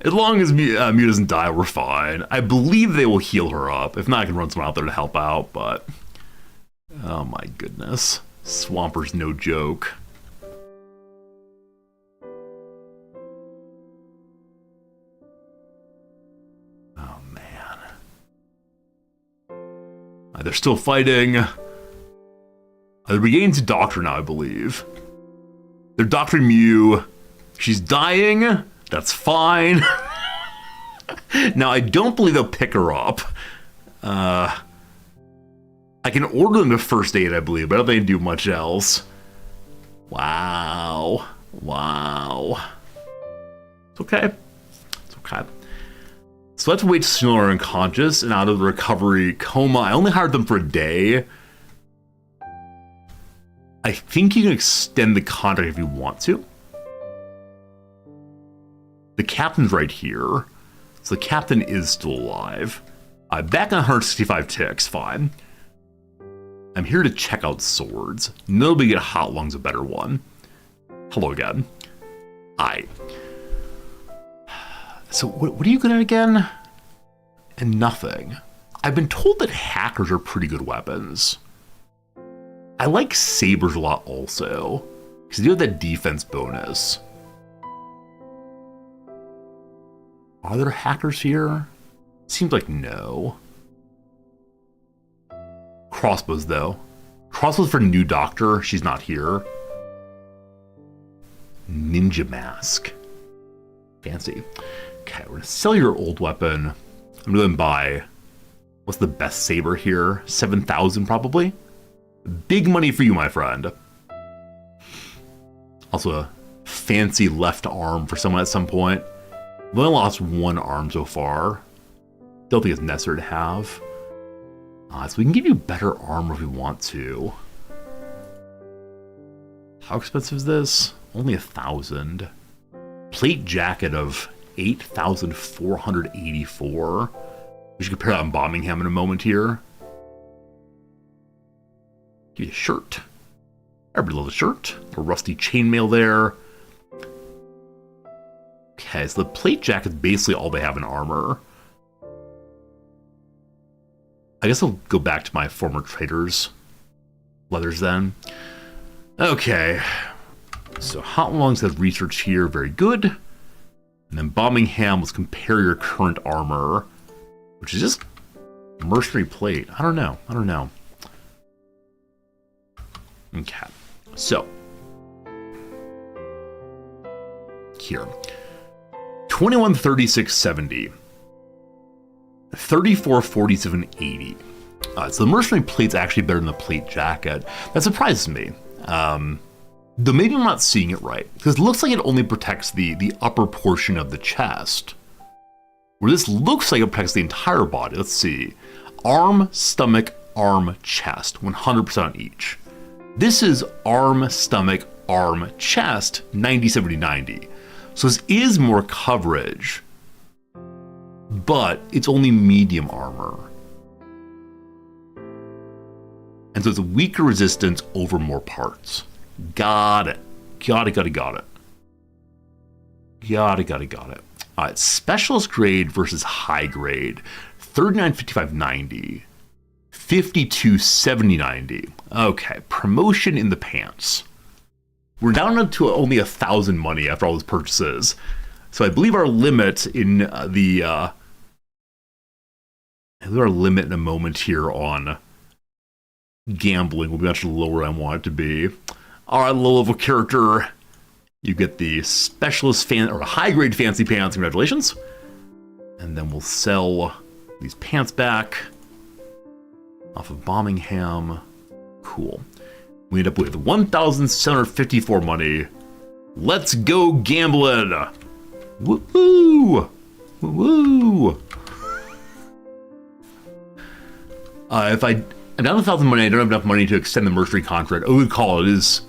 As long as Mew doesn't die, we're fine. I believe they will heal her up. If not, I can run someone out there to help out, but... Oh my goodness. Swamper's no joke. Oh man. They're still fighting. They're beginning to doctor now, I believe. They're doctoring Mew. She's dying. That's fine. Now, I don't believe they'll pick her up. I can order them to first aid, I believe, but I don't think they do much else. Wow. It's okay. So let's wait till they're unconscious and out of the recovery coma. I only hired them for a day. I think you can extend the contract if you want to. The captain's right here. So the captain is still alive. Back on 165 ticks, fine. I'm here to check out swords. Nobody get Hot Lung's a better one. Hello again. Aye. So what are you good at again? And nothing. I've been told that hackers are pretty good weapons. I like sabers a lot also, because they do have that defense bonus. Are there hackers here? Seems like no. Crossbows though. Crossbows for new doctor, she's not here. Ninja mask. Fancy. Okay, we're gonna sell your old weapon. I'm gonna buy, what's the best saber here? 7,000 probably? Big money for you, my friend. Also a fancy left arm for someone at some point. I've only lost one arm so far. Don't think it's necessary to have. So we can give you better armor if we want to. How expensive is this? Only 1,000. Plate jacket of 8,484. We should compare that on Bombingham in a moment here. Give you a shirt. Everybody loves a shirt. A rusty chainmail there. Okay, so the plate jacket is basically all they have in armor. I guess I'll go back to my former trader's leathers then. Okay. So Hot Lungs has research here, very good. And then Bombingham, let's compare your current armor, which is just mercenary plate. I don't know. Okay. So here. 2136.70. 3447.80. So the mercenary plate's actually better than the plate jacket. That surprises me. Though maybe I'm not seeing it right, because it looks like it only protects the upper portion of the chest. Where this looks like it protects the entire body. Let's see. Arm, stomach, arm, chest. 100% on each. This is arm, stomach, arm, chest. 90, 70, 90. So this is more coverage, but it's only medium armor. And so it's weaker resistance over more parts. Got it. Got it. All right, specialist grade versus high grade. 39.55.90. 52.70.90. Okay, promotion in the pants. We're down to only 1,000 money after all those purchases. So I believe our limit in our limit in a moment here on gambling will be much lower than I want it to be. All right, low level character, you get the specialist or high grade fancy pants. Congratulations. And then we'll sell these pants back off of Bombingham. Cool. We end up with 1,754 money. Let's go gambling. Woo-hoo! Woo-hoo! If I'm down 1,000 money, I don't have enough money to extend the mercenary contract. Oh, good call. It is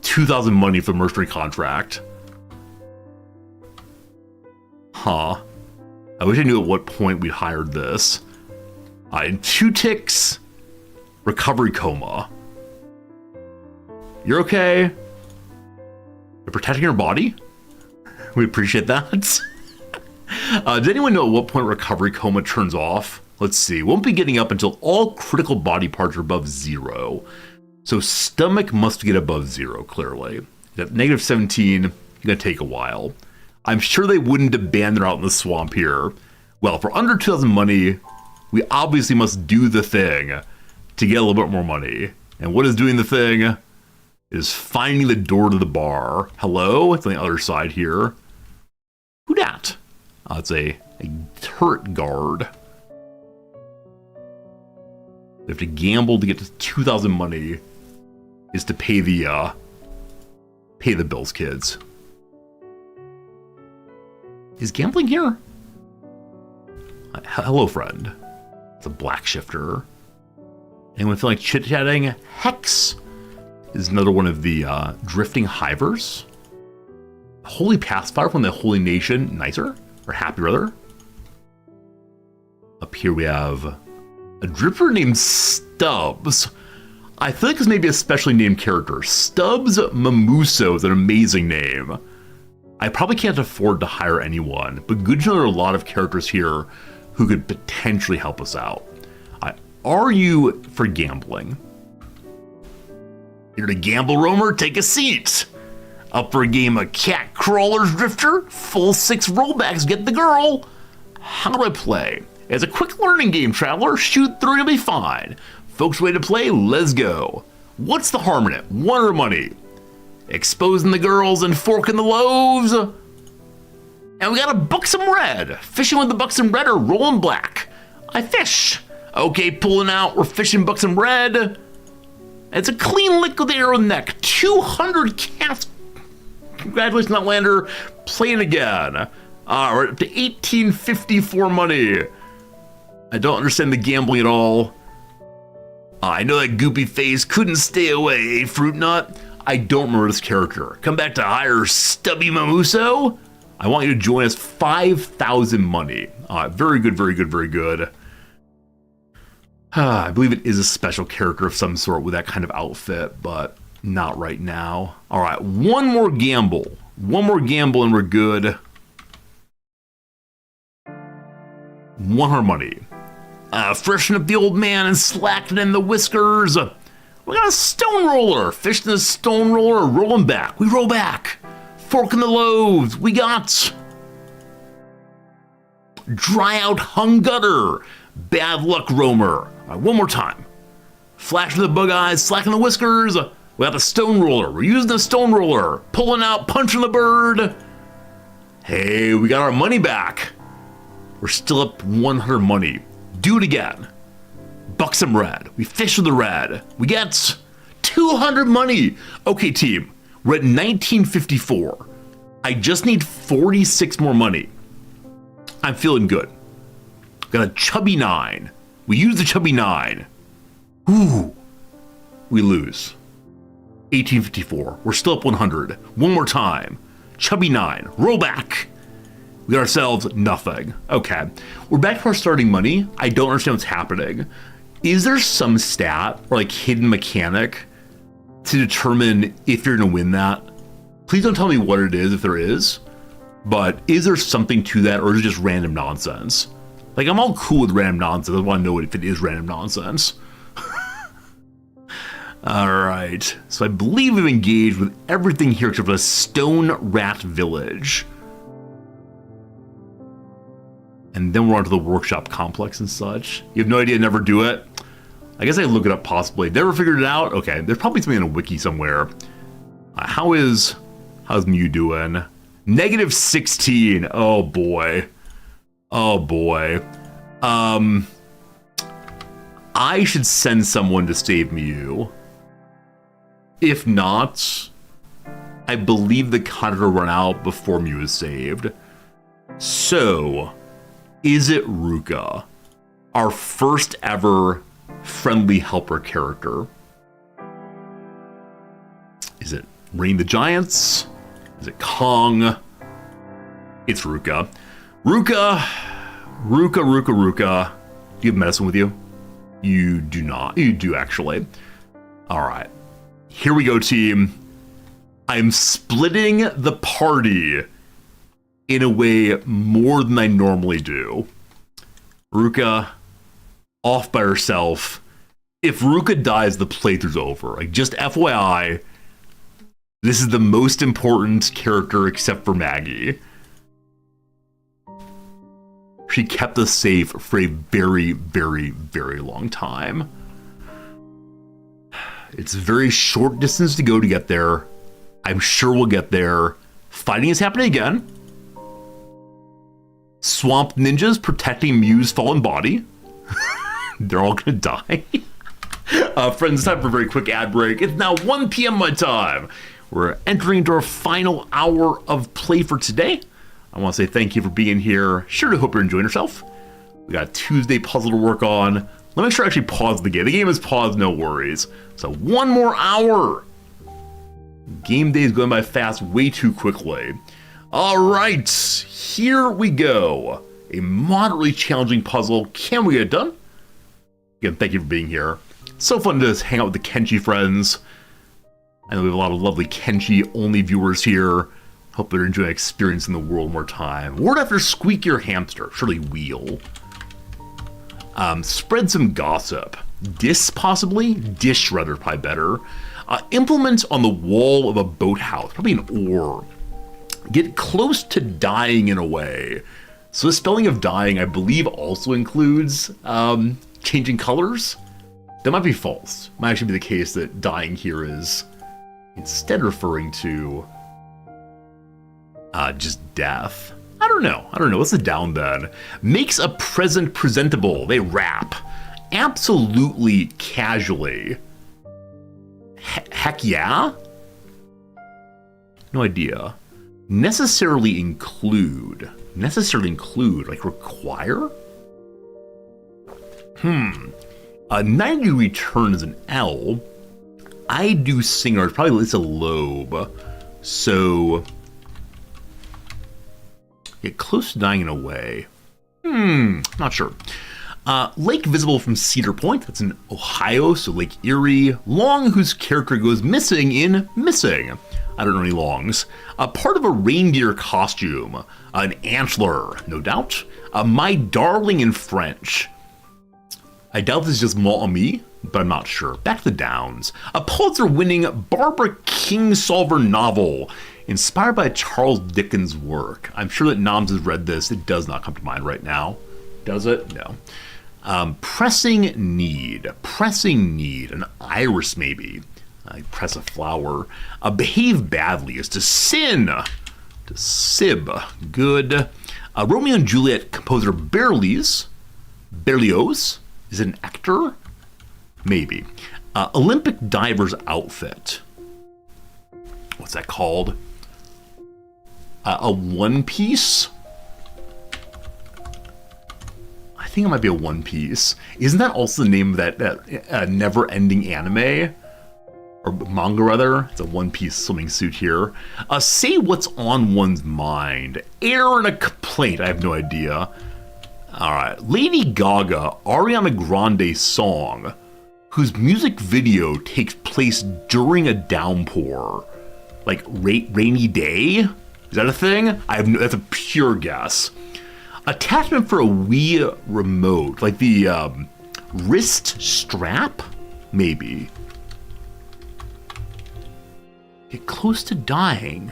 2,000 money for the mercenary contract. Huh. I wish I knew at what point we hired this. In 2 ticks, recovery coma. You're okay. You're protecting your body. We appreciate that. Does anyone know at what point recovery coma turns off? Let's see. Won't be getting up until all critical body parts are above 0. So stomach must get above 0, clearly. At negative 17, gonna take a while. I'm sure they wouldn't abandon her out in the swamp here. Well, for under 2,000 money, we obviously must do the thing to get a little bit more money. And what is doing the thing? Is finding the door to the bar. Hello? It's on the other side here. Who dat? It's a turret guard. We have to gamble to get to 2,000 money is to pay the bills, kids. Is gambling here? Hello, friend. It's a black shifter. Anyone feel like chit-chatting? Hex is another one of the drifting hivers. Holy pacifier from the Holy Nation. Nicer. Or happy, rather. Up here we have a dripper named Stubbs. I feel like this may be a specially named character. Stubbs Mamuso is an amazing name. I probably can't afford to hire anyone, but good to know there are a lot of characters here who could potentially help us out. Are you for gambling? Here to gamble, Roamer? Take a seat. Up for a game of Cat Crawlers Drifter? Full 6 rollbacks, get the girl. How do I play? As a quick learning game, traveler, shoot through to be fine. Folks, way to play, let's go. What's the harm in it? Wonder money. Exposing the girls and forking the loaves. And we got a buxom red. Fishing with the buxom red or rolling black? I fish. Okay, pulling out, we're fishing buxom red. It's a clean lick with the arrow neck. 200 cast. Congratulations, Outlander. Playing again. We're up to 1854 money. I don't understand the gambling at all. I know that goopy face couldn't stay away, Fruit Nut. I don't remember this character. Come back to hire Stubby Mamuso. I want you to join us. 5,000 money. Very good, very good, very good. I believe it is a special character of some sort with that kind of outfit, but not right now. All right, one more gamble. One more gamble and we're good. 100 money. Freshen up the old man and slacken in the whiskers. We got a stone roller. Fishing the stone roller, rolling back. We roll back. Forking the loaves. We got dry out hung gutter. Bad luck, Roamer. One more time. Flash with the bug eyes, slacking the whiskers. We got the stone roller. We're using the stone roller. Pulling out, punching the bird. Hey, we got our money back. We're still up 100 money. Do it again. Buxom red. We fish with the red. We get 200 money. Okay, team. We're at 1954. I just need 46 more money. I'm feeling good. Got a chubby 9. We use the chubby 9. Ooh. We lose. 1854. We're still up 100. One more time. Chubby 9. Roll back. We got ourselves nothing. Okay. We're back to our starting money. I don't understand what's happening. Is there some stat or like hidden mechanic to determine if you're going to win that? Please don't tell me what it is if there is. But is there something to that or is it just random nonsense? Like, I'm all cool with random nonsense. I want to know if it is random nonsense. All right. So I believe we've engaged with everything here except for the Stone Rat Village. And then we're onto the workshop complex and such. You have no idea, never do it? I guess I look it up possibly. Never figured it out? Okay, there's probably something in a wiki somewhere. How's Mew doing? Negative 16. Oh boy. Oh boy. I should send someone to save Mew. If not, I believe the counter will run out before Mew is saved. So, is it Ruka, our first ever friendly helper character? Is it Rain the Giants? Is it Kong? It's Ruka. Ruka. Do you have medicine with you? You do not. You do actually. All right. Here we go, team. I'm splitting the party in a way more than I normally do. Ruka off by herself. If Ruka dies, the playthrough's over. Like, just FYI, this is the most important character except for Maggie. She kept us safe for a very, very, very long time. It's a very short distance to go to get there. I'm sure we'll get there. Fighting is happening again. Swamp ninjas protecting Mew's fallen body. They're all gonna die. Friends, it's time for a very quick ad break. It's now 1 p.m. my time. We're entering into our final hour of play for today. I want to say thank you for being here. Sure to hope you're enjoying yourself. We got a Tuesday puzzle to work on. Let me make sure I actually pause the game. The game is paused, no worries. So one more hour. Game day is going by fast, way too quickly. All right, here we go. A moderately challenging puzzle. Can we get it done? Again, thank you for being here. So fun to hang out with the Kenshi friends. I know we have a lot of lovely Kenshi-only viewers here. Hope they're enjoying experiencing the world more time. Word after squeak your hamster. Surely wheel. Spread some gossip. Diss, possibly? Dish, rather, probably better. Implement on the wall of a boathouse. Probably an oar. Get close to dying in a way. So the spelling of dying, I believe, also includes changing colors. That might be false. Might actually be the case that dying here is instead referring to just death. I don't know. What's the down then? Makes a present presentable. They rap. Absolutely casually. Heck yeah? No idea. Necessarily include. Like require? 90 return is an L. I do singer, probably it's a lobe. So get close to dying in a way. Not sure. Lake visible from Cedar Point, that's in Ohio, so Lake Erie. Long, whose character goes missing in Missing. I don't know any longs. Part of a reindeer costume. An antler, no doubt. My darling in French. I doubt this is just mon ami, but I'm not sure. Back to the Downs. A Pulitzer-winning Barbara Kingsolver novel, inspired by Charles Dickens' work. I'm sure that Noms has read this. It does not come to mind right now. Does it? No. Pressing need. An iris, maybe. I press a flower. Behave badly is to sin. To sib. Good. Romeo and Juliet composer Berlioz is an actor? Maybe. Olympic diver's outfit. What's that called? A one piece? I think it might be a one piece. Isn't that also the name of that never-ending anime? Or manga, rather. It's a one-piece swimming suit here. Say what's on one's mind. Air and a complaint. I have no idea. Alright. Lady Gaga, Ariana Grande song, whose music video takes place during a downpour. Like, rainy day? Is that a thing? That's a pure guess. Attachment for a Wii remote. Like the wrist strap? Maybe. Get close to dying.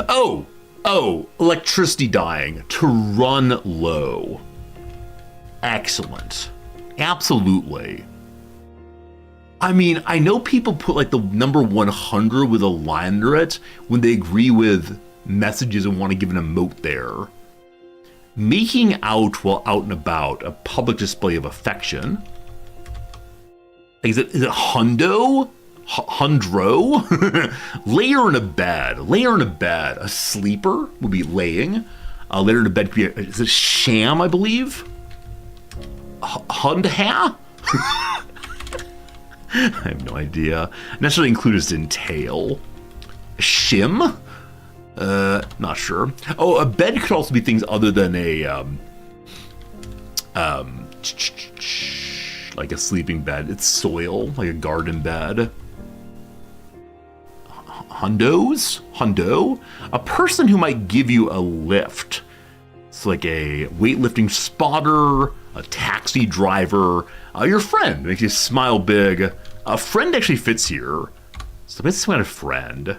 Oh, electricity dying. To run low. Excellent. Absolutely. I mean, I know people put like the number 100 with a line under it when they agree with messages and want to give an emote there. Making out while out and about, a public display of affection. Is it hundo? Hundro? Layer in a bed. A sleeper would be laying. Layer in a bed could be is it sham, I believe? Hundha? I have no idea. Necessarily include is entail. Shim? Not sure. Oh, a bed could also be things other than a like a sleeping bed. It's soil, like a garden bed. Hundo? A person who might give you a lift. It's like a weightlifting spotter, a taxi driver, your friend makes you smile big. A friend actually fits here. So it's kind of friend.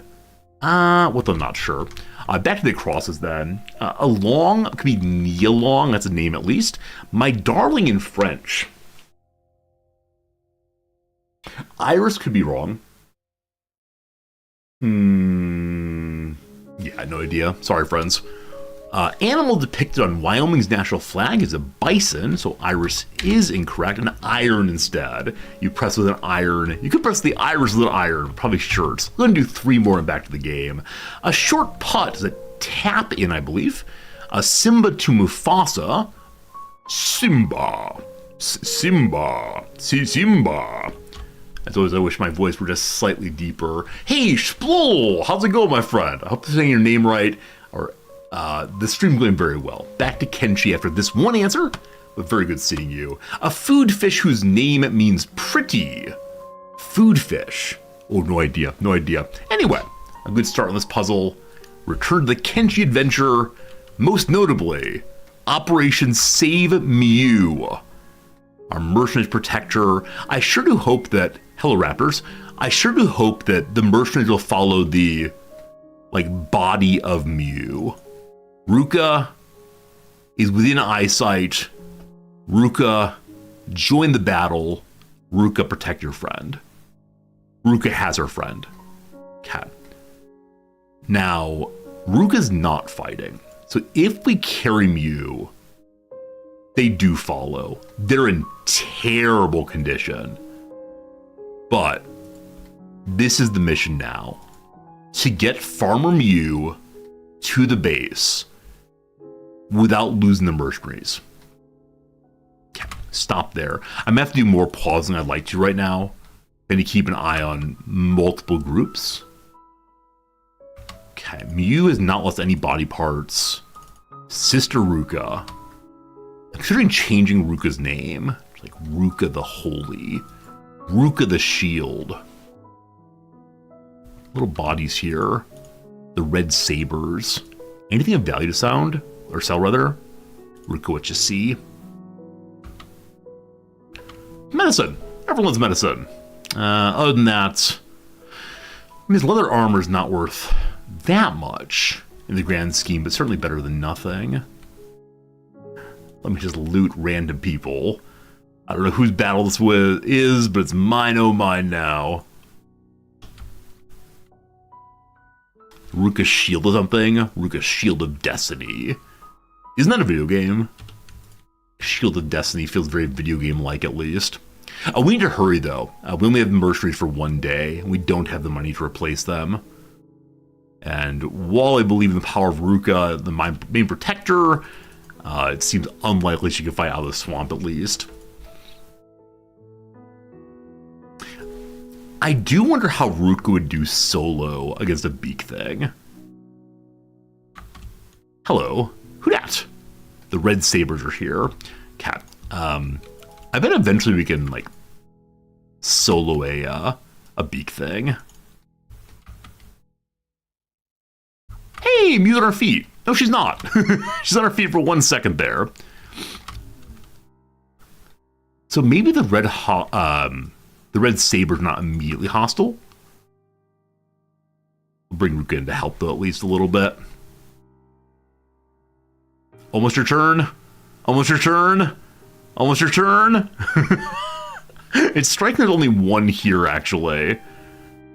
What I'm not sure. Back to the crosses then. Along could be Nealong, that's a name at least. My darling in French. Iris could be wrong. Yeah, no idea. Sorry, friends. Animal depicted on Wyoming's national flag is a bison, so iris is incorrect. An iron instead. You press with an iron. You could press the iris with an iron. Probably shirts. We're going to do 3 more and back to the game. A short putt is a tap in, I believe. A Simba to Mufasa. Simba. As always, I wish my voice were just slightly deeper. Hey, Splol! How's it going, my friend? I hope I'm saying your name right. Or, the stream's going very well. Back to Kenshi after this one answer. Very good seeing you. A food fish whose name means pretty. Food fish. Oh, no idea. No idea. Anyway, a good start on this puzzle. Return to the Kenshi adventure. Most notably, Operation Save Mew. Our mercenaries protector. I sure do hope that... Hello, Raptors. I sure do hope that the mercenaries will follow the, like, body of Mew. Ruka is within eyesight. Ruka, join the battle. Ruka, protect your friend. Ruka has her friend. Cat. Now, Ruka's not fighting. So if we carry Mew, they do follow. They're in terrible condition. But this is the mission now. To get Farmer Mew to the base without losing the mercenaries. Stop there. I'm gonna have to do more pausing I'd like to right now. I'm gonna keep an eye on multiple groups. Okay, Mew has not lost any body parts. Sister Ruka. I'm considering changing Ruka's name. Like Ruka the Holy. Ruka the Shield. Little bodies here. The red sabers. Anything of value to sound? Or sell, rather? Ruka, what you see? Medicine. Everyone's medicine. Other than that, I mean, his leather armor is not worth that much in the grand scheme, but certainly better than nothing. Let me just loot random people. I don't know whose battle this is, but it's mine, oh mine now. Ruka's Shield of something? Ruka's Shield of Destiny. Isn't that a video game? Shield of Destiny feels very video game-like, at least. We need to hurry, though. We only have mercenaries for one day, and we don't have the money to replace them. And while I believe in the power of Ruka, the main protector, it seems unlikely she could fight out of the swamp, at least. I do wonder how Ruka would do solo against a beak thing. Hello. Who dat? The red sabers are here. Cat. I bet eventually we can, like, solo a beak thing. Hey, Mew's on her feet. No, she's not. She's on her feet for 1 second there. So maybe the red saber's not immediately hostile. We'll bring Ruka in to help, though, at least a little bit. Almost your turn. Almost your turn. Almost your turn. It's striking there's only one here, actually.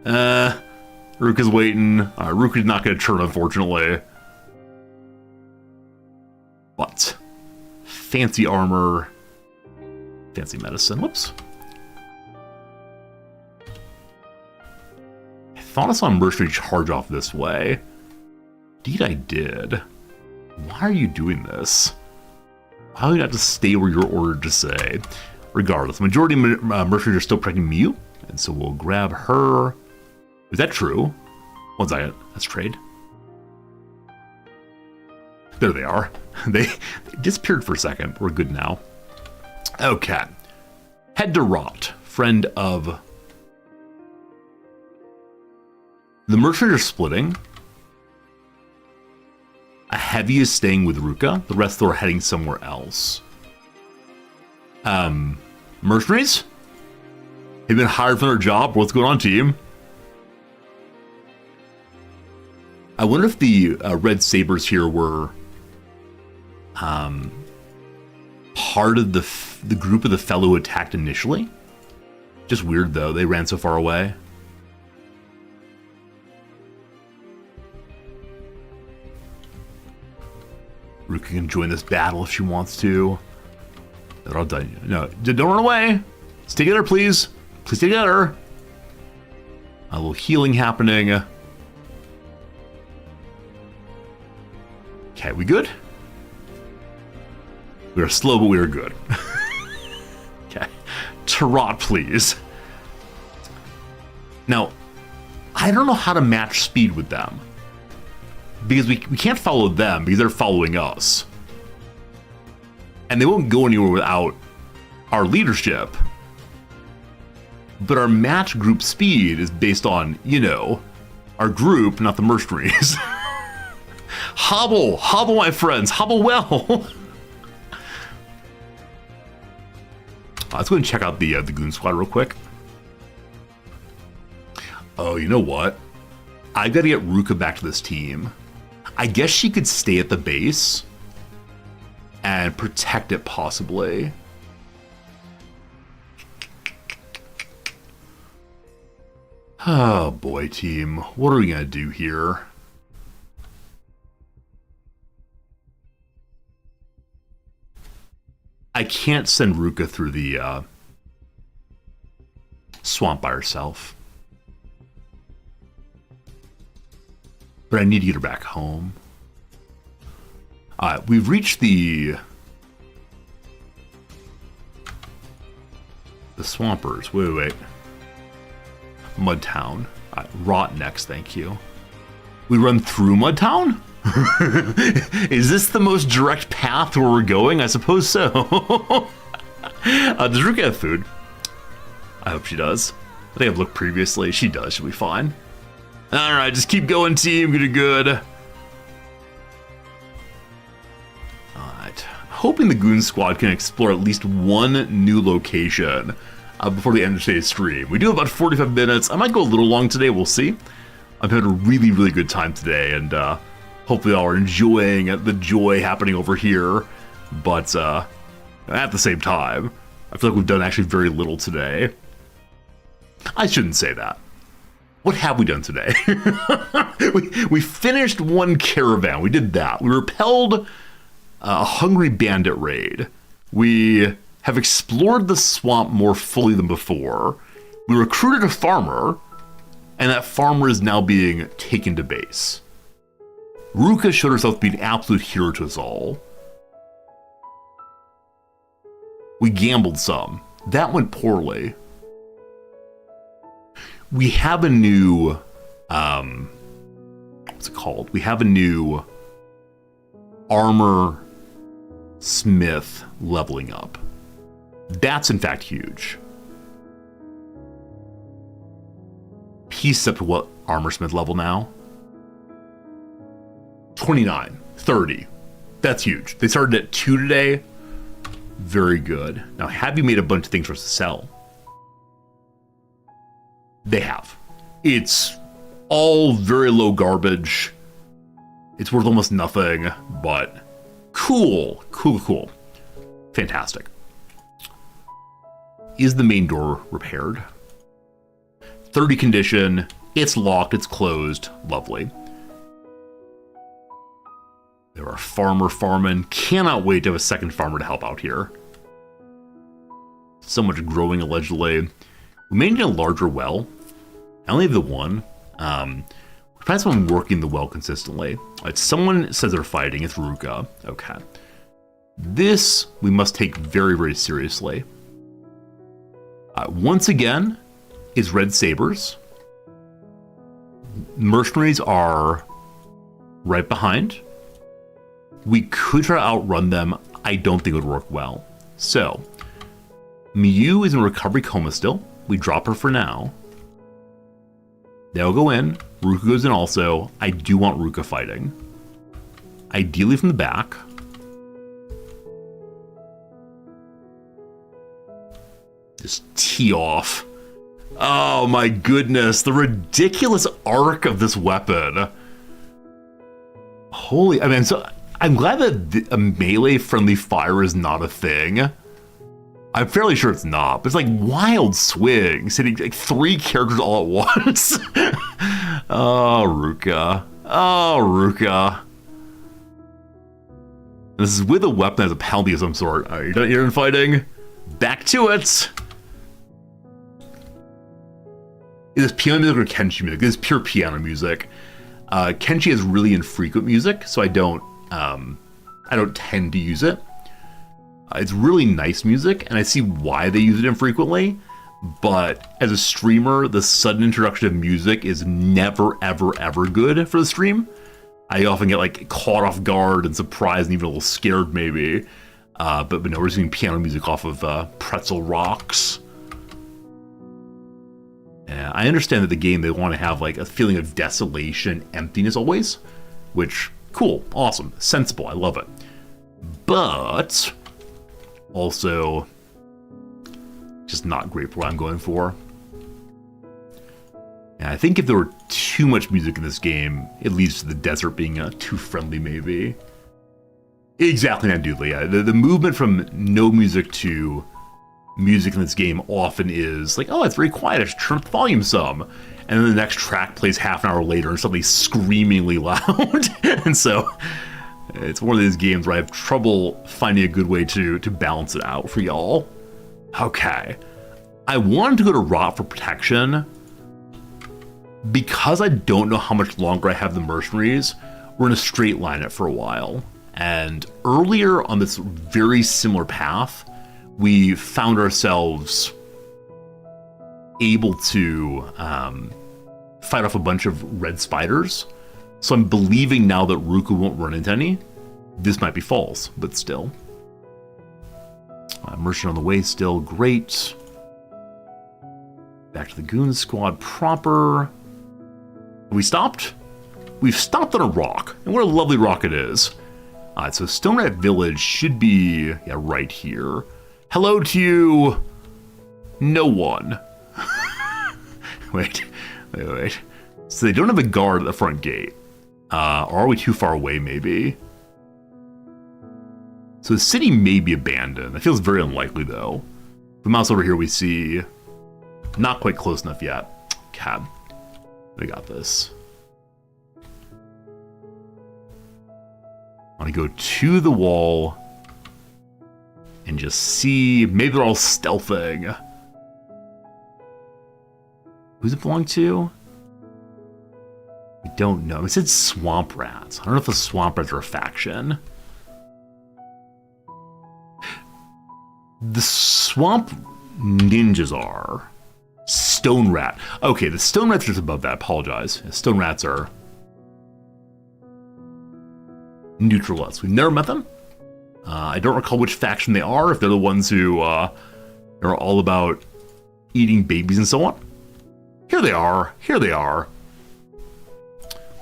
Ruka's waiting. Ruka's not going to turn, unfortunately. But fancy armor. Fancy medicine. Whoops. I thought I saw a mercenary charge off this way. Indeed I did. Why are you doing this? Why do you have to stay where you're ordered to stay? Regardless, the majority of mercenaries are still protecting Mew, and so we'll grab her. Is that true? 1 second. Let's trade. There they are. They disappeared for a second. We're good now. Okay. Head to Rot, friend of... The mercenaries are splitting. A heavy is staying with Ruka. The rest are heading somewhere else. Mercenaries? Have been hired for their job? What's going on, team? I wonder if the red sabers here were part of the group of the fellow who attacked initially. Just weird, though. They ran so far away. Ruka can join this battle if she wants to. They're all done. No, don't run away. Stay together, please. Please stay together. A little healing happening. Okay, we good? We are slow, but we are good. Okay. Tarot, please. Now, I don't know how to match speed with them. Because we can't follow them because they're following us. And they won't go anywhere without our leadership. But our match group speed is based on, you know, our group, not the mercenaries. Hobble, my friends, hobble well. Let's go and check out the goon squad real quick. Oh, you know what? I gotta get Ruka back to this team. I guess she could stay at the base and protect it possibly. Oh boy, team. What are we gonna do here? I can't send Ruka through the swamp by herself. But I need to get her back home. We've reached the Swampers. Wait. Mudtown. Rot next, thank you. We run through Mudtown? Is this the most direct path where we're going? I suppose so. Does Ruka have food? I hope she does. I think I've looked previously. She does. She'll be fine. Alright, just keep going, team. Good. Alright. Hoping the Goon Squad can explore at least one new location before the end of today's stream. We do have about 45 minutes. I might go a little long today. We'll see. I've had a really, really good time today, and hopefully y'all are enjoying the joy happening over here. But at the same time, I feel like we've done actually very little today. I shouldn't say that. What have we done today? we finished one caravan. We did that. We repelled a hungry bandit raid. We have explored the swamp more fully than before. We recruited a farmer, and that farmer is now being taken to base. Ruka showed herself to be an absolute hero to us all. We gambled some. That went poorly. We have a new, what's it called? We have a new armor smith leveling up. That's in fact huge. He's up to what armor smith level now? 29, 30. That's huge. They started at 2 today. Very good. Now, have you made a bunch of things for us to sell? They have. It's all very low garbage. It's worth almost nothing, but cool. Fantastic. Is the main door repaired? 30 condition. It's locked. It's closed. Lovely. There are farmer farming. Cannot wait to have a second farmer to help out here. So much growing, allegedly. We may need a larger well. I only have the one. We find someone working the well consistently. Someone says they're fighting. It's Ruka. Okay. This we must take very, very seriously. Once again, is Red Sabers. Mercenaries are right behind. We could try to outrun them. I don't think it would work well. So, Miyu is in recovery coma still. We drop her for now. They'll go in. Ruka goes in also. I do want Ruka fighting. Ideally from the back. Just tee off. Oh my goodness. The ridiculous arc of this weapon. Holy, I mean, so I'm glad that a melee friendly fire is not a thing. I'm fairly sure it's not, but it's like wild swings, hitting like 3 characters all at once. Oh, Ruka. Oh, Ruka. This is with a weapon that has a penalty of some sort. You're done fighting? Back to it! Is this piano music or Kenshi music? This is pure piano music. Kenshi has really infrequent music, so I don't tend to use it. It's really nice music, and I see why they use it infrequently, but as a streamer, the sudden introduction of music is never, ever, ever good for the stream. I often get like caught off guard and surprised and even a little scared maybe. But no, we're just getting piano music off of Pretzel Rocks. I understand that the game, they want to have like a feeling of desolation, emptiness always, which, cool, awesome, sensible, I love it. But also just not great for what I'm going for. And I think if there were too much music in this game, it leads to the desert being too friendly, maybe. Exactly, Nandula, yeah. The movement from no music to music in this game often is like, oh, it's very quiet, I should turn up the volume some. And then the next track plays half an hour later and suddenly screamingly loud. And so it's one of these games where I have trouble finding a good way to balance it out for y'all. Okay. I wanted to go to Rot for protection. Because I don't know how much longer I have the mercenaries, we're in a straight line it for a while. And earlier on this very similar path, we found ourselves able to fight off a bunch of red spiders. So I'm believing now that Ruka won't run into any. This might be false, but still. Merchant on the way, still great. Back to the Goon Squad proper. We stopped? We've stopped on a rock, and what a lovely rock it is. Alright, so Stone Rat Village should be, yeah, right here. Hello to no one. Wait. So they don't have a guard at the front gate. Or are we too far away, maybe? So the city may be abandoned. That feels very unlikely, though. If we mouse over here, we see... Not quite close enough yet. Cab. We got this. I want to go to the wall and just see. Maybe they're all stealthing. Who's it belong to? We don't know. It said Swamp Rats. I don't know if the Swamp Rats are a faction. The Swamp Ninjas are. Stone Rat. Okay, the Stone Rats are just above that. I apologize. Stone Rats are neutralists. We've never met them. I don't recall which faction they are, if they're the ones who are all about eating babies and so on. Here they are. Here they are.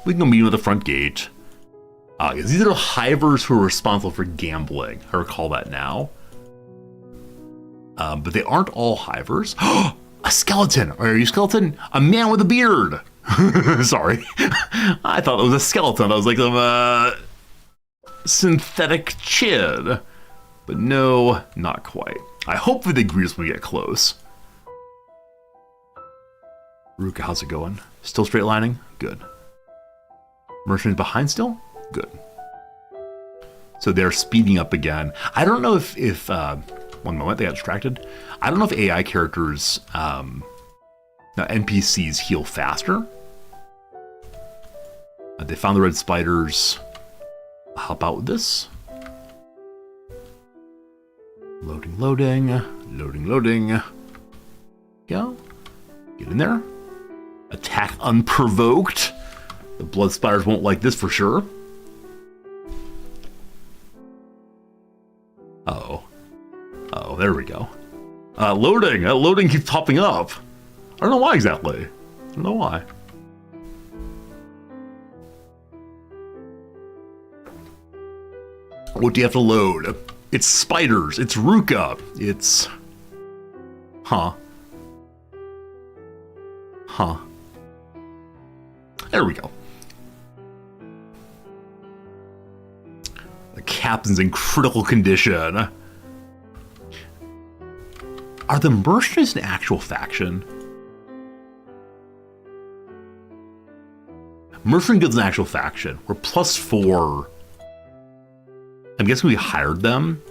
We can go meet them at the front gate. These are the hivers who are responsible for gambling. I recall that now. But they aren't all hivers. A skeleton! Are you a skeleton? A man with a beard! Sorry. I thought it was a skeleton. I was like, synthetic chin. But no, not quite. I hope that they greet us when we get close. Ruka, how's it going? Still straight lining? Good. Merchants behind still? Good. So they're speeding up again. I don't know if one moment, they got distracted. I don't know if AI characters, NPCs heal faster. They found the red spiders. I'll help out with this. Loading. Go. Get in there. Attack unprovoked. The blood spiders won't like this for sure. Oh, there we go. Loading. Loading keeps popping up. I don't know why exactly. I don't know why. What do you have to load? It's spiders. It's Ruka. It's... Huh. There we go. The captain's in critical condition. Are the mercenaries an actual faction? Mercenary Guild's an actual faction. We're +4. I'm guessing we hired them.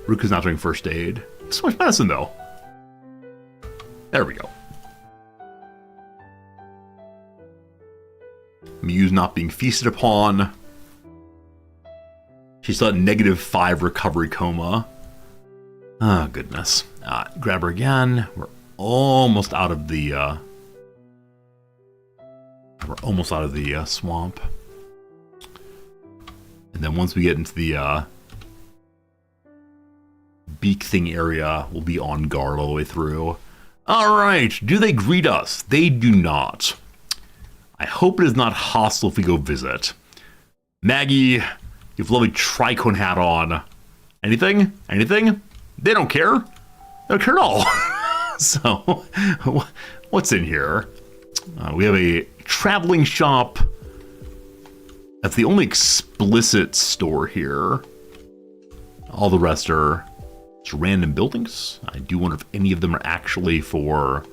Ruka's not doing first aid. So much medicine, though. There we go. Muse not being feasted upon. She's still at -5 recovery coma. Oh, goodness. Grab her again. We're almost out of the... swamp. And then once we get into the beak thing area, we'll be on guard all the way through. All right, do they greet us? They do not. I hope it is not hostile if we go visit. Maggie, you have a lovely tricone hat on. Anything? Anything? They don't care. They don't care at all. So, what's in here? We have a traveling shop. That's the only explicit store here. All the rest are just random buildings. I do wonder if any of them are actually for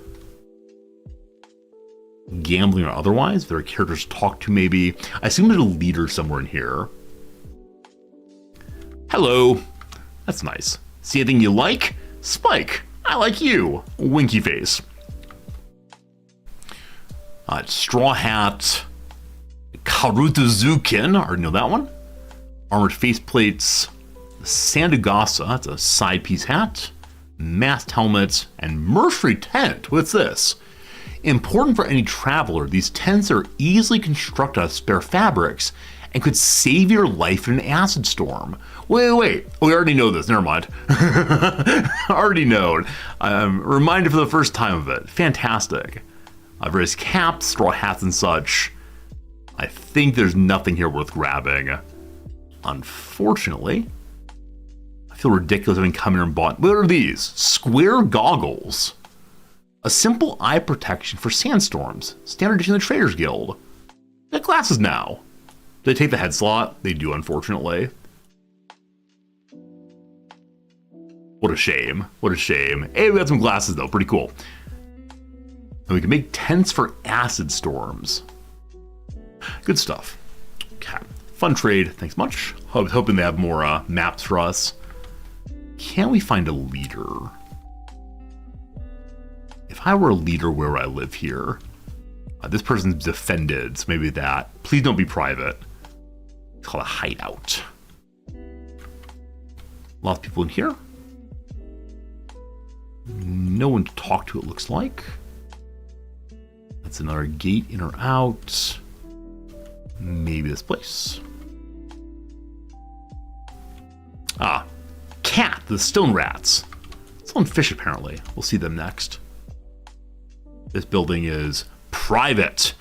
gambling or otherwise. If there are characters to talk to, maybe. I assume there's a leader somewhere in here. Hello. That's nice. See anything you like? Spike, I like you. Winky face. Straw hat. Karutozukin. Already know that one. Armored faceplates. Sandagasa. That's a side piece hat. Mast helmet. And Mercury tent. What's this? Important for any traveler, these tents are easily constructed out of spare fabrics and could save your life in an acid storm. Wait. We already know this. Never mind. Already known. I'm reminded for the first time of it. Fantastic. Various caps, straw hats, and such. I think there's nothing here worth grabbing. Unfortunately. I feel ridiculous having come here and bought... What are these? Square goggles. A simple eye protection for sandstorms. Standard edition of the Traders Guild. They have glasses now. Do they take the head slot? They do, unfortunately. What a shame. What a shame. Hey, we got some glasses, though. Pretty cool. And we can make tents for acid storms. Good stuff. Okay. Fun trade. Thanks much. I was hoping they have more maps for us. Can we find a leader? If I were a leader, where would I live here? This person's defended, so maybe that. Please don't be private. It's called a hideout. Lots of people in here. No one to talk to, it looks like. That's another gate in or out. Maybe this place. Cat, the stone rats. Selling fish, apparently. We'll see them next. This building is private.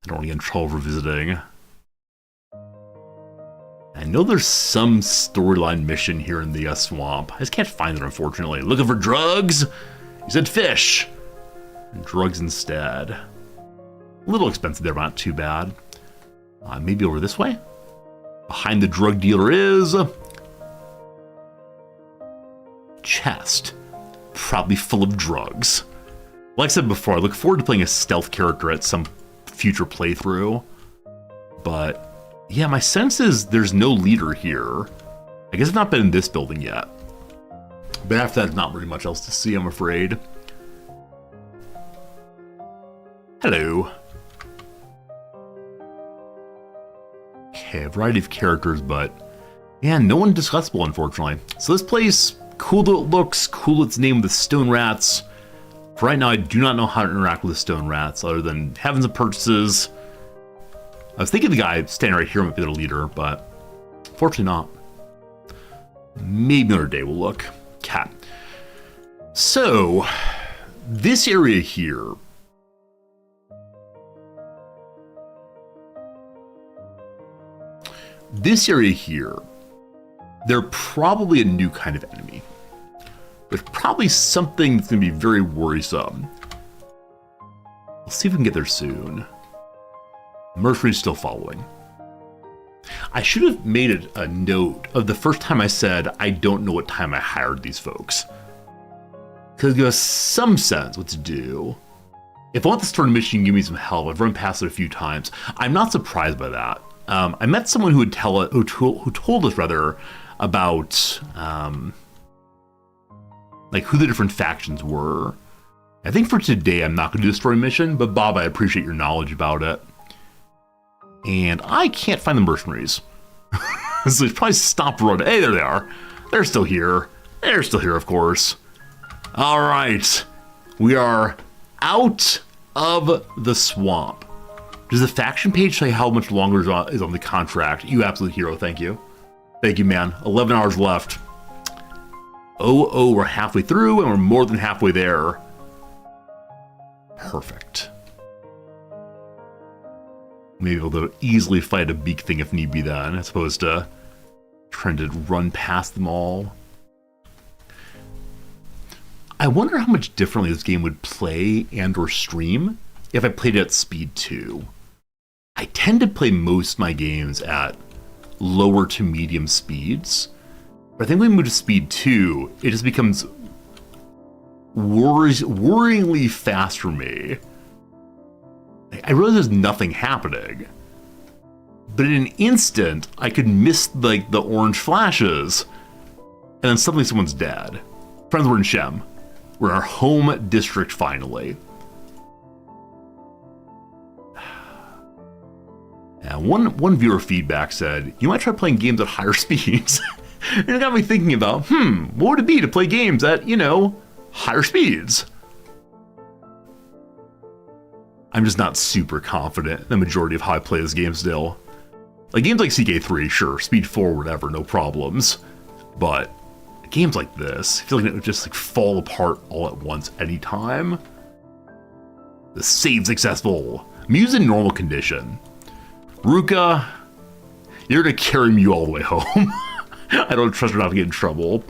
I don't want to get in trouble for visiting. I know there's some storyline mission here in the swamp. I just can't find it, unfortunately. Looking for drugs? You said fish. Drugs instead. A little expensive there, but not too bad. Maybe over this way? Behind the drug dealer is... chest. Probably full of drugs. Like I said before, I look forward to playing a stealth character at some future playthrough. But, yeah, my sense is there's no leader here. I guess I've not been in this building yet. But after that, not very much else to see, I'm afraid. Hello. Okay, a variety of characters, but yeah, no one discussable, unfortunately. So this place, cool though it looks, cool its name, the Stone Rats. For right now, I do not know how to interact with the Stone Rats, other than having some purchases. I was thinking the guy standing right here might be the leader, but fortunately not. Maybe another day we'll look. Cat. So, this area here. This area here, they're probably a new kind of enemy. There's probably something that's going to be very worrisome. We'll see if we can get there soon. Mercury's still following. I should have made it a note of the first time I said, I don't know what time I hired these folks. Because it gives us some sense what to do. If I want this tournament mission, give me some help. I've run past it a few times. I'm not surprised by that. I met someone who would who told us rather about like who the different factions were. I think for today I'm not going to do a story mission, but Bob, I appreciate your knowledge about it. And I can't find the mercenaries. So they probably stopped running. Hey, there they are. They're still here. They're still here, of course. All right, we are out of the swamp. Does the faction page say how much longer is on the contract? You absolute hero, thank you. Thank you, man. 11 hours left. Oh, we're halfway through, and we're more than halfway there. Perfect. Maybe able to easily fight a beak thing if need be then, as opposed to trying to run past them all. I wonder how much differently this game would play and or stream if I played it at speed 2. I tend to play most of my games at lower to medium speeds, but I think when we move to speed 2, it just becomes worryingly fast for me. I realize there's nothing happening, but in an instant, I could miss like the orange flashes, and then suddenly someone's dead. Friends, we're in Shem. We're in our home district finally. And one viewer feedback said, you might try playing games at higher speeds. And it got me thinking about, what would it be to play games at, higher speeds? I'm just not super confident in the majority of how I play this game still. Like games like CK3, sure, speed 4, whatever, no problems. But games like this, I feel like it would just like fall apart all at once anytime. The save successful. Muse in normal condition. Ruka, you're gonna carry me all the way home. I don't trust her not to get in trouble.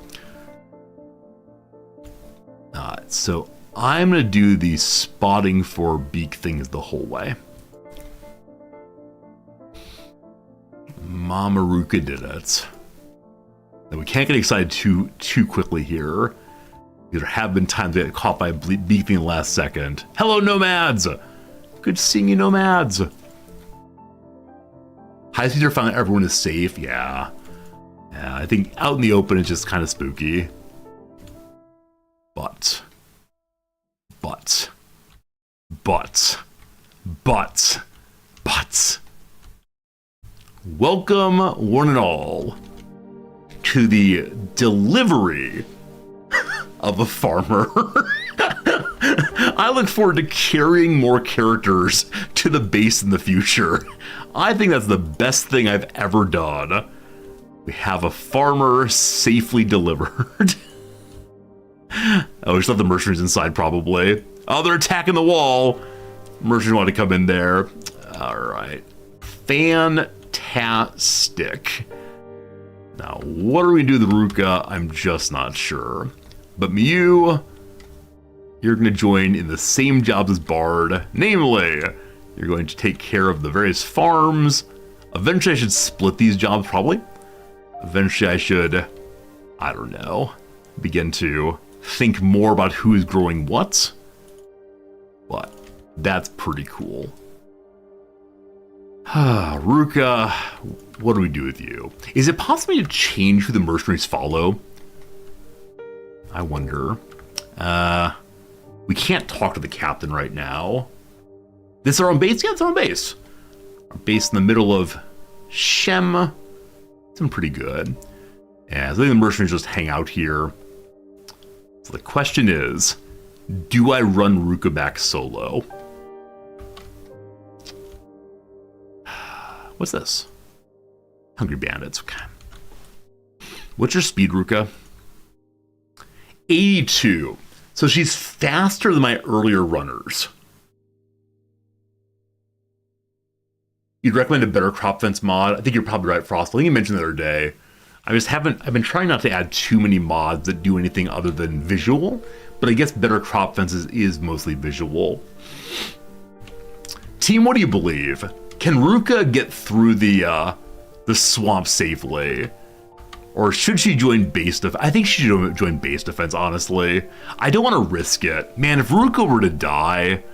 So I'm gonna do the spotting for beak things the whole way. Mama Ruka did it. Now we can't get excited too quickly here. There have been times I get caught by a beak thing in the last second. Hello, nomads! Good seeing you, nomads. High speeds are fine, everyone is safe, yeah. Yeah, I think out in the open it's just kind of spooky. But. Welcome, one and all, to the delivery of a farmer. I look forward to carrying more characters to the base in the future. I think that's the best thing I've ever done. We have a farmer safely delivered. Oh, we still have the mercenaries inside probably. Oh, they're attacking the wall. Mercenaries want to come in there. All right. Fantastic. Now, what are we going to do with Ruka? I'm just not sure. But Mew, you're going to join in the same jobs as Bard. Namely, you're going to take care of the various farms. Eventually, I should split these jobs, probably. Eventually, I should, I don't know, begin to think more about who is growing what. But that's pretty cool. Ruka, what do we do with you? Is it possible to change who the mercenaries follow? I wonder. We can't talk to the captain right now. This is our own base? Yeah, it's our own base. Our base in the middle of Shem. It's been pretty good. Yeah, so I think the mercenaries just hang out here. So the question is, do I run Ruka back solo? What's this? Hungry Bandits, okay. What's your speed, Ruka? 82. So she's faster than my earlier runners. You'd recommend a better crop fence mod? I think you're probably right, Frost. I think you mentioned the other day. I've been trying not to add too many mods that do anything other than visual, but I guess better crop fences is mostly visual. Team, what do you believe? Can Ruka get through the swamp safely? Or should she join base defense? I think she should join base defense, honestly. I don't want to risk it. Man, if Ruka were to die,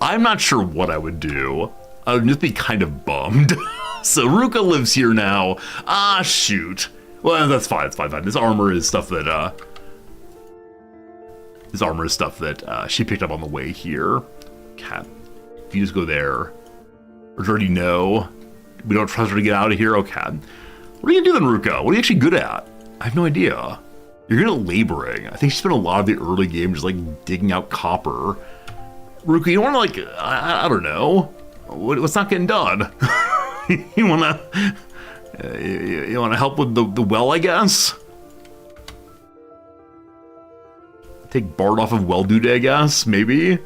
I'm not sure what I would do. I would just be kind of bummed. So Ruka lives here now. Ah, shoot. Well, that's fine, it's fine. This armor is stuff that, she picked up on the way here. Cat, if you just go there. Or do you already know? We don't trust her to get out of here? Okay. What are you gonna do then, Ruka? What are you actually good at? I have no idea. You're good at laboring. I think she spent a lot of the early game just like digging out copper. Ruka, you wanna I don't know. What's not getting done? You wanna help with the well, I guess? Take Bard off of well duty, I guess, maybe?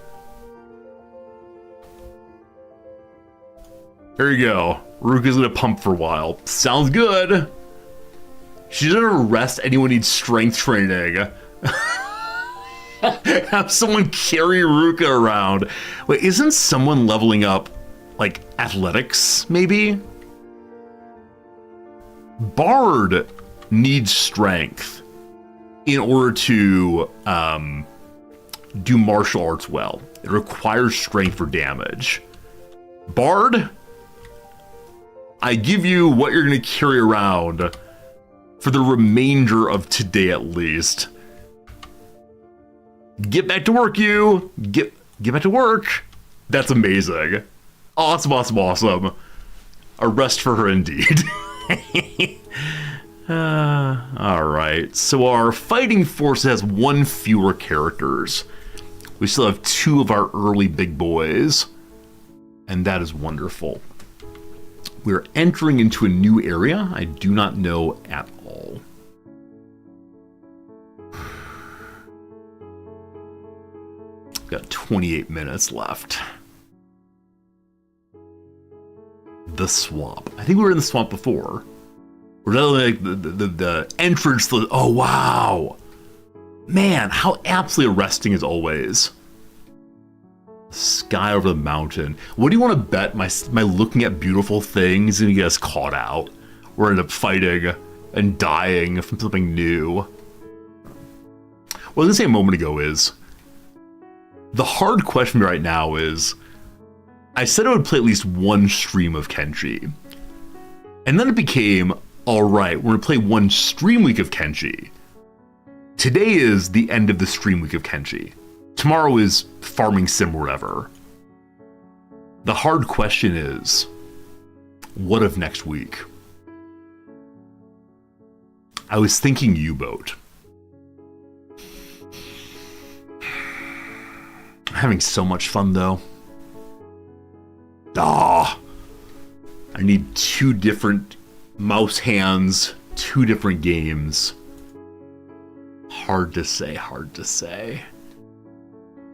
There you go. Ruka's gonna pump for a while. Sounds good. She doesn't rest anyone needs strength training. Have someone carry Ruka around. Wait, isn't someone leveling up, like, athletics, maybe? Bard needs strength in order to do martial arts well. It requires strength for damage. Bard, I give you what you're going to carry around for the remainder of today at least. Get back to work, you! Get back to work! That's amazing. Awesome, awesome, awesome. A rest for her indeed. Alright, so our fighting force has one fewer characters. We still have two of our early big boys. And that is wonderful. We're entering into a new area I do not know at all. Got 28 minutes left. The swamp. I think we were in the swamp before. We're like the entrance to the, oh wow. Man, how absolutely arresting as always. Sky over the mountain. What do you want to bet my looking at beautiful things is gonna get us caught out? We're end up fighting and dying from something new. What I was gonna say a moment ago is, the hard question right now is, I said I would play at least one stream of Kenshi. And then it became, alright, we're gonna play one stream week of Kenshi. Today is the end of the stream week of Kenshi. Tomorrow is farming sim or whatever. The hard question is, what of next week? I was thinking U-boat. I'm having so much fun though. I need two different mouse hands, two different games. Hard to say, hard to say.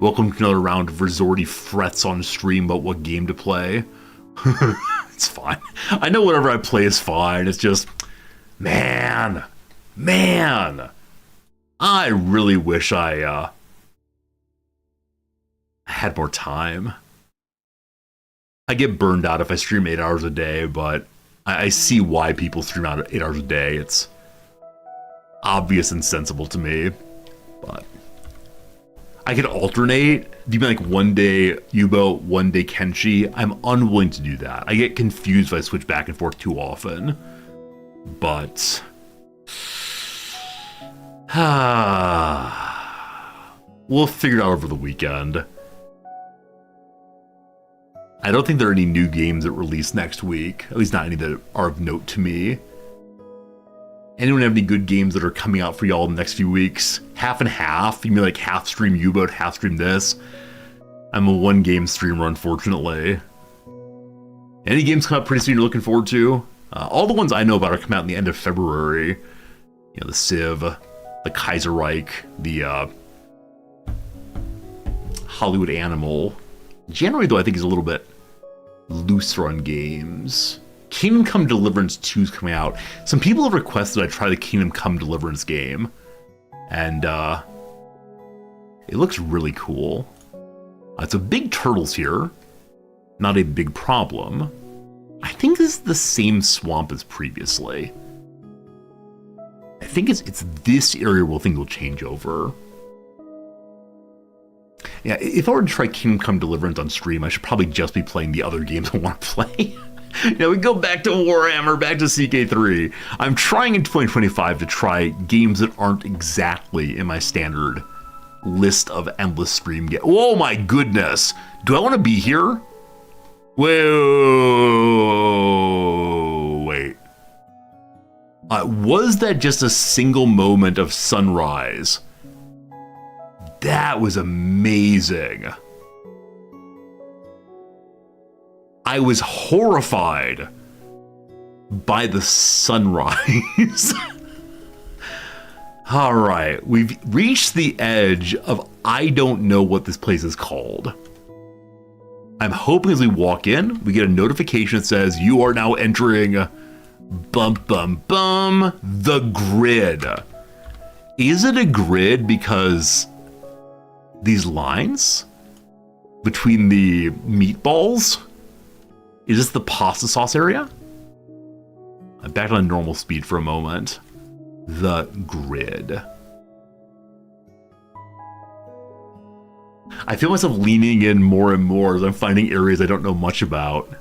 Welcome to another round of Resorty frets on stream about what game to play. It's fine. I know whatever I play is fine. It's just, man, I really wish I had more time. I get burned out if I stream 8 hours a day, but I see why people stream out 8 hours a day. It's obvious and sensible to me, but I could alternate. Do you mean like one day U-boat, one day Kenshi? I'm unwilling to do that. I get confused if I switch back and forth too often. But we'll figure it out over the weekend. I don't think there are any new games that release next week. At least not any that are of note to me. Anyone have any good games that are coming out for y'all in the next few weeks? Half and half? You mean like half stream U-boat, half stream this? I'm a one game streamer, unfortunately. Any games come out pretty soon you're looking forward to? All the ones I know about are coming out in the end of February. You know, the Civ, the Kaiserreich, the Hollywood Animal. January, though, I think is a little bit looser on games. Kingdom Come Deliverance 2 is coming out. Some people have requested I try the Kingdom Come Deliverance game. And, it looks really cool. It's a big turtles here. Not a big problem. I think this is the same swamp as previously. I think it's this area where things will change over. Yeah, if I were to try Kingdom Come Deliverance on stream, I should probably just be playing the other games I want to play. Now we go back to Warhammer, back to CK3. I'm trying in 2025 to try games that aren't exactly in my standard list of endless stream games. Oh my goodness! Do I want to be here? Whoa, wait. Was that just a single moment of sunrise? That was amazing. I was horrified by the sunrise. All right, we've reached the edge of I don't know what this place is called. I'm hoping as we walk in, we get a notification that says you are now entering the grid. Is it a grid because these lines between the meatballs? Is this the pasta sauce area? I'm back on normal speed for a moment. The grid. I feel myself leaning in more and more as I'm finding areas I don't know much about.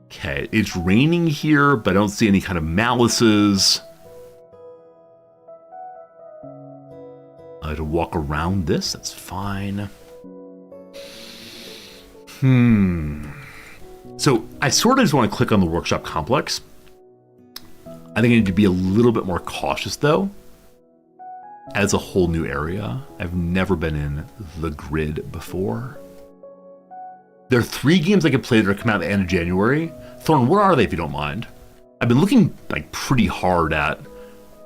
Okay, it's raining here, but I don't see any kind of malices. I have to walk around this, that's fine. So I sort of just want to click on the workshop complex. I think I need to be a little bit more cautious though. As a whole new area, I've never been in the grid before. There are 3 games I could play that are coming out at the end of January. Thorn, what are they if you don't mind? I've been looking like pretty hard at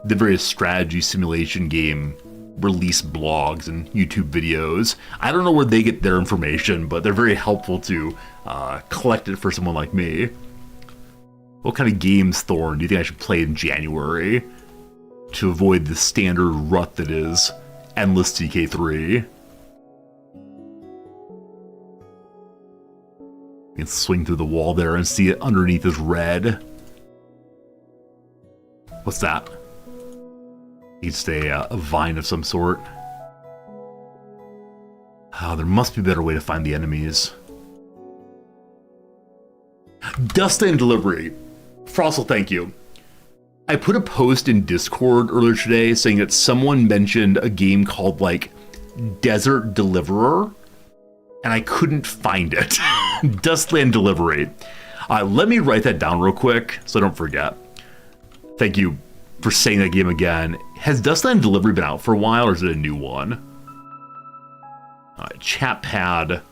the various strategy simulation game release blogs and YouTube videos. I don't know where they get their information, but they're very helpful to collect it for someone like me. What kind of games, Thorn, do you think I should play in January to avoid the standard rut that is endless TK3? You can swing through the wall there and see it underneath is red. What's that? It's a vine of some sort. Oh, there must be a better way to find the enemies. Dustland Delivery. Frostle, thank you. I put a post in Discord earlier today saying that someone mentioned a game called like Desert Deliverer, and I couldn't find it. Dustland Delivery. Let me write that down real quick so I don't forget. Thank you for saying that game again. Has Dustland Delivery been out for a while, or is it a new one? Chat pad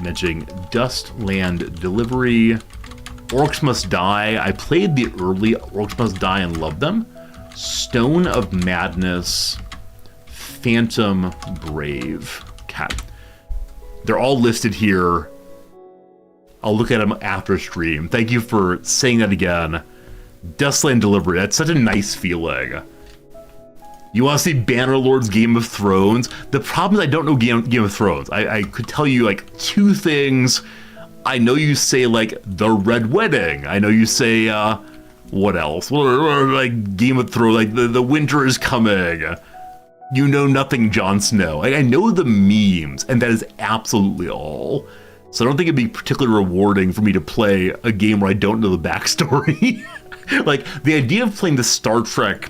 mentioning Dustland Delivery. Orcs Must Die. I played the early Orcs Must Die and loved them. Stone of Madness. Phantom Brave. Okay. They're all listed here. I'll look at them after stream. Thank you for saying that again. Dustland Delivery. That's such a nice feeling. You want to see Bannerlord's Game of Thrones? The problem is I don't know Game of Thrones. I could tell you like 2 things. I know you say like the Red Wedding. I know you say what else? Like Game of Thrones, like the winter is coming. You know nothing, Jon Snow. I know the memes, and that is absolutely all. So I don't think it'd be particularly rewarding for me to play a game where I don't know the backstory. Like the idea of playing the Star Trek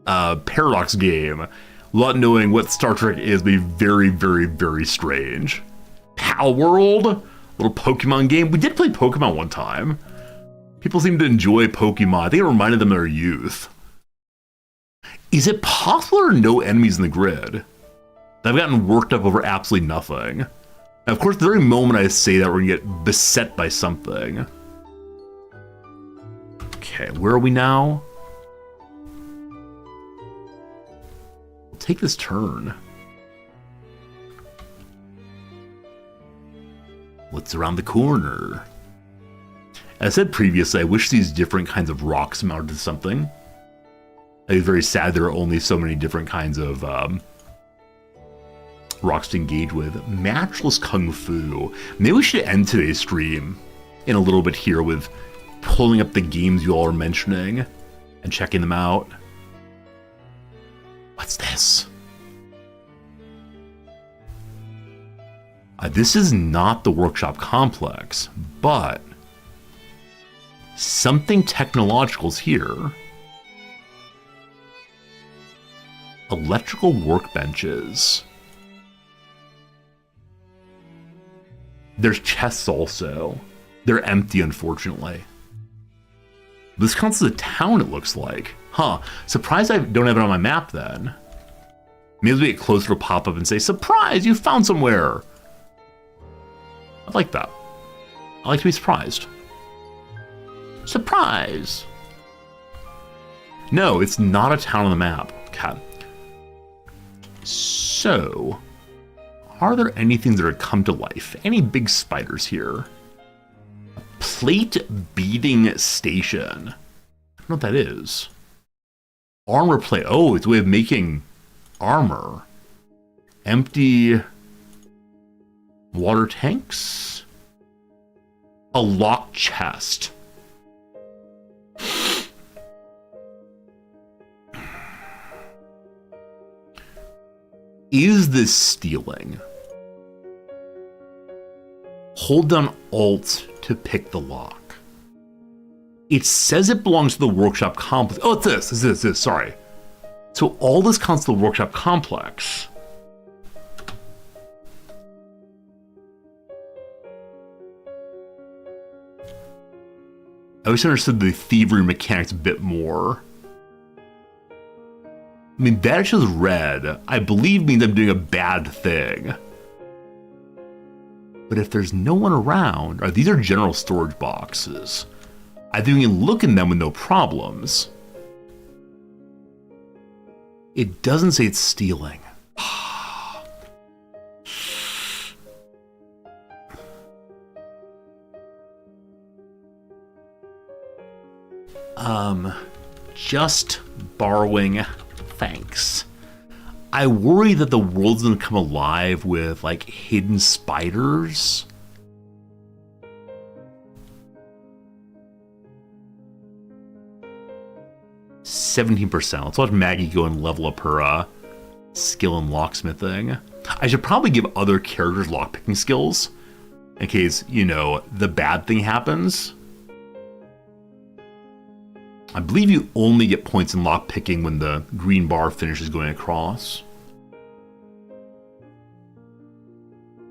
Paradox game without knowing what Star Trek is would be very, very, very strange. Pal World, little Pokemon game. We did play Pokemon one time. People seem to enjoy Pokemon. I think it reminded them of their youth. Is it possible there are no enemies in the grid? I've gotten worked up over absolutely nothing. And of course, the very moment I say that, we're gonna get beset by something. Okay, where are we now? We'll take this turn. What's around the corner? As I said previously, I wish these different kinds of rocks amounted to something. It's very sad there are only so many different kinds of rocks to engage with. Matchless Kung Fu. Maybe we should end today's stream in a little bit here with pulling up the games you all are mentioning and checking them out. What's this? This is not the workshop complex, but something technological is here. Electrical workbenches. There's chests also. They're empty, unfortunately. This counts as a town, it looks like. Huh. Surprised I don't have it on my map then. Maybe as we get closer to pop up and say, surprise, you found somewhere. I like that. I like to be surprised. Surprise! No, it's not a town on the map. Okay. So, are there any things that are come to life? Any big spiders here? Plate beating station. I don't know what that is. Armor plate. Oh, it's a way of making armor. Empty water tanks. A locked chest. Is this stealing? Hold down Alt to pick the lock. It says it belongs to the workshop complex. Oh, it's this, sorry. So all this counts to the workshop complex. I wish I understood the thievery mechanics a bit more. I mean, that shows red, I believe means I'm doing a bad thing. But if there's no one around, these are general storage boxes. I think we can look in them with no problems. It doesn't say it's stealing. Just borrowing. Thanks. I worry that the world's gonna come alive with, like, hidden spiders. %. Let's watch Maggie go and level up her skill in locksmithing. I should probably give other characters lockpicking skills in case, you know, the bad thing happens. I believe you only get points in lockpicking when the green bar finishes going across.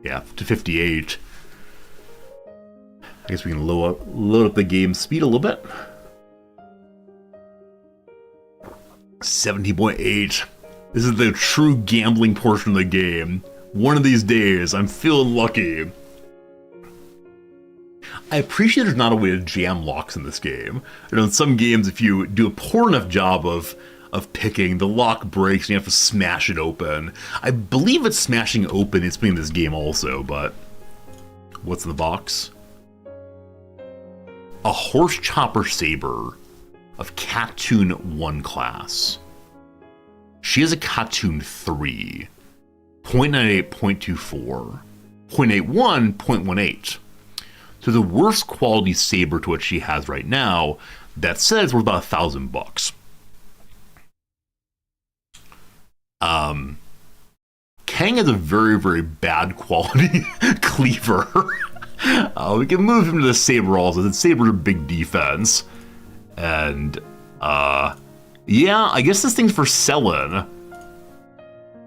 Yeah, to 58. I guess we can load up the game speed a little bit. 70.8. This is the true gambling portion of the game. One of these days, I'm feeling lucky. I appreciate there's not a way to jam locks in this game. You know, in some games, if you do a poor enough job of picking, the lock breaks and you have to smash it open. I believe it's smashing open it's playing this game also, but what's in the box? A horse chopper saber of Catoon 1 class. She has a Catoon 3, 0.98, 0.24, 0.81, 0.18. So the worst quality saber to what she has right now, that said, it's worth about $1,000. Kang has a very, very bad quality cleaver. We can move him to the saber also. The saber's a big defense. And, yeah, I guess this thing's for selling.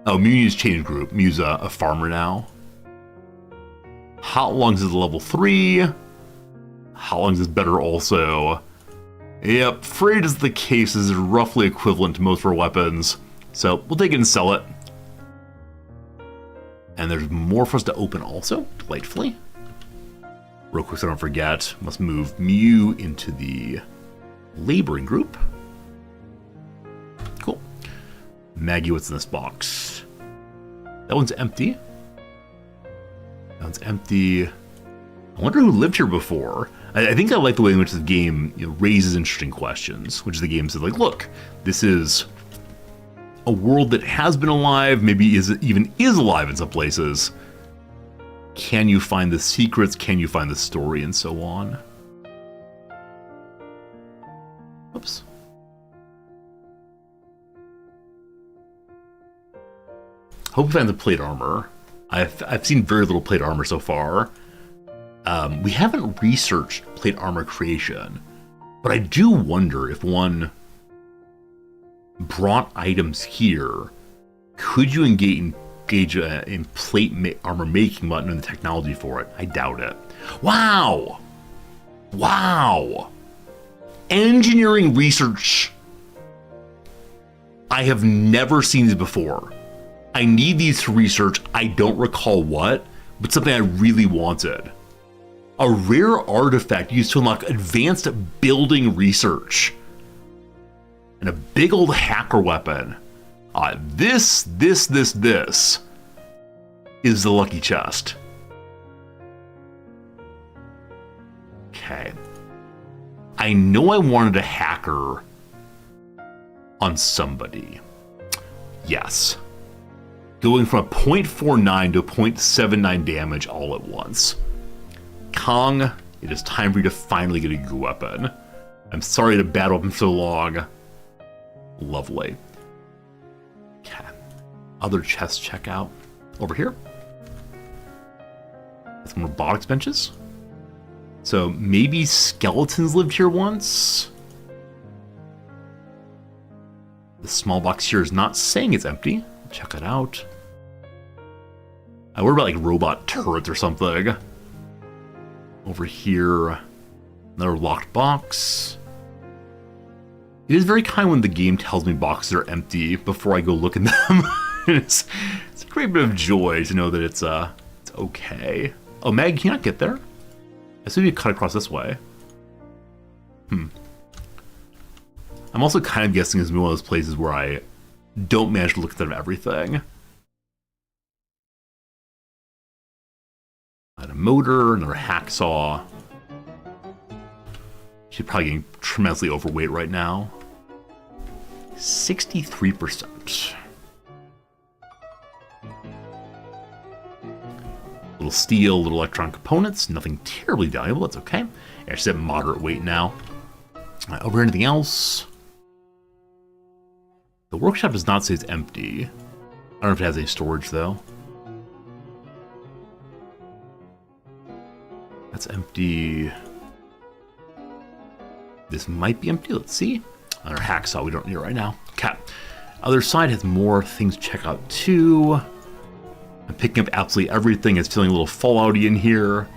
Oh, Mew's changed group. Mew's a farmer now. Hot Lungs is level 3. Hot Lungs is better also. Yep, Freight is the case is roughly equivalent to most of our weapons. So we'll take it and sell it. And there's more for us to open also, delightfully. Real quick so I don't forget, must move Mew into the laboring group. Cool. Maggie, what's in this box? That one's empty. That one's empty. I wonder who lived here before. I think I like the way in which the game, you know, raises interesting questions, which the game says, like, look, this is a world that has been alive, maybe even is alive in some places. Can you find the secrets? Can you find the story? And so on. Oops. Hope we find the plate armor. I've seen very little plate armor so far. We haven't researched plate armor creation, but I do wonder if one brought items here, could you engage in plate armor making button and the technology for it? I doubt it. Wow! Wow! Engineering research. I have never seen these before. I need these to research. I don't recall what, but something I really wanted. A rare artifact used to unlock advanced building research. And a big old hacker weapon. This is the lucky chest. Okay. I know I wanted a hacker on somebody. Yes. Going from a 0.49 to a 0.79 damage all at once. Kong, it is time for you to finally get a good weapon. I'm sorry to battle him so long. Lovely. Okay. Other chest checkout. Over here. Some robotics benches. So maybe skeletons lived here once. The small box here is not saying it's empty. Check it out. I worry about like robot turrets or something. Over here, another locked box. It is very kind when the game tells me boxes are empty before I go look in them. it's a great bit of joy to know that it's okay. Oh, Mag, can you not get there? I assume you cut across this way. I'm also kind of guessing it's one of those places where I don't manage to look at them everything. And a motor, another hacksaw. She's probably getting tremendously overweight right now. 63%. Little steel, little electronic components, nothing terribly valuable, that's okay. Yeah, she's at moderate weight now. Over anything else? The workshop does not say it's empty. I don't know if it has any storage though. That's empty. This might be empty, let's see. Another hacksaw we don't need right now. Okay. Other side has more things to check out too. I'm picking up absolutely everything. It's feeling a little fallouty in here.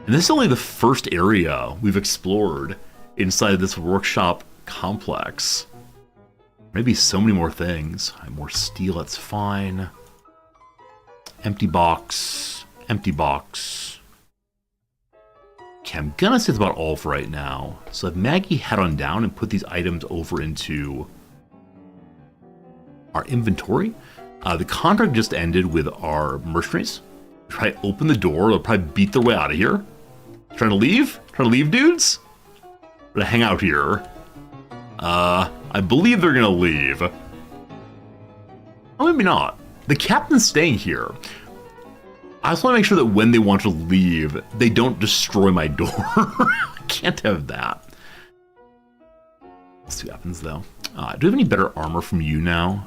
And this is only the first area we've explored inside of this workshop complex. Maybe so many more things. I have more steel, that's fine. Empty box. Empty box. Okay, I'm gonna say it's about all for right now. So have Maggie head on down and put these items over into our inventory. The contract just ended with our mercenaries. Try to open the door, they'll probably beat their way out of here. Trying to leave? Trying to leave, dudes? Or to hang out here? I believe they're gonna leave. Oh, maybe not. The captain's staying here. I just want to make sure that when they want to leave, they don't destroy my door. I can't have that. Let's see what happens, though. Do we have any better armor from you now?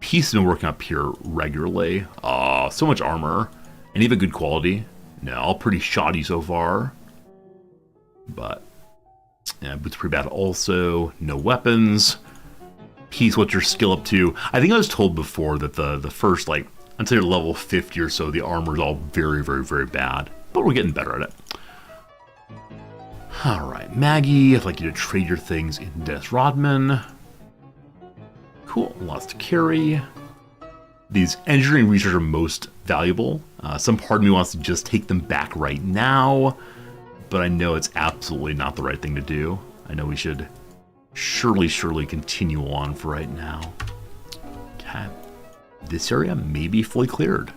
Peace has been working up here regularly. So much armor. Any of it good quality? No, all pretty shoddy so far. But, yeah, boots pretty bad also. No weapons. Peace, what's your skill up to? I think I was told before that the first, like, until you're level 50 or so, the armor is all very, very, very bad. But we're getting better at it. Alright, Maggie, I'd like you to trade your things in Dennis Rodman. Cool, lots to carry. These engineering research are most valuable. Some part of me wants to just take them back right now, but I know it's absolutely not the right thing to do. I know we should surely continue on for right now. Okay. This area may be fully cleared.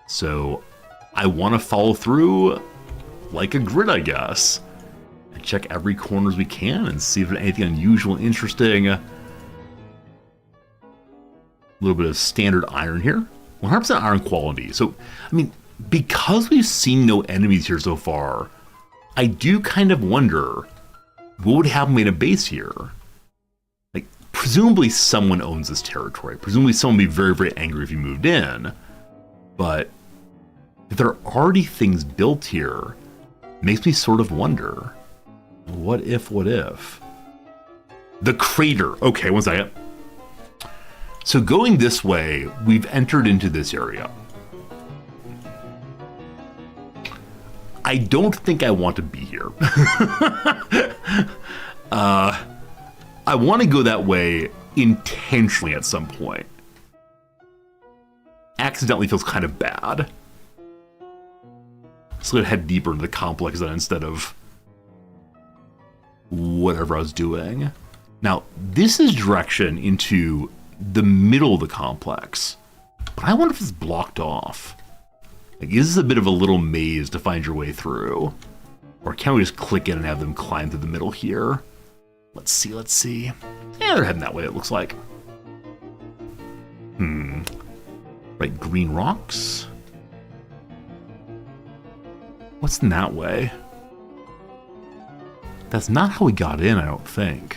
So I want to follow through like a grid, I guess. And check every corner as we can and see if there's anything unusual, interesting. A little bit of standard iron here. 100% iron quality. So, I mean, because we've seen no enemies here so far, I do kind of wonder what would have made a base here. Like, presumably someone owns this territory. Presumably someone would be very, very angry if you moved in. But if there are already things built here, it makes me sort of wonder, what if? The crater. Okay, one second. So going this way, we've entered into this area. I don't think I want to be here. I want to go that way intentionally at some point. Accidentally feels kind of bad. So I'm gonna head deeper into the complex then instead of whatever I was doing. Now, this is direction into the middle of the complex, but I wonder if it's blocked off. Like, is this a bit of a little maze to find your way through? Or can we just click in and have them climb through the middle here? Let's see, let's see. Yeah, they're heading that way, it looks like. Right, green rocks? What's in that way? That's not how we got in, I don't think.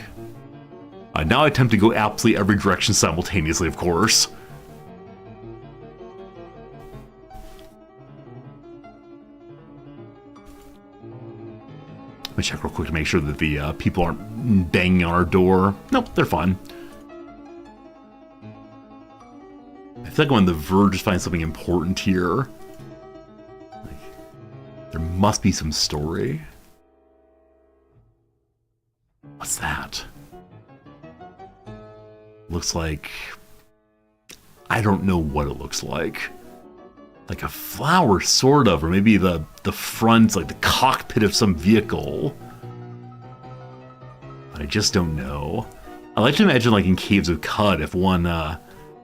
Now I attempt to go absolutely every direction simultaneously, of course. Let me check real quick to make sure that the people aren't banging on our door. Nope, they're fine. I feel like I'm on the verge of finding something important here. Like, there must be some story. What's that? Looks like... I don't know what it looks like. Like a flower, sort of, or maybe the front, like the cockpit of some vehicle. But I just don't know. I like to imagine, like in Caves of Cud, if one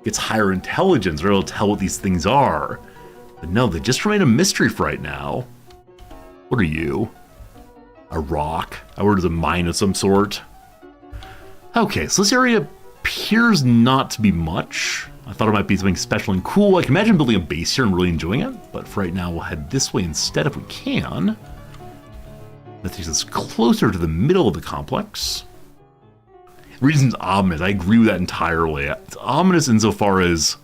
gets higher intelligence, they're able to tell what these things are. But no, they just remain a mystery for right now. What are you? A rock? I ordered a mine of some sort. Okay, so this area appears not to be much. I thought it might be something special and cool. I can imagine building a base here and really enjoying it, but for right now, we'll head this way instead if we can. That takes us closer to the middle of the complex. The reason's ominous. I agree with that entirely. It's ominous insofar as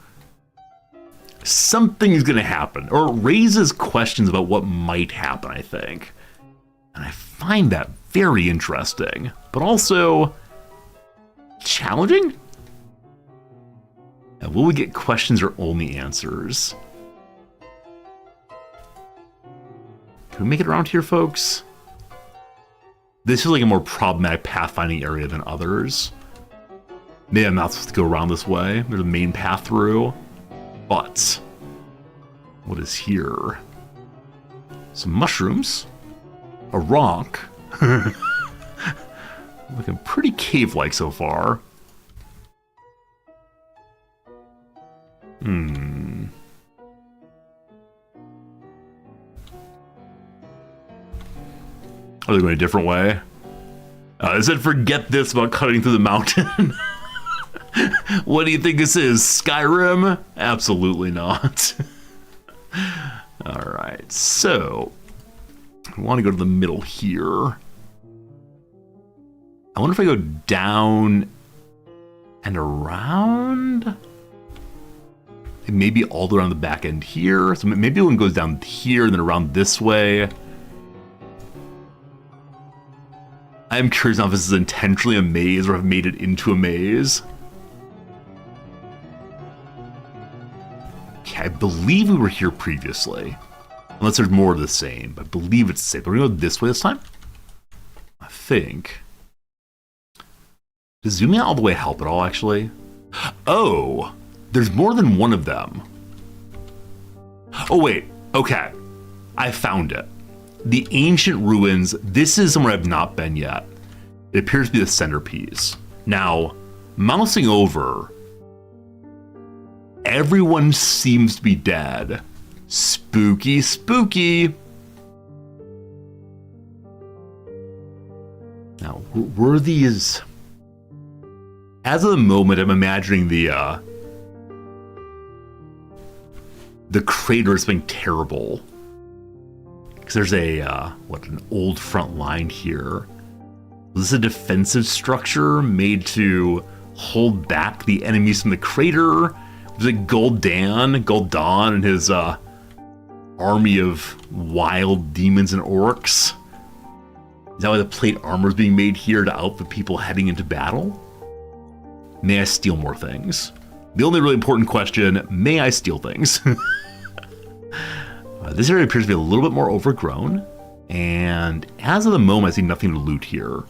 something is going to happen, or it raises questions about what might happen, I think. And I find that very interesting, but also challenging? Now, will we get questions or only answers? Can we make it around here, folks? This is like a more problematic pathfinding area than others. Maybe I'm not supposed to go around this way. There's a main path through. But what is here? Some mushrooms. A rock. Looking pretty cave-like so far. Are they going a different way? It said forget this about cutting through the mountain. What do you think this is? Skyrim? Absolutely not. Alright, so I want to go to the middle here. I wonder if I go down and around? Maybe all the way around the back end here. So maybe one goes down here and then around this way. I'm curious now if this is intentionally a maze or I've made it into a maze. Okay, I believe we were here previously. Unless there's more of the same, but I believe it's the same. But we're gonna go this way this time? I think. Does zooming out all the way help at all, actually? Oh! There's more than one of them. Oh, wait. Okay. I found it. The ancient ruins. This is somewhere I've not been yet. It appears to be the centerpiece. Now, mousing over, everyone seems to be dead. Spooky, spooky. Now, were these... As of the moment, I'm imagining the crater is being terrible. Because there's a, an old front line here. Was this a defensive structure made to hold back the enemies from the crater? Was it Gul'dan and his army of wild demons and orcs? Is that why the plate armor is being made here to outfit people heading into battle? May I steal more things? The only really important question, may I steal things? This area appears to be a little bit more overgrown, and as of the moment, I see nothing to loot here.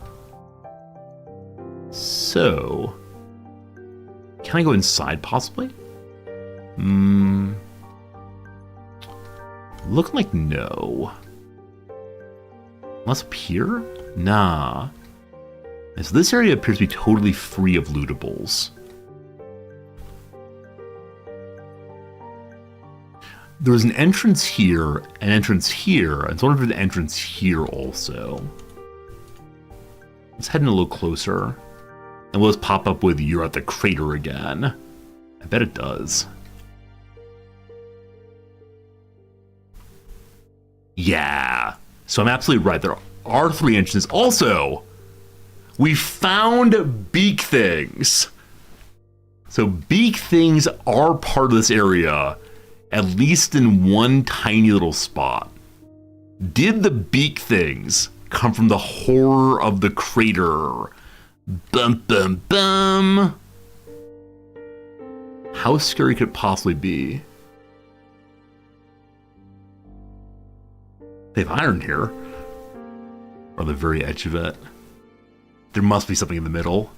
So, can I go inside possibly? Looking like no. Unless up here? Nah. And so this area appears to be totally free of lootables. There was an entrance here, an entrance here, and so I wonder if there's an entrance here also. Let's head in a little closer. And we'll just pop up with "You're at the crater again." I bet it does. Yeah. So I'm absolutely right. There are 3 entrances. Also, we found beak things. So beak things are part of this area, at least in one tiny little spot. Did the beak things come from the horror of the crater? Bum, bum, bum. How scary could it possibly be? They have iron here. Or the very edge of it. There must be something in the middle.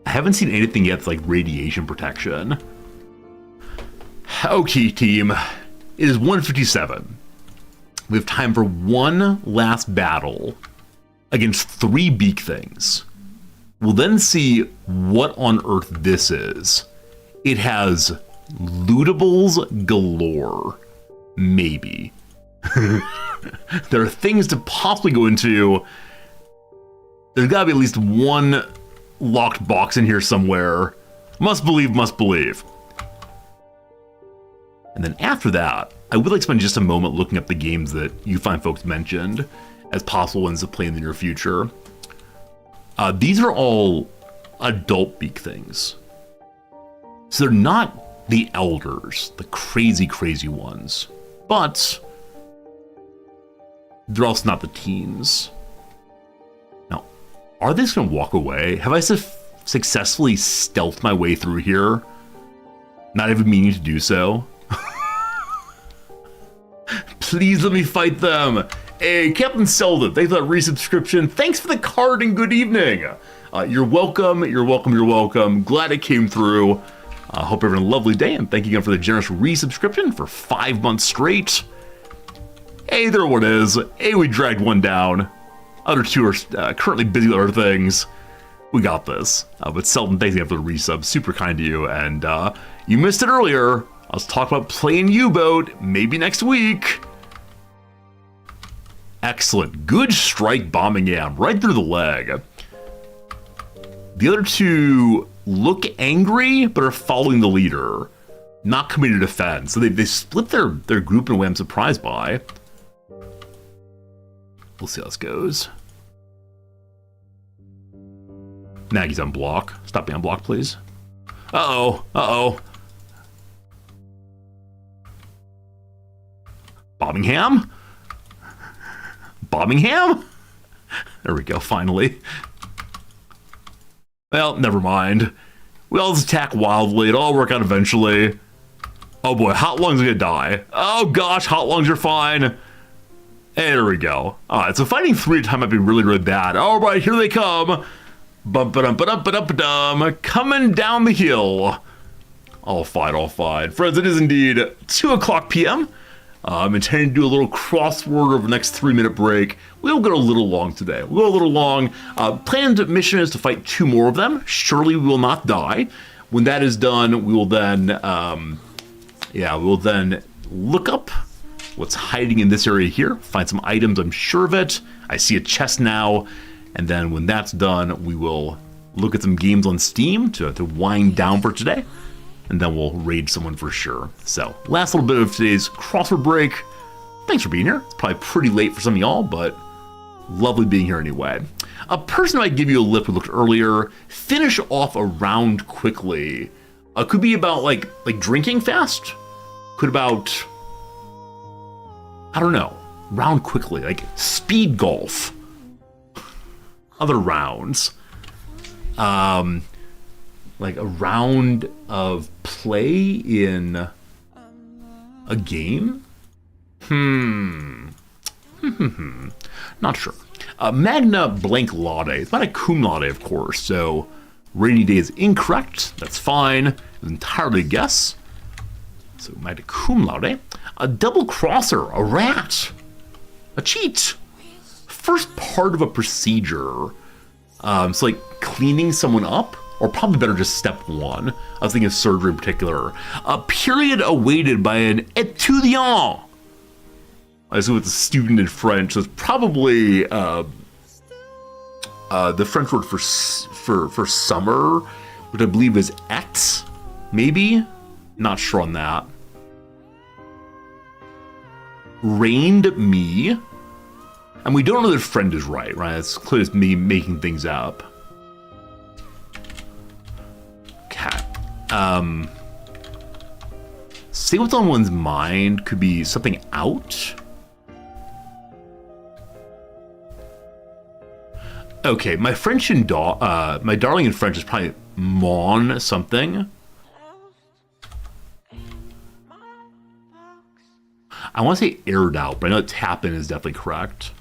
I haven't seen anything yet that's like radiation protection. Okay, team. It is 1:57. We have time for one last battle against 3 beak things. We'll then see what on earth this is. It has lootables galore. Maybe. There are things to possibly go into. There's gotta be at least one locked box in here somewhere. Must believe, must believe. And then after that, I would like to spend just a moment looking up the games that you find folks mentioned as possible ones to play in the near future. These are all adult beak things. So they're not the elders, the crazy, crazy ones. But they're also not the teens. Now, are they just going to walk away? Have I successfully stealthed my way through here? Not even meaning to do so? Please let me fight them. Hey, Captain Selden, thanks for that resubscription. Thanks for the card and good evening. You're welcome, you're welcome, you're welcome. Glad it came through. Hope you're having a lovely day, and thank you again for the generous resubscription for 5 months straight. Hey, there one is. Hey, we dragged one down. Other 2 are currently busy with other things. We got this. But Selden, thanks again for the resub. Super kind to you. And you missed it earlier. I was talking about playing U-Boat. Maybe next week. Excellent. Good strike bombing yam. Right through the leg. The other 2 look angry, but are following the leader. Not committing to defend. So they split their group in a way I'm surprised by. We'll see how this goes. Maggie's on block. Stop being on block, please. Uh-oh. Uh-oh. Bobbingham? Bobbingham? There we go, finally. Well, never mind. We all just attack wildly. It'll all work out eventually. Oh boy, Hot Lungs are gonna die. Oh gosh, Hot Lungs are fine. Hey, there we go. Alright, so fighting 3 at a time might be really, really bad. Alright, here they come. Bum-ba-dum-ba-dum-ba-dum-ba-dum. Coming down the hill. All fine, all fine. Friends, it is indeed 2 o'clock p.m. I'm intending to do a little crossword over the next 3-minute break. We'll go a little long today. We'll go a little long. Planned mission is to fight 2 more of them. Surely we will not die. When that is done, we will then, we'll then look up what's hiding in this area here. Find some items, I'm sure of it. I see a chest now. And then when that's done, we will look at some games on Steam to wind down for today. And then we'll raid someone for sure. So, last little bit of today's crossword break. Thanks for being here. It's probably pretty late for some of y'all, but lovely being here anyway. A person might give you a lift we looked earlier. Finish off a round quickly. Could be about like drinking fast. Could about, I don't know, round quickly, like speed golf. Other rounds. Like a round of play in a game? Not sure. Magna blank laude. It's not a cum laude, of course, so rainy day is incorrect. That's fine. It's entirely a guess. So magna cum laude. A double crosser, a rat. A cheat. First part of a procedure. It's like cleaning someone up, or probably better just step one. I was thinking of surgery in particular. A period awaited by an étudiant. I assume it's a student in French, so it's probably the French word for summer, which I believe is été, maybe? Not sure on that. Rained me. And we don't know that friend is right? It's clear it's me making things up. Okay. Say what's on one's mind could be something out. Okay, my French and my darling in French is probably mon something. I want to say aired out, but I know tap in is definitely correct.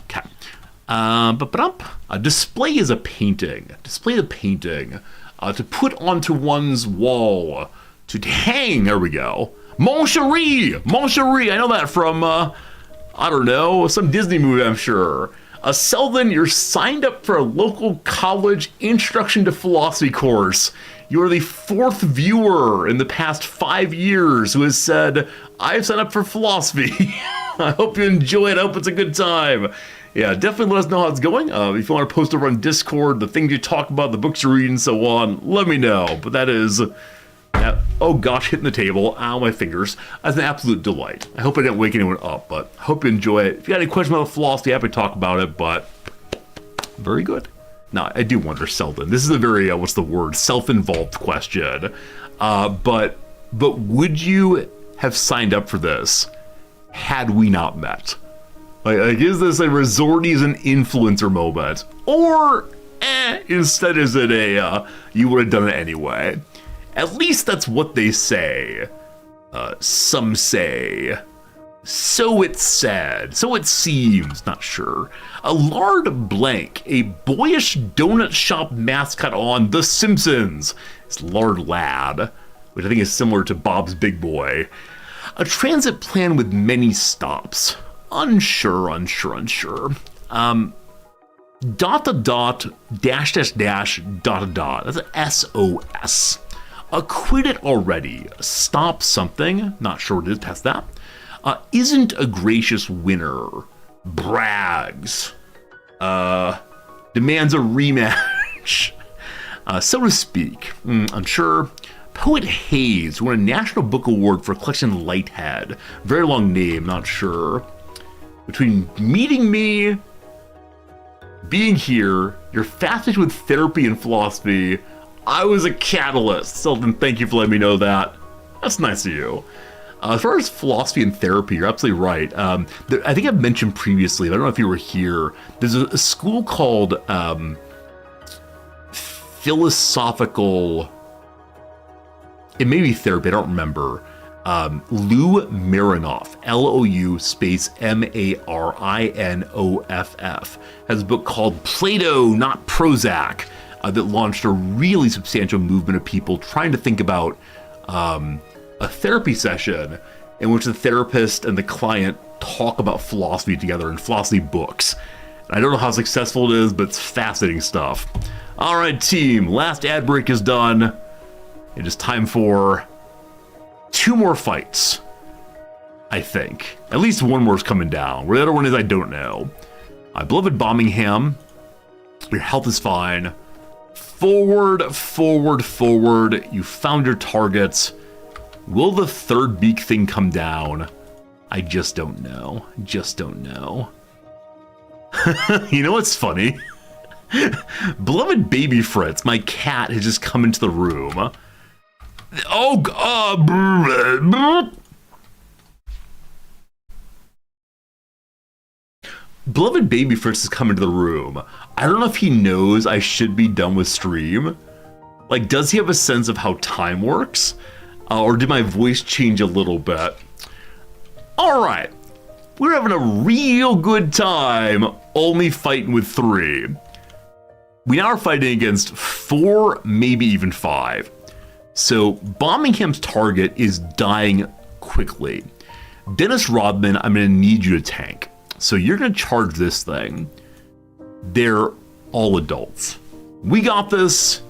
Okay. A display is a painting. Display the painting. To put onto one's wall. To hang. There we go. Mon chéri. Mon chéri. I know that from, I don't know, some Disney movie, I'm sure. Selden, you're signed up for a local college introduction to philosophy course. You are the 4th viewer in the past 5 years who has said, I've signed up for philosophy. I hope you enjoy it. I hope it's a good time. Yeah, definitely let us know how it's going. If you want to post over on Discord, the things you talk about, the books you read, and so on, let me know. But that is, oh gosh, hitting the table. Ow, my fingers. That's an absolute delight. I hope I didn't wake anyone up, but I hope you enjoy it. If you got any questions about philosophy, happy to talk about it, but very good. Now, I do wonder, Selden. This is a very, what's the word, self-involved question. But would you have signed up for this had we not met? Like, is this a resorties and influencer moment? Or, instead is it a, you would have done it anyway? At least that's what they say. Some say. So it's said. So it seems. Not sure. A lard blank. A boyish donut shop mascot on The Simpsons. It's Lard Lad, which I think is similar to Bob's Big Boy. A transit plan with many stops. Unsure. Dash, dot. That's an SOS. Acquitted already. Stop something. Not sure what it is past that. Isn't a gracious winner. Brags. Demands a rematch. So to speak. Unsure. Poet Hayes won a National Book Award for collection Lighthead. Very long name, not sure. Between meeting me, being here, you're fascinated with therapy and philosophy, I was a catalyst. Selden, thank you for letting me know that. That's nice of you. As far as philosophy and therapy, you're absolutely right. I think I've mentioned previously, but I don't know if you were here, there's a school called philosophical, it may be therapy, I don't remember. Lou Marinoff, Lou space Marinoff, has a book called Plato, Not Prozac, that launched a really substantial movement of people trying to think about a therapy session in which the therapist and the client talk about philosophy together in philosophy books. I don't know how successful it is, but it's fascinating stuff. All right, team, last ad break is done. It is time for 2 more fights, I think. At least one more is coming down. Where the other one is, I don't know. My beloved Birmingham, your health is fine. Forward. You found your targets. Will the third beak thing come down? I just don't know. You know what's funny? Beloved baby Fritz, my cat, has just come into the room. Oh, Beloved baby Fritz has come into the room. I don't know if he knows I should be done with stream. Like, does he have a sense of how time works? Or did my voice change a little bit? All right, we're having a real good time only fighting with 3. We now are fighting against 4, maybe even 5. So Birmingham's target is dying quickly. Dennis Rodman, I'm gonna need you to tank. So you're going to charge this thing. They're all adults. We got this,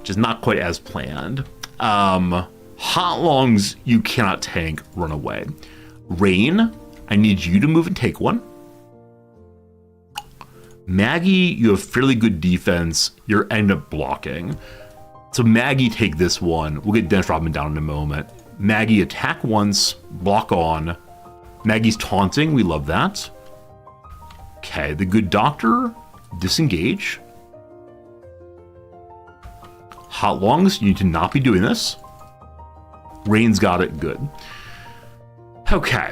just not quite as planned. Hot Longs, you cannot tank, run away. Rain, I need you to move and take one. Maggie, you have fairly good defense. You're end up blocking. So Maggie, take this one. We'll get Dennis Rodman down in a moment. Maggie, attack once, block on. Maggie's taunting, we love that. Okay, the good doctor, disengage. Hot Longs, you need to not be doing this. Rain's got it, good. Okay,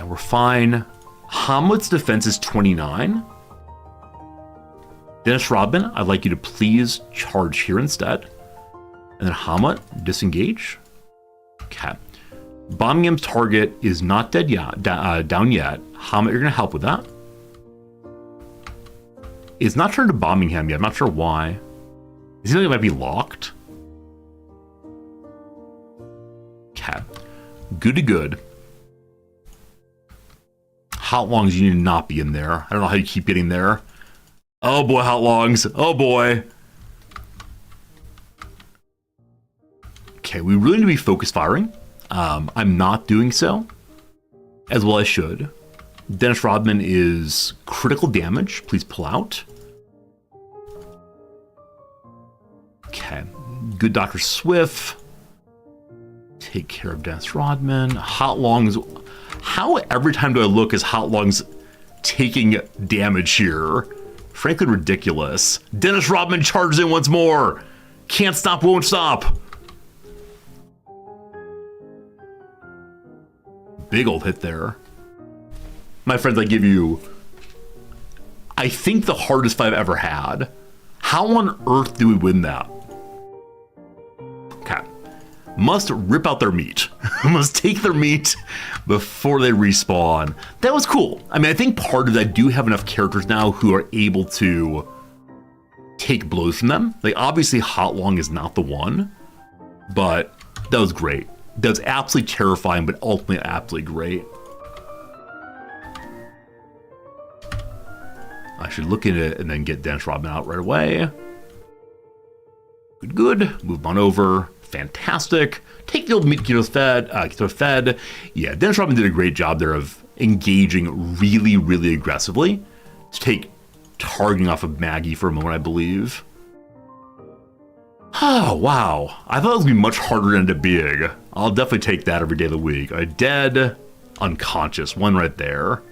we're fine. Hamlet's defense is 29. Dennis Rodman, I'd like you to please charge here instead. And then Hamlet, disengage. Okay. Bombingham's target is not dead yet, down yet. Hamlet, you're going to help with that. It's not turned to Bombingham yet. I'm not sure why. It seems like it might be locked. Okay. Good to good. Hot Longs, you need to not be in there. I don't know how you keep getting there. Oh boy, Hot Longs. Oh boy. Okay, we really need to be focus firing. I'm not doing so. As well I should. Dennis Rodman is critical damage. Please pull out. Okay. Good Dr. Swift. Take care of Dennis Rodman. Hot Longs. How every time do I look is Hot Longs taking damage here? Frankly, ridiculous. Dennis Rodman charges in once more. Can't stop, won't stop. Big old hit there. My friends, I give you, I think, the hardest fight I've ever had. How on earth do we win that? Okay. Must rip out their meat. Must take their meat before they respawn. That was cool. I mean, I think part of that, I do have enough characters now who are able to take blows from them. Like, obviously, Hot Long is not the one, but that was great. That was absolutely terrifying, but ultimately absolutely great. I should look at it and then get Dennis Rodman out right away. Good. Move on over. Fantastic. Take the old meat keto fed. Yeah, Dennis Rodman did a great job there of engaging really, really aggressively to take targeting off of Maggie for a moment, I believe. Oh, wow. I thought it was going to be much harder than it ended up being. I'll definitely take that every day of the week. A dead, unconscious, one right there.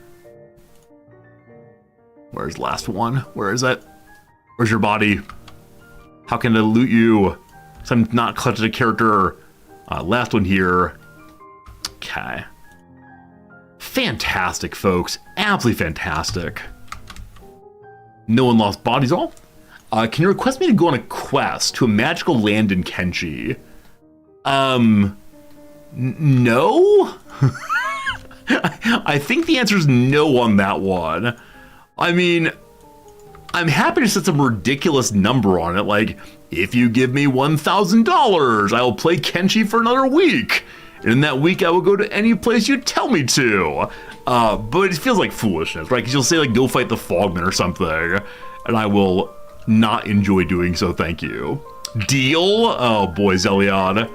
Where's the last one? Where is it? Where's your body? How can I loot you? So I'm not collecting a character. Last one here. Okay. Fantastic, folks. Absolutely fantastic. No one lost bodies at all. Can you request me to go on a quest to a magical land in Kenshi? No? I think the answer is no on that one. I mean, I'm happy to set some ridiculous number on it, like, if you give me $1,000, I will play Kenshi for another week. And in that week, I will go to any place you tell me to. But it feels like foolishness, right? Because you'll say, like, go fight the Fogman or something, and I will not enjoy doing so, thank you. Deal? Oh boy, Zelion.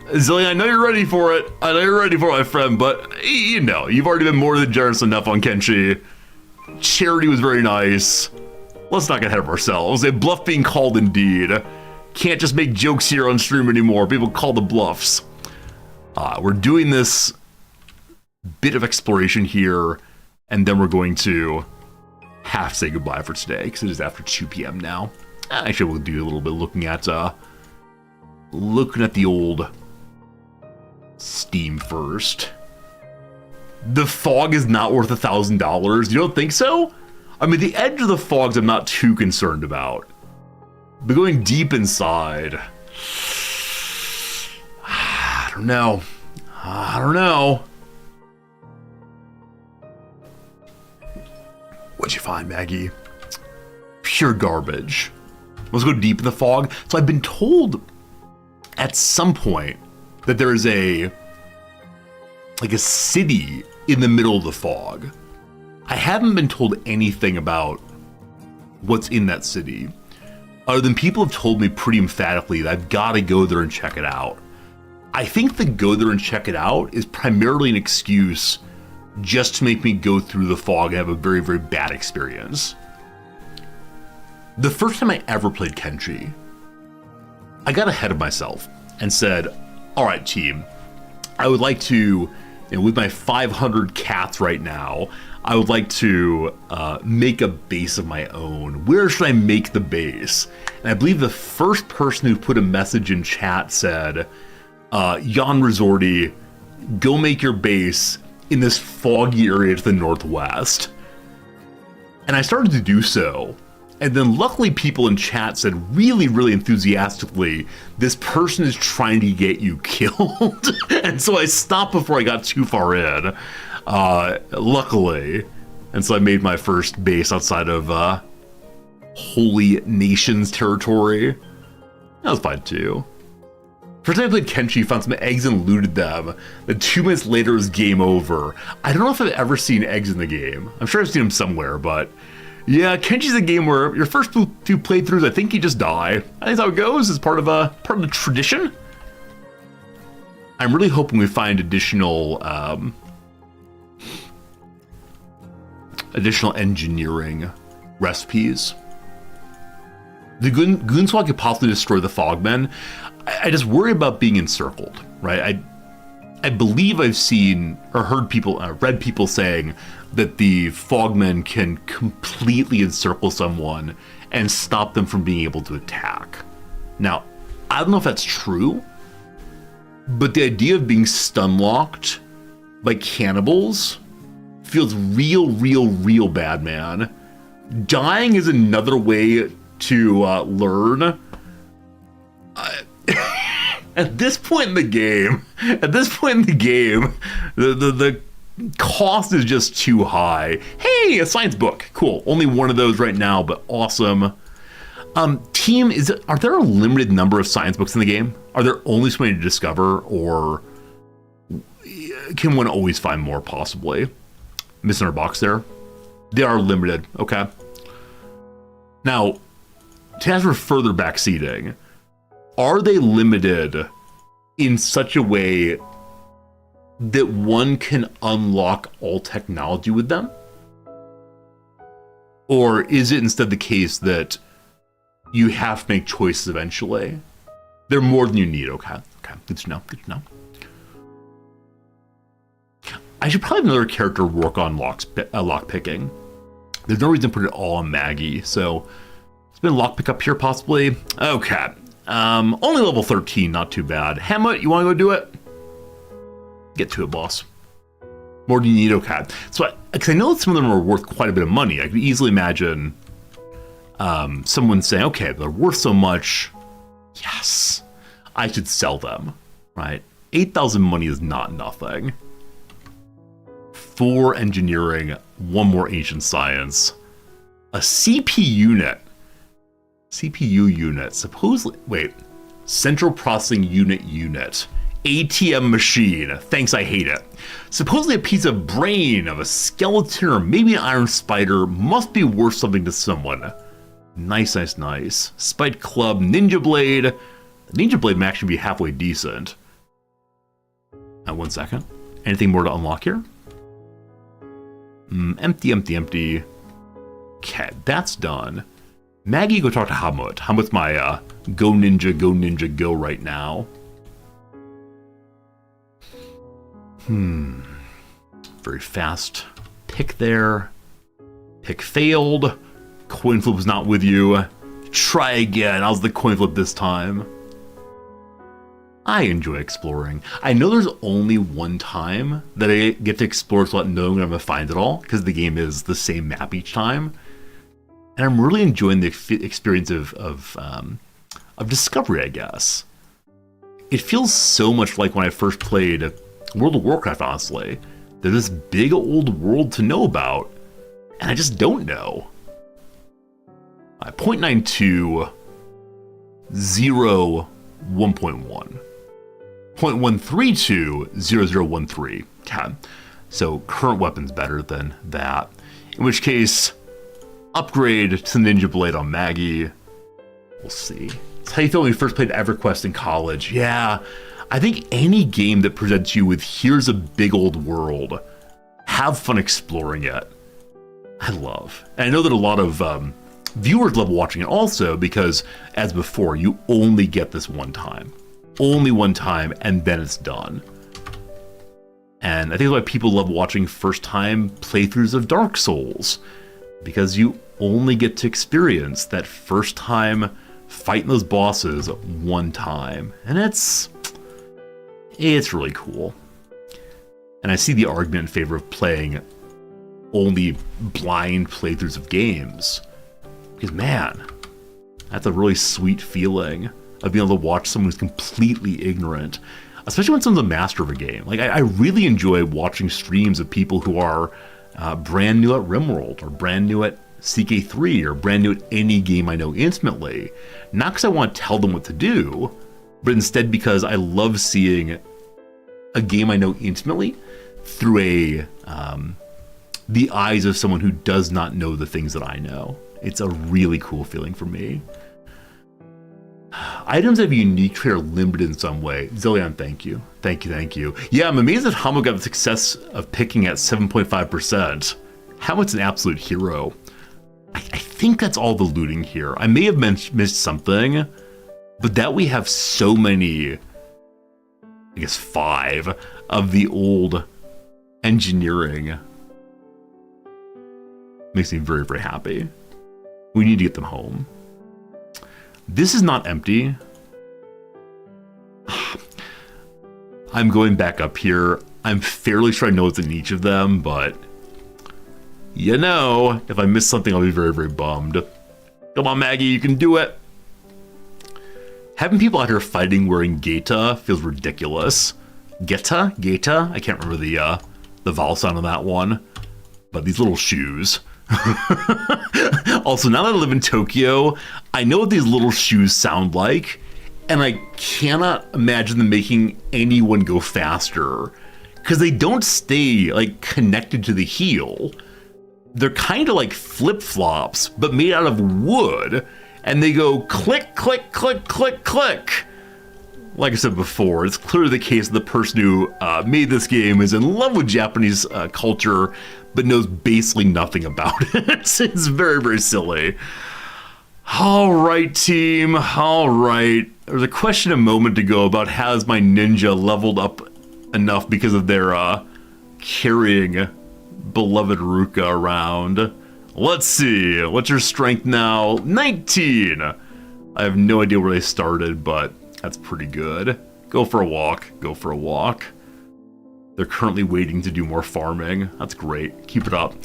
Zillion, I know you're ready for it. I know you're ready for it, my friend, but you know, you've already been more than generous enough on Kenshi. Charity was very nice. Let's not get ahead of ourselves. A bluff being called indeed. Can't just make jokes here on stream anymore. People call the bluffs. We're doing this bit of exploration here, and then we're going to have to say goodbye for today, because it is after 2 p.m. now. Actually, we'll do a little bit looking at the old Steam first. The fog is not worth $1,000. You don't think so? I mean, the edge of the fogs I'm not too concerned about. But going deep inside, I don't know. What'd you find, Maggie? Pure garbage. Let's go deep in the fog. So I've been told at some point that there is a city in the middle of the fog. I haven't been told anything about what's in that city, other than people have told me pretty emphatically that I've got to go there and check it out. I think the go there and check it out is primarily an excuse just to make me go through the fog and have a very, very bad experience. The first time I ever played Kenshi, I got ahead of myself and said, all right, team, I would like to, with my 500 cats right now, I would like to make a base of my own. Where should I make the base? And I believe the first person who put a message in chat said, Jan Resorti, go make your base in this foggy area to the northwest. And I started to do so. And then luckily people in chat said really, really enthusiastically, this person is trying to get you killed. And so I stopped before I got too far in, luckily. And so I made my first base outside of Holy Nations territory. That was fine too. First time I played Kenshi, found some eggs and looted them. Then 2 minutes later it was game over. I don't know if I've ever seen eggs in the game. I'm sure I've seen them somewhere, but yeah, Kenshi's a game where your first 2 playthroughs, I think you just die. I think that's how it goes. It's part of the tradition. I'm really hoping we find additional engineering recipes. The Goonswag could possibly destroy the Fogmen. I just worry about being encircled, right? I believe I've seen or heard people, read people saying that the Fogmen can completely encircle someone and stop them from being able to attack. Now, I don't know if that's true, but the idea of being stun-locked by cannibals feels real bad, man. Dying is another way to learn. At this point in the game, the cost is just too high. Hey, a science book. Cool. Only one of those right now, but awesome. Team, are there a limited number of science books in the game? Are there only so many to discover, or can one always find more, possibly? Missing our box there. They are limited. Okay. Now, to ask for further backseating, are they limited in such a way that one can unlock all technology with them? Or is it instead the case that you have to make choices eventually? They're more than you need. Okay, good to know. I should probably have another character work on lock picking. There's no reason to put it all on Maggie, so it's been lock pick up here possibly. Okay. Only level 13, not too bad. Hamlet, you want to go do it? Get to it, boss. More than you need, okay. So, because I know that some of them are worth quite a bit of money. I could easily imagine someone saying, okay, they're worth so much. Yes, I should sell them, right? 8,000 money is not nothing. 4 engineering, 1 more ancient science. A CPU unit, supposedly, wait, central processing unit, ATM machine, thanks, I hate it. Supposedly a piece of brain of a skeleton or maybe an iron spider must be worth something to someone. Nice. Spite club, ninja blade. The ninja blade may actually be halfway decent. 1 second. Anything more to unlock here? Empty. Okay, that's done. Maggie, go talk to Hamut. Hamut's my go ninja go right now. Very fast pick there. Pick failed. Coin flip was not with you. Try again. How's the coin flip this time? I enjoy exploring. I know there's only one time that I get to explore without knowing I'm going to find it all, because the game is the same map each time. And I'm really enjoying the experience of discovery, I guess. It feels so much like when I first played World of Warcraft, honestly. There's this big old world to know about, and I just don't know. 0.92, 0, 1.1. 0.132, 0013. Okay. So current weapon's better than that. In which case, upgrade to the Ninja Blade on Maggie. We'll see. That's how you felt when you first played EverQuest in college. Yeah, I think any game that presents you with here's a big old world, have fun exploring it. I love. And I know that a lot of viewers love watching it also because, as before, you only get this one time. Only one time, and then it's done. And I think that's why people love watching first-time playthroughs of Dark Souls, because you only get to experience that first time fighting those bosses one time. And it's really cool. And I see the argument in favor of playing only blind playthroughs of games. Because man, that's a really sweet feeling of being able to watch someone who's completely ignorant, especially when someone's a master of a game. Like I really enjoy watching streams of people who are brand new at RimWorld, or brand new at CK3, or brand new at any game I know intimately. Not because I want to tell them what to do, but instead because I love seeing a game I know intimately through the eyes of someone who does not know the things that I know. It's a really cool feeling for me. Items have a unique trait are limited in some way. Zillion, thank you. Thank you, thank you. Yeah, I'm amazed that Hamo got the success of picking at 7.5%. Hamo's an absolute hero. I think that's all the looting here. I may have missed something, but that we have so many, I guess 5, of the old engineering makes me very, very happy. We need to get them home. This is not empty. I'm going back up here. I'm fairly sure I know what's in each of them, but you know, if I miss something, I'll be very, very bummed. Come on, Maggie, you can do it. Having people out here fighting wearing Geta feels ridiculous. Geta? I can't remember the vowel sound on that one, but these little shoes. Also, now that I live in Tokyo, I know what these little shoes sound like, and I cannot imagine them making anyone go faster, because they don't stay like connected to the heel. They're kind of like flip-flops, but made out of wood, and they go click, click, click, click, click. Like I said before, it's clearly the case that the person who made this game is in love with Japanese culture, but knows basically nothing about it. It's very, very silly. All right, team. All right. There was a question a moment ago about has my ninja leveled up enough because of their carrying beloved Ruka around. Let's see. What's your strength now? 19. I have no idea where they started, but that's pretty good. Go for a walk. Go for a walk. They're currently waiting to do more farming. That's great. Keep it up.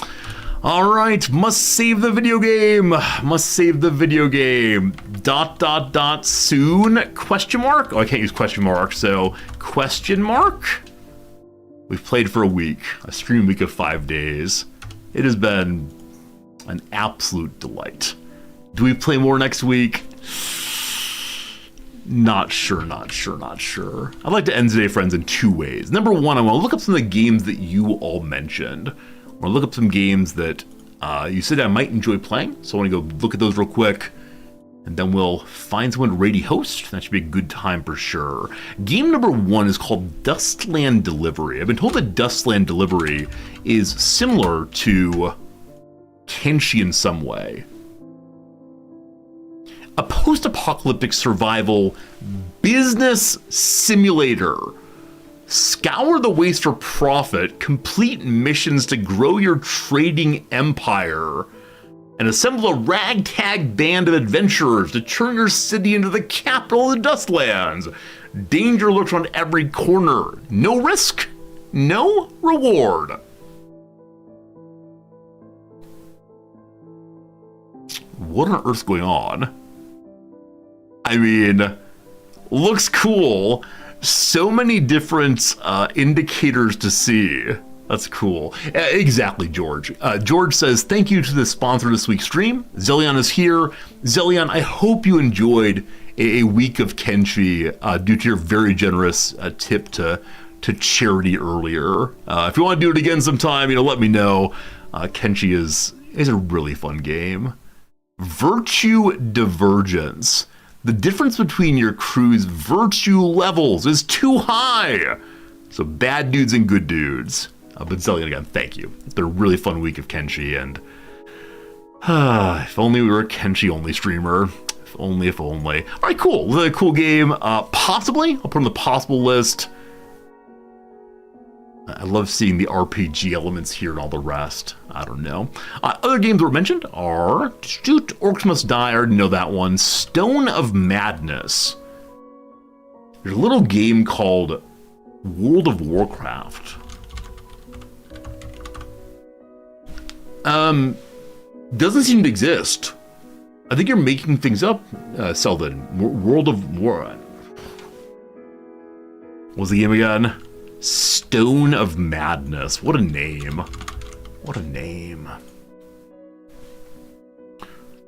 All right. Must save the video game. Must save the video game. ... soon? Question mark? Oh, I can't use question mark. So question mark? We've played for a week. A stream week of 5 days. It has been an absolute delight. Do we play more next week? Not sure. I'd like to end today, friends, in 2 ways. Number one, I want to look up some of the games that you all mentioned. I want to look up some games that you said I might enjoy playing, so I want to go look at those real quick, and then we'll find someone to raid host. That should be a good time for sure. Game number 1 is called Dustland Delivery. I've been told that Dustland Delivery is similar to Kenshi in some way. A post-apocalyptic survival business simulator. Scour the waste for profit, complete missions to grow your trading empire, and assemble a ragtag band of adventurers to turn your city into the capital of the Dustlands. Danger lurks on every corner. No risk, no reward. What on earth's going on? I mean, looks cool. So many different indicators to see. That's cool. Exactly, George. George says, thank you to the sponsor of this week's stream. Zillion is here. Zillion, I hope you enjoyed a week of Kenshi due to your very generous tip to to charity earlier. If you want to do it again sometime, let me know. Kenshi is a really fun game. Virtue Divergence. The difference between your crew's virtue levels is too high. So bad dudes and good dudes. But Zelda, again, thank you. It's been a really fun week of Kenshi, and if only we were a Kenshi-only streamer. If only. All right, cool. Really cool game. Possibly, I'll put on the possible list. I love seeing the RPG elements here and all the rest. I don't know. Other games that were mentioned are Orcs Must Die. I already know that one. Stone of Madness. There's a little game called World of Warcraft. Doesn't seem to exist. I think you're making things up, Selden. World of War. What was the game again? Stone of Madness. What a name. What a name.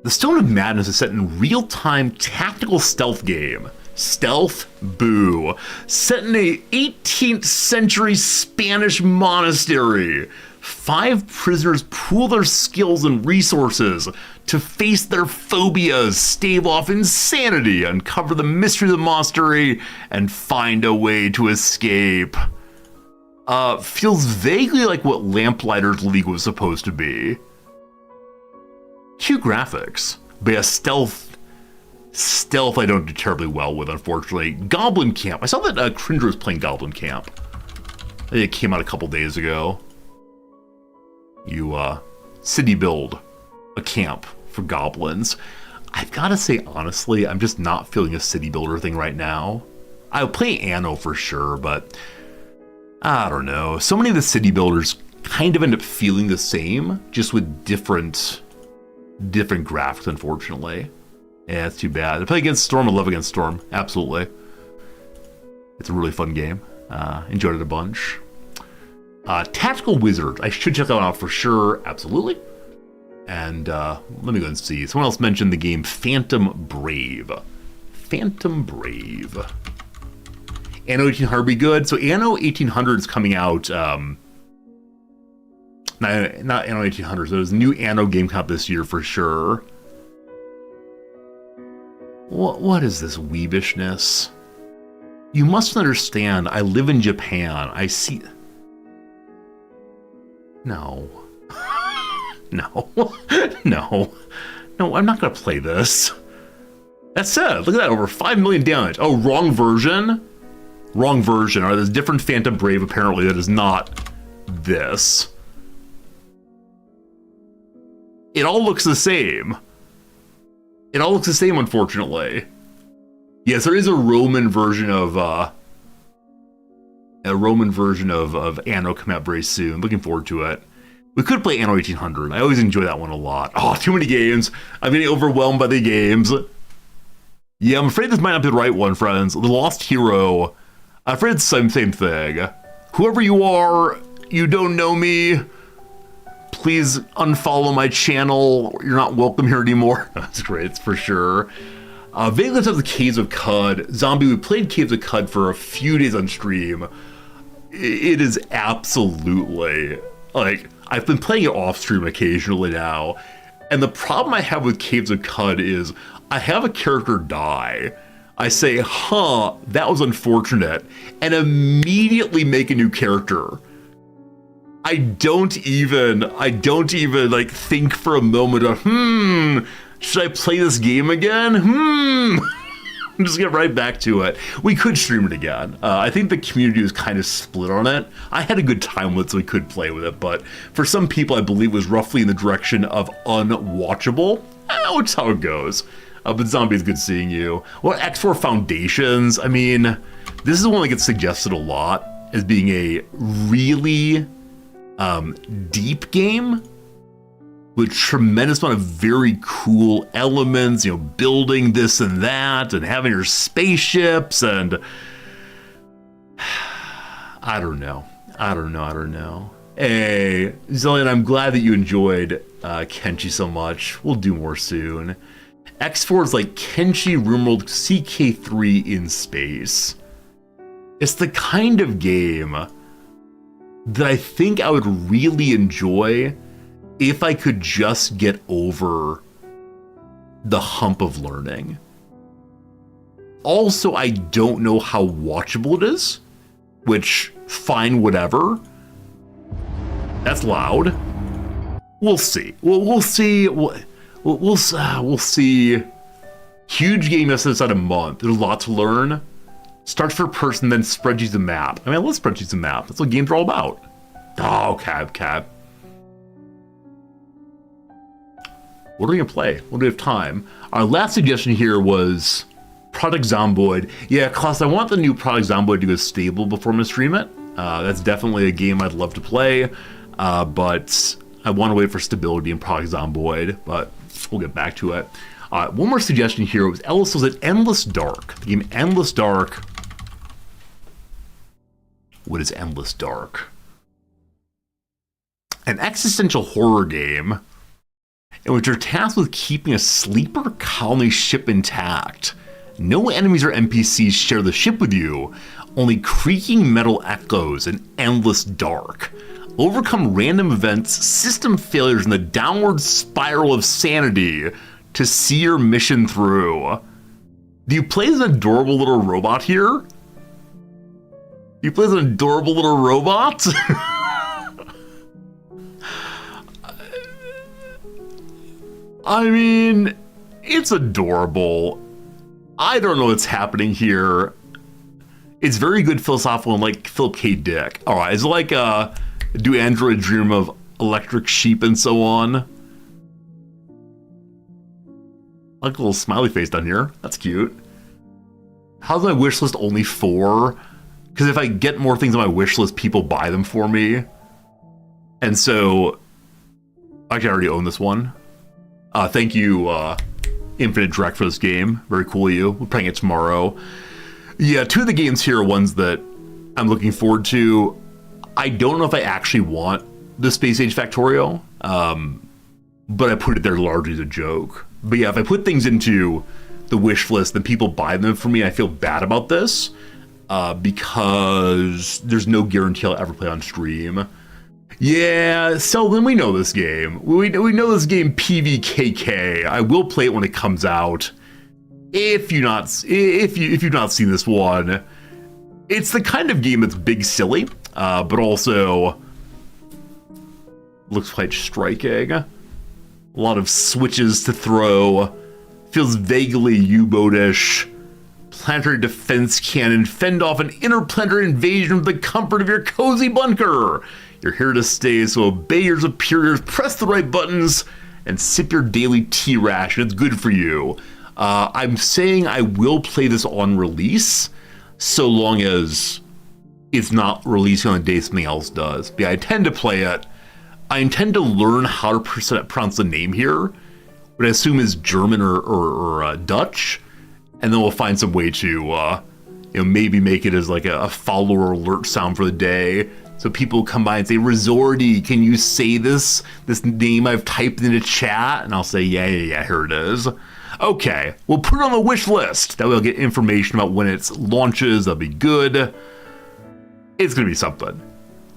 The Stone of Madness is set in real-time tactical stealth game. Stealth? Boo. Set in a 18th century Spanish monastery. 5 prisoners pool their skills and resources to face their phobias, stave off insanity, uncover the mystery of the monastery, and find a way to escape. Feels vaguely like what Lamplighters League was supposed to be. Cute graphics, but yeah, stealth I don't do terribly well with, unfortunately. Goblin Camp. I saw that Cringer was playing Goblin Camp. I think it came out a couple days ago. You city build a camp for goblins. I've got to say, honestly, I'm just not feeling a city builder thing right now. I'll play Anno for sure, but I don't know. So many of the city builders kind of end up feeling the same, just with different graphics, unfortunately. Yeah, it's too bad. I play against Storm. I love Against Storm. Absolutely. It's a really fun game. Enjoyed it a bunch. Tactical Wizard. I should check that one out for sure. Absolutely. And let me go and see. Someone else mentioned the game Phantom Brave. Phantom Brave. Anno 1800 be good. So Anno 1800 is coming out. Not Anno 1800. So there's a new Anno game coming out this year for sure. What is this weebishness? You must understand, I live in Japan. I see... No. No. No. No, I'm not going to play this. That's sad. Look at that. Over 5 million damage. Oh, wrong version? Wrong version. All right, there's a different Phantom Brave, apparently, that is not this. It all looks the same. It all looks the same, unfortunately. Yes, there is a Roman version of Anno coming out very soon. Looking forward to it. We could play Anno 1800. I always enjoy that one a lot. Oh, too many games. I'm getting overwhelmed by the games. Yeah, I'm afraid this might not be the right one, friends. The Lost Hero. I'm afraid it's the same thing. Whoever you are, you don't know me. Please unfollow my channel. You're not welcome here anymore. That's great, for sure. Vagrants of the Caves of Cud. Zombie, we played Caves of Cud for a few days on stream. It is absolutely, like, I've been playing it off stream occasionally now. And the problem I have with Caves of Cud is I have a character die. I say, that was unfortunate, and immediately make a new character. I don't even like think for a moment of, should I play this game again? Just get right back to it. We could stream it again. I think the community was kind of split on it. I had a good time with it, so we could play with it, but for some people, I believe it was roughly in the direction of unwatchable, which is how it goes. But Zombie, it's good seeing you. Well, X4 Foundations, I mean, this is one that gets suggested a lot as being a really deep game with tremendous amount of very cool elements, building this and that and having your spaceships and I don't know. Hey, Zillion, I'm glad that you enjoyed Kenshi so much. We'll do more soon. X4 is like Kenshi RimWorld CK3 in space. It's the kind of game that I think I would really enjoy if I could just get over the hump of learning. Also, I don't know how watchable it is, which, fine, whatever. That's loud. We'll see. We'll see. We'll see. Huge game inside a month. There's a lot to learn. Start for person, then spreadsheets and map. I mean, I love spreadsheets and map. That's what games are all about. Oh, cab. What are we gonna play? What do we have time? Our last suggestion here was Project Zomboid. Yeah, Klaus, I want the new Project Zomboid to go stable before I'm gonna stream it. That's definitely a game I'd love to play, but I want to wait for stability in Project Zomboid, but we'll get back to it. One more suggestion here was Ellis was at Endless Dark. The game Endless Dark. What is Endless Dark? An existential horror game in which you're tasked with keeping a sleeper colony ship intact. No enemies or NPCs share the ship with you, only creaking metal echoes in endless dark. Overcome random events, system failures, and the downward spiral of sanity to see your mission through. Do you play as an adorable little robot here? You play as an adorable little robot? I mean, it's adorable. I don't know what's happening here. It's very good philosophical and like Philip K. Dick. All right, it's like do androids dream of electric sheep and so on? I like a little smiley face down here. That's cute. How's my wish list only 4? Because if I get more things on my wish list, people buy them for me. And so, actually I already own this one. Thank you, Infinite Direct, for this game. Very cool of you. We're playing it tomorrow. Yeah, 2 of the games here are ones that I'm looking forward to. I don't know if I actually want the Space Age Factorio, but I put it there largely as a joke. But yeah, if I put things into the wish list, then people buy them for me. I feel bad about this because there's no guarantee I'll ever play on stream. Yeah, Selden, we know this game. We know this game PVKK. I will play it when it comes out. If you've not seen this one, it's the kind of game that's big silly, but also looks quite striking. A lot of switches to throw. Feels vaguely U-boat-ish. Planetary defense cannon fend off an interplanetary invasion with the comfort of your cozy bunker. You're here to stay, so obey your superiors, press the right buttons, and sip your daily tea ration. It's good for you. I'm saying I will play this on release, so long as it's not releasing on the day something else does. But yeah, I intend to play it. I intend to learn how to pronounce the name here, what I assume is German or Dutch, and then we'll find some way to maybe make it as like a follower alert sound for the day. So people come by and say, Resorty, can you say this name I've typed into chat? And I'll say, yeah, here it is. Okay, we'll put it on the wish list. That way I'll get information about when it launches. That'll be good. It's gonna be something.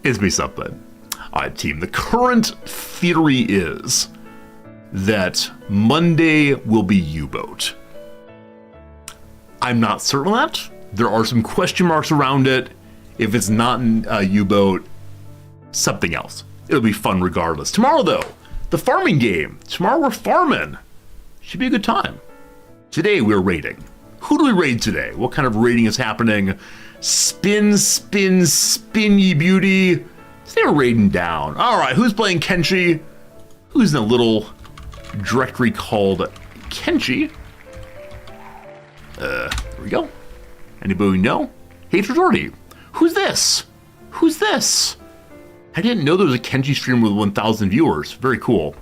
It's gonna be something. All right, team, the current theory is that Monday will be U-boat. I'm not certain of that. There are some question marks around it. If it's not U-boat, something else. It'll be fun regardless. Tomorrow, though, the farming game. Tomorrow we're farming. Should be a good time. Today we're raiding. Who do we raid today? What kind of raiding is happening? Spin, spin, spin, ye beauty. They're raiding down. All right, who's playing Kenshi? Who's in a little directory called Kenshi? There we go. Anybody know? Hey, Resorty. Who's this? Who's this? I didn't know there was a Kenshi stream with 1,000 viewers. Very cool.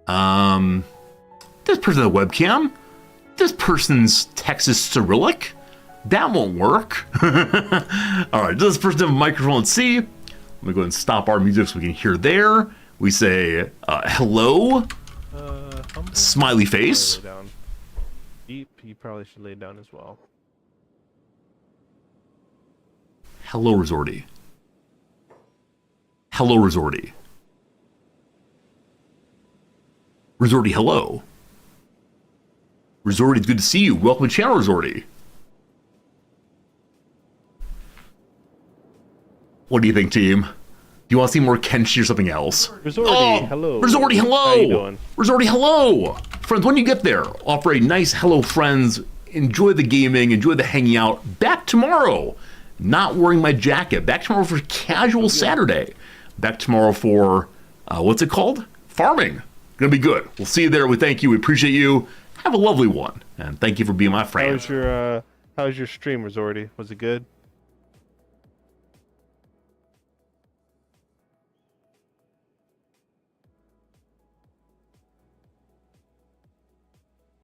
This person has a webcam. This person's text is Cyrillic. That won't work. All right, does this person have a microphone? Let's see. Let me go ahead and stop our music so we can hear there. We say, hello. Smiley face. He probably should lay down as well. Hello, Resorty. Hello, Resorty. Resorty, hello. Resorty, it's good to see you. Welcome to channel, Resorty. What do you think, team? Do you want to see more Kenshi or something else? Resorty, hello. Resorty, hello. How you doing? Resorty, hello. Friends, when you get there, offer a nice hello, friends. Enjoy the gaming. Enjoy the hanging out. Back tomorrow. Not wearing my jacket. Back tomorrow for casual Saturday. Back tomorrow for, what's it called? Farming. Gonna be good. We'll see you there. We thank you. We appreciate you. Have a lovely one. And thank you for being my friend. How was your stream, Resorty? Was it good?